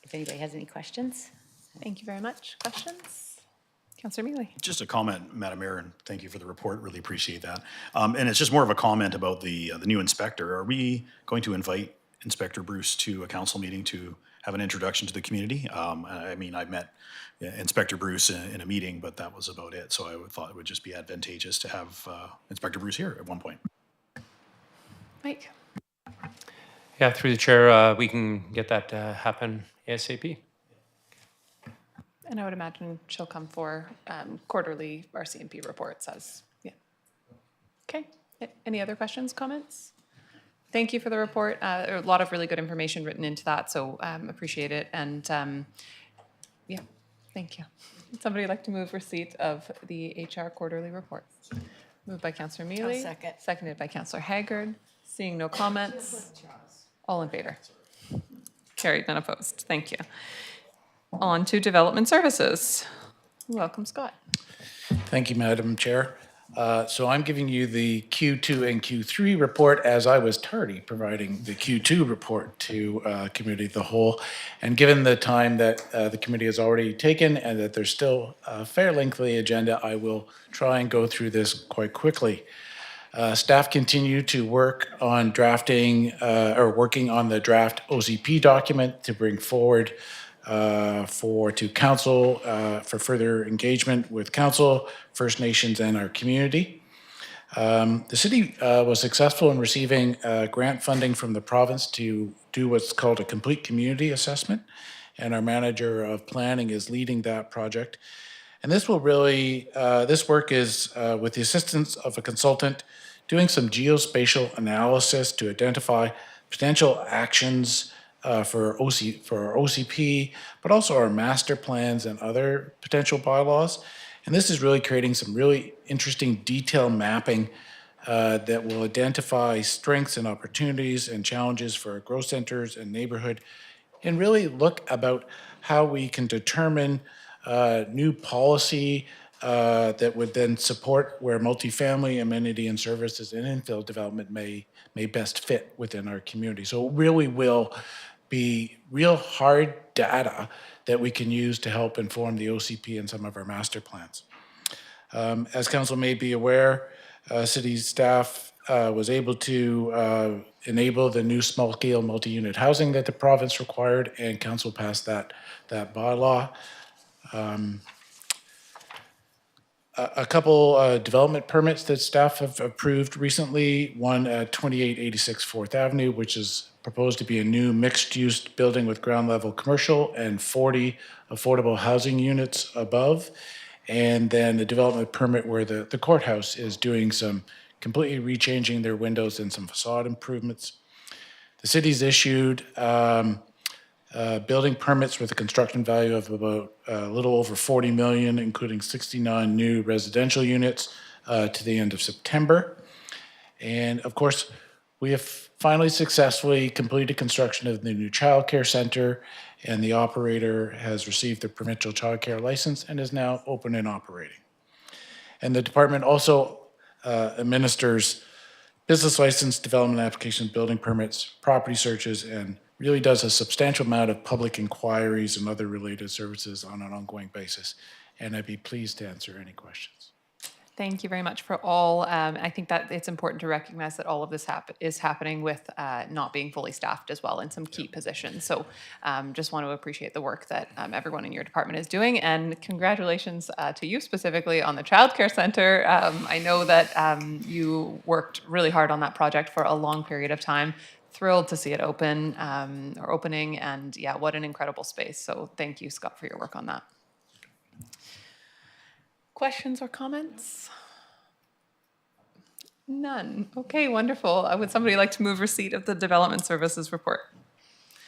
If anybody has any questions. Thank you very much. Questions? Councillor Mealy. Just a comment, Madam Mayor, and thank you for the report. Really appreciate that. And it's just more of a comment about the new inspector. Are we going to invite Inspector Bruce to a council meeting to have an introduction to the community? I mean, I met Inspector Bruce in a meeting, but that was about it. So I thought it would just be advantageous to have Inspector Bruce here at one point. Mike. Yeah, through the chair, we can get that to happen ASAP. And I would imagine she'll come for quarterly RCMP reports as, yeah. Okay, any other questions, comments? Thank you for the report. A lot of really good information written into that, so appreciate it. And yeah, thank you. Would somebody like to move receipt of the HR quarterly reports? Moved by Councillor Mealy. second. Seconded by Councillor Haggard. Seeing no comments. All in favor? Carried, none opposed. Thank you. On to development services. Welcome, Scott. Thank you, Madam Chair. So I'm giving you the Q2 and Q3 report as I was tardy providing the Q2 report to Committee of the Whole. And given the time that the committee has already taken and that there's still a fair lengthy agenda, I will try and go through this quite quickly. Staff continue to work on drafting or working on the draft OCP document to bring forward to council for further engagement with council, First Nations, and our community. The city was successful in receiving grant funding from the province to do what's called a complete community assessment, and our manager of planning is leading that project. And this will really, this work is with the assistance of a consultant doing some geospatial analysis to identify potential actions for our OCP, but also our master plans and other potential bylaws. And this is really creating some really interesting detail mapping that will identify strengths and opportunities and challenges for our growth centers and neighborhood, and really look about how we can determine new policy that would then support where multifamily amenity and services and infill development may best fit within our community. So it really will be real hard data that we can use to help inform the OCP and some of our master plans. As council may be aware, city staff was able to enable the new small-scale multi-unit housing that the province required, and council passed that bylaw. A couple development permits that staff have approved recently, one at 2886 4th Avenue, which is proposed to be a new mixed-use building with ground-level commercial and 40 affordable housing units above. And then the development permit where the courthouse is doing some completely rechanging their windows and some facade improvements. The city's issued building permits with a construction value of about a little over 40 million, including 69 new residential units to the end of September. And of course, we have finally successfully completed construction of the new childcare center, and the operator has received the provincial childcare license and is now open and operating. And the department also administers business license, development applications, building permits, property searches, and really does a substantial amount of public inquiries and other related services on an ongoing basis. And I'd be pleased to answer any questions. Thank you very much for all. I think that it's important to recognize that all of this is happening with not being fully staffed as well in some key positions. So just want to appreciate the work that everyone in your department is doing, and congratulations to you specifically on the childcare center. I know that you worked really hard on that project for a long period of time. Thrilled to see it opening, and yeah, what an incredible space. So thank you, Scott, for your work on that. Questions or comments? None. Okay, wonderful. Would somebody like to move receipt of the development services report?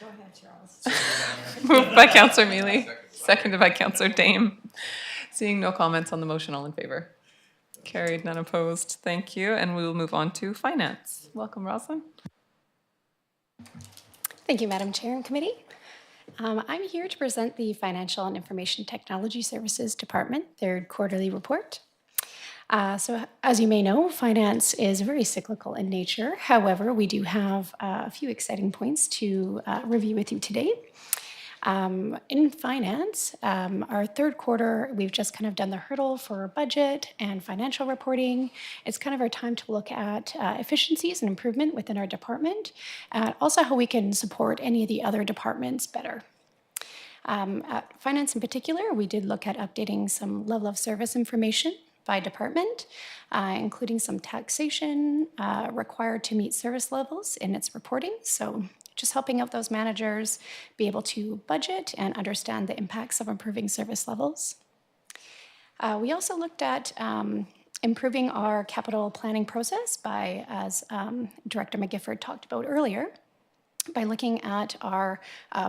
Go ahead, Charles. Moved by Councillor Mealy, seconded by Councillor Dame. Seeing no comments on the motion, all in favor? Carried, none opposed. Thank you. And we will move on to finance. Welcome, Rosalind. Thank you, Madam Chair and Committee. I'm here to present the Financial and Information Technology Services Department third quarterly report. So as you may know, finance is very cyclical in nature. However, we do have a few exciting points to review with you today. In finance, our third quarter, we've just kind of done the hurdle for budget and financial reporting. It's kind of our time to look at efficiencies and improvement within our department, also how we can support any of the other departments better. At finance in particular, we did look at updating some level of service information by department, including some taxation required to meet service levels in its reporting. So just helping out those managers be able to budget and understand the impacts of improving service levels. We also looked at improving our capital planning process by, as Director McGifford talked about earlier, by looking at our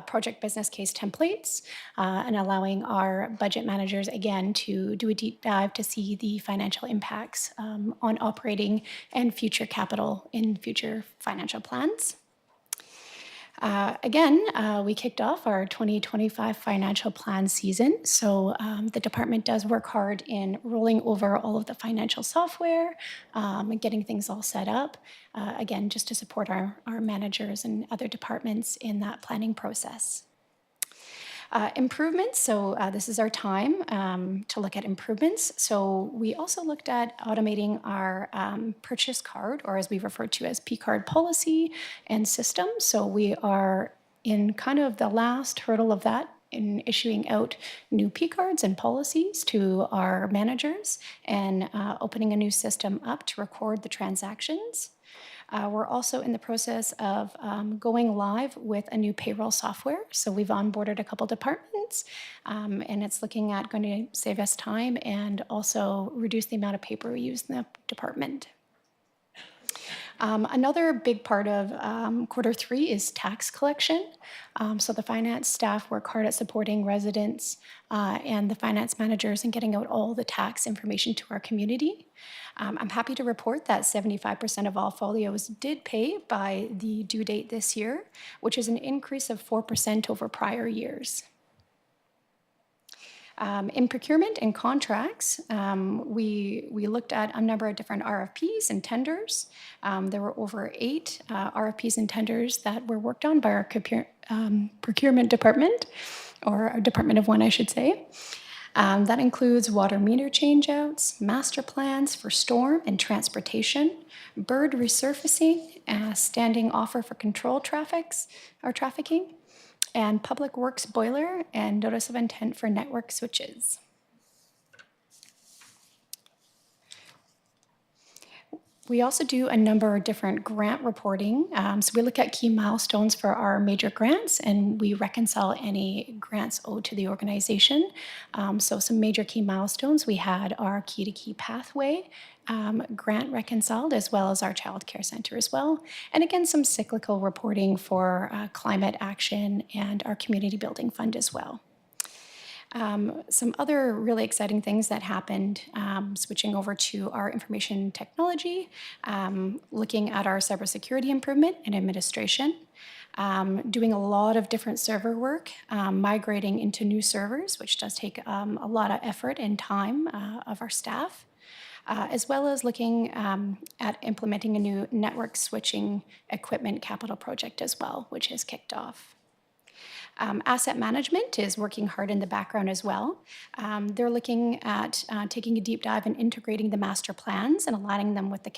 project business case templates and allowing our budget managers, again, to do a deep dive to see the financial impacts on operating and future capital in future financial plans. Again, we kicked off our 2025 financial plan season. So the department does work hard in rolling over all of the financial software and getting things all set up. Again, just to support our managers and other departments in that planning process. Improvements, so this is our time to look at improvements. So we also looked at automating our purchase card, or as we refer to as P-card policy and system. So we are in kind of the last hurdle of that in issuing out new P-cards and policies to our managers and opening a new system up to record the transactions. We're also in the process of going live with a new payroll software. So we've onboarded a couple departments, and it's looking at going to save us time and also reduce the amount of paper we use in the department. Another big part of Q3 is tax collection. So the finance staff work hard at supporting residents and the finance managers in getting out all the tax information to our community. I'm happy to report that 75% of all folios did pay by the due date this year, which is an increase of 4% over prior years. In procurement and contracts, we looked at a number of different RFPs and tenders. There were over 8 RFPs and tenders that were worked on by our procurement department, or a department of one, I should say. That includes water meter changeouts, master plans for storm and transportation, bird resurfacing, standing offer for control trafficking, and public works boiler and notice of intent for network switches. We also do a number of different grant reporting. So we look at key milestones for our major grants, and we reconcile any grants owed to the organization. So some major key milestones, we had our Key to Key Pathway grant reconciled, as well as our Child Care Center as well. And again, some cyclical reporting for climate action and our Community Building Fund as well. Some other really exciting things that happened, switching over to our information technology, looking at our cybersecurity improvement and administration, doing a lot of different server work, migrating into new servers, which does take a lot of effort and time of our staff, as well as looking at implementing a new network switching equipment capital project as well, which has kicked off. Asset management is working hard in the background as well. They're looking at taking a deep dive and integrating the master plans and aligning them with the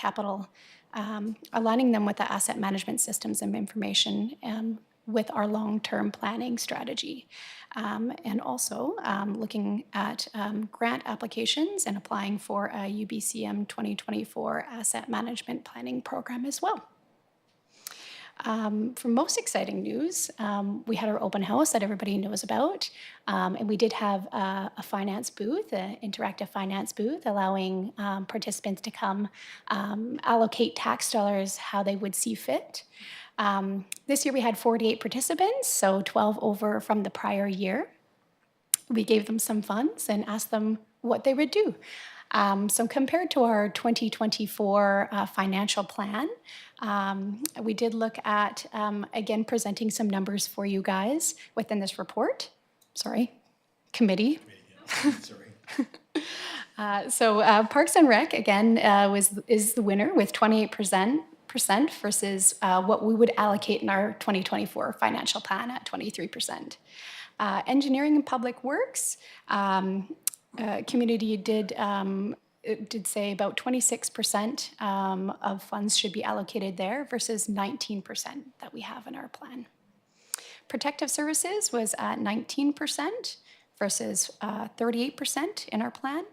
asset management systems and information with our long-term planning strategy. And also looking at grant applications and applying for a UBCM 2024 asset management planning program as well. For most exciting news, we had our open house that everybody knows about, and we did have a finance booth, an interactive finance booth, allowing participants to come allocate tax dollars how they would see fit. This year we had 48 participants, so 12 over from the prior year. We gave them some funds and asked them what they would do. So compared to our 2024 financial plan, we did look at, again, presenting some numbers for you guys within this report. Committee. So Parks and Rec, again, is the winner with 28% versus what we would allocate in our 2024 financial plan at 23%. Engineering and Public Works, community did say about 26% of funds should be allocated there versus 19% that we have in our plan. Protective Services was at 19% versus 38% in our plan.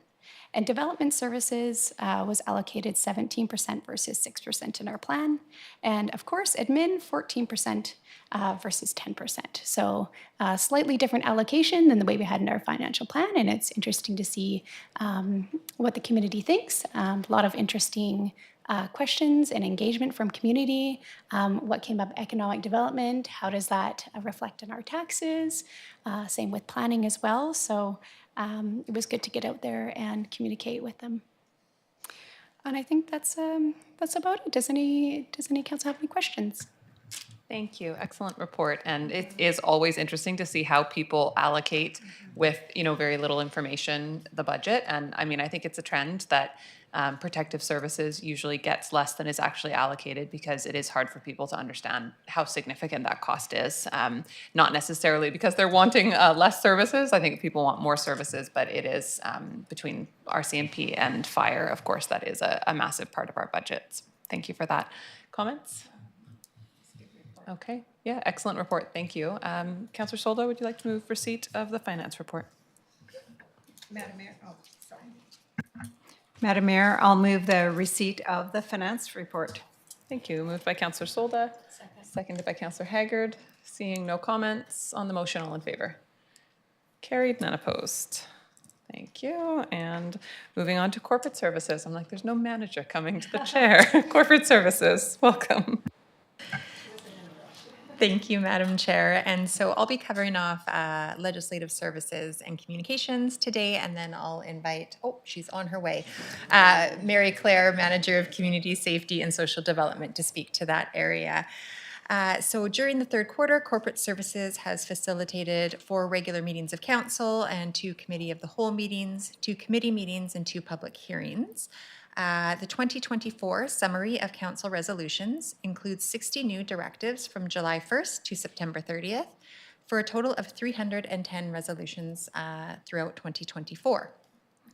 And development services was allocated 17% versus 6% in our plan. And of course, admin, 14% versus 10%. So slightly different allocation than the way we had in our financial plan. And it's interesting to see what the community thinks. A lot of interesting questions and engagement from community. What came up, economic development, how does that reflect in our taxes? Same with planning as well. So it was good to get out there and communicate with them. And I think that's about it. Does any council have any questions? Thank you. Excellent report. And it is always interesting to see how people allocate with, very little information, the budget. And I mean, I think it's a trend that protective services usually gets less than is actually allocated because it is hard for people to understand how significant that cost is. Not necessarily because they're wanting less services. I think people want more services, but it is between RCMP and fire, of course, that is a massive part of our budgets. Thank you for that. Comments? Okay, yeah, excellent report, thank you. Councillor Solda, would you like to move receipt of the finance report? Madam Mayor, Madam Mayor, I'll move the receipt of the finance report. Thank you. Moved by Councillor Solda, seconded by Councillor Haggard. Seeing no comments on the motion, all in favor? Carried, none opposed. Thank you. And moving on to corporate services. I'm like, there's no manager coming to the chair. Corporate services, welcome. Thank you, Madam Chair. And so I'll be covering off legislative services and communications today, and then I'll invite, she's on her way, Mary Claire, Manager of Community Safety and Social Development, to speak to that area. So during the third quarter, corporate services has facilitated 4 regular meetings of council and 2 committee of the whole meetings, 2 committee meetings, and 2 public hearings. The 2024 summary of council resolutions includes 60 new directives from July 1st to September 30th for a total of 310 resolutions throughout 2024.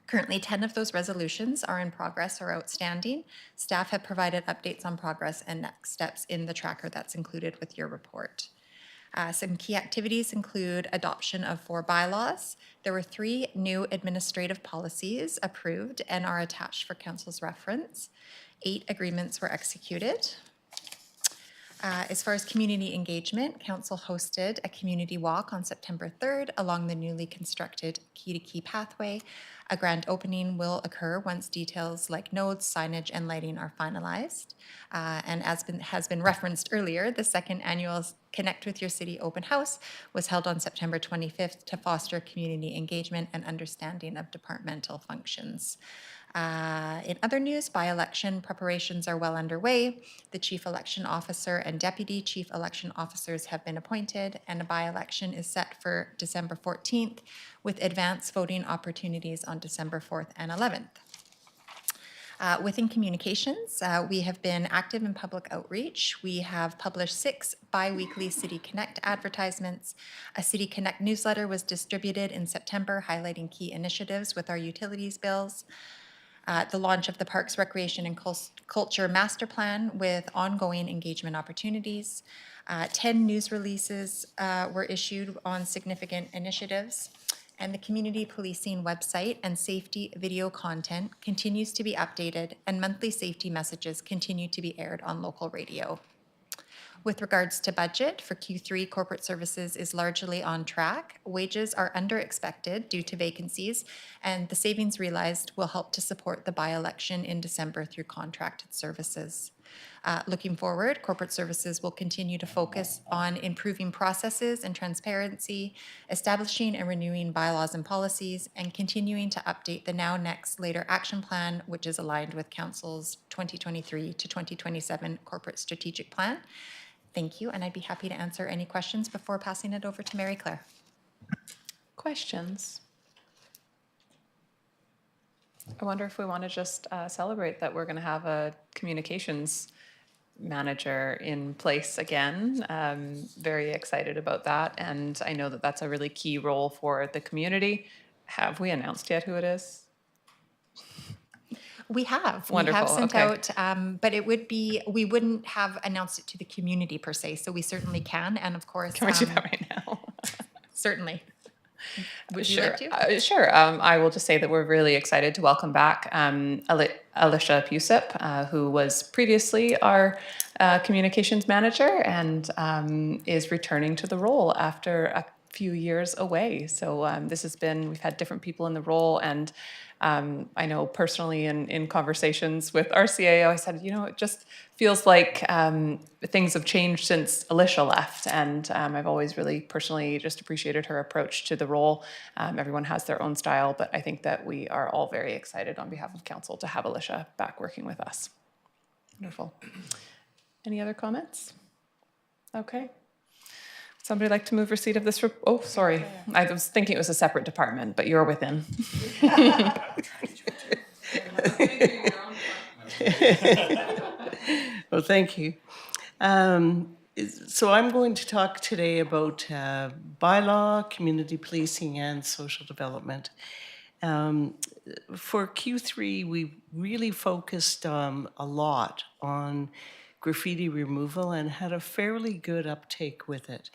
Currently, 10 of those resolutions are in progress or outstanding. Staff have provided updates on progress and next steps in the tracker that's included with your report. Some key activities include adoption of 4 bylaws. There were 3 new administrative policies approved and are attached for council's reference. 8 agreements were executed. As far as community engagement, council hosted a community walk on September 3rd along the newly constructed Key to Key pathway. A grand opening will occur once details like nodes, signage, and lighting are finalized. And as has been referenced earlier, the 2nd annual Connect with Your City open house was held on September 25th to foster community engagement and understanding of departmental functions. In other news, by-election preparations are well underway. The chief election officer and deputy chief election officers have been appointed, and a by-election is set for December 14th, with advance voting opportunities on December 4th and 11th. Within communications, we have been active in public outreach. We have published 6 bi-weekly City Connect advertisements. A City Connect newsletter was distributed in September, highlighting key initiatives with our utilities bills. The launch of the Parks, Recreation and Culture Master Plan with ongoing engagement opportunities. 10 news releases were issued on significant initiatives. And the community policing website and safety video content continues to be updated, and monthly safety messages continue to be aired on local radio. With regards to budget, for Q3, corporate services is largely on track. Wages are under expected due to vacancies, and the savings realized will help to support the by-election in December through contracted services. Looking forward, corporate services will continue to focus on improving processes and transparency, establishing and renewing bylaws and policies, and continuing to update the Now, Next, Later action plan, which is aligned with Council's 2023 to 2027 corporate strategic plan. Thank you, and I'd be happy to answer any questions before passing it over to Mary Claire. Questions? I wonder if we want to just celebrate that we're going to have a communications manager in place again. Very excited about that, and I know that that's a really key role for the community. Have we announced yet who it is? We have. Wonderful. We have sent Okay. out, but it would be, we wouldn't have announced it to the community per se, so we certainly can, and of course. Can we do that right now? Certainly. Would you like to? Sure. I will just say that we're really excited to welcome back Alicia Pusip, who was previously our communications manager and is returning to the role after a few years away. So we've had different people in the role, and I know personally in conversations with our CAO, I said, it just feels like things have changed since Alicia left. And I've always really personally just appreciated her approach to the role. Everyone has their own style, but I think that we are all very excited on behalf of council to have Alicia back working with us. Wonderful. Any other comments? Okay. Somebody like to move receipt of this? Oh, sorry. I was thinking it was a separate department, but you're within. Well, thank you. So I'm going to talk today about bylaw, community policing, and social development. For Q3, we really focused a lot on graffiti removal and had a fairly good uptake with it.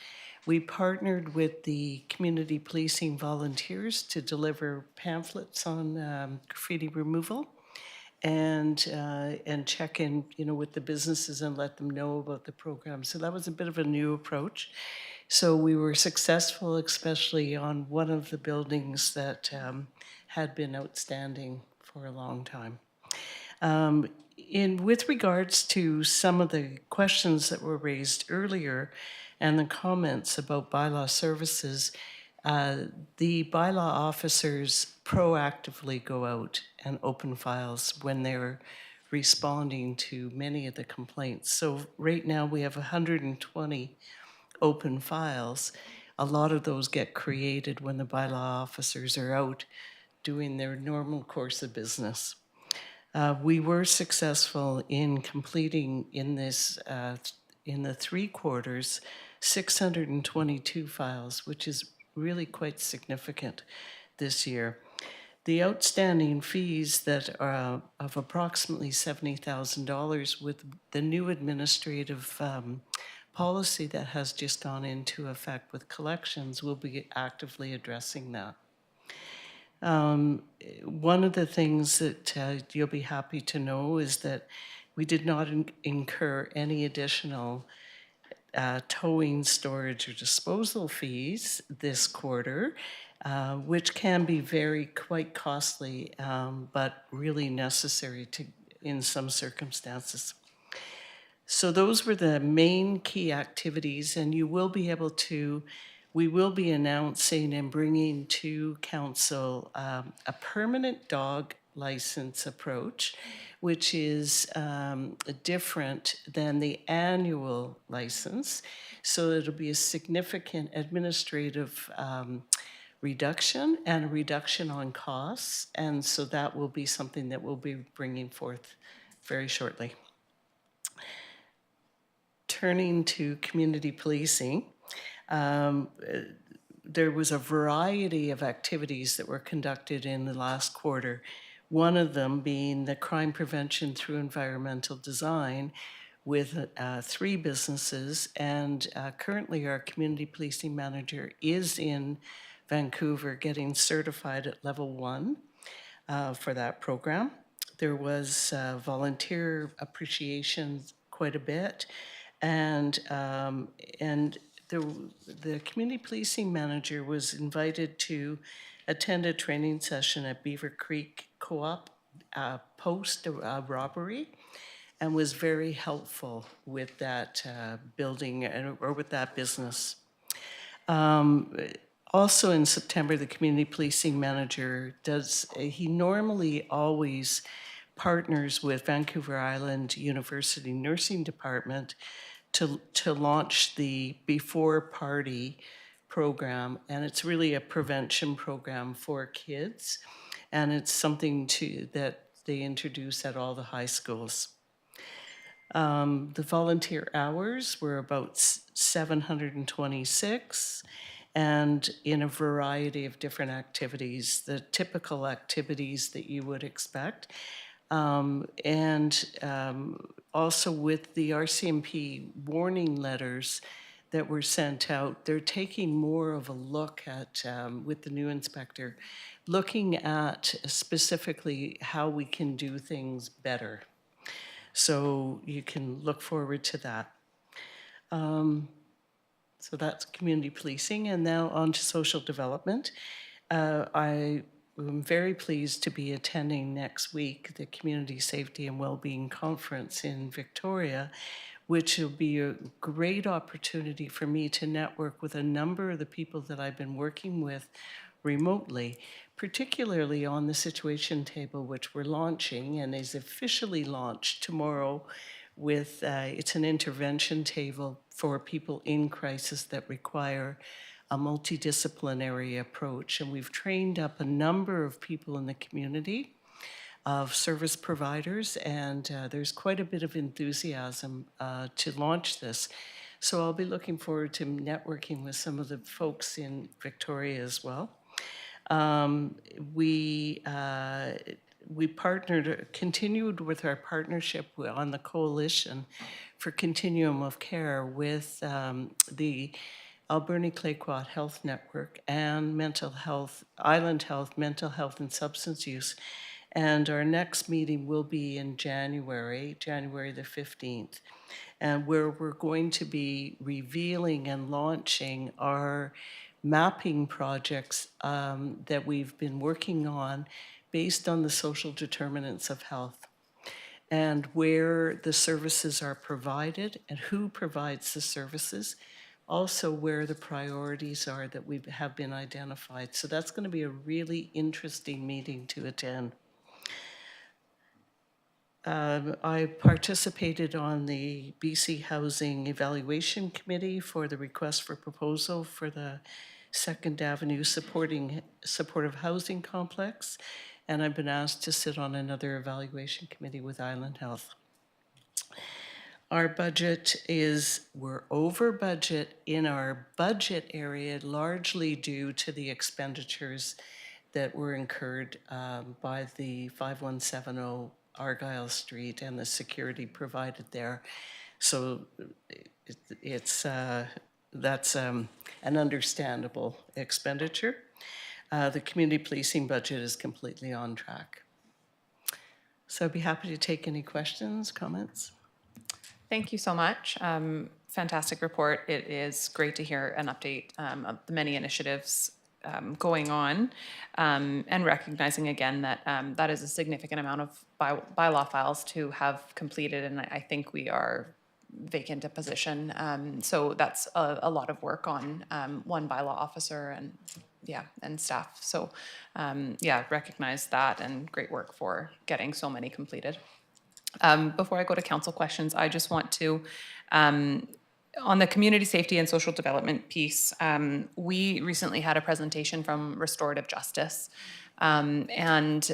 We partnered with the community policing volunteers to deliver pamphlets on graffiti removal and check in, with the businesses and let them know about the program. So that was a bit of a new approach. So we were successful, especially on one of the buildings that had been outstanding for a long time. With regards to some of the questions that were raised earlier and the comments about bylaw services, the bylaw officers proactively go out and open files when they're responding to many of the complaints. So right now we have 120 open files. A lot of those get created when the bylaw officers are out doing their normal course of business. We were successful in completing in the 3 quarters, 622 files, which is really quite significant this year. The outstanding fees that are of approximately $70,000 with the new administrative policy that has just gone into effect with collections, will be actively addressing that. One of the things that you'll be happy to know is that we did not incur any additional towing, storage, or disposal fees this quarter, which can be quite costly, but really necessary in some circumstances. So those were the main key activities, and we will be announcing and bringing to council a permanent dog license approach, which is different than the annual license. So it'll be a significant administrative reduction and a reduction on costs. And so that will be something that we'll be bringing forth very shortly. Turning to community policing, there was a variety of activities that were conducted in the last quarter. One of them being the crime prevention through environmental design with 3 businesses. And currently our community policing manager is in Vancouver getting certified at level 1 for that program. There was volunteer appreciation quite a bit. And the community policing manager was invited to attend a training session at Beaver Creek Co-op post robbery, and was very helpful with that building or with that business. Also in September, the community policing manager he normally always partners with Vancouver Island University Nursing Department to launch the Before Party program, and it's really a prevention program for kids, and it's something that they introduce at all the high schools. The volunteer hours were about 726, and in a variety of different activities, the typical activities that you would expect. Also with the RCMP warning letters that were sent out, they're taking more of a look at, with the new inspector, looking at specifically how we can do things better. So you can look forward to that. So that's community policing, and now on to social development. I am very pleased to be attending next week the Community Safety and Wellbeing Conference in Victoria, which will be a great opportunity for me to network with a number of the people that I've been working with remotely, particularly on the situation table, which we're launching and is officially launched tomorrow with, it's an intervention table for people in crisis that require a multidisciplinary approach. And we've trained up a number of people in the community of service providers, and there's quite a bit of enthusiasm to launch this. So I'll be looking forward to networking with some of the folks in Victoria as well. We continued with our partnership on the Coalition for Continuum of Care with the Alberni Clayoquot Health Network and Mental Health, Island Health, Mental Health and Substance Use. And our next meeting will be in January the 15th, and where we're going to be revealing and launching our mapping projects that we've been working on based on the social determinants of health, and where the services are provided and who provides the services, also where the priorities are that we have been identified. So that's going to be a really interesting meeting to attend. I participated on the BC Housing Evaluation Committee for the request for proposal for the Second Avenue Supportive Housing Complex, and I've been asked to sit on another evaluation committee with Island Health. Our budget we're over budget in our budget area, largely due to the expenditures that were incurred by the 5170 Argyle Street and the security provided there. So that's an understandable expenditure. The community policing budget is completely on track. So I'd be happy to take any questions, comments. Thank you so much. Fantastic report. It is great to hear an update of the many initiatives going on, and recognizing again that that is a significant amount of bylaw files to have completed, and I think we are vacant a position. So that's a lot of work on one bylaw officer and staff. So recognize that, and great work for getting so many completed. Before I go to council questions, I just want to, on the community safety and social development piece, we recently had a presentation from Restorative Justice, and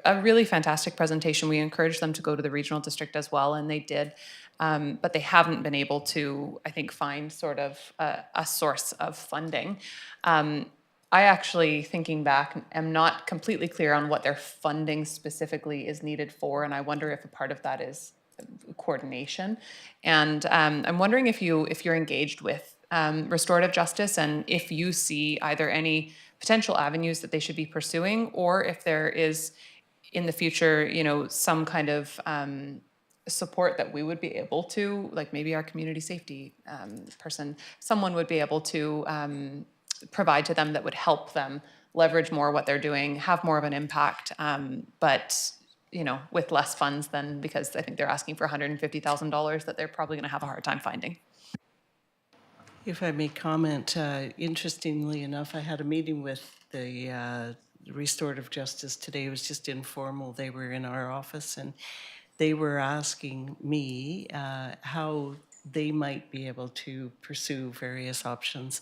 a really fantastic presentation. We encouraged them to go to the regional district as well, and they did, but they haven't been able to, I think, find sort of a source of funding. I actually, thinking back, am not completely clear on what their funding specifically is needed for, and I wonder if a part of that is coordination. And I'm wondering if you're engaged with Restorative Justice, and if you see either any potential avenues that they should be pursuing, or if there is in the future, some kind of support that we would be able to, like maybe our community safety person, someone would be able to provide to them that would help them leverage more what they're doing, have more of an impact, but with less funds than, because I think they're asking for $150,000 that they're probably going to have a hard time finding. If I may comment, interestingly enough, I had a meeting with the Restorative Justice today. It was just informal. They were in our office, and they were asking me how they might be able to pursue various options.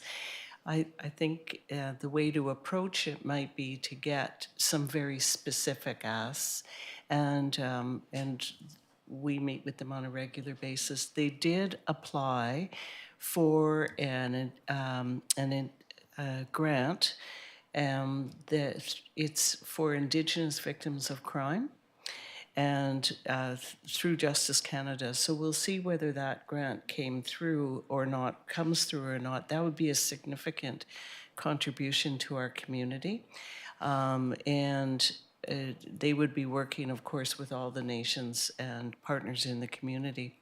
I think the way to approach it might be to get some very specific asks, and we meet with them on a regular basis. They did apply for a grant that it's for Indigenous victims of crime. and through Justice Canada. So we'll see whether that grant came through or not, comes through or not. That would be a significant contribution to our community. And they would be working, of course, with all the nations and partners in the community.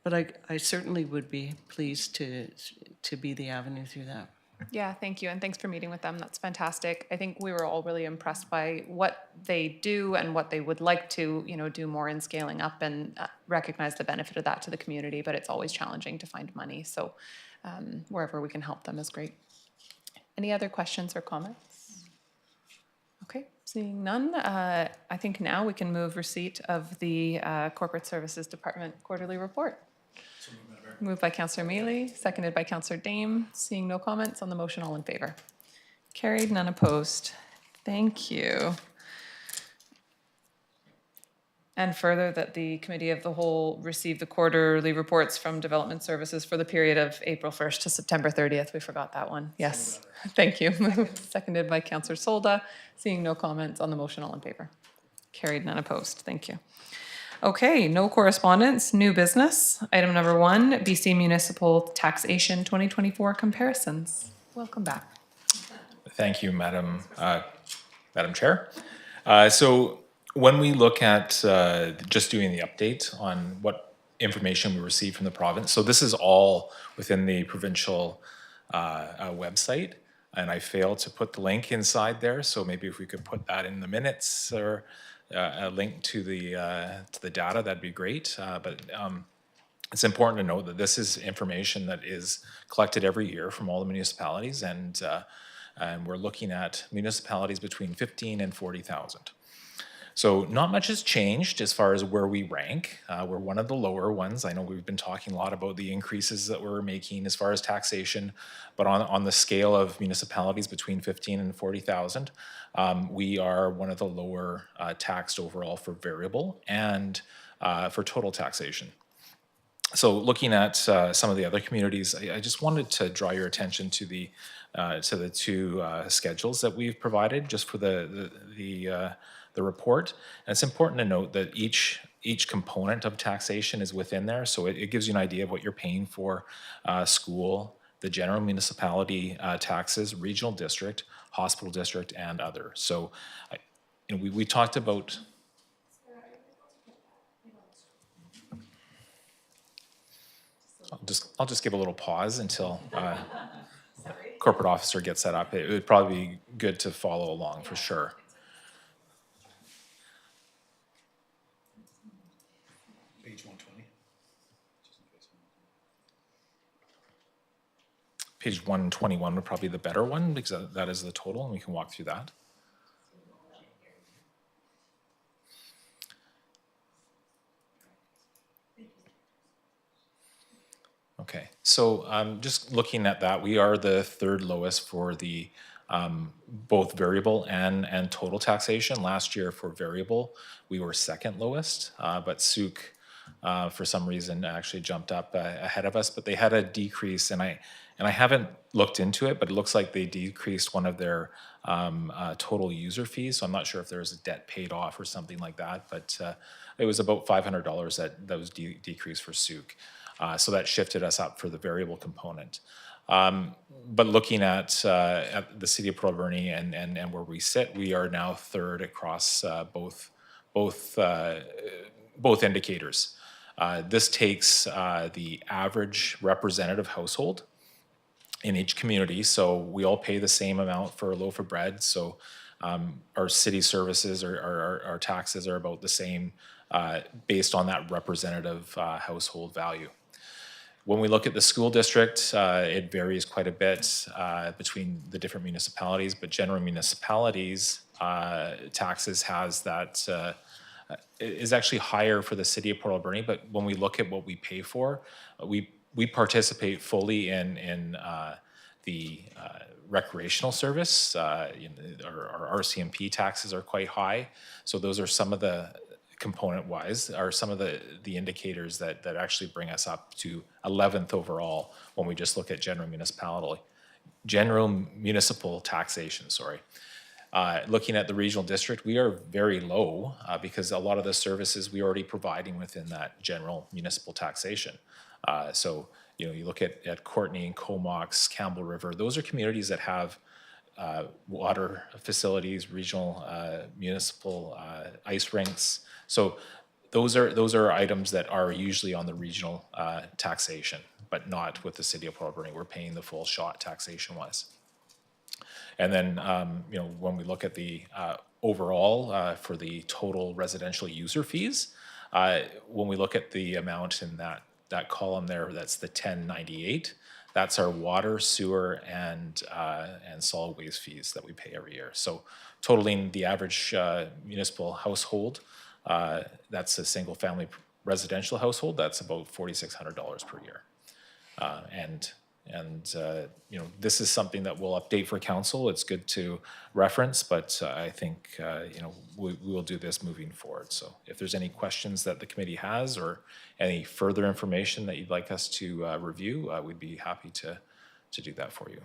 But I certainly would be pleased to be the avenue through that. Yeah, thank you, and thanks for meeting with them. That's fantastic. I think we were all really impressed by what they do and what they would like to, do more in scaling up, and recognize the benefit of that to the community. But it's always challenging to find money, so wherever we can help them is great. Any other questions or comments? Okay, seeing none, I think now we can move receipt of the Corporate Services Department quarterly report. Moved by Councillor Mealy, seconded by Councillor Dame. Seeing no comments on the motion, all in favor? Carried, none opposed. Thank you. And further, that the Committee of the Whole receive the quarterly reports from Development Services for the period of April 1st to September 30th. We forgot that one. Yes, thank you. Moved, seconded by Councillor Solda. Seeing no comments on the motion, all in favor? Carried, none opposed. Thank you. Okay, no correspondence, new business. Item number 1, BC Municipal Taxation 2024 comparisons. Welcome back. Thank you, Madam Chair. So when we look at just doing the update on what information we received from the province, so this is all within the provincial website, and I failed to put the link inside there, so maybe if we could put that in the minutes, or a link to the data, that'd be great. But it's important to note that this is information that is collected every year from all the municipalities, and we're looking at municipalities between 15 and 40,000. So not much has changed as far as where we rank. We're one of the lower ones. I know we've been talking a lot about the increases that we're making as far as taxation, but on the scale of municipalities between 15 and 40,000, we are one of the lower taxed overall for variable and for total taxation. So looking at some of the other communities, I just wanted to draw your attention to the two schedules that we've provided just for the report. And it's important to note that each component of taxation is within there, so it gives you an idea of what you're paying for school, the general municipality taxes, regional district, hospital district, and other. So we talked about. I'll just give a little pause until corporate officer gets set up. It would probably be good to follow along for sure. Page 120. Page 121 would probably be the better one, because that is the total, and we can walk through that. Okay, so just looking at that, we are the third lowest for the both variable and total taxation. Last year for variable, we were second lowest, but Souk, for some reason, actually jumped up ahead of us. But they had a decrease, and I haven't looked into it, but it looks like they decreased one of their total user fees. So I'm not sure if there was a debt paid off or something like that, but it was about $500 that was decreased for Souk. So that shifted us up for the variable component. But looking at the city of Port Alberni and where we sit, we are now third across both indicators. This takes the average representative household in each community, so we all pay the same amount for a loaf of bread. So our city services or our taxes are about the same based on that representative household value. When we look at the school district, it varies quite a bit between the different municipalities, but general municipalities taxes has that is actually higher for the city of Port Alberni. But when we look at what we pay for, we participate fully in the recreational service. Our RCMP taxes are quite high, so those are some of the component-wise are some of the indicators that actually bring us up to 11th overall when we just look at general municipal taxation, sorry. Looking at the regional district, we are very low because a lot of the services we are already providing within that general municipal taxation. So, you know, you look at Courtney, Comox, Campbell River, those are communities that have water facilities, regional municipal ice rinks. So those are items that are usually on the regional taxation, but not with the city of Port Alberni. We're paying the full shot taxation-wise. And then, you know, when we look at the overall for the total residential user fees, when we look at the amount in that column there, that's the 1098. That's our water, sewer, and solid waste fees that we pay every year. So totaling the average municipal household, that's a single-family residential household, that's about $4,600 per year. You know, this is something that we'll update for council. It's good to reference, but I think, you know, we will do this moving forward. So if there's any questions that the committee has or any further information that you'd like us to review, we'd be happy to do that for you.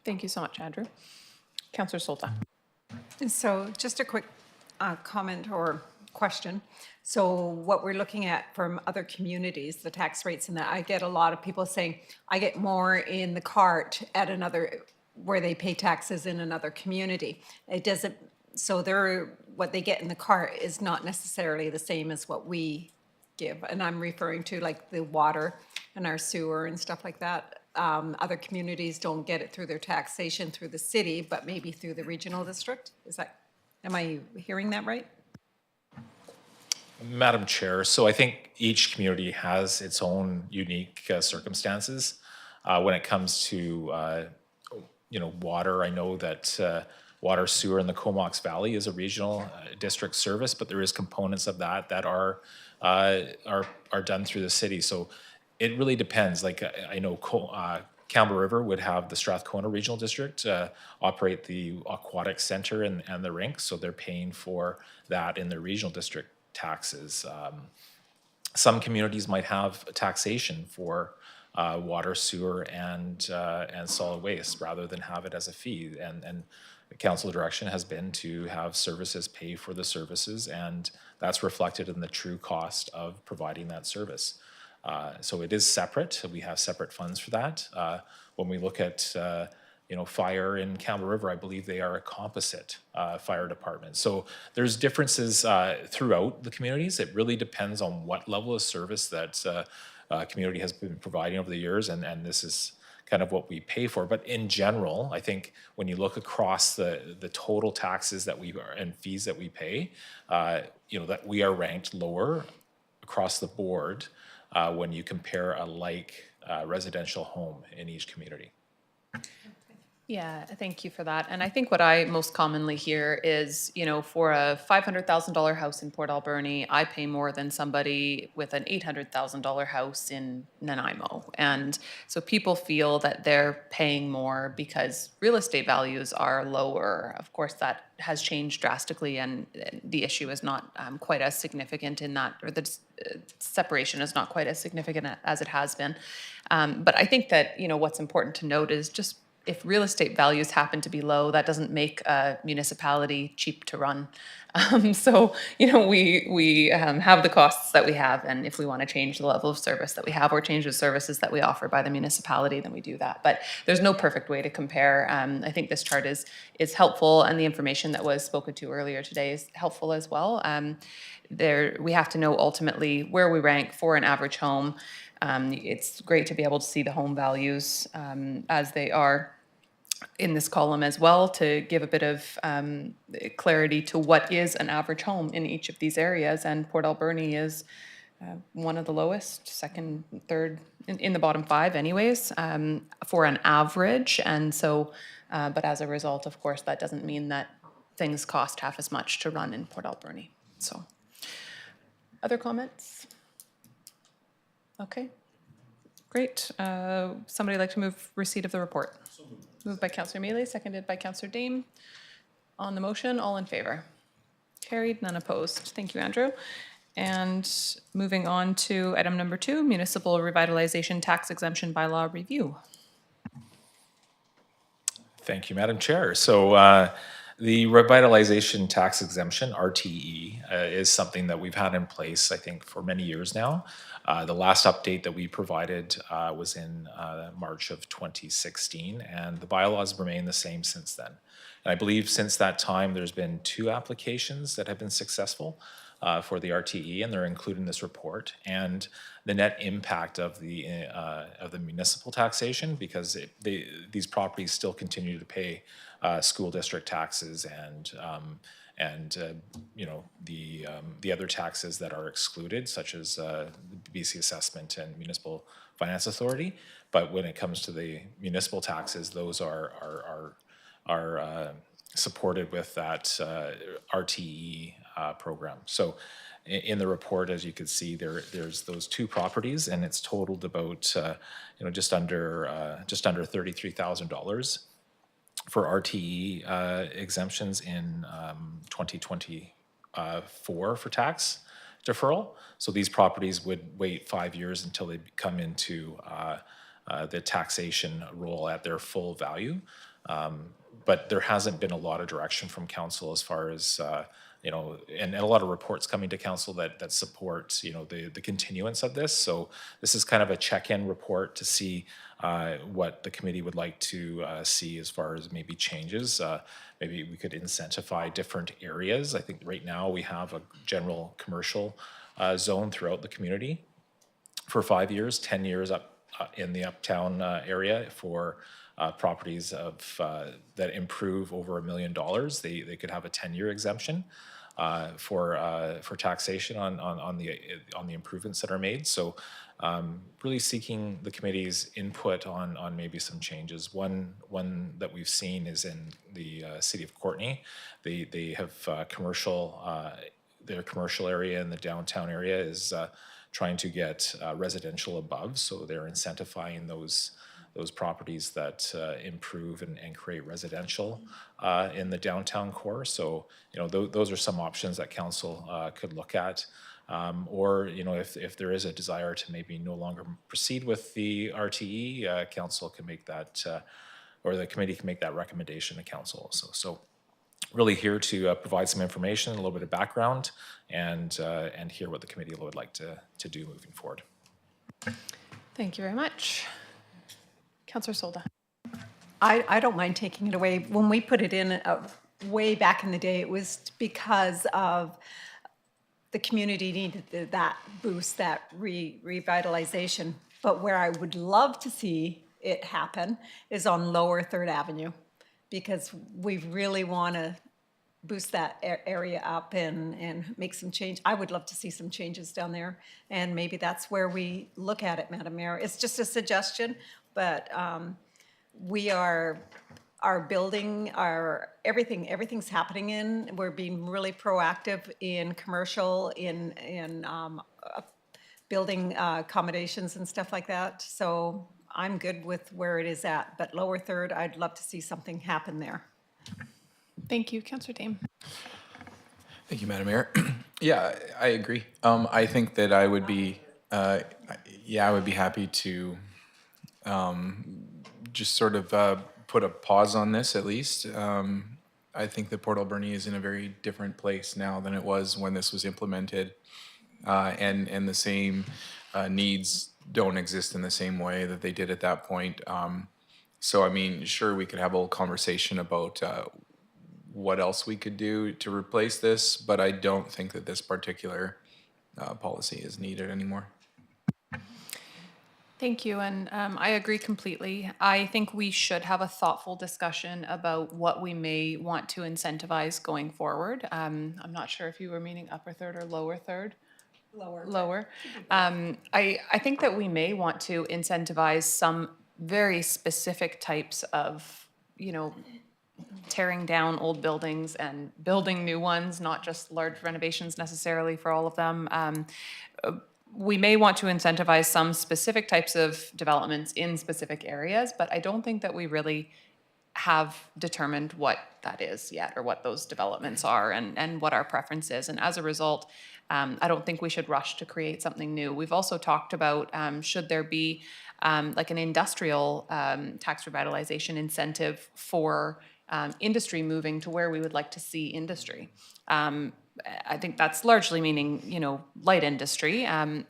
Thank you so much, Andrew. Councillor Solta. So just a quick comment or question. So what we're looking at from other communities, the tax rates and that, I get a lot of people saying, I get more in the cart at another, where they pay taxes in another community. It doesn't, so what they get in the cart is not necessarily the same as what we give. And I'm referring to like the water and our sewer and stuff like that. Other communities don't get it through their taxation through the city, but maybe through the regional district. Am I hearing that right? Madam Chair, so I think each community has its own unique circumstances. When it comes to, you know, water, I know that water, sewer in the Comox Valley is a regional district service, but there is components of that are done through the city. So it really depends. Like I know Campbell River would have the Strathcona Regional District operate the aquatic center and the rink, so they're paying for that in their regional district taxes. Some communities might have taxation for water, sewer, and solid waste rather than have it as a fee. And the council direction has been to have services pay for the services, and that's reflected in the true cost of providing that service. So it is separate. We have separate funds for that. When we look at you know, fire in Campbell River, I believe they are a composite fire department. So there's differences throughout the communities. It really depends on what level of service that community has been providing over the years, and this is kind of what we pay for. But in general, I think when you look across the total taxes that and fees that we pay, you know, that we are ranked lower across the board when you compare a like residential home in each community. Yeah, thank you for that. And I think what I most commonly hear is, you know, for a $500,000 house in Port Alberni, I pay more than somebody with an $800,000 house in Nanaimo. And so people feel that they're paying more because real estate values are lower. Of course, that has changed drastically, and the issue is not quite as significant in that, or the separation is not quite as significant as it has been. But I think that, you know, what's important to note is just if real estate values happen to be low, that doesn't make a municipality cheap to run. So, you know, we have the costs that we have, and if we want to change the level of service that we have or change the services that we offer by the municipality, then we do that. But there's no perfect way to compare. I think this chart is helpful, and the information that was spoken to earlier today is helpful as well. We have to know ultimately where we rank for an average home. It's great to be able to see the home values as they are in this column as well, to give a bit of clarity to what is an average home in each of these areas. And Port Alberni is one of the lowest, second, third, in the bottom five anyways, for an average. And so, but as a result, of course, that doesn't mean that things cost half as much to run in Port Alberni. So, other comments? Okay, great. Somebody like to move receipt of the report? Moved by Councillor Mealy, seconded by Councillor Dame. On the motion, all in favor? Carried, none opposed. Thank you, Andrew. And moving on to item number 2, Municipal Revitalization Tax Exemption Bylaw Review. Thank you, Madam Chair. So The revitalization tax exemption, RTE, is something that we've had in place, I think, for many years now. The last update that we provided was in March of 2016, and the bylaws remain the same since then. And I believe since that time, there's been 2 applications that have been successful for the RTE, and they're included in this report. And the net impact of the municipal taxation, because these properties still continue to pay school district taxes and you know, the other taxes that are excluded, such as the BC Assessment and Municipal Finance Authority. But when it comes to the municipal taxes, those are supported with that RTE program. So in the report, as you can see, there's those 2 properties, and it's totaled about you know, just under $33,000 for RTE exemptions in 2024 for tax deferral. So these properties would wait 5 years until they come into the taxation roll at their full value. But there hasn't been a lot of direction from council as far as you know, and a lot of reports coming to council that support, you know, the continuance of this. So this is kind of a check-in report to see what the committee would like to see as far as maybe changes. Maybe we could incentivize different areas. I think right now we have a general commercial zone throughout the community for 5 years, 10 years up in the uptown area for properties of that improve over $1 million. They could have a 10-year exemption for taxation on the improvements that are made. So really seeking the committee's input on maybe some changes. One that we've seen is in the city of Courtenay. They have commercial, their commercial area in the downtown area is trying to get residential above, so they're incentivizing those properties that improve and create residential in the downtown core. So, you know, those are some options that council could look at. Or, you know, if there is a desire to maybe no longer proceed with the RTE, council can make that, or the committee can make that recommendation to council also. So really here to provide some information, a little bit of background, and hear what the committee would like to do moving forward. Thank you very much. Councillor Solda. I don't mind taking it away. When we put it in way back in the day, it was because of the community needed that boost, that revitalization. But where I would love to see it happen is on Lower 3rd Avenue, because we really want to boost that area up and make some change. I would love to see some changes down there, and maybe that's where we look at it, Madam Mayor. It's just a suggestion, but we are building everything's happening we're being really proactive in commercial, in building accommodations and stuff like that. So I'm good with where it is at, but Lower 3rd, I'd love to see something happen there. Thank you. Councillor Dame. Thank you, Madam Mayor. Yeah, I agree. I think that I would be, I would be happy to just sort of put a pause on this at least. I think that Port Alberni is in a very different place now than it was when this was implemented, and the same needs don't exist in the same way that they did at that point. So, I mean, sure, we could have a little conversation about what else we could do to replace this, but I don't think that this particular policy is needed anymore. Thank you, and I agree completely. I think we should have a thoughtful discussion about what we may want to incentivize going forward. I'm not sure if you were meaning upper third or lower third. Lower. I think that we may want to incentivize some very specific types of, you know, tearing down old buildings and building new ones, not just large renovations necessarily for all of them. We may want to incentivize some specific types of developments in specific areas, but I don't think that we really have determined what that is yet, or what those developments are, and what our preference is. And as a result, I don't think we should rush to create something new. We've also talked about should there be like an industrial tax revitalization incentive for industry moving to where we would like to see industry. I think that's largely meaning, light industry.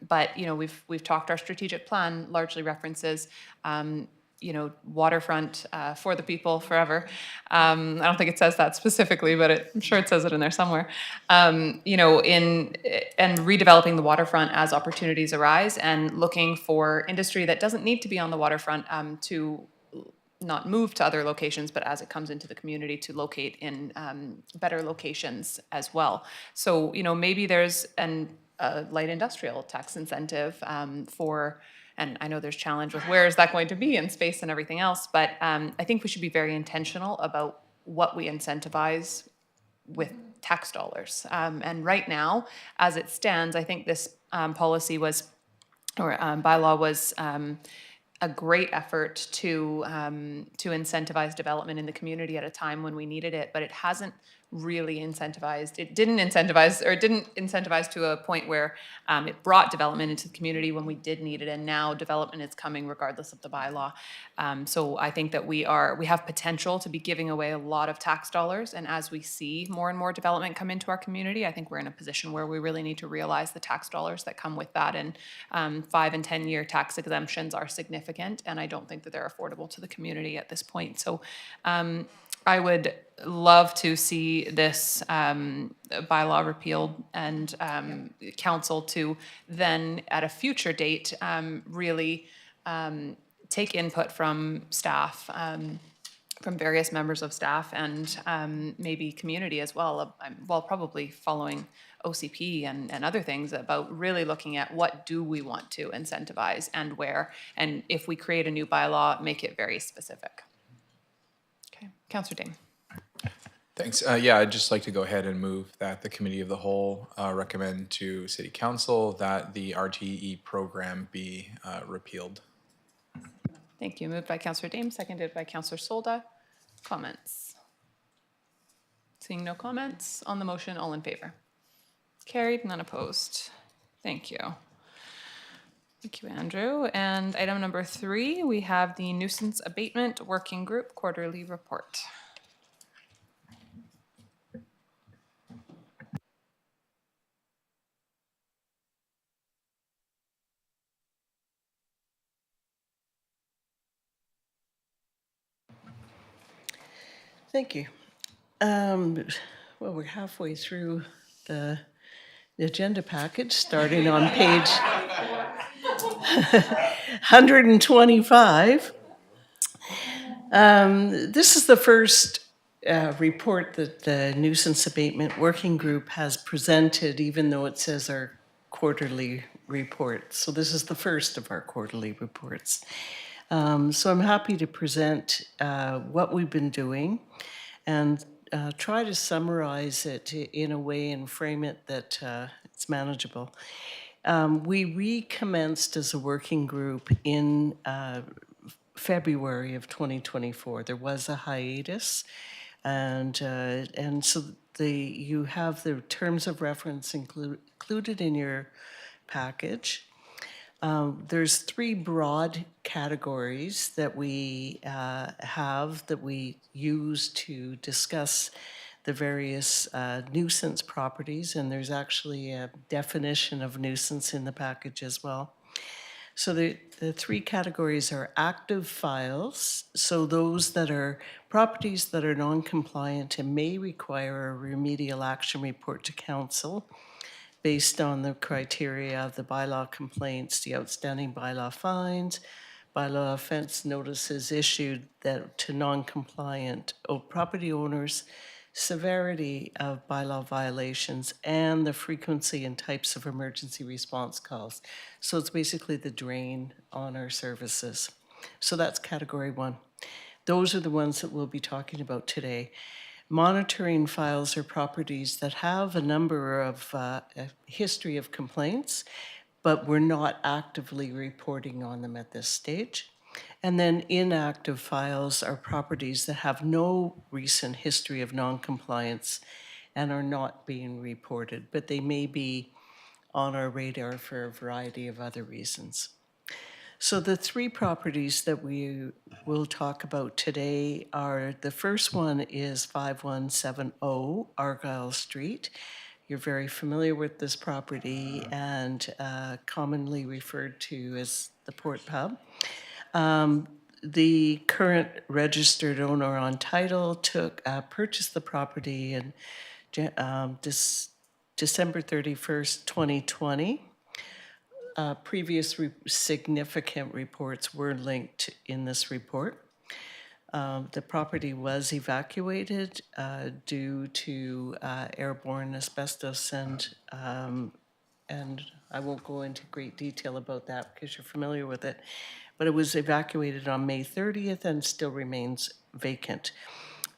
But, we've talked, our strategic plan largely references, waterfront for the people forever. I don't think it says that specifically, but I'm sure it says it in there somewhere. And redeveloping the waterfront as opportunities arise, and looking for industry that doesn't need to be on the waterfront to not move to other locations, but as it comes into the community, to locate in better locations as well. So, maybe there's a light industrial tax incentive for, and I know there's challenge with where is that going to be in space and everything else, but I think we should be very intentional about what we incentivize with tax dollars. And right now, as it stands, I think this policy was, or bylaw was, a great effort to incentivize development in the community at a time when we needed it, but it hasn't really incentivized. It didn't incentivize to a point where it brought development into the community when we did need it, and now development is coming regardless of the bylaw. So I think that we have potential to be giving away a lot of tax dollars, and as we see more and more development come into our community, I think we're in a position where we really need to realize the tax dollars that come with that, and 5 and 10 year tax exemptions are significant, and I don't think that they're affordable to the community at this point. So I would love to see this bylaw repealed, and council to then, at a future date, really take input from staff, from various members of staff, and maybe community as well, while probably following OCP and other things, about really looking at what do we want to incentivize and where, and if we create a new bylaw, make it very specific. Okay, Councillor Dane. Thanks. Yeah, I'd just like to go ahead and move that the Committee of the Whole recommend to City Council that the RTE program be repealed. Thank you. Moved by Councillor Dame, seconded by Councillor Solda. Comments? Seeing no comments on the motion, all in favor? Carried, none opposed. Thank you. Thank you, Andrew. And item number 3, we have the Nuisance Abatement Working Group Quarterly Report. Thank you. Well, we're halfway through the agenda package, starting on page 125. This is the first report that the Nuisance Abatement Working Group has presented, even though it says our quarterly report. So this is the first of our quarterly reports. So I'm happy to present what we've been doing and try to summarize it in a way and frame it that it's manageable. We recommenced as a working group in February of 2024. There was a hiatus, and so you have the terms of reference included in your package. There's 3 broad categories that we have that we use to discuss the various nuisance properties, and there's actually a definition of nuisance in the package as well. So the 3 categories are active files, so those that are properties that are non-compliant and may require a remedial action report to council, based on the criteria of the bylaw complaints, the outstanding bylaw fines, bylaw offense notices issued to non-compliant property owners, severity of bylaw violations, and the frequency and types of emergency response calls. So it's basically the drain on our services. So that's category 1. Those are the ones that we'll be talking about today. Monitoring files are properties that have a number of a history of complaints, but we're not actively reporting on them at this stage. And then inactive files are properties that have no recent history of non-compliance and are not being reported, but they may be on our radar for a variety of other reasons. So the three properties that we will talk about today are, the first one is 5170 Argyle Street. You're very familiar with this property and commonly referred to as the Port Pub. The current registered owner on title purchased the property in December 31st, 2020. Previous significant reports were linked in this report. The property was evacuated due to airborne asbestos, and I won't go into great detail about that because you're familiar with it, but it was evacuated on May 30th and still remains vacant.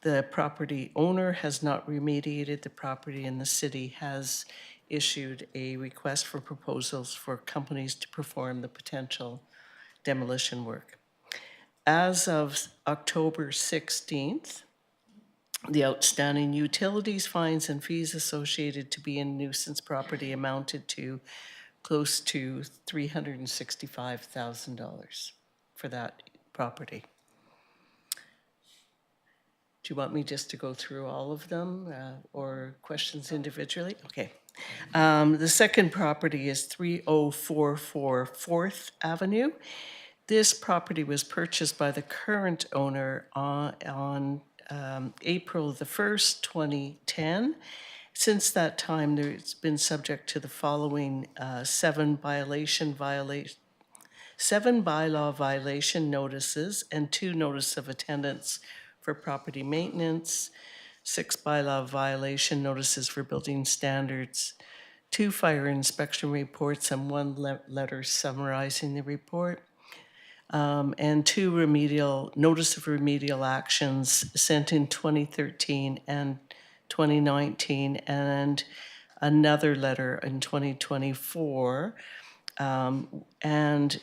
The property owner has not remediated the property, and the city has issued a request for proposals for companies to perform the potential demolition work. As of October 16th, the outstanding utilities, fines, and fees associated to be in nuisance property amounted to close to $365,000 for that property. Do you want me just to go through all of them or questions individually? Okay. The second property is 3044 4th Avenue. This property was purchased by the current owner on April the 1st, 2010. Since that time, it's been subject to the following seven bylaw violation notices and 2 notice of attendance for property maintenance, 6 bylaw violation notices for building standards, 2 fire inspection reports and 1 letter summarizing the report, and 2 notice of remedial actions sent in 2013 and 2019, and another letter in 2024. And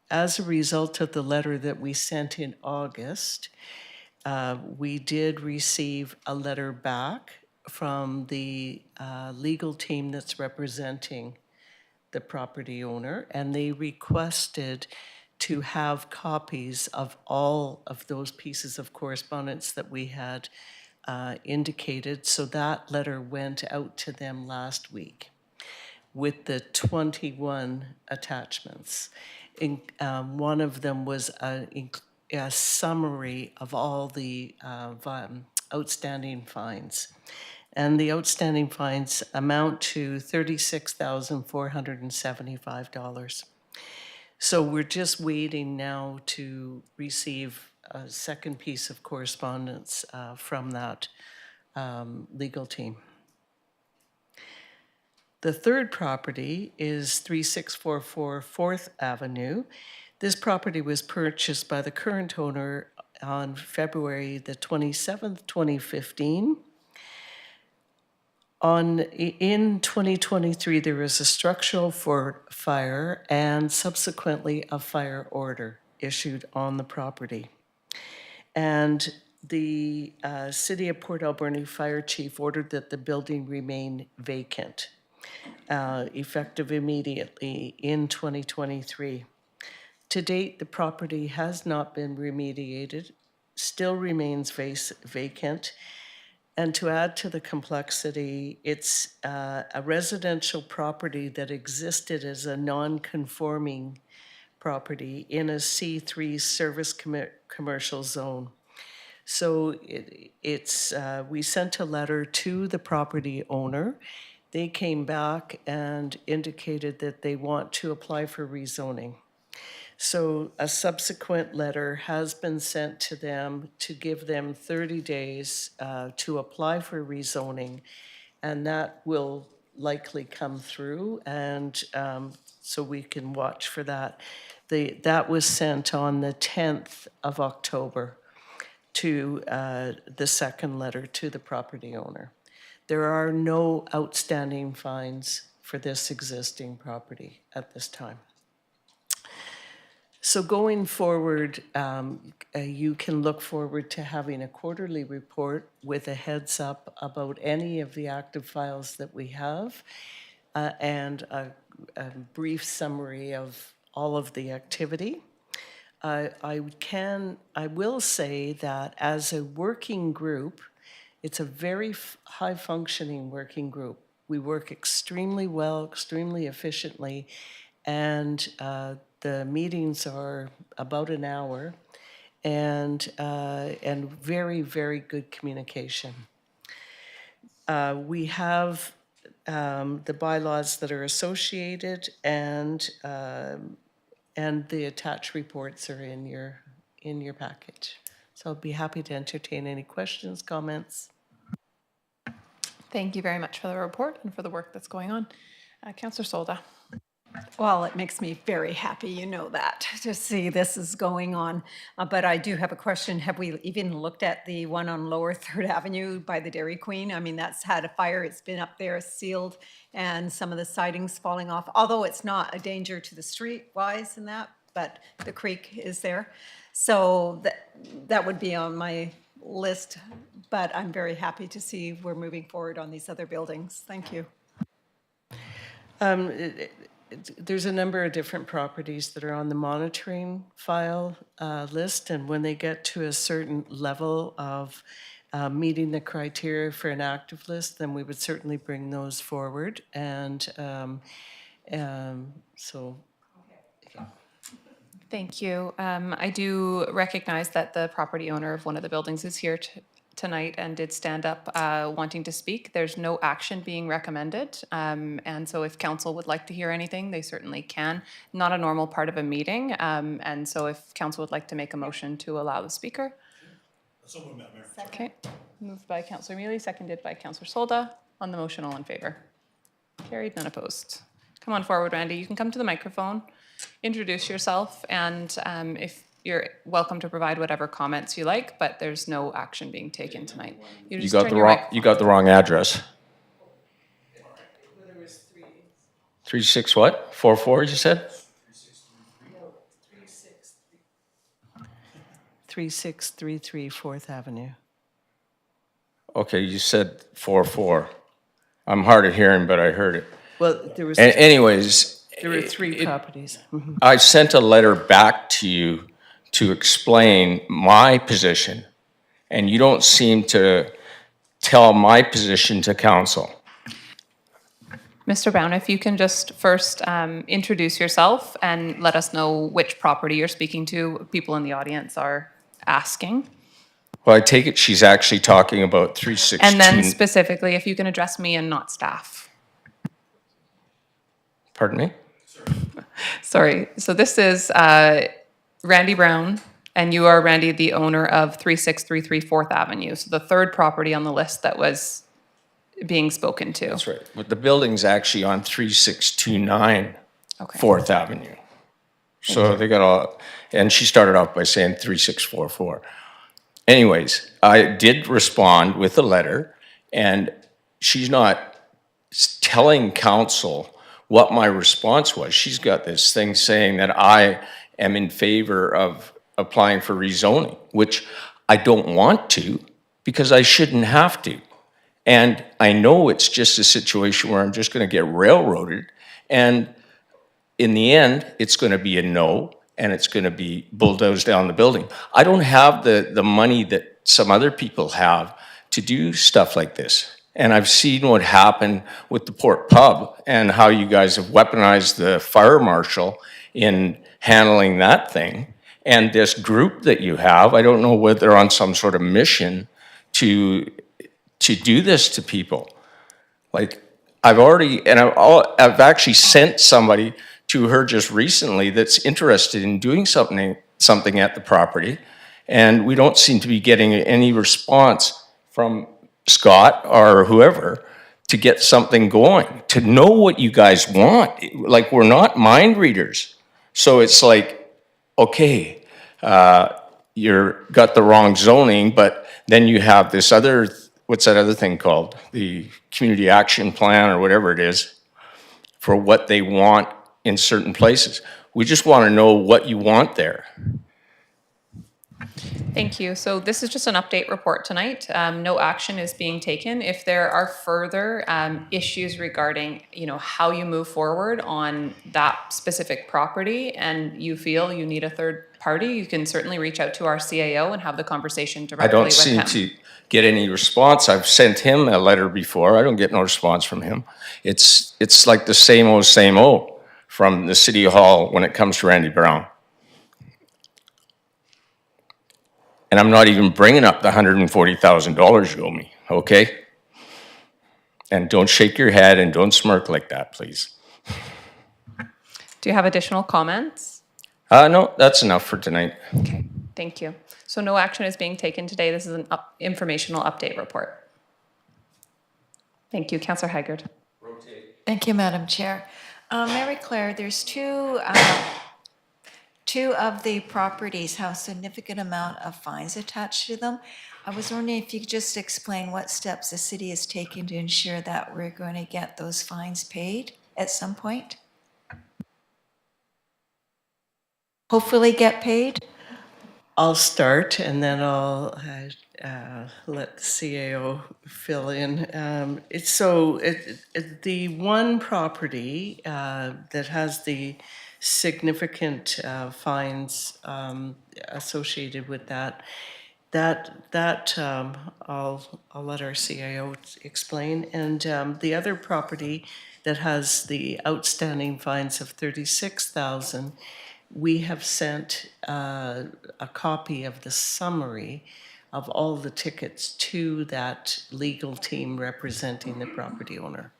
as a result of the letter that we sent in August, we did receive a letter back from the legal team that's representing the property owner, and they requested to have copies of all of those pieces of correspondence that we had indicated. So that letter went out to them last week with the 21 attachments. One of them was a summary of all the outstanding fines. And the outstanding fines amount to $36,475. So we're just waiting now to receive a second piece of correspondence from that legal team. The third property is 3644 4th Avenue. This property was purchased by the current owner on February the 27th, 2015. In 2023, there was a structural fire and subsequently a fire order issued on the property. And the City of Port Alberni Fire Chief ordered that the building remain vacant, effective immediately in 2023. To date, the property has not been remediated, still remains vacant. And to add to the complexity, it's a residential property that existed as a non-conforming property in a C3 service commercial zone. So we sent a letter to the property owner. They came back and indicated that they want to apply for rezoning. So a subsequent letter has been sent to them to give them 30 days to apply for rezoning, and that will likely come through, and so we can watch for that. That was sent on the 10th of October to the second letter to the property owner. There are no outstanding fines for this existing property at this time. So going forward, you can look forward to having a quarterly report with a heads up about any of the active files that we have and a brief summary of all of the activity. I will say that as a working group, it's a very high-functioning working group. We work extremely well, extremely efficiently, and the meetings are about an hour, and very, very good communication. We have the bylaws that are associated, and the attached reports are in your package. So I'll be happy to entertain any questions, comments. Thank you very much for the report and for the work that's going on. Councillor Solda. Well, it makes me very happy, you know that, to see this is going on. But I do have a question. Have we even looked at the one on Lower 3rd Avenue by the Dairy Queen? I mean, that's had a fire. It's been up there sealed and some of the siding's falling off, although it's not a danger to the street-wise in that, but the creek is there. So that would be on my list, but I'm very happy to see we're moving forward on these other buildings. Thank you. There's a number of different properties that are on the monitoring file list, and when they get to a certain level of meeting the criteria for an active list, then we would certainly bring those forward. And so. Thank you. I do recognize that the property owner of one of the buildings is here tonight and did stand up wanting to speak. There's no action being recommended. And so if council would like to hear anything, they certainly can. Not a normal part of a meeting. And so if council would like to make a motion to allow the speaker. Okay. Moved by Councillor Mealy, seconded by Councillor Solda. On the motion, all in favor. Carried, none opposed. Come on forward, Randy. You can come to the microphone, introduce yourself, and if you're welcome to provide whatever comments you like, but there's no action being taken tonight. You got the wrong address. 36 what? 44 you said? 3633 4th Avenue. Okay, you said 44. I'm hard of hearing, but I heard it. Well, there was. Anyways, there were three properties. Mm-hmm. I sent a letter back to you to explain my position, and you don't seem to tell my position to council. Mr. Brown, if you can just first introduce yourself and let us know which property you're speaking to. People in the audience are asking. Well, I take it she's actually talking about 316. And then specifically, if you can address me and not staff. Pardon me? Sorry. So this is Randy Brown, and you are, Randy, the owner of 3633 4th Avenue. So the third property on the list that was being spoken to. That's right. But the building's actually on 3629 4th Avenue. So they got all, and she started off by saying 3644. Anyways, I did respond with a letter, and she's not telling council what my response was. She's got this thing saying that I am in favor of applying for rezoning, which I don't want to because I shouldn't have to. And I know it's just a situation where I'm just going to get railroaded. And in the end, it's going to be a no, and it's going to be bulldozed down the building. I don't have the money that some other people have to do stuff like this. And I've seen what happened with the Port Pub and how you guys have weaponized the fire marshal in handling that thing. And this group that you have, I don't know whether they're on some sort of mission to do this to people. Like, I've actually sent somebody to her just recently that's interested in doing something at the property, and we don't seem to be getting any response from Scott or whoever to get something going, to know what you guys want. Like, we're not mind readers. So it's like, okay, you're got the wrong zoning, but then you have this other, what's that other thing called? The community action plan or whatever it is for what they want in certain places. We just want to know what you want there. Thank you. So this is just an update report tonight. No action is being taken. If there are further issues regarding, how you move forward on that specific property and you feel you need a third party, you can certainly reach out to our CAO and have the conversation I directly don't with seem him. to get any response. I've sent him a letter before. I don't get no response from him. It's like the same old from the city hall when it comes to Randy Brown. And I'm not even bringing up the $140,000 you owe me, okay? And don't shake your head and don't smirk like that, please. Do you have additional comments? No, that's enough for tonight. Okay, thank you. So no action is being taken today. This is an informational update report. Thank you. Councillor Haggard. Thank you, Madam Chair. Mary Claire, there's two of the properties have significant amount of fines attached to them. I was wondering if you could just explain what steps the city is taking to ensure that we're going to get those fines paid at some point? Hopefully get paid? I'll start and then I'll let the CAO fill in. The one property that has the significant fines associated with that, I'll let our CAO explain. And the other property that has the outstanding fines of 36,000, we have sent a copy of the summary of all the tickets to that legal team representing the property owner.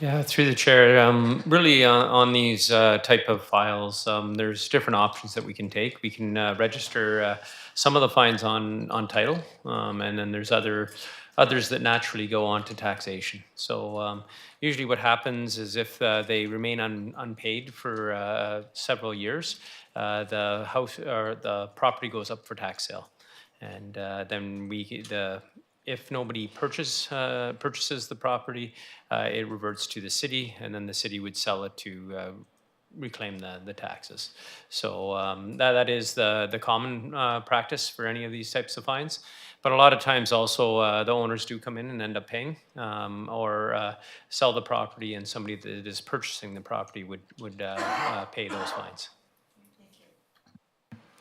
Yeah, through the chair, really on these type of files, there's different options that we can take. We can register some of the fines on title, and then there's others that naturally go on to taxation. So usually what happens is if they remain unpaid for several years, the house or the property goes up for tax sale, and then if nobody purchases the property, it reverts to the city, and then the city would sell it to reclaim the taxes. So that is the common practice for any of these types of fines. But a lot of times also the owners do come in and end up paying or sell the property, and somebody that is purchasing the property would pay those fines.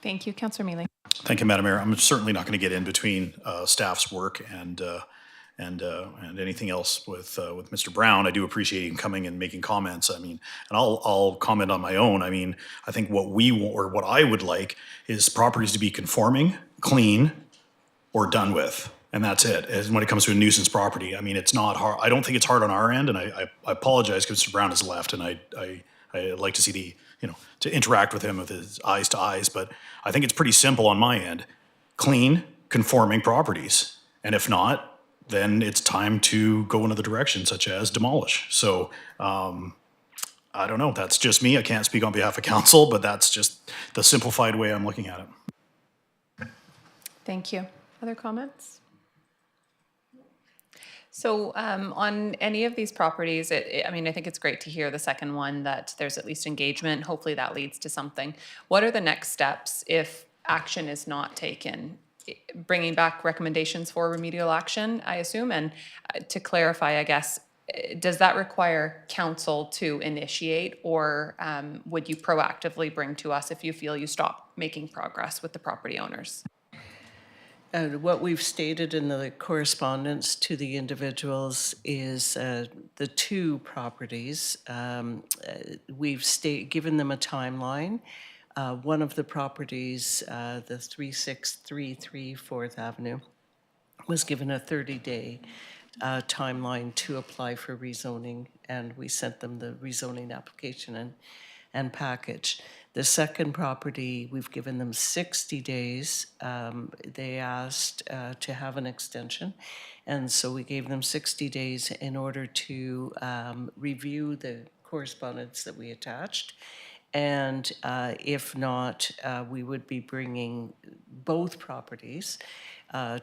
Thank you. Councillor Mealy. Thank you, Madam Mayor. I'm certainly not going to get in between staff's work and anything else with Mr. Brown. I do appreciate him coming and making comments. I mean, and I'll comment on my own. I mean, I think what we want, or what I would like, is properties to be conforming, clean, or done with, and that's it. As when it comes to a nuisance property, I mean, it's not hard. I don't think it's hard on our end, and I apologize because Mr. Brown has left, and I like to see the to interact with him with his eyes to eyes, but I think it's pretty simple on my end. Clean, conforming properties. And if not, then it's time to go another direction, such as demolish. So I don't know, that's just me. I can't speak on behalf of council, but that's just the simplified way I'm looking at it. Thank you. Other comments? So on any of these properties, I mean, I think it's great to hear the second one that there's at least engagement. Hopefully that leads to something. What are the next steps if action is not taken? Bringing back recommendations for remedial action, I assume. And to clarify, I guess, does that require council to initiate, or would you proactively bring to us if you feel you stop making progress with the property owners? What we've stated in the correspondence to the individuals is the two properties. We've given them a timeline. One of the properties, the 3633 4th Avenue, was given a 30-day timeline to apply for rezoning, and we sent them the rezoning application and package. The second property, we've given them 60 days. They asked to have an extension, and so we gave them 60 days in order to review the correspondence that we attached. And if not, we would be bringing both properties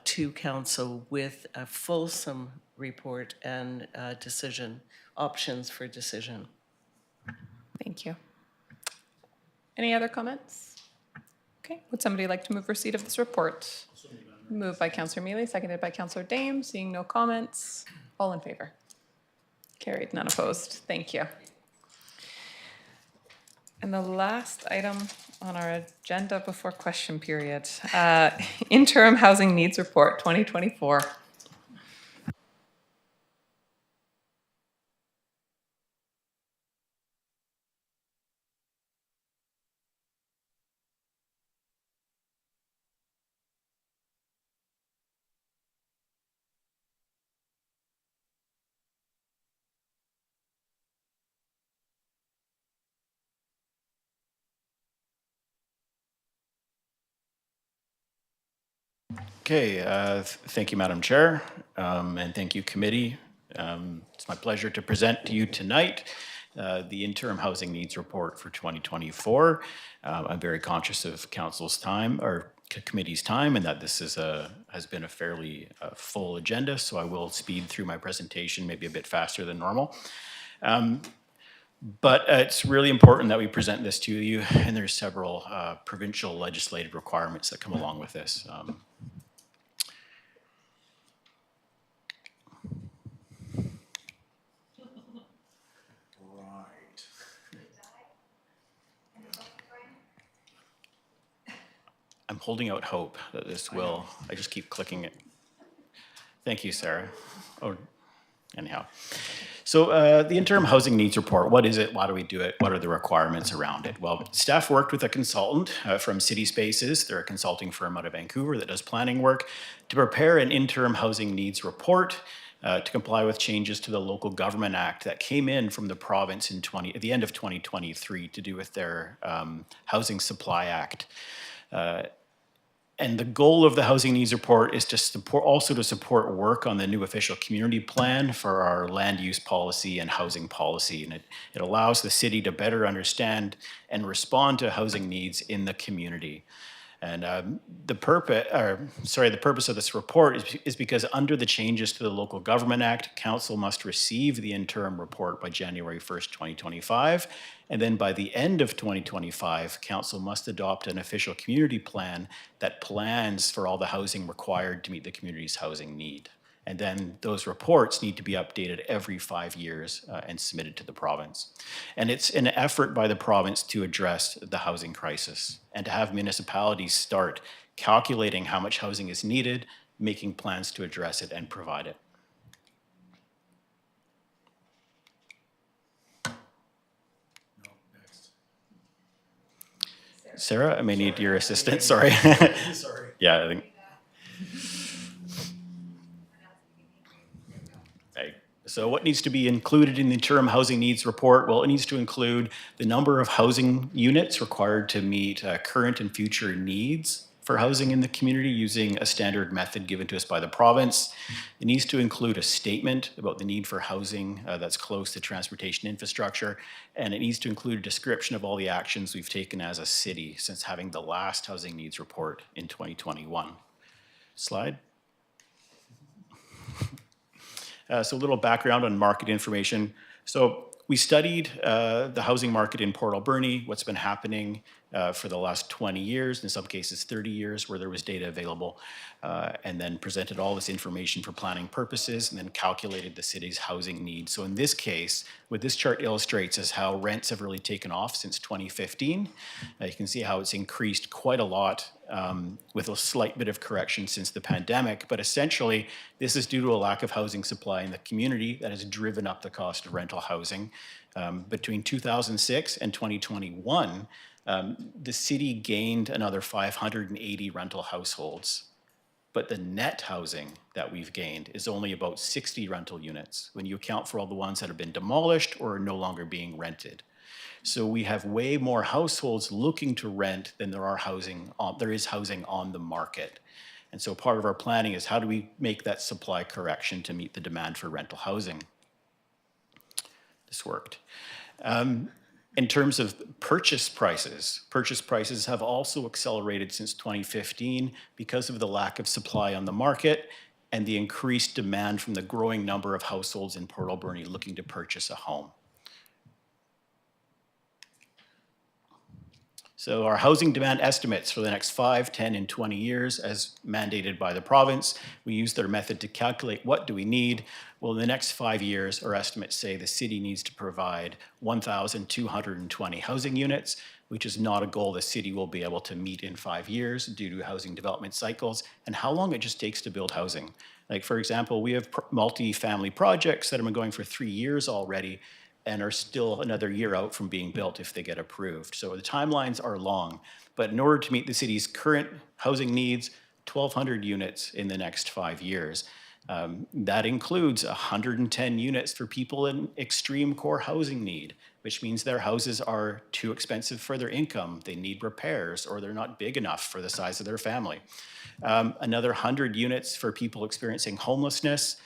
to council with a fulsome report and options for decision. Thank you. Any other comments? Okay, would somebody like to move receipt of this report? Moved by Councillor Mealy, seconded by Councillor Dame. Seeing no comments, all in favor? Carried, none opposed. Thank you. And the last item on our agenda before question period, interim housing needs report 2024. Okay, thank you, Madam Chair, and thank you, committee. It's my pleasure to present to you tonight the interim housing needs report for 2024. I'm very conscious of council's time, or committee's time, and that this is has been a fairly full agenda, so I will speed through my presentation maybe a bit faster than normal. But it's really important that we present this to you, and there's several provincial legislative requirements that come along with this. I'm holding out hope that this will, I just keep clicking it. Thank you, Sarah. Oh, anyhow. So the interim housing needs report, what is it? Why do we do it? What are the requirements around it? Well, staff worked with a consultant from City Spaces. They're a consulting firm out of Vancouver that does planning work to prepare an interim housing needs report to comply with changes to the Local Government Act that came in from the province in at the end of 2023 to do with their Housing Supply Act. And the goal of the housing needs report is to support work on the new official community plan for our land use policy and housing policy. And it allows the city to better understand and respond to housing needs in the community. And the purpose of this report is because under the changes to the Local Government Act, Council must receive the interim report by January 1st, 2025. And then by the end of 2025, Council must adopt an official community plan that plans for all the housing required to meet the community's housing need. And then those reports need to be updated every 5 years and submitted to the province. And it's an effort by the province to address the housing crisis and to have municipalities start calculating how much housing is needed, making plans to address it and provide it. Sarah, I may need your assistance, sorry. Sorry. Yeah, I think. So what needs to be included in the interim housing needs report? Well, it needs to include the number of housing units required to meet current and future needs for housing in the community using a standard method given to us by the province. It needs to include a statement about the need for housing that's close to transportation infrastructure, and it needs to include a description of all the actions we've taken as a city since having the last housing needs report in 2021. Slide. So a little background on market information. So we studied the housing market in Port Alberni, what's been happening for the last 20 years, in some cases 30 years where there was data available, and then presented all this information for planning purposes and then calculated the city's housing needs. So in this case, what this chart illustrates is how rents have really taken off since 2015. You can see how it's increased quite a lot with a slight bit of correction since the pandemic, but essentially this is due to a lack of housing supply in the community that has driven up the cost of rental housing. Between 2006 and 2021, the city gained another 580 rental households, but the net housing that we've gained is only about 60 rental units when you account for all the ones that have been demolished or are no longer being rented. So we have way more households looking to rent than there is housing on the market. And so part of our planning is how do we make that supply correction to meet the demand for rental housing? This worked. In terms of purchase prices have also accelerated since 2015 because of the lack of supply on the market and the increased demand from the growing number of households in Port Alberni looking to purchase a home. So our housing demand estimates for the next 5, 10, and 20 years, as mandated by the province, we use their method to calculate what do we need. Well, in the next 5 years, our estimates say the city needs to provide 1,220 housing units, which is not a goal the city will be able to meet in 5 years due to housing development cycles and how long it just takes to build housing. Like, for example, we have multi-family projects that have been going for 3 years already and are still another year out from being built if they get approved. So the timelines are long, but in order to meet the city's current housing needs, 1,200 units in the next 5 years. That includes 110 units for people in extreme core housing need, which means their houses are too expensive for their income, they need repairs, or they're not big enough for the size of their family. Another 100 units for people experiencing homelessness,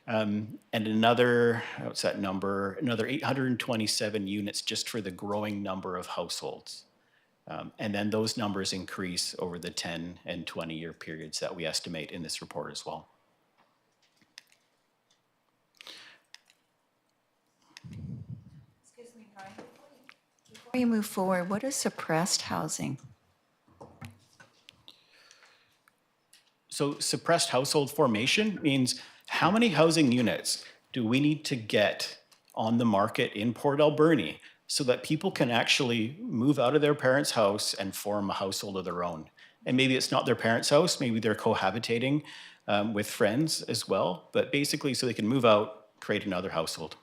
and another, what's that number? Another 827 units just for the growing number of households. And then those numbers increase over the 10 and 20-year periods that we estimate in this report as well. Excuse me, Brian. Before you move forward, what is suppressed housing? So suppressed household formation means how many housing units do we need to get on the market in Port Alberni so that people can actually move out of their parents' house and form a household of their own? And maybe it's not their parents' house, maybe they're cohabitating with friends as well, but basically so they can move out, create another household.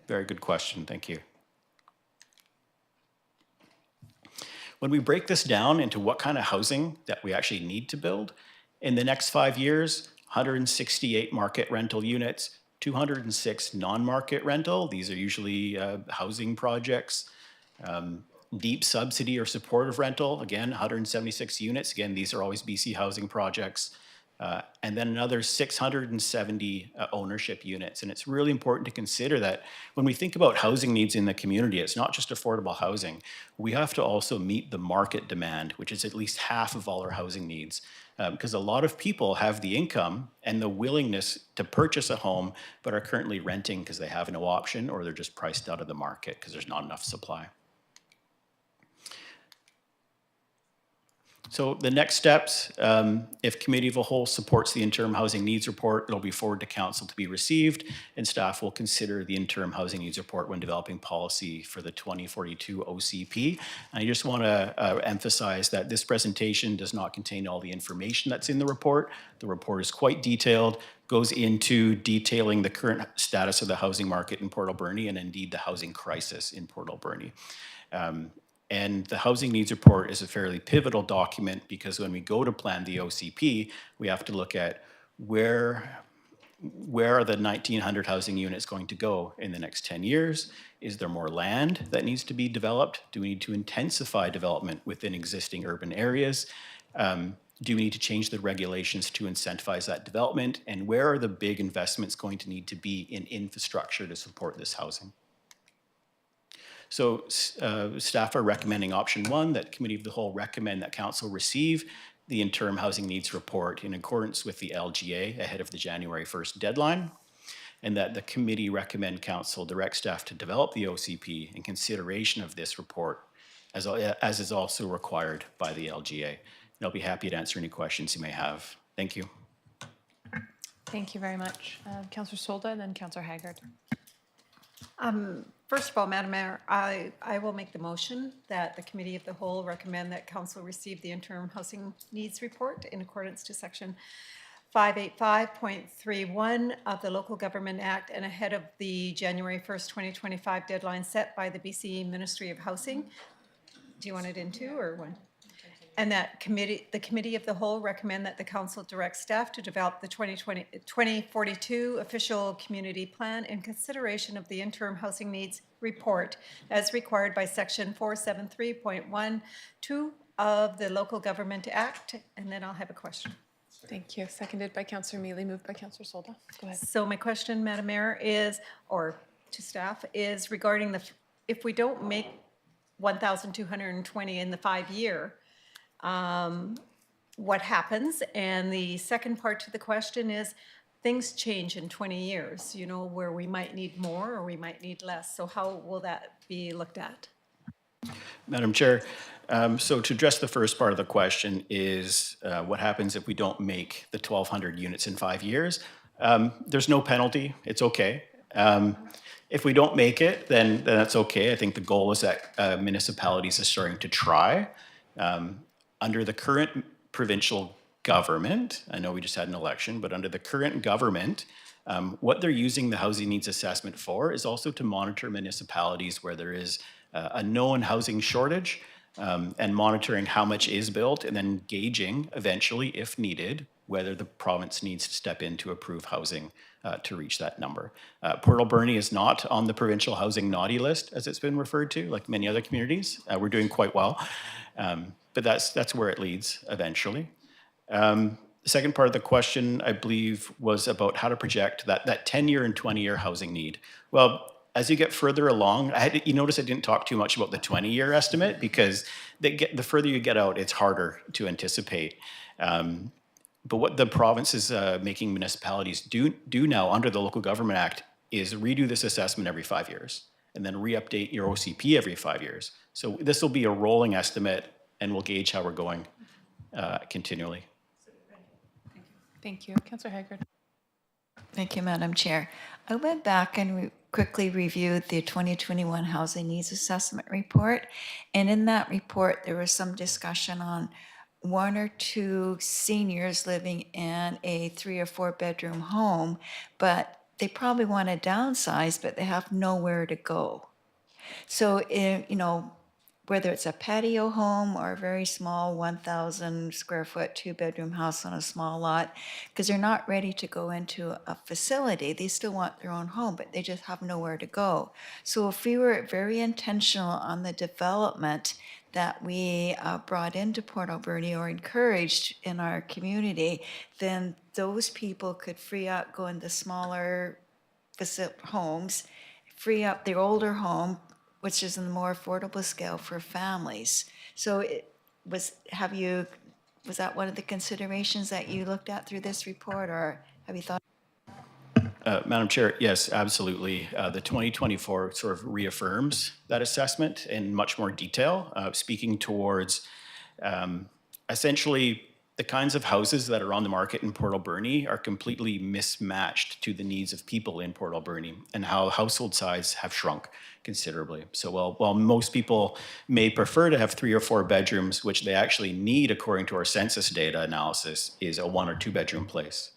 Very good question, thank you. When we break this down into what kind of housing that we actually need to build, in the next 5 years, 168 market rental units, 206 non-market rental. These are usually housing projects. Deep subsidy or supportive rental, again, 176 units. Again, these are always BC housing projects. And then another 670 ownership units. And it's really important to consider that when we think about housing needs in the community, it's not just affordable housing. We have to also meet the market demand, which is at least half of all our housing needs. Because a lot of people have the income and the willingness to purchase a home, but are currently renting because they have no option or they're just priced out of the market because there's not enough supply. So the next steps, if Committee of the Whole supports the interim housing needs report, it'll be forwarded to Council to be received, and staff will consider the interim housing needs report when developing policy for the 2042 OCP. And I just want to emphasize that this presentation does not contain all the information that's in the report. The report is quite detailed, goes into detailing the current status of the housing market in Port Alberni and indeed the housing crisis in Port Alberni. And the housing needs report is a fairly pivotal document because when we go to plan the OCP, we have to look at where are the 1,900 housing units going to go in the next 10 years? Is there more land that needs to be developed? Do we need to intensify development within existing urban areas? Do we need to change the regulations to incentivize that development? And where are the big investments going to need to be in infrastructure to support this housing? So staff are recommending option 1, that Committee of the Whole recommend that Council receive the interim housing needs report in accordance with the LGA ahead of the January 1st deadline, and that the committee recommend Council direct staff to develop the OCP in consideration of this report as is also required by the LGA. And I'll be happy to answer any questions you may have. Thank you. Thank you very much. Councillor Solda and then Councillor Haggard. First of all, Madam Mayor, I will make the motion that the Committee of the Whole recommend that Council receive the interim housing needs report in accordance to Section 585.31 of the Local Government Act and ahead of the January 1st, 2025 deadline set by the BC Ministry of Housing. Do you want it in 2 or 1? And that the Committee of the Whole recommend that the Council direct staff to develop the 2042 official community plan in consideration of the interim housing needs report as required by Section 473.12 of the Local Government Act. And then I'll have a question. Thank you. Seconded by Councillor Mealy, moved by Councillor Solda. Go ahead. So my question, Madam Mayor, is, or to staff, is regarding if we don't make 1,220 in the 5-year, what happens? And the second part to the question is, things change in 20 years, you know, where we might need more or we might need less. So how will that be looked at? Madam Chair, so to address the first part of the question is what happens if we don't make the 1,200 units in 5 years? There's no penalty. It's okay. If we don't make it, then that's okay. I think the goal is that municipalities are starting to try. Under the current provincial government, I know we just had an election, but under the current government, what they're using the housing needs assessment for is also to monitor municipalities where there is a known housing shortage and monitoring how much is built and then gauging eventually, if needed, whether the province needs to step in to approve housing to reach that number. Port Alberni is not on the provincial housing naughty list, as it's been referred to, like many other communities. We're doing quite well, but that's where it leads eventually. The second part of the question, I believe, was about how to project that 10-year and 20-year housing need. Well, as you get further along, you notice I didn't talk too much about the 20-year estimate because the further you get out, it's harder to anticipate. But what the province is making municipalities do now under the Local Government Act is redo this assessment every 5 years and then re-update your OCP every 5 years. So this will be a rolling estimate and we'll gauge how we're going continually. Thank you. Councillor Haggard. Thank you, Madam Chair. I went back and quickly reviewed the 2021 Housing Needs Assessment Report. And in that report, there was some discussion on 1 or 2 seniors living in a 3 or 4 bedroom home, but they probably want to downsize, but they have nowhere to go. So, you know, whether it's a patio home or a very small 1,000 square foot 2-bedroom house on a small lot, because they're not ready to go into a facility. They still want their own home, but they just have nowhere to go. So if we were very intentional on the development that we brought into Port Alberni or encouraged in our community, then those people could free up, go into smaller homes, free up their older home, which is in the more affordable scale for families. So was that one of the considerations that you looked at through this report, or have you thought? Madam Chair, yes, absolutely. The 2024 sort of reaffirms that assessment in much more detail, speaking towards essentially the kinds of houses that are on the market in Port Alberni are completely mismatched to the needs of people in Port Alberni and how household size have shrunk considerably. So while most people may prefer to have 3 or 4 bedrooms, which they actually need according to our census data analysis, is a 1 or 2 bedroom place.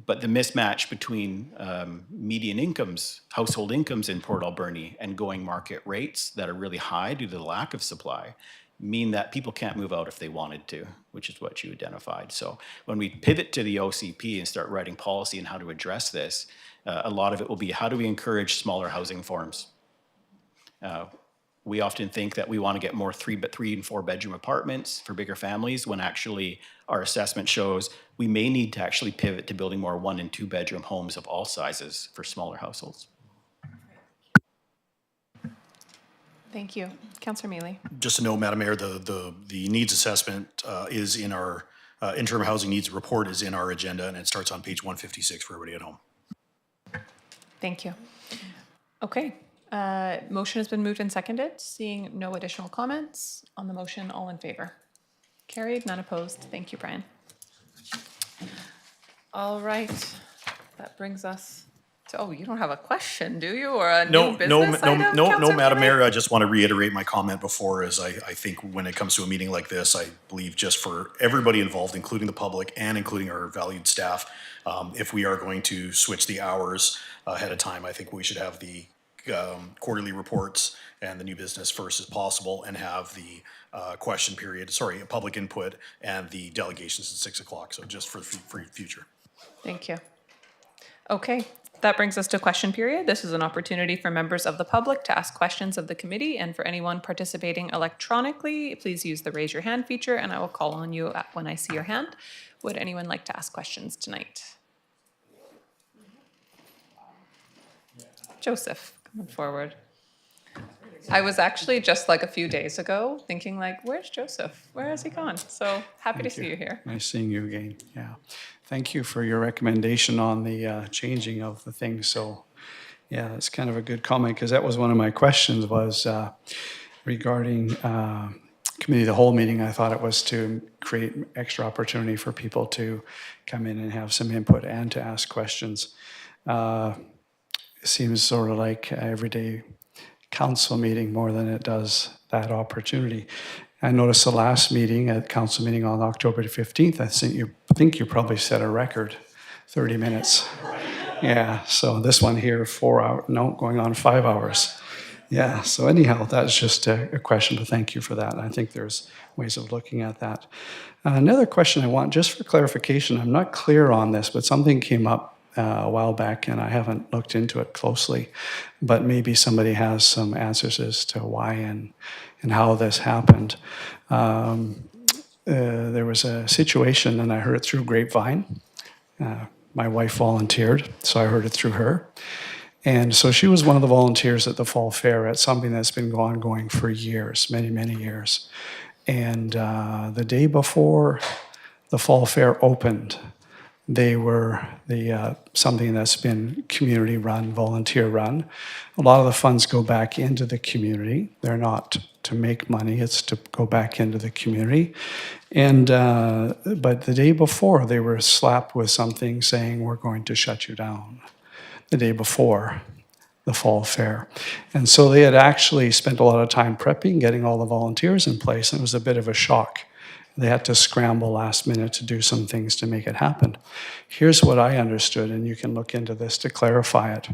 But the mismatch between median incomes, household incomes in Port Alberni and going market rates that are really high due to the lack of supply mean that people can't move out if they wanted to, which is what you identified. So when we pivot to the OCP and start writing policy on how to address this, a lot of it will be how do we encourage smaller housing forms? We often think that we want to get more 3 and 4 bedroom apartments for bigger families when actually our assessment shows we may need to actually pivot to building more 1 and 2 bedroom homes of all sizes for smaller households. Thank you. Councillor Mealy. Just to know, Madam Mayor, the needs assessment is in our interim housing needs report is in our agenda, and it starts on page 156 for everybody at home. Thank you. Okay. Motion has been moved and seconded. Seeing no additional comments on the motion, all in favor? Carried, none opposed. Thank you, Brian. All right. That brings us to, oh, you don't have a question, do you? Or a new business item, Councillor Madam Mealy? Mayor, I just want to reiterate my comment before is I think when it comes to a meeting like this, I believe just for everybody involved, including the public and including our valued staff, if we are going to switch the hours ahead of time, I think we should have the quarterly reports and the new business first as possible and have the question period, public input and the delegations at 6 o'clock. So just for future. Thank you. Okay, that brings us to question period. This is an opportunity for members of the public to ask questions of the committee, and for anyone participating electronically, please use the raise your hand feature and I will call on you when I see your hand. Would anyone like to ask questions tonight? Joseph, coming forward. I was actually just like a few days ago thinking like, where's Joseph? Where has he gone? So happy to see you here. Nice seeing you again. Yeah. Thank you for your recommendation on the changing of the things. So Yeah, that's kind of a good comment, because that was one of my questions was regarding committee of the whole meeting. I thought it was to create extra opportunity for people to come in and have some input and to ask questions. It seems sort of like everyday council meeting more than it does that opportunity. I noticed the last meeting, at council meeting on October 15th, I think you probably set a record, 30 minutes. Yeah, so this one here, 4 hours, no, going on 5 hours. Yeah, so anyhow, that's just a question, but thank you for that. I think there's ways of looking at that. Another question I want, just for clarification, I'm not clear on this, but something came up a while back and I haven't looked into it closely, but maybe somebody has some answers as to why and how this happened. There was a situation, and I heard it through grapevine. My wife volunteered, so I heard it through her. And so she was one of the volunteers at the Fall Fair at something that's been ongoing for years, many, many years. And the day before the Fall Fair opened, they were something that's been community run, volunteer run. A lot of the funds go back into the community. They're not to make money, it's to go back into the community. And but the day before, they were slapped with something saying, "We're going to shut you down." The day before the Fall Fair. And so they had actually spent a lot of time prepping, getting all the volunteers in place, and it was a bit of a shock. They had to scramble last minute to do some things to make it happen. Here's what I understood, and you can look into this to clarify it.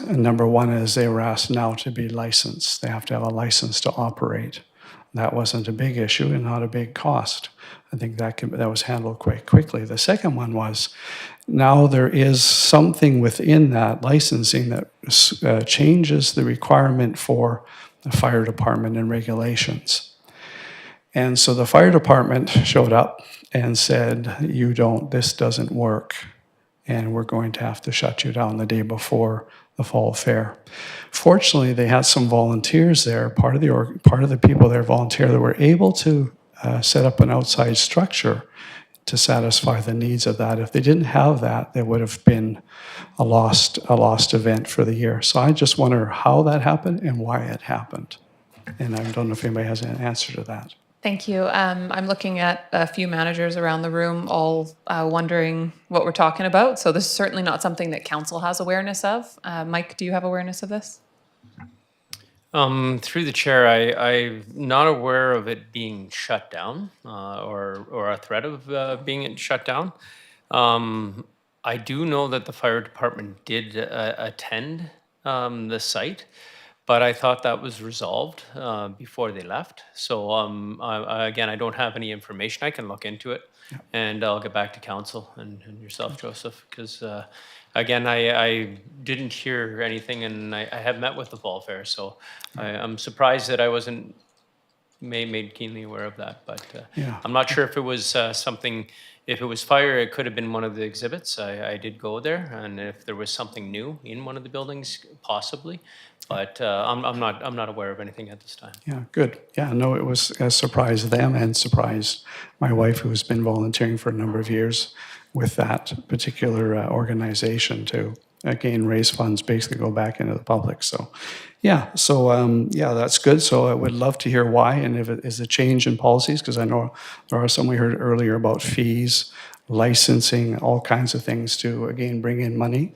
Number one is they were asked now to be licensed. They have to have a license to operate. That wasn't a big issue and not a big cost. I think that was handled quite quickly. The second one was, now there is something within that licensing that changes the requirement for the fire department and regulations. And so the fire department showed up and said, this doesn't work, and we're going to have to shut you down the day before the Fall Fair. Fortunately, they had some volunteers there, part of the people there volunteer, that were able to set up an outside structure to satisfy the needs of that. If they didn't have that, there would have been a lost event for the year. So I just wonder how that happened and why it happened. And I don't know if anybody has an answer to that. Thank you. I'm looking at a few managers around the room, all wondering what we're talking about. So this is certainly not something that council has awareness of. Mike, do you have awareness of this? Through the chair, I'm not aware of it being shut down or a threat of being shut down. I do know that the fire department did attend the site, but I thought that was resolved before they left. So again, I don't have any information. I can look into it, and I'll get back to council and yourself, Joseph, because again, I didn't hear anything, and I have met with the Fall Fair, so I'm surprised that I wasn't made keenly aware of that. But I'm not sure if it was something. If it was fire, it could have been one of the exhibits. I did go there, and if there was something new in one of the buildings, possibly. But I'm not aware of anything at this time. Yeah, good. Yeah, no, it was surprised them and surprised my wife, who has been volunteering for a number of years with that particular organization to, again, raise funds, basically go back into the public. So, yeah, that's good. So I would love to hear why, and if it is a change in policies, because I know there are some we heard earlier about fees, licensing, all kinds of things to, again, bring in money.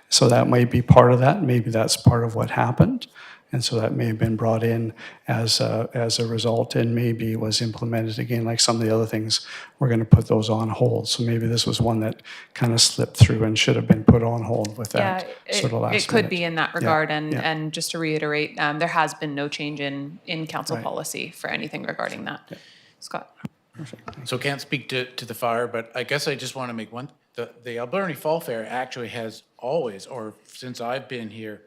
So that might be part of that. Maybe that's part of what happened. And so that may have been brought in as a result, and maybe was implemented again, like some of the other things, we're going to put those on hold. So maybe this was one that kind of slipped through and should have been put on hold with that sort of last it could minute. be in that regard. And just to reiterate, there has been no change in council policy for anything regarding that. Yeah. Scott. Perfect. So can't speak to the fire, but I guess I just want to make one. The Alberni Fall Fair actually has always, or since I've been here,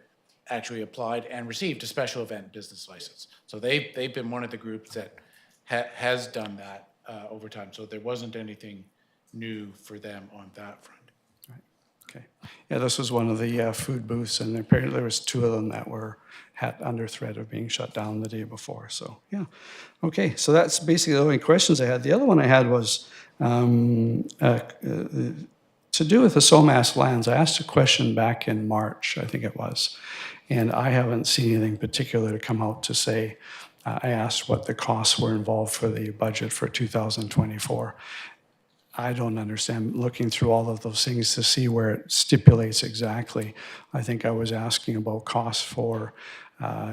actually applied and received a special event business license. So they've been one of the groups that has done that over time. So there wasn't anything new for them on that front. Right. Okay. Yeah, this was one of the food booths, and apparently there was 2 of them that were under threat of being shut down the day before. So yeah. Okay. So that's basically the only questions I had. The other one I had was to to do with the SOMAS lands. I asked a question back in March, I think it was, and I haven't seen anything particular to come out to say. I asked what the costs were involved for the budget for 2024. I don't understand looking through all of those things to see where it stipulates exactly. I think I was asking about costs for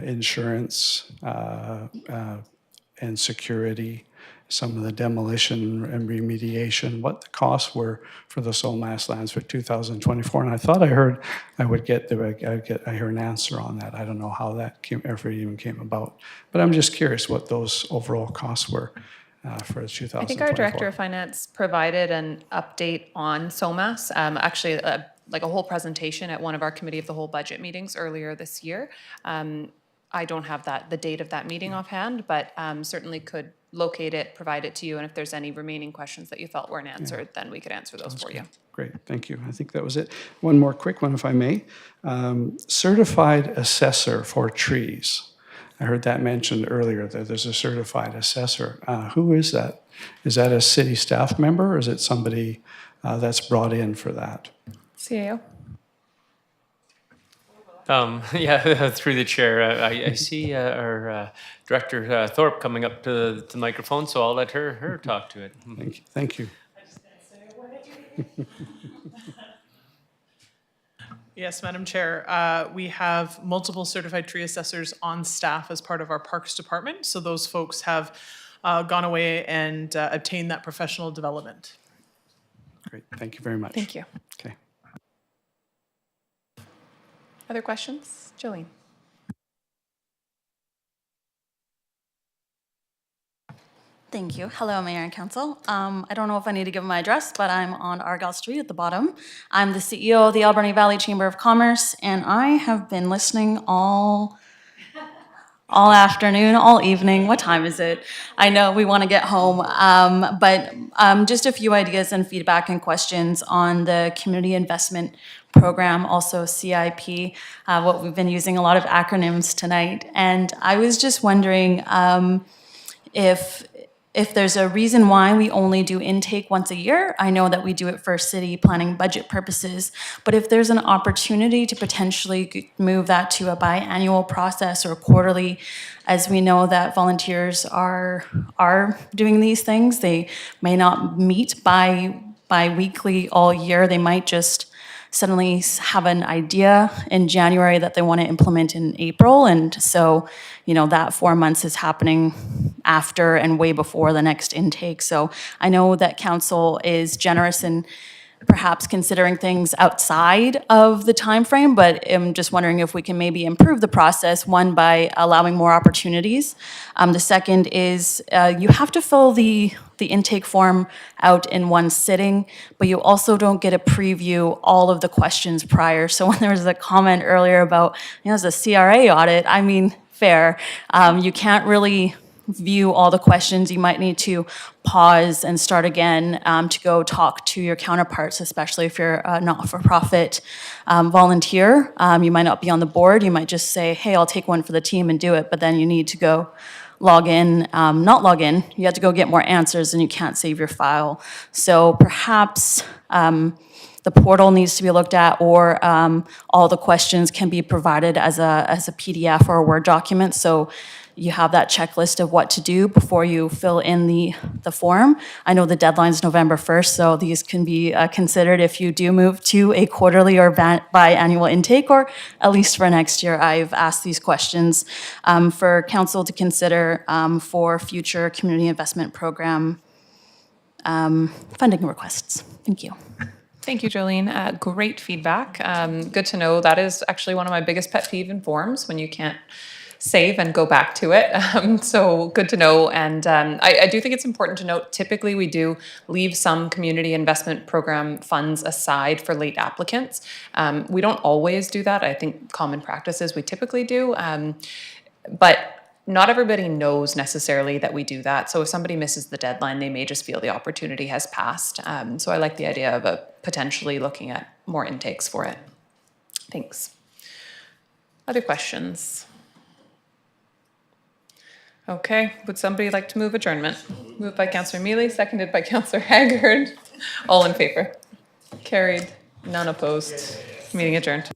insurance and security, some of the demolition and remediation, what the costs were for the SOMAS lands for 2024. And I thought I heard I heard an answer on that. I don't know how that ever even came about. But I'm just curious what those overall costs were for 2024. I think our Director of Finance provided an update on SOMAS, actually like a whole presentation at one of our Committee of the Whole budget meetings earlier this year. I don't have the date of that meeting offhand, but certainly could locate it, provide it to you, and if there's any remaining questions that you felt weren't answered, then we could answer those for you. Great, thank you. I think that was it. One more quick one, if I may. Certified assessor for trees. I heard that mentioned earlier, that there's a certified assessor. Who is that? Is that a city staff member, or is it somebody that's brought in for that? CAO? Yeah, through the chair, I see our Director Thorpe coming up to the microphone, so I'll let her talk to it. Thank you. Yes, Madam Chair. We have multiple certified tree assessors on staff as part of our Parks Department. So those folks have gone away and obtained that professional development. Great, thank you very much. Thank you. Okay. Other questions? Jolene? Thank you. Hello, Mayor and Council. I don't know if I need to give my address, but I'm on Argyle Street at the bottom. I'm the CEO of the Alberni Valley Chamber of Commerce, and I have been listening all afternoon, all evening. What time is it? I know we want to get home, but just a few ideas and feedback and questions on the Community Investment Program, also CIP, what we've been using a lot of acronyms tonight. And I was just wondering if there's a reason why we only do intake once a year. I know that we do it for city planning budget purposes, but if there's an opportunity to potentially move that to a biannual process or quarterly, as we know that volunteers are doing these things, they may not meet bi-weekly all year. They might just suddenly have an idea in January that they want to implement in April. And so, that 4 months is happening after and way before the next intake. So I know that council is generous in perhaps considering things outside of the time frame, but I'm just wondering if we can maybe improve the process, one, by allowing more opportunities. The second is you have to fill the intake form out in one sitting, but you also don't get to preview all of the questions prior. So when there was a comment earlier about, it's a CRA audit, I mean, fair. You can't really view all the questions. You might need to pause and start again to go talk to your counterparts, especially if you're a not-for-profit volunteer. You might not be on the board. You might just say, hey, I'll take one for the team and do it, but then you need to go log in, not log in. You have to go get more answers and you can't save your file. So perhaps the portal needs to be looked at, or all the questions can be provided as a PDF or a Word document. So you have that checklist of what to do before you fill in the form. I know the deadline's November 1st, so these can be considered if you do move to a quarterly or biannual intake, or at least for next year. I've asked these questions for council to consider for future community investment program funding requests. Thank you. Thank you, Jolene. Great feedback. Good to know. That is actually one of my biggest pet peeve in forms, when you can't save and go back to it. So good to know. And I do think it's important to note, typically we do leave some community investment program funds aside for late applicants. We don't always do that. I think common practice is we typically do. But not everybody knows necessarily that we do that. So if somebody misses the deadline, they may just feel the opportunity has passed. So I like the idea of potentially looking at more intakes for it. Thanks. Other questions? Okay, would somebody like to move adjournment? Moved by Councillor Mealy, seconded by Councillor Haggard. All in favor? Carried. None opposed. Meeting adjourned.